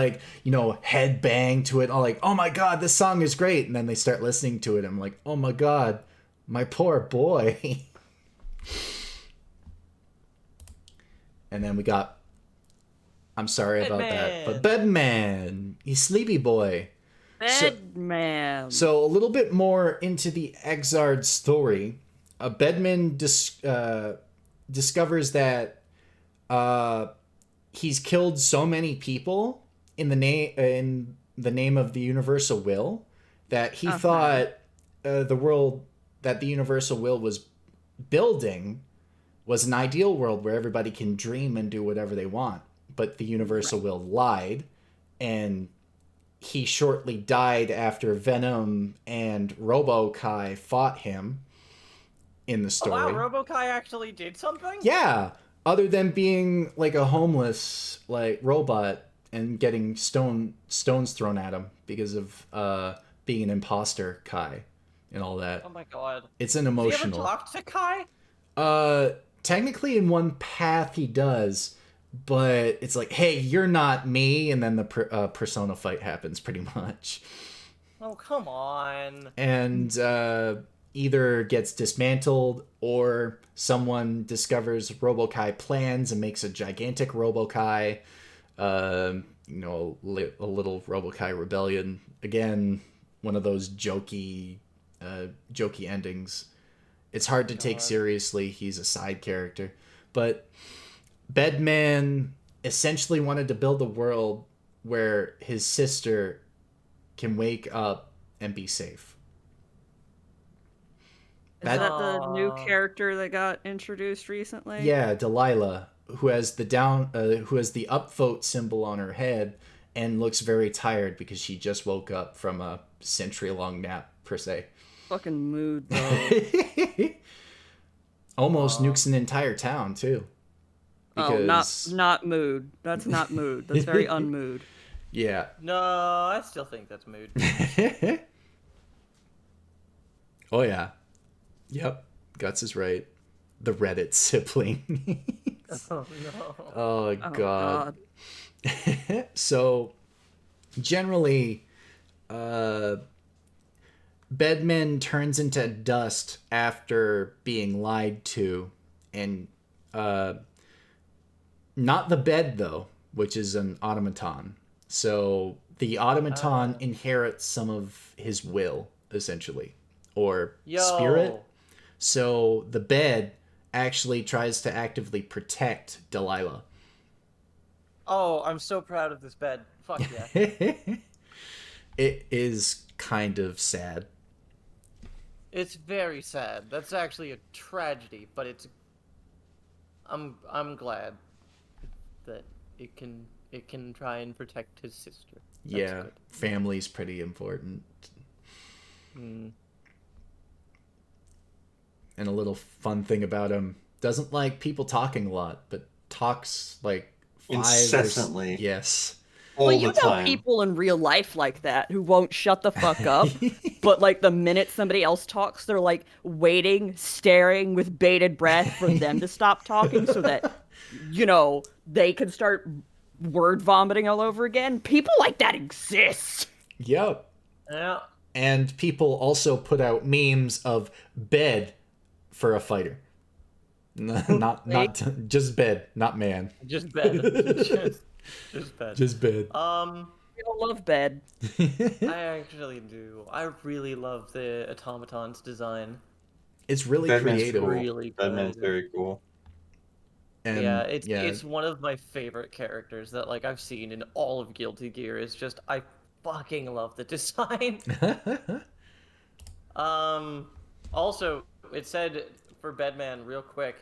head bang to it, all like, oh my god, this song is great. And then they start listening to it. And I'm like, oh my god, my poor boy. And then we got, I'm sorry about that, but Bedman, he's Sleepy Boy. Bedman. So a little bit more into the Exard story. Bedman discovers that he's killed so many people in the name of the Universal Will that he thought the world that the Universal Will was building was an ideal world where everybody can dream and do whatever they want. But the Universal Will lied, and he shortly died after Venom and Robo-Kai fought him in the story. Oh, wow, Robo-Kai actually did something? Yeah, other than being like a homeless robot and getting stones thrown at him because of being an imposter, Kai, and all that. Oh my god. It's an emotional. Did you ever talk to Kai? Technically in one path he does, but it's like, hey, you're not me, and then the persona fight happens pretty much. Oh, come on. And either gets dismantled or someone discovers Robo-Kai plans and makes a gigantic Robo-Kai, a little Robo-Kai rebellion. Again, one of those jokey endings. It's hard to take seriously. He's a side character. But Bedman essentially wanted to build a world where his sister can wake up and be safe. Is that the new character that got introduced recently? Yeah, Delilah, who has the upvote symbol on her head and looks very tired because she just woke up from a century-long nap, per se. Fucking mood, though. Almost nukes an entire town, too. Because... Oh, not mood. That's not mood. That's very unmood. Yeah. No, I still think that's mood. Oh, yeah. Yep. Guts is right. The Reddit sibling. Oh, no. Oh, God. So, generally, Bedman turns into dust after being lied to, and not the bed, though, which is an automaton. So the automaton inherits some of his will, essentially, or spirit. So the bed actually tries to actively protect Delilah. Oh, I'm so proud of this bed. Fuck yeah. It is kind of sad. It's very sad. That's actually a tragedy, but it's. I'm glad that it can try and protect his sister. That's good. Family's pretty important. Mm. And a little fun thing about him, doesn't like people talking a lot, but talks like incessantly. Yes. Well, you know people in real life like that who won't shut the fuck up, but like the minute somebody else talks, they're like waiting, staring with bated breath for them to stop talking so that, they can start word vomiting all over again. People like that exist. Yep. Yeah. And people also put out memes of bed for a fighter. Not just bed, not man. Just bed. Just bed. Just bed. We all love bed. I actually do. I really love the automaton's design. It's really creative. Really Batman's very cool. And, yeah, it's one of my favorite characters that like I've seen in all of Guilty Gear. It's just I fucking love the design. Also, it said for Bedman real quick,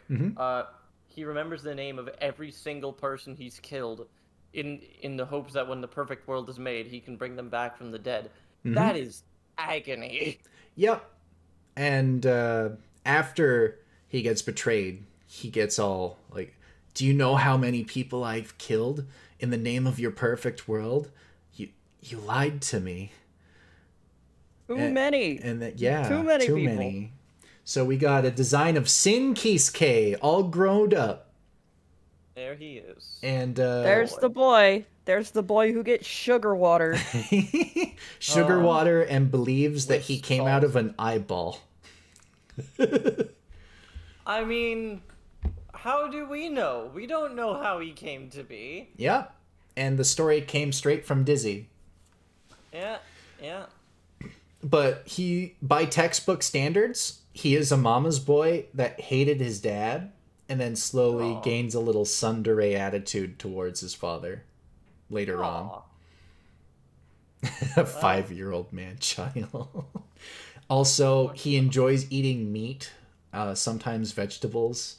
he remembers the name of every single person he's killed in the hopes that when the perfect world is made, he can bring them back from the dead. That is agony. Yep. And after he gets betrayed, he gets all like, do you know how many people I've killed in the name of your perfect world? You lied to me. Too many. And that, too many people. So we got a design of Sin Kiske, all grown up. There he is. And there's the boy. There's the boy who gets sugar water. Sugar water and believes that he came out of an eyeball. I mean, how do we know? We don't know how he came to be. Yeah. And the story came straight from Dizzy. Yeah. But by textbook standards, he is a mama's boy that hated his dad and then slowly gains a little tsundere attitude towards his father later on. A 5-year-old man-child. Also, he enjoys eating meat, sometimes vegetables,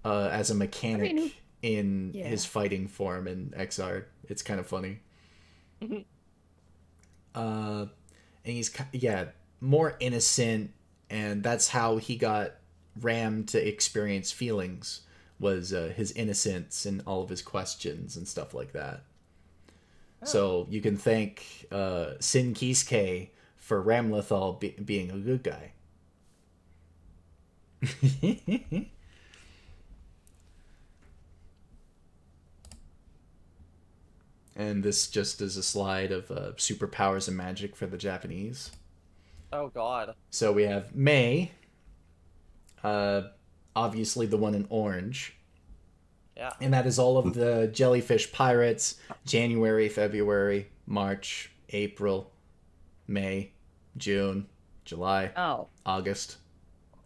as a mechanic in his fighting form in Exard. It's kind of funny. And he's, more innocent, and that's how he got Ram to experience feelings, was his innocence and all of his questions and stuff like that. So you can thank Sin Kiske for Ramlethal being a good guy. And this just is a slide of superpowers and magic for the Japanese. Oh, God. So we have May, obviously the one in orange. Yeah. And that is all of the jellyfish pirates, January, February, March, April, May, June, July, August,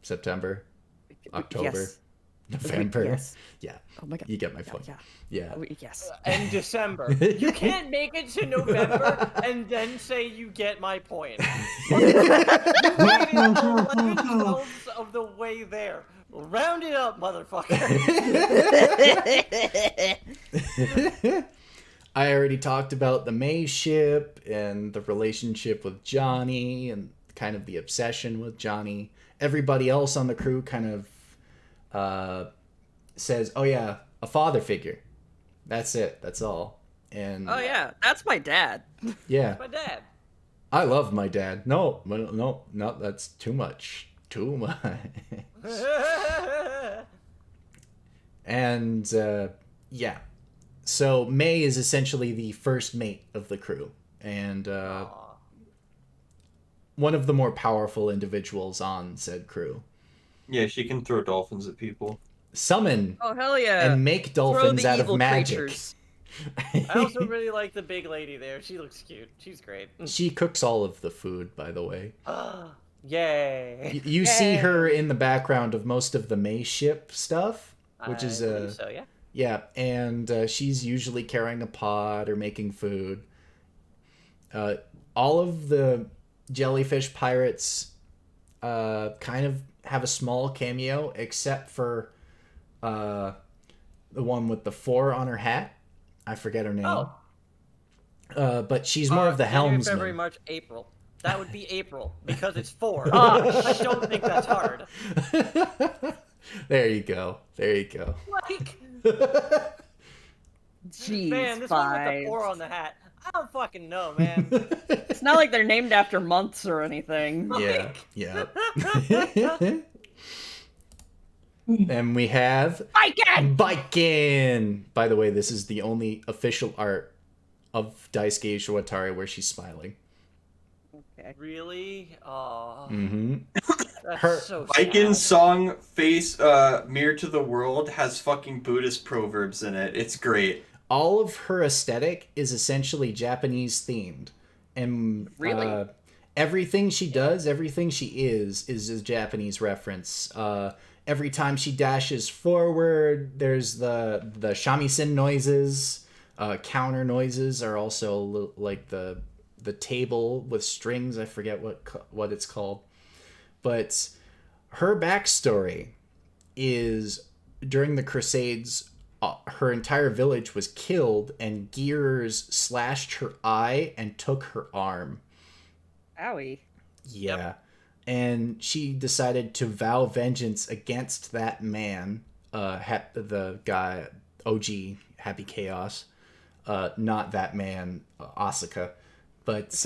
September, October, November. Yes. Yeah. Oh my God. You get my point. Yeah. Yes. And December. You can't make it to November and then say you get my point. You made it 11/12 of the way there. Round it up, motherfucker. I already talked about the May ship and the relationship with Johnny and kind of the obsession with Johnny. Everybody else on the crew kind of says, oh yeah, a father figure. That's it. That's all. And oh yeah, that's my dad. Yeah. That's my dad. I love my dad. No, that's too much. Too much. And yeah. So May is essentially the first mate of the crew and one of the more powerful individuals on said crew. Yeah, she can throw dolphins at people. Summon. Oh hell yeah! And make dolphins out of magic. Creatures. I also really like the big lady there. She looks cute. She's great. She cooks all of the food, by the way. Yay! You see her in the background of most of the May ship stuff, which is so, yeah. Yeah, and she's usually carrying a pot or making food. All of the jellyfish pirates kind of have a small cameo, except for the one with the 4 on her hat. I forget her name. But she's more of the helmsman. February, March, April. That would be April, because it's 4. I don't think that's hard. There you go. Like... Jeez, man, this one with the 4 on the hat. I don't fucking know, man. It's not like they're named after months or anything. Yeah. And we have Biken! By the way, this is the only official art of Daisuke Ishiwatari where she's smiling. Okay. Really? Aww. Mm-hmm. That's so Biken's sad. song Face Mirror to the World has fucking Buddhist proverbs in it. It's great. All of her aesthetic is essentially Japanese themed. And everything she does, everything she is a Japanese reference. every time she dashes forward, there's the shamisen noises. Counter noises are also like the table with strings. I forget what it's called. But her backstory is during the Crusades, her entire village was killed and Gears slashed her eye and took her arm. Owie. Yeah. Yep. And she decided to vow vengeance against that man, the guy, OG Happy Chaos. Not that man, Asuka. But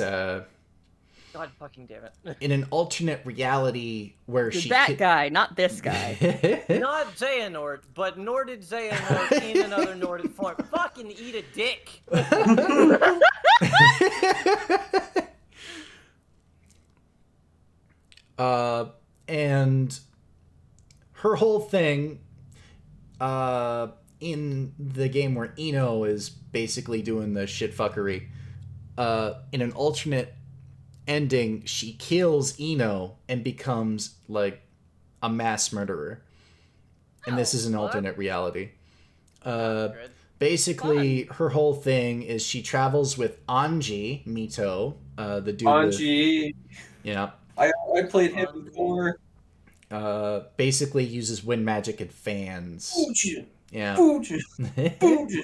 God fucking damn it. in an alternate reality where That guy, not this guy. Not Xehanort, but Norded Xehanort in another Norded form. Fucking eat a dick. And her whole thing in the game where Ino is basically doing the shitfuckery, in an alternate ending, she kills Ino and becomes like a mass murderer. And this is an alternate reality. Basically, her whole thing is she travels with Anji Mito, the dude. Anji. Yeah. I played him before. Basically uses wind magic and fans. Fuji. Yeah. Fuji. Fuji.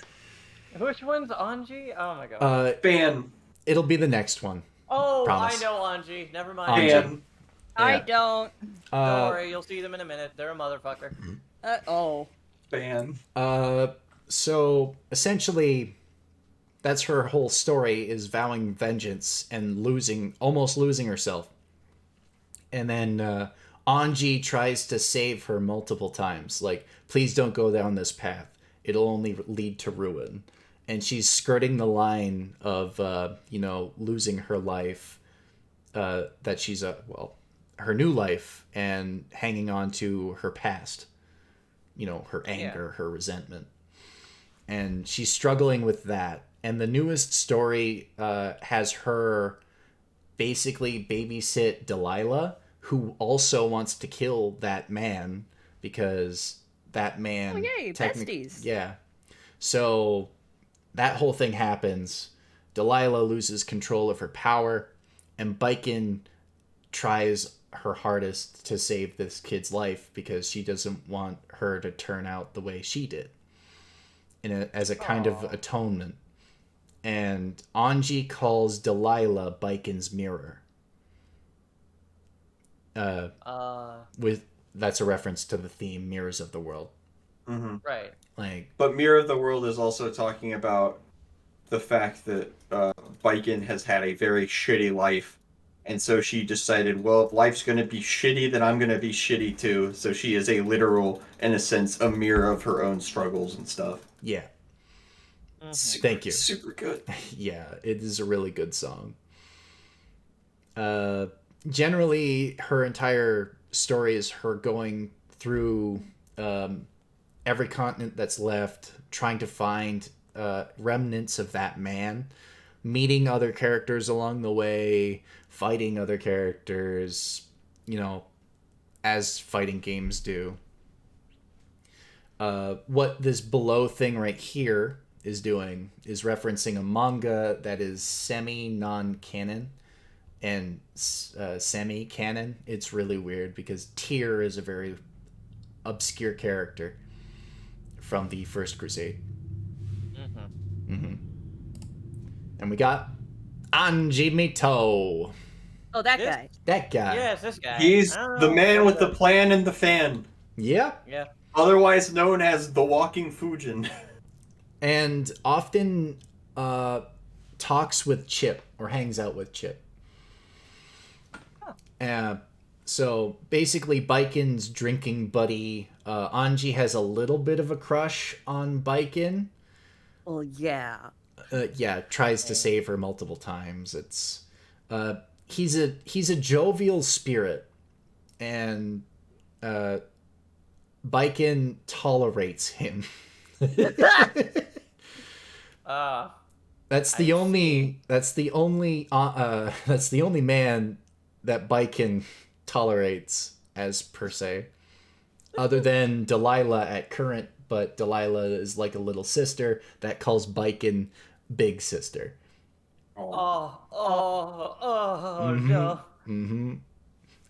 Which one's Anji? Oh my god. Fan. It'll be the next one. Oh, Promise. I know Anji. Never mind. Anji. Fan. I Yeah. don't. Don't worry, you'll see them in a minute. They're a motherfucker. Oh. Fan. So essentially, that's her whole story, is vowing vengeance and almost losing herself. And then Anji tries to save her multiple times. Like, please don't go down this path. It'll only lead to ruin. And she's skirting the line of, losing her life, that she's, her new life, and hanging on to her past. Her anger, her resentment. And she's struggling with that. And the newest story has her basically babysit Delilah, who also wants to kill that man because that man... Oh, yay, besties. Yeah. So that whole thing happens. Delilah loses control of her power, and Baiken tries her hardest to save this kid's life because she doesn't want her to turn out the way she did, as a kind of atonement. And Anji calls Delilah Baiken's mirror. That's a reference to the theme Mirrors of the World. Mm-hmm. Right. But Mirror of the World is also talking about the fact that Baiken has had a very shitty life. And so she decided, well, if life's going to be shitty, then I'm going to be shitty too. So she is a literal, in a sense, a mirror of her own struggles and stuff. Yeah. Thank you. Super good. Yeah, it is a really good song. Generally, her entire story is her going through every continent that's left, trying to find remnants of that man, meeting other characters along the way, fighting other characters, as fighting games do. What this below thing right here is doing is referencing a manga that is semi-non-canon and semi-canon. It's really weird because Tyr is a very obscure character from the First Crusade. And we got Anji Mito. Oh, that guy. That guy. Yes, this guy. He's the man with the plan and the fan. Yeah. Yeah. Otherwise known as the Walking Fujin. And often talks with Chip or hangs out with Chip. So basically Baiken's drinking buddy. Anji has a little bit of a crush on Baiken. Well, yeah. Tries to save her multiple times. It's he's a jovial spirit, and Baiken tolerates him. That's the only man that Baiken tolerates, as per se. Other than Delilah at current, but Delilah is like a little sister that calls Baiken big sister. Oh Mhm. no. Mm-hmm.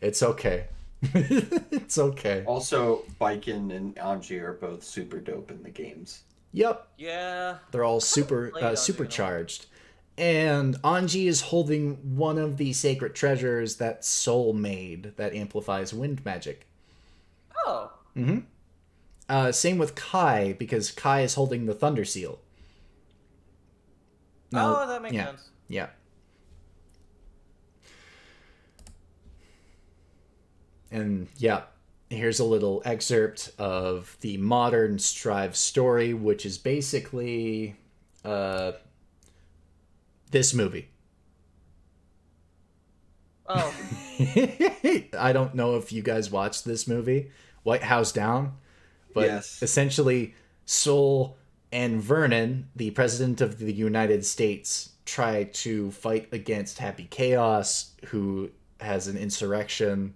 It's okay. It's okay. Also, Baiken and Anji are both super dope in the games. Yep. Yeah. They're all played Anji in a while. supercharged. And Anji is holding one of the sacred treasures that Soul made that amplifies wind magic. Oh. Mm-hmm. Same with Kai, because Kai is holding the Thunder Seal. Oh, that makes sense. Yeah. And yeah, here's a little excerpt of the modern Strive story, which is basically this movie. Oh. I don't know if you guys watched this movie, White House Down, but Yes. essentially Soul and Vernon, the president of the United States, try to fight against Happy Chaos, who has an insurrection.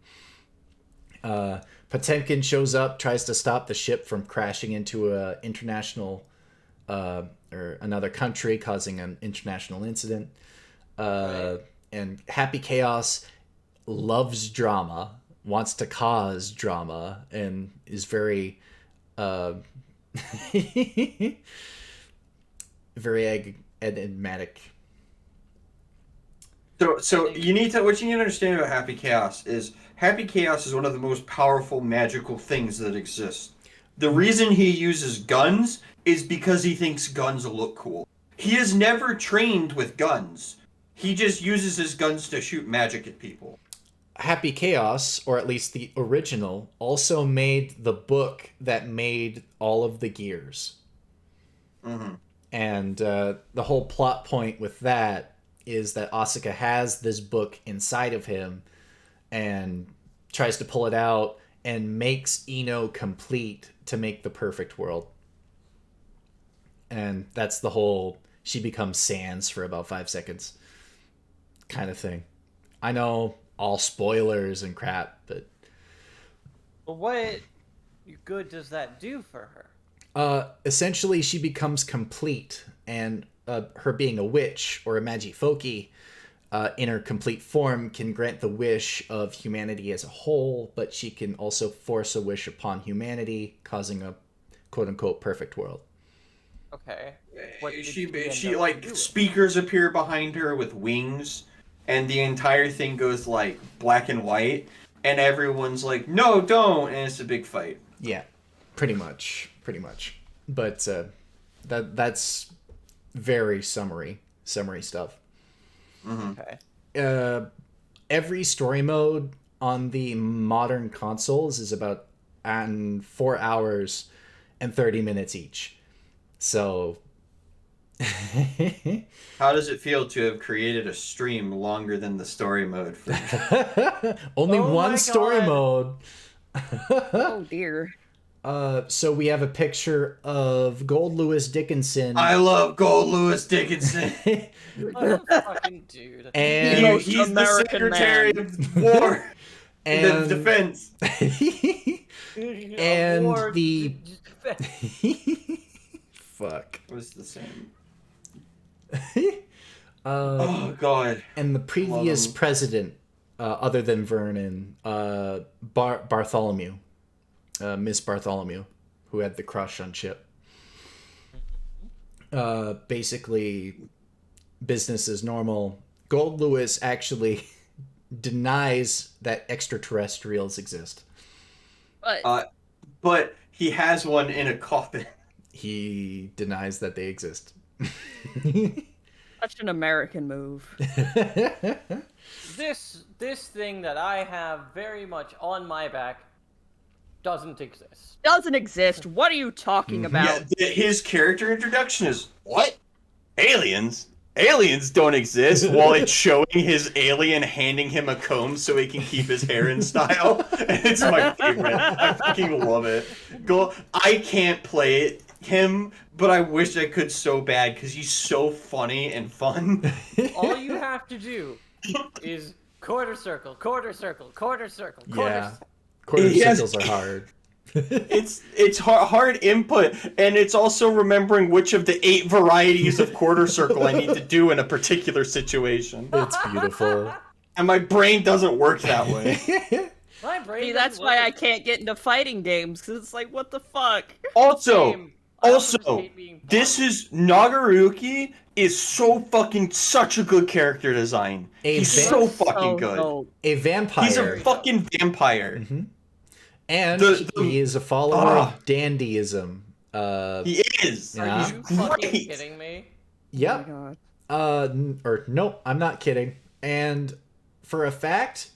Potemkin shows up, tries to stop the ship from crashing into a international or another country, causing an international incident. And Happy Chaos loves drama, wants to cause drama, and is very very enigmatic. So what you need to understand about Happy Chaos is one of the most powerful magical things that exist. The reason he uses guns is because he thinks guns look cool. He has never trained with guns. He just uses his guns to shoot magic at people. Happy Chaos, or at least the original, also made the book that made all of the gears. Mm-hmm. And the whole plot point with that is that Asuka has this book inside of him and tries to pull it out and makes Ino complete to make the perfect world. And that's the whole she becomes Sans for about 5 seconds kind of thing. I know, all spoilers and crap, but What good does that do for her? essentially she becomes complete, and her being a witch or a Majifoki in her complete form can grant the wish of humanity as a whole, but she can also force a wish upon humanity, causing a quote-unquote perfect world. Okay. She like speakers appear behind her with wings, and the entire thing goes like black and white, and everyone's like, "No, don't!" and it's a big fight. Yeah, pretty much. But that's very summary stuff. Mm-hmm. Okay. Every story mode on the modern consoles is about 4 hours and 30 minutes each. So how does it feel to have created a stream longer than the story mode? Only one story mode. Oh dear. So we have a picture of Gold Lewis Dickinson. I love Gold Lewis Dickinson. Fucking dude. And he's the Secretary of War and Defense. And the fuck was the same. Oh god. And the previous president, other than Vernon, Bartholomew, Miss Bartholomew, who had the crush on Chip. Basically, business as normal. Gold Lewis actually denies that extraterrestrials exist. But he has one in a coffin. He denies that they exist. Such an American move. This thing that I have very much on my back doesn't exist. Doesn't exist. What are you talking about? Yeah, his character introduction is what? Aliens? Aliens don't exist, while it's showing his alien handing him a comb so he can keep his hair in style. And it's my favorite. I fucking love it. I can't play him, but I wish I could so bad because he's so funny and fun. All you have to do is quarter circle, quarter circle, quarter circle, Yeah. quarter Quarter circles are hard. It's hard input, and it's also remembering which of the 8 varieties of quarter circle I need to do in a particular situation. It's beautiful. And my brain doesn't work that way. My brain. See, that's why I can't get into fighting games, because it's like, what the fuck? Also, being this is Nagaruki is so fucking such a good character design. He's so fucking good. A vampire. He's a fucking vampire. Mm-hmm. And he is a follower of dandyism. He is. Yeah. Are you fucking kidding me? Yep. Oh my God. Nope, I'm not kidding. And for a fact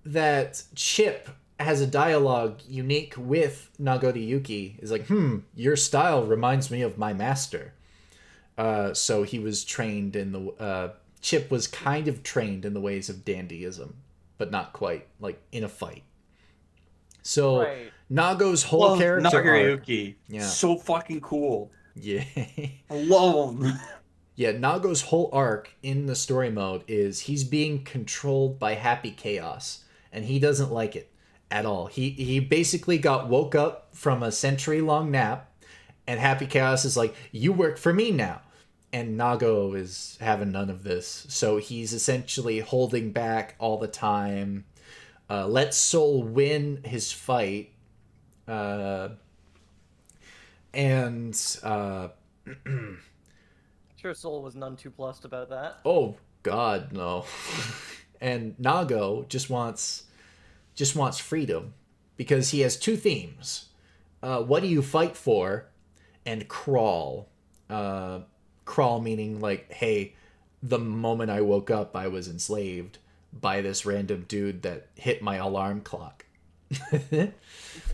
that Chip has a dialogue unique with Nagoriyuki, is like, your style reminds me of my master. So he was trained in the Chip was kind of trained in the ways of dandyism, but not quite, like in a fight. So Nago's whole character Nagoriyuki. Yeah. So fucking cool. Yeah. I love him. Yeah, Nago's whole arc in the story mode is he's being controlled by Happy Chaos, and he doesn't like it at all. He basically got woke up from a century-long nap, and Happy Chaos is like, you work for me now. And Nago is having none of this. So he's essentially holding back all the time. Let Soul win his fight. Sure, Soul was none too plussed about that. Oh God, no. And Nago just wants freedom, because he has 2 themes. What do you fight for? And crawl. Crawl meaning like, hey, the moment I woke up, I was enslaved by this random dude that hit my alarm clock.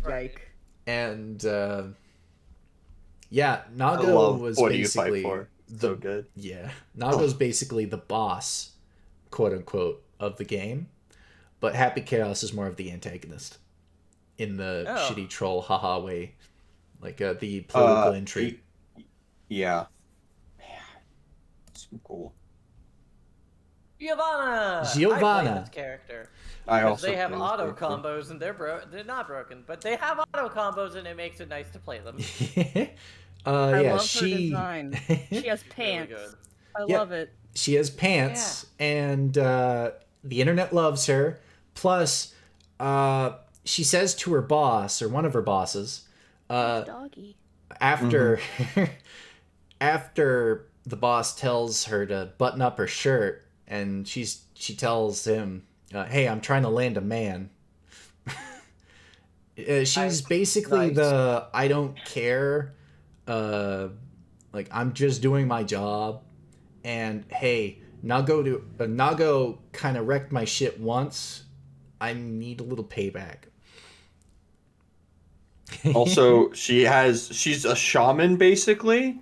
Yike. And yeah, Nago was what basically do you fight for? So good. Yeah, Nago's basically the boss, quote unquote, of the game, but Happy Chaos is more of the antagonist in the shitty troll haha way, like the political intrigue. Yeah. So cool. Giovanna. I play this character. I also they have play auto this character. combos and they're not broken, but they have auto combos and it makes it nice to play them. I yeah, love she her design. She has pants. Really I love it. She has pants, and the internet loves her. Plus, she says to her boss, or one of her bosses, Doggy. after after the boss tells her to button up her shirt, and she tells him, "Hey, I'm trying to land a man." She's basically the I don't care. Like, I'm just doing my job, and hey, Nago kind of wrecked my shit once. I need a little payback. Also, she's a shaman basically,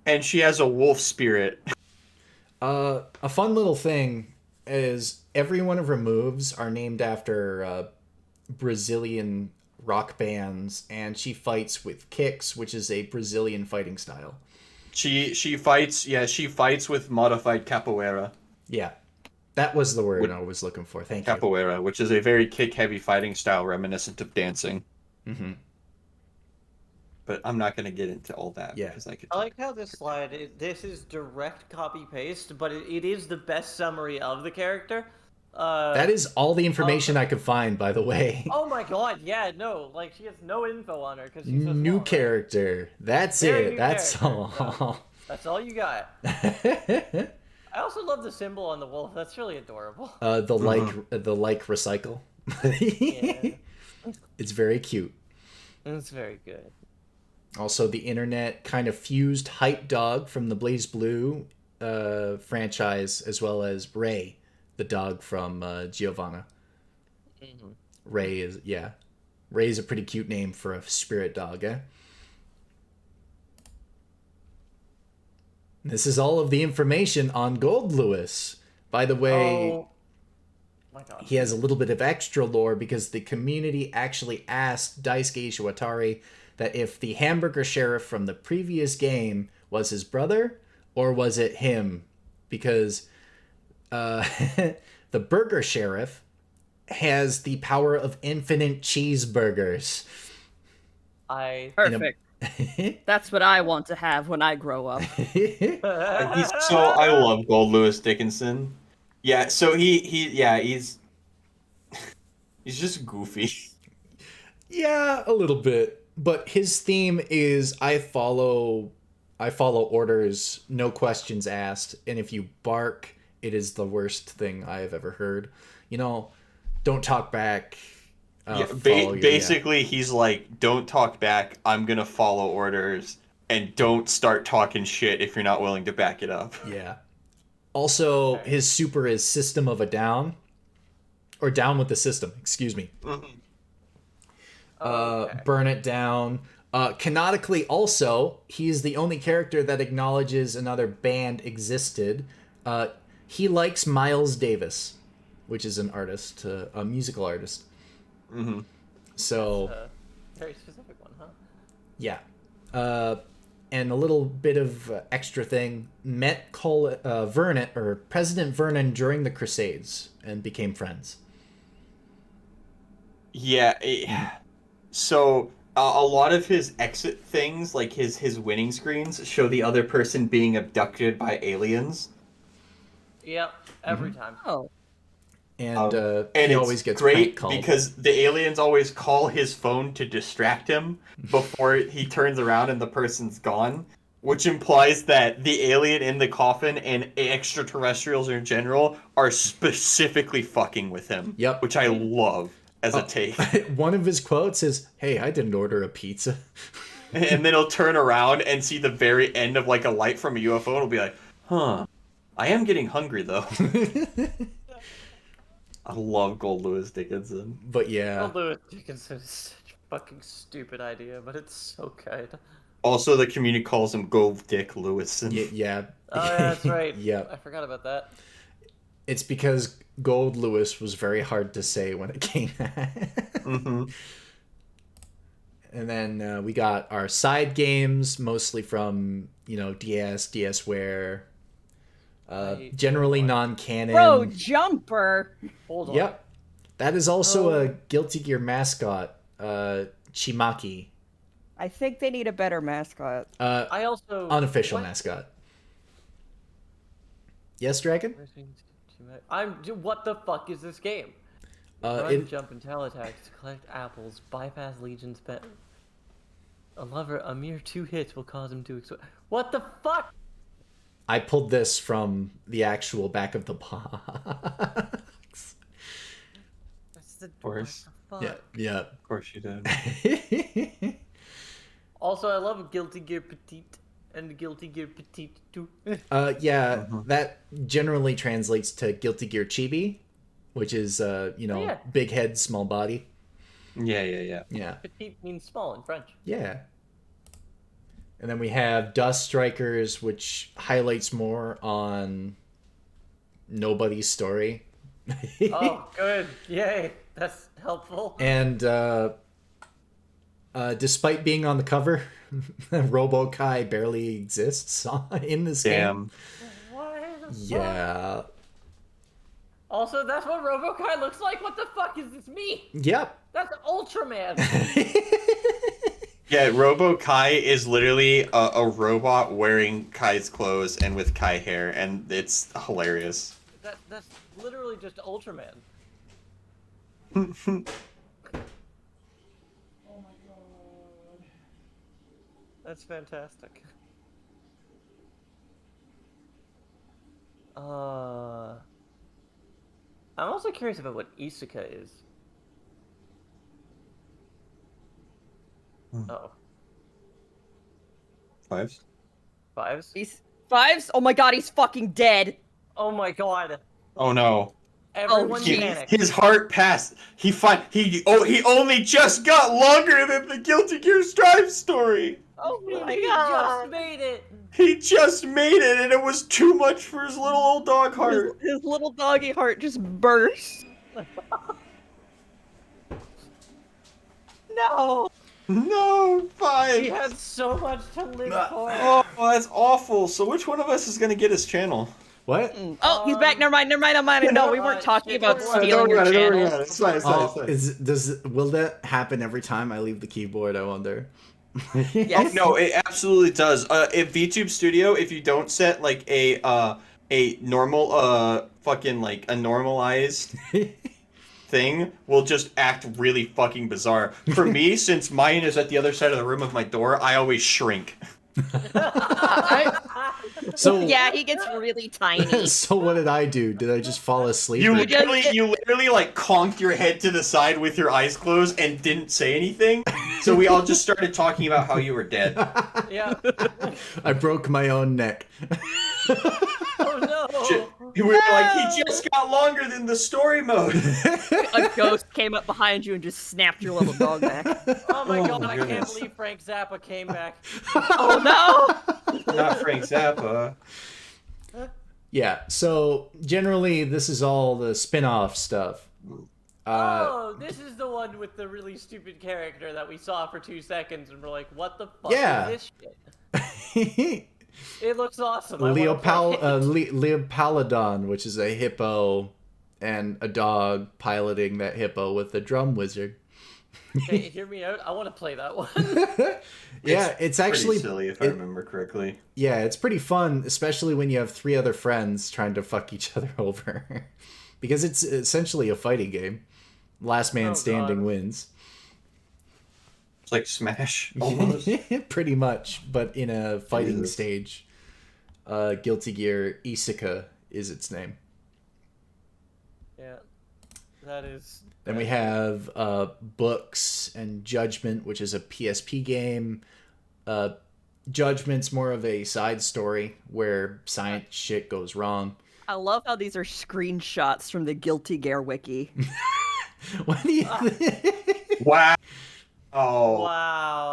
and she has a wolf spirit. A fun little thing is every one of her moves are named after Brazilian rock bands, and she fights with kicks, which is a Brazilian fighting style. She fights with modified capoeira. Yeah, that was the word I was looking for. Thank you. Capoeira, which is a very kick-heavy fighting style reminiscent of dancing. Mm-hmm. But I'm not going to get into all that. Yeah. Because I like how this slide, this is direct copy-paste, but it is the best summary of the character. That is all the information I could find, by the way. Oh my god, yeah, no, like, she has no info on her, because she's so New small, character. That's Very it. new That's character. all. That's all you got. I also love the symbol on the wolf. That's really adorable. The like recycle. Yeah. It's very cute. It's very good. Also, the internet kind of fused Hype Dog from the Blaze Blue franchise, as well as Ray, the dog from Giovanna. Mm-hmm. Ray's a pretty cute name for a spirit dog, eh? This is all of the information on Gold Lewis. By the way, my God. He has a little bit of extra lore because the community actually asked Daisuke Ishiwatari that if the hamburger sheriff from the previous game was his brother or was it him, because the burger sheriff has the power of infinite cheeseburgers. Perfect. That's what I want to have when I grow up. I love Gold Lewis Dickinson. Yeah, so he's just goofy. Yeah, a little bit. But his theme is I follow orders, no questions asked, and if you bark, it is the worst thing I have ever heard. You know, don't talk back. Basically, he's like, don't talk back, I'm gonna follow orders, and don't start talking shit if you're not willing to back it up. Yeah. Also, his super is System of a Down. Or Down with the System, excuse me. Burn it down. Canonically, also, he's the only character that acknowledges another band existed. He likes Miles Davis, which is an artist, a musical artist. Mm-hmm. So, very specific one, huh? Yeah. And a little bit of extra thing. Met President Vernon during the Crusades and became friends. Yeah. So a lot of his exit things, like his winning screens, show the other person being abducted by aliens. Yep, every time. Oh. And he always gets great called. because the aliens always call his phone to distract him before he turns around and the person's gone, which implies that the alien in the coffin and extraterrestrials in general are specifically fucking with him. Yep. Which I love as a take. One of his quotes is, "Hey, I didn't order a pizza." And then he'll turn around and see the very end of like a light from a UFO and he'll be like, "Huh, I am getting hungry though." I love Gold Lewis Dickinson. But yeah. Gold Lewis Dickinson is such a fucking stupid idea, but it's so good. Also, the community calls him Gold Dick Lewison. Yeah. Oh, yeah, that's right. Yeah. I forgot about that. It's because Gold Lewis was very hard to say when it came out. Mm-hmm. And then we got our side games, mostly from, DS, DSware. Generally non-canon. Bro, Jumper! Hold on. Yep. That is also a Guilty Gear mascot, Chimaki. I think they need a better mascot. I also... Unofficial mascot. Yes, Dragon? What the fuck is this game? Run, jump, and tail attacks. Collect apples. Bypass Legion's pet. A mere 2 hits will cause him to explode. What the fuck? I pulled this from the actual back of the box. Of course. Yeah. Of course you did. Also, I love Guilty Gear Petite and Guilty Gear Petite 2. That generally translates to Guilty Gear Chibi, which is, big head, small body. Yeah. Petite means small in French. Yeah. And then we have Dust Strikers, which highlights more on nobody's story. Oh, good. Yay. That's helpful. And despite being on the cover, RoboKai barely exists in this game. What the Yeah. fuck? Also, that's what RoboKai looks like? What the fuck is this me? Yep. That's Ultraman. Yeah, RoboKai is literally a robot wearing Kai's clothes and with Kai hair, and it's hilarious. That's literally just Ultraman. Oh my god. That's fantastic. I'm also curious about what Isuka is. Oh. Fives? Fives? Oh my god, he's fucking dead. Oh my god. Oh no. Everyone panic. His heart passed. He only just got longer than the Guilty Gear Strive story. Oh my god. He just made it. He just made it, and it was too much for his little old dog heart. His little doggy heart just burst. No. No, Five. He had so much to live for. Oh, that's awful. So which one of us is going to get his channel? What? Oh, he's back. Never mind. No, we weren't talking about stealing your channel. It's fine. Will that happen every time I leave the keyboard? I wonder. Yes. Oh, no, it absolutely does. If VTube Studio, if you don't set like a normal fucking like a normalized thing, will just act really fucking bizarre. For me, since mine is at the other side of the room of my door, I always shrink. So yeah, he gets really tiny. So what did I do? Did I just fall asleep? You literally like conked your head to the side with your eyes closed and didn't say anything. So we all just started talking about how you were dead. Yeah. I broke my own neck. Oh no. We were like, he just got longer than the story mode. A ghost came up behind you and just snapped your little dog back. Oh my god, I can't goodness. believe Frank Zappa came back. Oh no! Not Frank Zappa. Yeah, so generally this is all the spin-off stuff. Oh, this is the one with the really stupid character that we saw for 2 seconds and we're like, what the fuck Yeah. is this shit? It looks awesome. I wanna play it. Leopolodon, which is a hippo and a dog piloting that hippo with the drum wizard. Hey, hear me out. I want to play that one. Yeah, it's actually pretty silly if I remember correctly. Yeah, it's pretty fun, especially when you have 3 other friends trying to fuck each other over. Because it's essentially a fighting game. Last man standing wins. It's like Smash, almost. Pretty much, but in a fighting stage. Guilty Gear Isuka is its name. Yeah, that is. Then we have Books and Judgment, which is a PSP game. Judgment's more of a side story where science shit goes wrong. I love how these are screenshots from the Guilty Gear wiki. What do you Wow. Oh.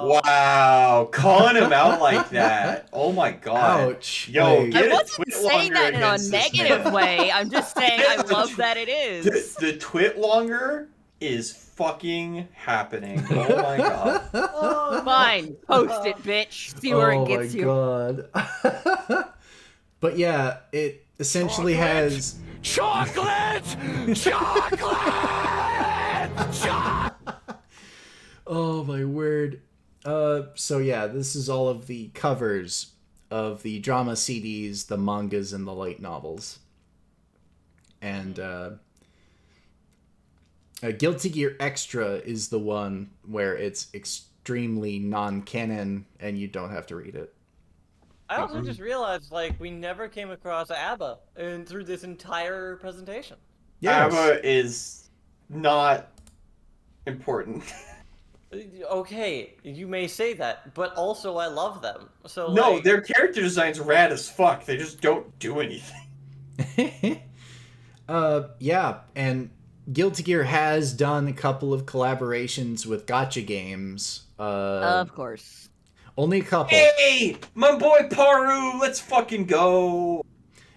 Wow. Calling him out like that. Oh my god. Ouch. Yo, Like, get I a wasn't twit saying longer that in a against this negative man. way. I'm just saying I love that it is. The twit longer is fucking happening. Oh my god. Fine. Post it, bitch. See where it gets you. Oh my god. But yeah, it essentially has... Chocolate! Oh my word. So yeah, this is all of the covers of the drama CDs, the mangas, and the light novels. And Guilty Gear Extra is the one where it's extremely non-canon and you don't have to read it. I also just realized, like, we never came across ABBA through this entire presentation. Yes. ABBA is not important. Okay, you may say that, but also I love them. So No, like, their character design's rad as fuck. They just don't do anything. Yeah, and Guilty Gear has done a couple of collaborations with gacha games. Of course. Only a couple. Hey, my boy Paru, let's fucking go.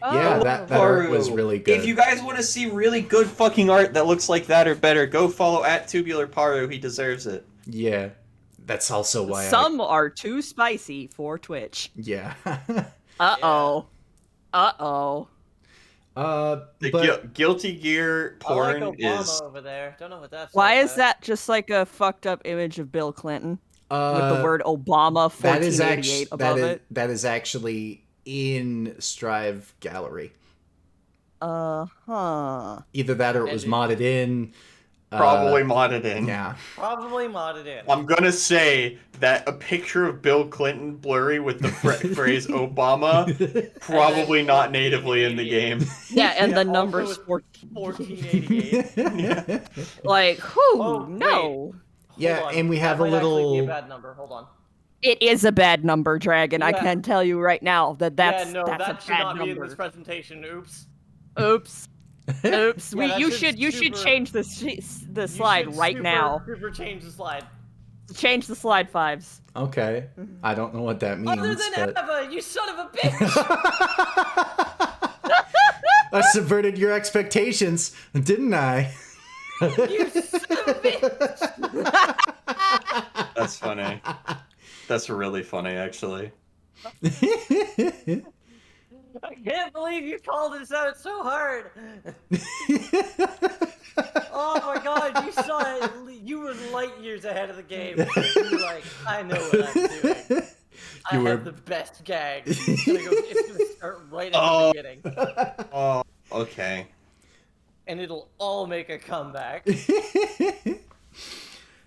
Yeah, that art was really good. If you guys want to see really good fucking art that looks like that or better, go follow @Tubular Paru. He deserves it. Yeah, that's also why Some are too spicy for Twitch. Yeah. Uh-oh. Uh-oh. The Guilty Gear porn I like Obama is... over there. Don't know what that's. Why all is about. that just like a fucked up image of Bill Clinton with the word Obama that is 1488 above it? That is actually in Strive Gallery. Uh-huh. Either that or it was modded in. Probably modded in. Yeah. Probably modded in. I'm gonna say that a picture of Bill Clinton blurry with the phrase Obama, probably not natively in the game. Yeah, and the Also numbers with 1488. 1488. Like, whew, Oh, no. Yeah, Hold on. and we have that a might actually be little... a bad number. Hold on. It is a bad number, Dragon. I Yeah. can tell you right now that that's yeah, no, that's that a should bad not be in number. this presentation. Oops. Oops. Oops. Yeah, that you should should super- change the slide right now. Super change the slide. Change the slide 5s. Okay. I don't know what that means, Other than but... Eva, you son of a bitch! I subverted your expectations, didn't I? You son of a bitch! That's funny. That's really funny, actually. I can't believe you called this out so hard. Oh my god, you saw it. You were light years ahead of the game. You were like, I know what I'm doing. I have the best gag. It's gonna start right at the beginning. Oh, okay. And it'll all make a comeback.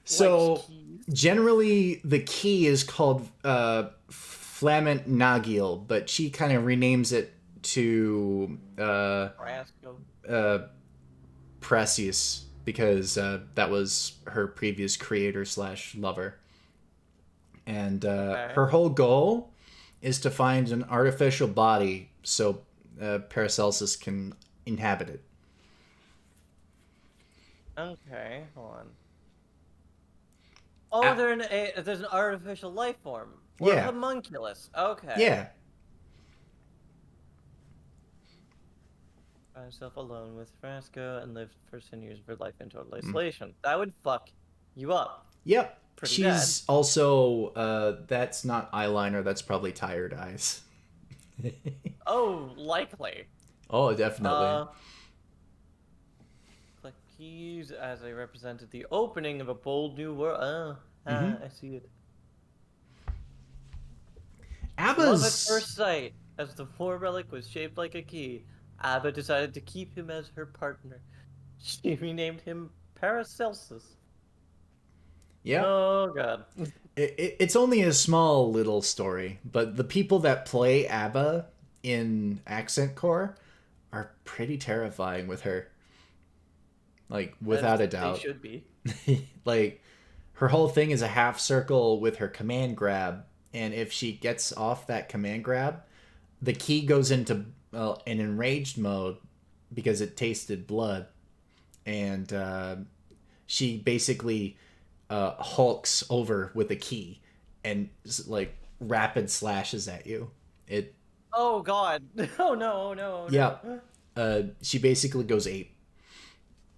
So, generally, the key is called Flamant Nagil, but she kind of renames it to Precious, because that was her previous creator / lover. And her whole goal is to find an artificial body so Paracelsus can inhabit it. Okay, hold on. Oh, there's an artificial life form. Or a homunculus. Okay. Yeah. Found himself alone with Frasco and lived for 10 years of her life in total isolation. That would fuck you up. Yep. Pretty She's bad. also, that's not eyeliner, that's probably tired eyes. Oh, likely. Oh, definitely. Click keys as they represented the opening of a bold new world. I see it. ABBA's... Love at first sight. As the war relic was shaped like a key, ABBA decided to keep him as her partner. She renamed him Paracelsus. Yeah. Oh god. It's only a small little story, but the people that play ABBA in Accent Core are pretty terrifying with her. Like, without a doubt. They should be. Like, her whole thing is a half circle with her command grab, and if she gets off that command grab, the key goes into an enraged mode because it tasted blood, and she basically hulks over with a key and like rapid slashes at you. Oh god. Oh no, no. Yeah. She basically goes ape.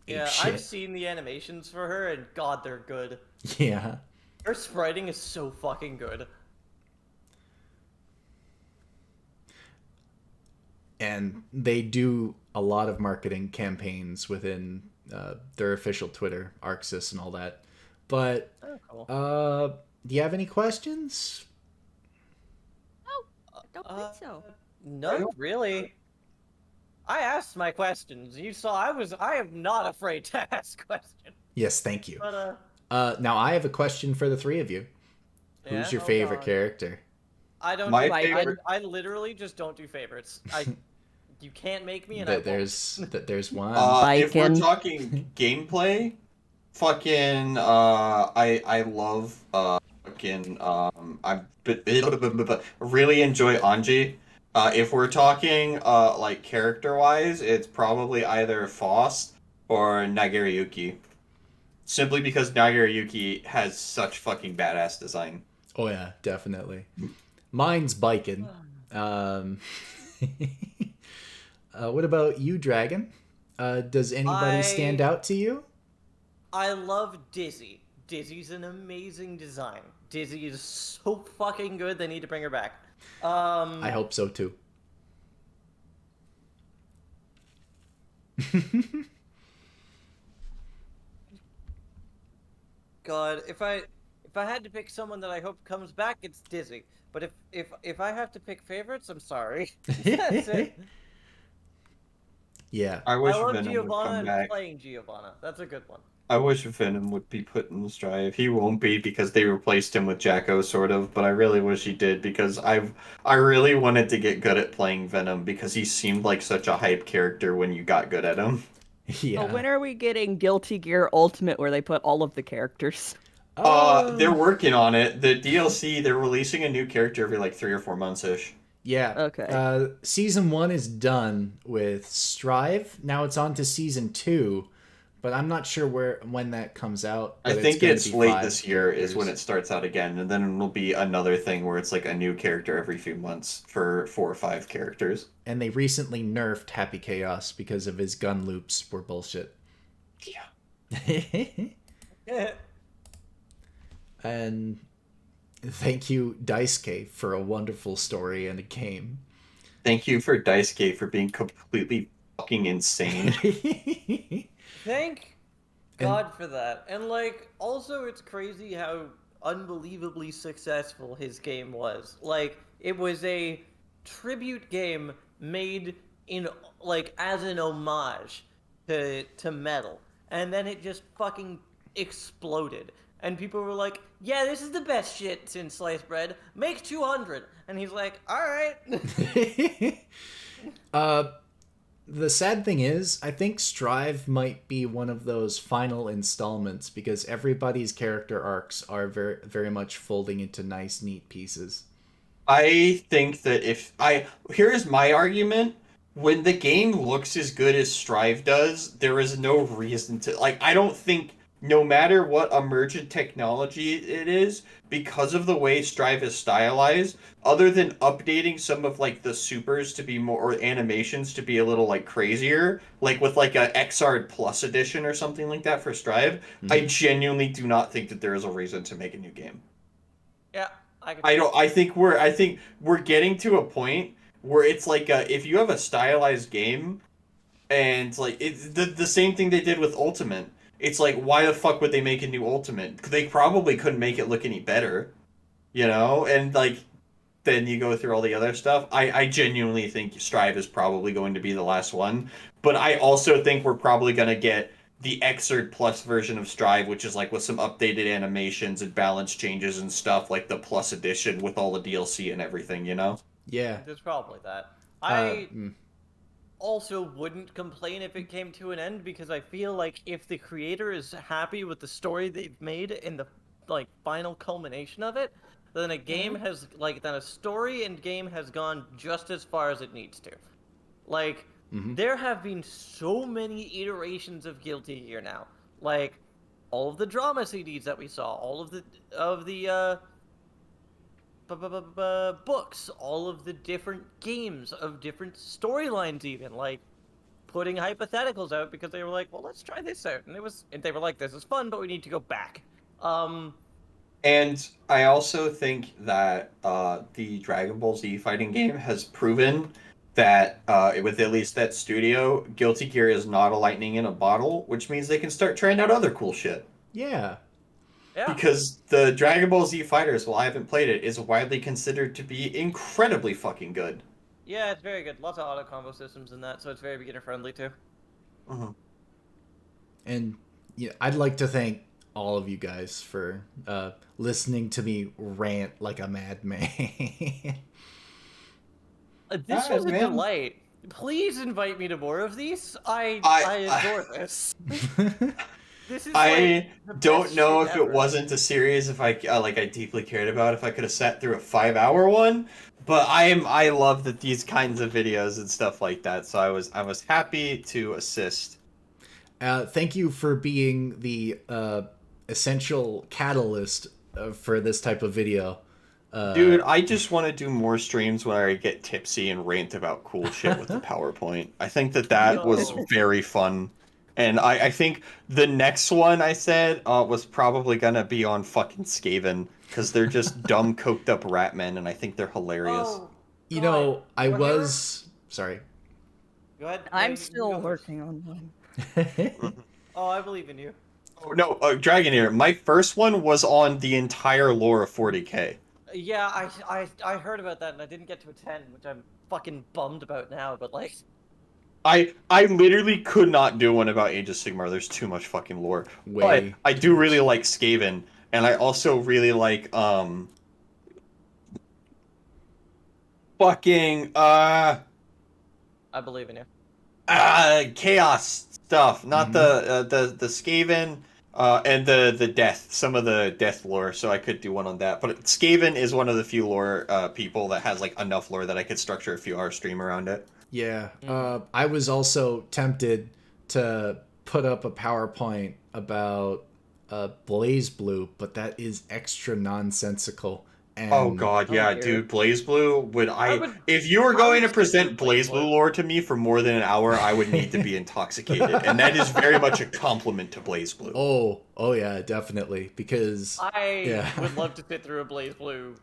Yeah, shit. I've seen the animations for her and god, they're good. Yeah. Her spriting is so fucking good. And they do a lot of marketing campaigns within their official Twitter, Arxis and all that. But, do you have any questions? No, don't think so. No, really. I asked my questions. You saw I am not afraid to ask questions. Yes, thank you. But, now I have a question for the three of you. Yeah? Who's your Oh, favorite God. character? I don't My do, favorite- I literally just don't do favorites. You can't make me, and I won't. There's one. If we're talking gameplay, fucking I love fucking I really enjoy Anji. If we're talking like character wise, it's probably either Faust or Nagiriyuki. Simply because Nagiriyuki has such fucking badass design. Oh yeah, definitely. Mine's biking. What about you, Dragon? Does anybody stand out to you? I love Dizzy. Dizzy's an amazing design. Dizzy is so fucking good. They need to bring her back. I hope so too. God, if I had to pick someone that I hope comes back, it's Dizzy. But if I have to pick favorites, I'm sorry. That's it. Yeah. I wish love Venom would Giovanna come and back. playing Giovanna. That's a good one. I wish Venom would be put in Strive. He won't be because they replaced him with Jacko, sort of. But I really wish he did because I really wanted to get good at playing Venom because he seemed like such a hype character when you got good at him. Yeah. But when are we getting Guilty Gear Ultimate where they put all of the characters? They're working on it. The DLC, they're releasing a new character every like 3 or 4 months ish. Yeah. Okay. Season 1 is done with Strive. Now it's on to Season 2, but I'm not sure when that comes out. I but think gonna it's be late 5 this year is when characters. it starts out again, and then it'll be another thing where it's like a new character every few months for 4 or 5 characters. And they recently nerfed Happy Chaos because of his gun loops were bullshit. Yeah. And thank you, Daisuke, for a wonderful story and a game. Thank you for Daisuke for being completely fucking insane. Thank God for that. And like, also it's crazy how unbelievably successful his game was. Like, it was a tribute game made in like as an homage to metal. And then it just fucking exploded. And people were like, yeah, this is the best shit since sliced bread. Make 200. And he's like, all right. The sad thing is, I think Strive might be one of those final installments because everybody's character arcs are very, very much folding into nice, neat pieces. I think that here's my argument. When the game looks as good as Strive does, there is no reason to, like, I don't think, no matter what emergent technology it is, because of the way Strive is stylized, other than updating some of, like, the supers to be more, or animations to be a little, like, crazier, like with, like, a XR Plus edition or something like that for Strive, I genuinely do not think that there is a reason to make a new game. Yeah, I think we're getting to a point where it's like if you have a stylized game and like it's the same thing they did with Ultimate. It's like, why the fuck would they make a new Ultimate? They probably couldn't make it look any better, you know? And like then you go through all the other stuff. I genuinely think Strive is probably going to be the last one, but I also think we're probably going to get the Xrd Plus version of Strive, which is like with some updated animations and balance changes and stuff, like the Plus edition with all the DLC and everything, you know? Yeah. There's probably that. I also wouldn't complain if it came to an end, because I feel like if the creator is happy with the story they've made and the like final culmination of it, then a game has then a story and game has gone just as far as it needs to. Like, there have been so many iterations of Guilty Gear now. Like, all of the drama CDs that we saw, all of the books, all of the different games of different storylines, even like putting hypotheticals out because they were like, well, let's try this out, and they were like, this is fun, but we need to go back. And I also think that the Dragon Ball Z fighting game has proven that with at least that studio, Guilty Gear is not a lightning in a bottle, which means they can start trying out other cool shit. Yeah. Because the Dragon Ball Z Fighters, while I haven't played it, is widely considered to be incredibly fucking good. Yeah, it's very good. Lots of auto combo systems in that, so it's very beginner friendly too. And yeah, I'd like to thank all of you guys for listening to me rant like a madman. This was a delight. Please invite me to more of these. I adore this. This is I don't know if it wasn't a series if I deeply cared about if I could have sat through a 5-hour one, but I love that these kinds of videos and stuff like that. So I was happy to assist. Thank you for being the essential catalyst for this type of video. Dude, I just want to do more streams where I get tipsy and rant about cool shit with the PowerPoint. I think that was very fun. And I think the next one I said was probably going to be on fucking Skaven, because they're just dumb, coked up rat men, and I think they're hilarious. You know, I was... Sorry. Go ahead. I'm still working on one. Oh, I believe in you. Oh, no, Dragoneer, my first one was on the entire lore of 40k. Yeah, I heard about that and I didn't get to attend, which I'm fucking bummed about now, but like... I literally could not do one about Age of Sigmar. There's too much fucking lore. But I do really like Skaven, and I also really like fucking I believe in you. Chaos stuff, not the Skaven and the death, some of the death lore, so I could do one on that. But Skaven is one of the few lore people that has like enough lore that I could structure a few hour stream around it. Yeah, I was also tempted to put up a PowerPoint about Blaze Blue, but that is extra nonsensical And, Oh god, yeah, dear. dude, Blaze Blue would- if you were I going would to present stick with Blaze Blue lore to me for more than an hour, I would need to be intoxicated. And that is very much a compliment to Blaze Blue. oh yeah, definitely, because I would love to sit through a Blaze Blue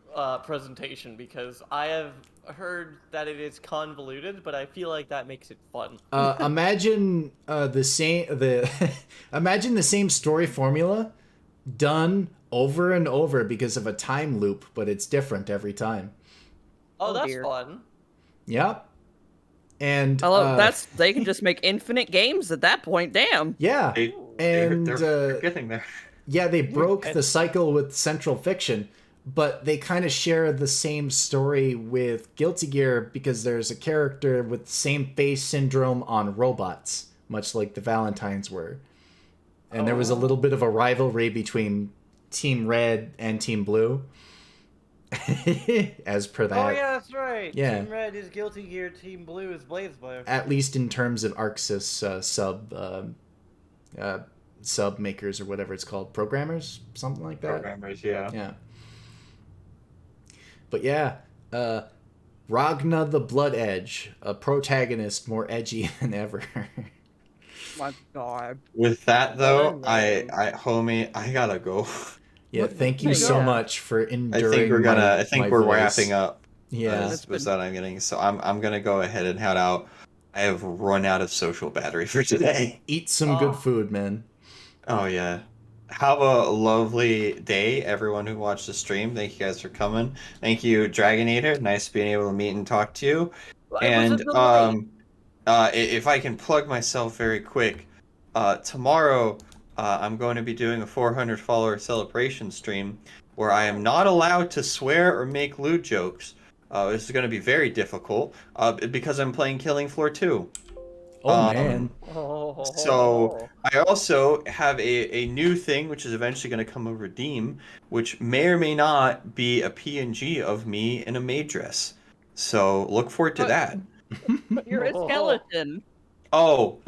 presentation because I have heard that it is convoluted, but I feel like that makes it fun. imagine imagine the same story formula done over and over because of a time loop, but it's different every time. Oh, that's dear. fun. Yep. And they can just make infinite games at that point. Damn. yeah. And they're getting there. yeah, they broke the cycle with Central Fiction, but they kind of share the same story with Guilty Gear because there's a character with the same face syndrome on robots, much like the Valentines were. And there was a little bit of a rivalry between Team Red and Team Blue. As per that. Oh yeah, that's right. Yeah. Team Red is Guilty Gear, Team Blue is Blaze Blue. At least in terms of ArcSys sub makers or whatever it's called, programmers, something like that. Programmers, yeah. Yeah. But yeah, Ragna the Blood Edge, a protagonist more edgy than ever. My God. With that though, I homie, I gotta go. Yeah, thank you so much for enduring. I think we're voice. wrapping up. Yeah, was that I'm getting. So I'm gonna go ahead and head out. I have run out of social battery for today. Eat some good food, man. Oh yeah. Have a lovely day, everyone who watched the stream. Thank you guys for coming. Thank you, Dragonator. Nice being able to meet and talk to you. And if I can plug myself very quick, tomorrow I'm going to be doing a 400 follower celebration stream where I am not allowed to swear or make lewd jokes. This is going to be very difficult because I'm playing Killing Floor 2. Oh man. So I also have a new thing which is eventually going to come a redeem, which may or may not be a PNG of me in a maid dress. So look forward to that. You're a skeleton. Oh,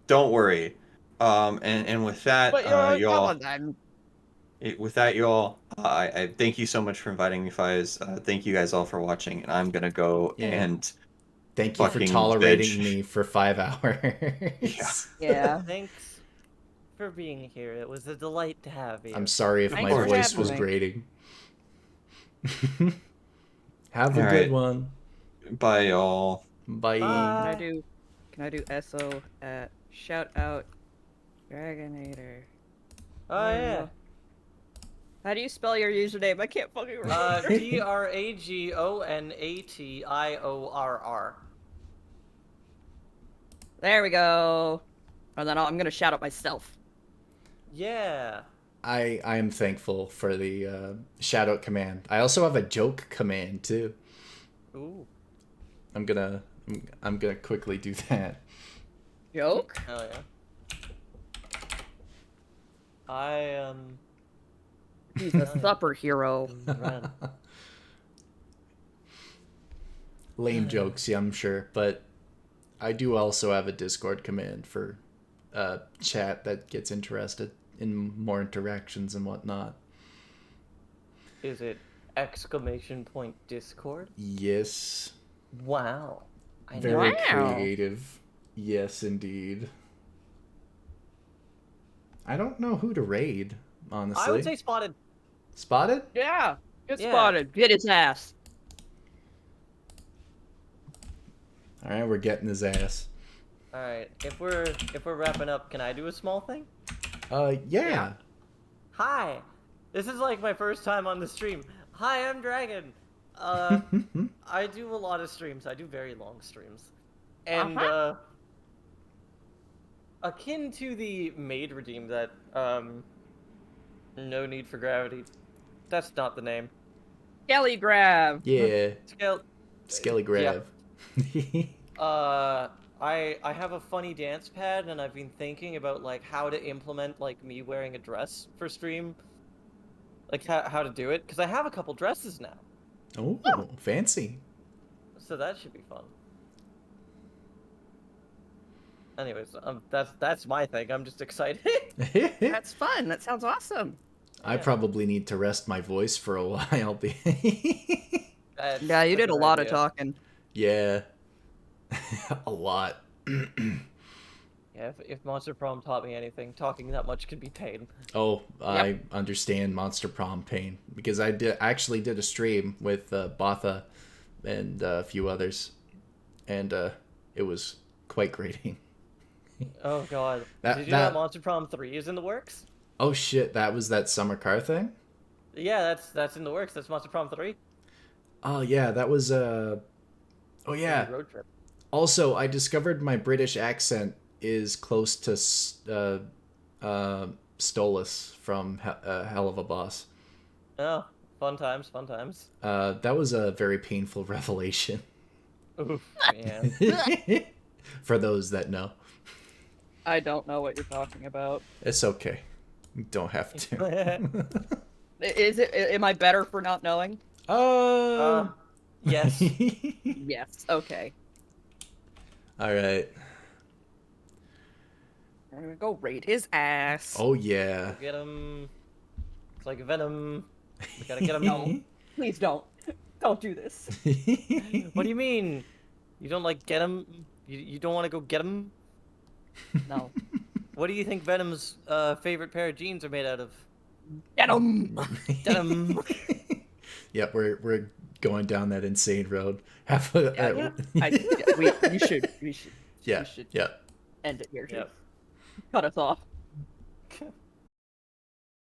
don't worry. And with that, But you're a y'all. skeleton. With that, y'all, I thank you so much for inviting me, Fies. Thank you guys all for watching, and I'm gonna go and thank you for tolerating me for 5 hours. Yeah. Thanks for being here. It was a delight to have you. I'm sorry if my voice was grating. Have a good one. Bye, y'all. Bye. Can I do SO at shout out Dragonator? Oh yeah. How do you spell your username? I can't fucking remember. Dragonatiorr. There we go. And then I'm gonna shout out myself. Yeah. I am thankful for the shout out command. I also have a joke command too. Ooh. I'm gonna quickly do that. Joke? Hell yeah. He's a superhero. Lame jokes, yeah, I'm sure, but I do also have a Discord command for chat that gets interested in more interactions and whatnot. Is it !Discord? Yes. Wow. Very creative. Yes, indeed. I don't know who to raid, honestly. I would say Spotted. Spotted? Yeah. Get Spotted. Get his ass. Alright, we're getting his ass. Alright, if we're wrapping up, can I do a small thing? Yeah. Hi. This is like my first time on the stream. Hi, I'm Dragon. I do a lot of streams. I do very long streams. And akin to the maid redeem that no need for gravity. That's not the name. Skelly Grab. Yeah. Skelly Grab. Yep. I have a funny dance pad, and I've been thinking about like how to implement like me wearing a dress for stream. Like how to do it, because I have a couple dresses now. Oh, fancy. So that should be fun. Anyways, that's my thing. I'm just excited. That's fun. That sounds awesome. I probably need to rest my voice for a while. Yeah, you did a lot of idea. talking. Yeah. A lot. Yeah, if Monster Prom taught me anything, talking that much could be pain. Oh, I understand Monster Prom pain because I actually did a stream with Botha and a few others, and it was quite grating. Oh god. Did you know that Monster Prom 3 is in the works? Oh shit, that was that summer car thing? Yeah, that's in the works. That's Monster Prom 3. Oh yeah, that was oh yeah. Road trip. Also, I discovered my British accent is close to Stolas from Hell of a Boss. Oh, fun times, fun times. That was a very painful revelation. Oof, man. For those that know. I don't know what you're talking about. It's okay. You don't have to. Is it? Am I better for not knowing? Yes. Yes. Okay. All right. We're gonna go raid his ass. Oh yeah. Get him. It's like Venom. We gotta get him. No, please don't. Don't do this. What do you mean? You don't like get him? You don't want to go get him? No. What do you think Venom's favorite pair of jeans are made out of? Get him. Get him. Yep, we're going down that insane road. We should. Yeah. We should Yeah. end it here. Yep. Cut us off.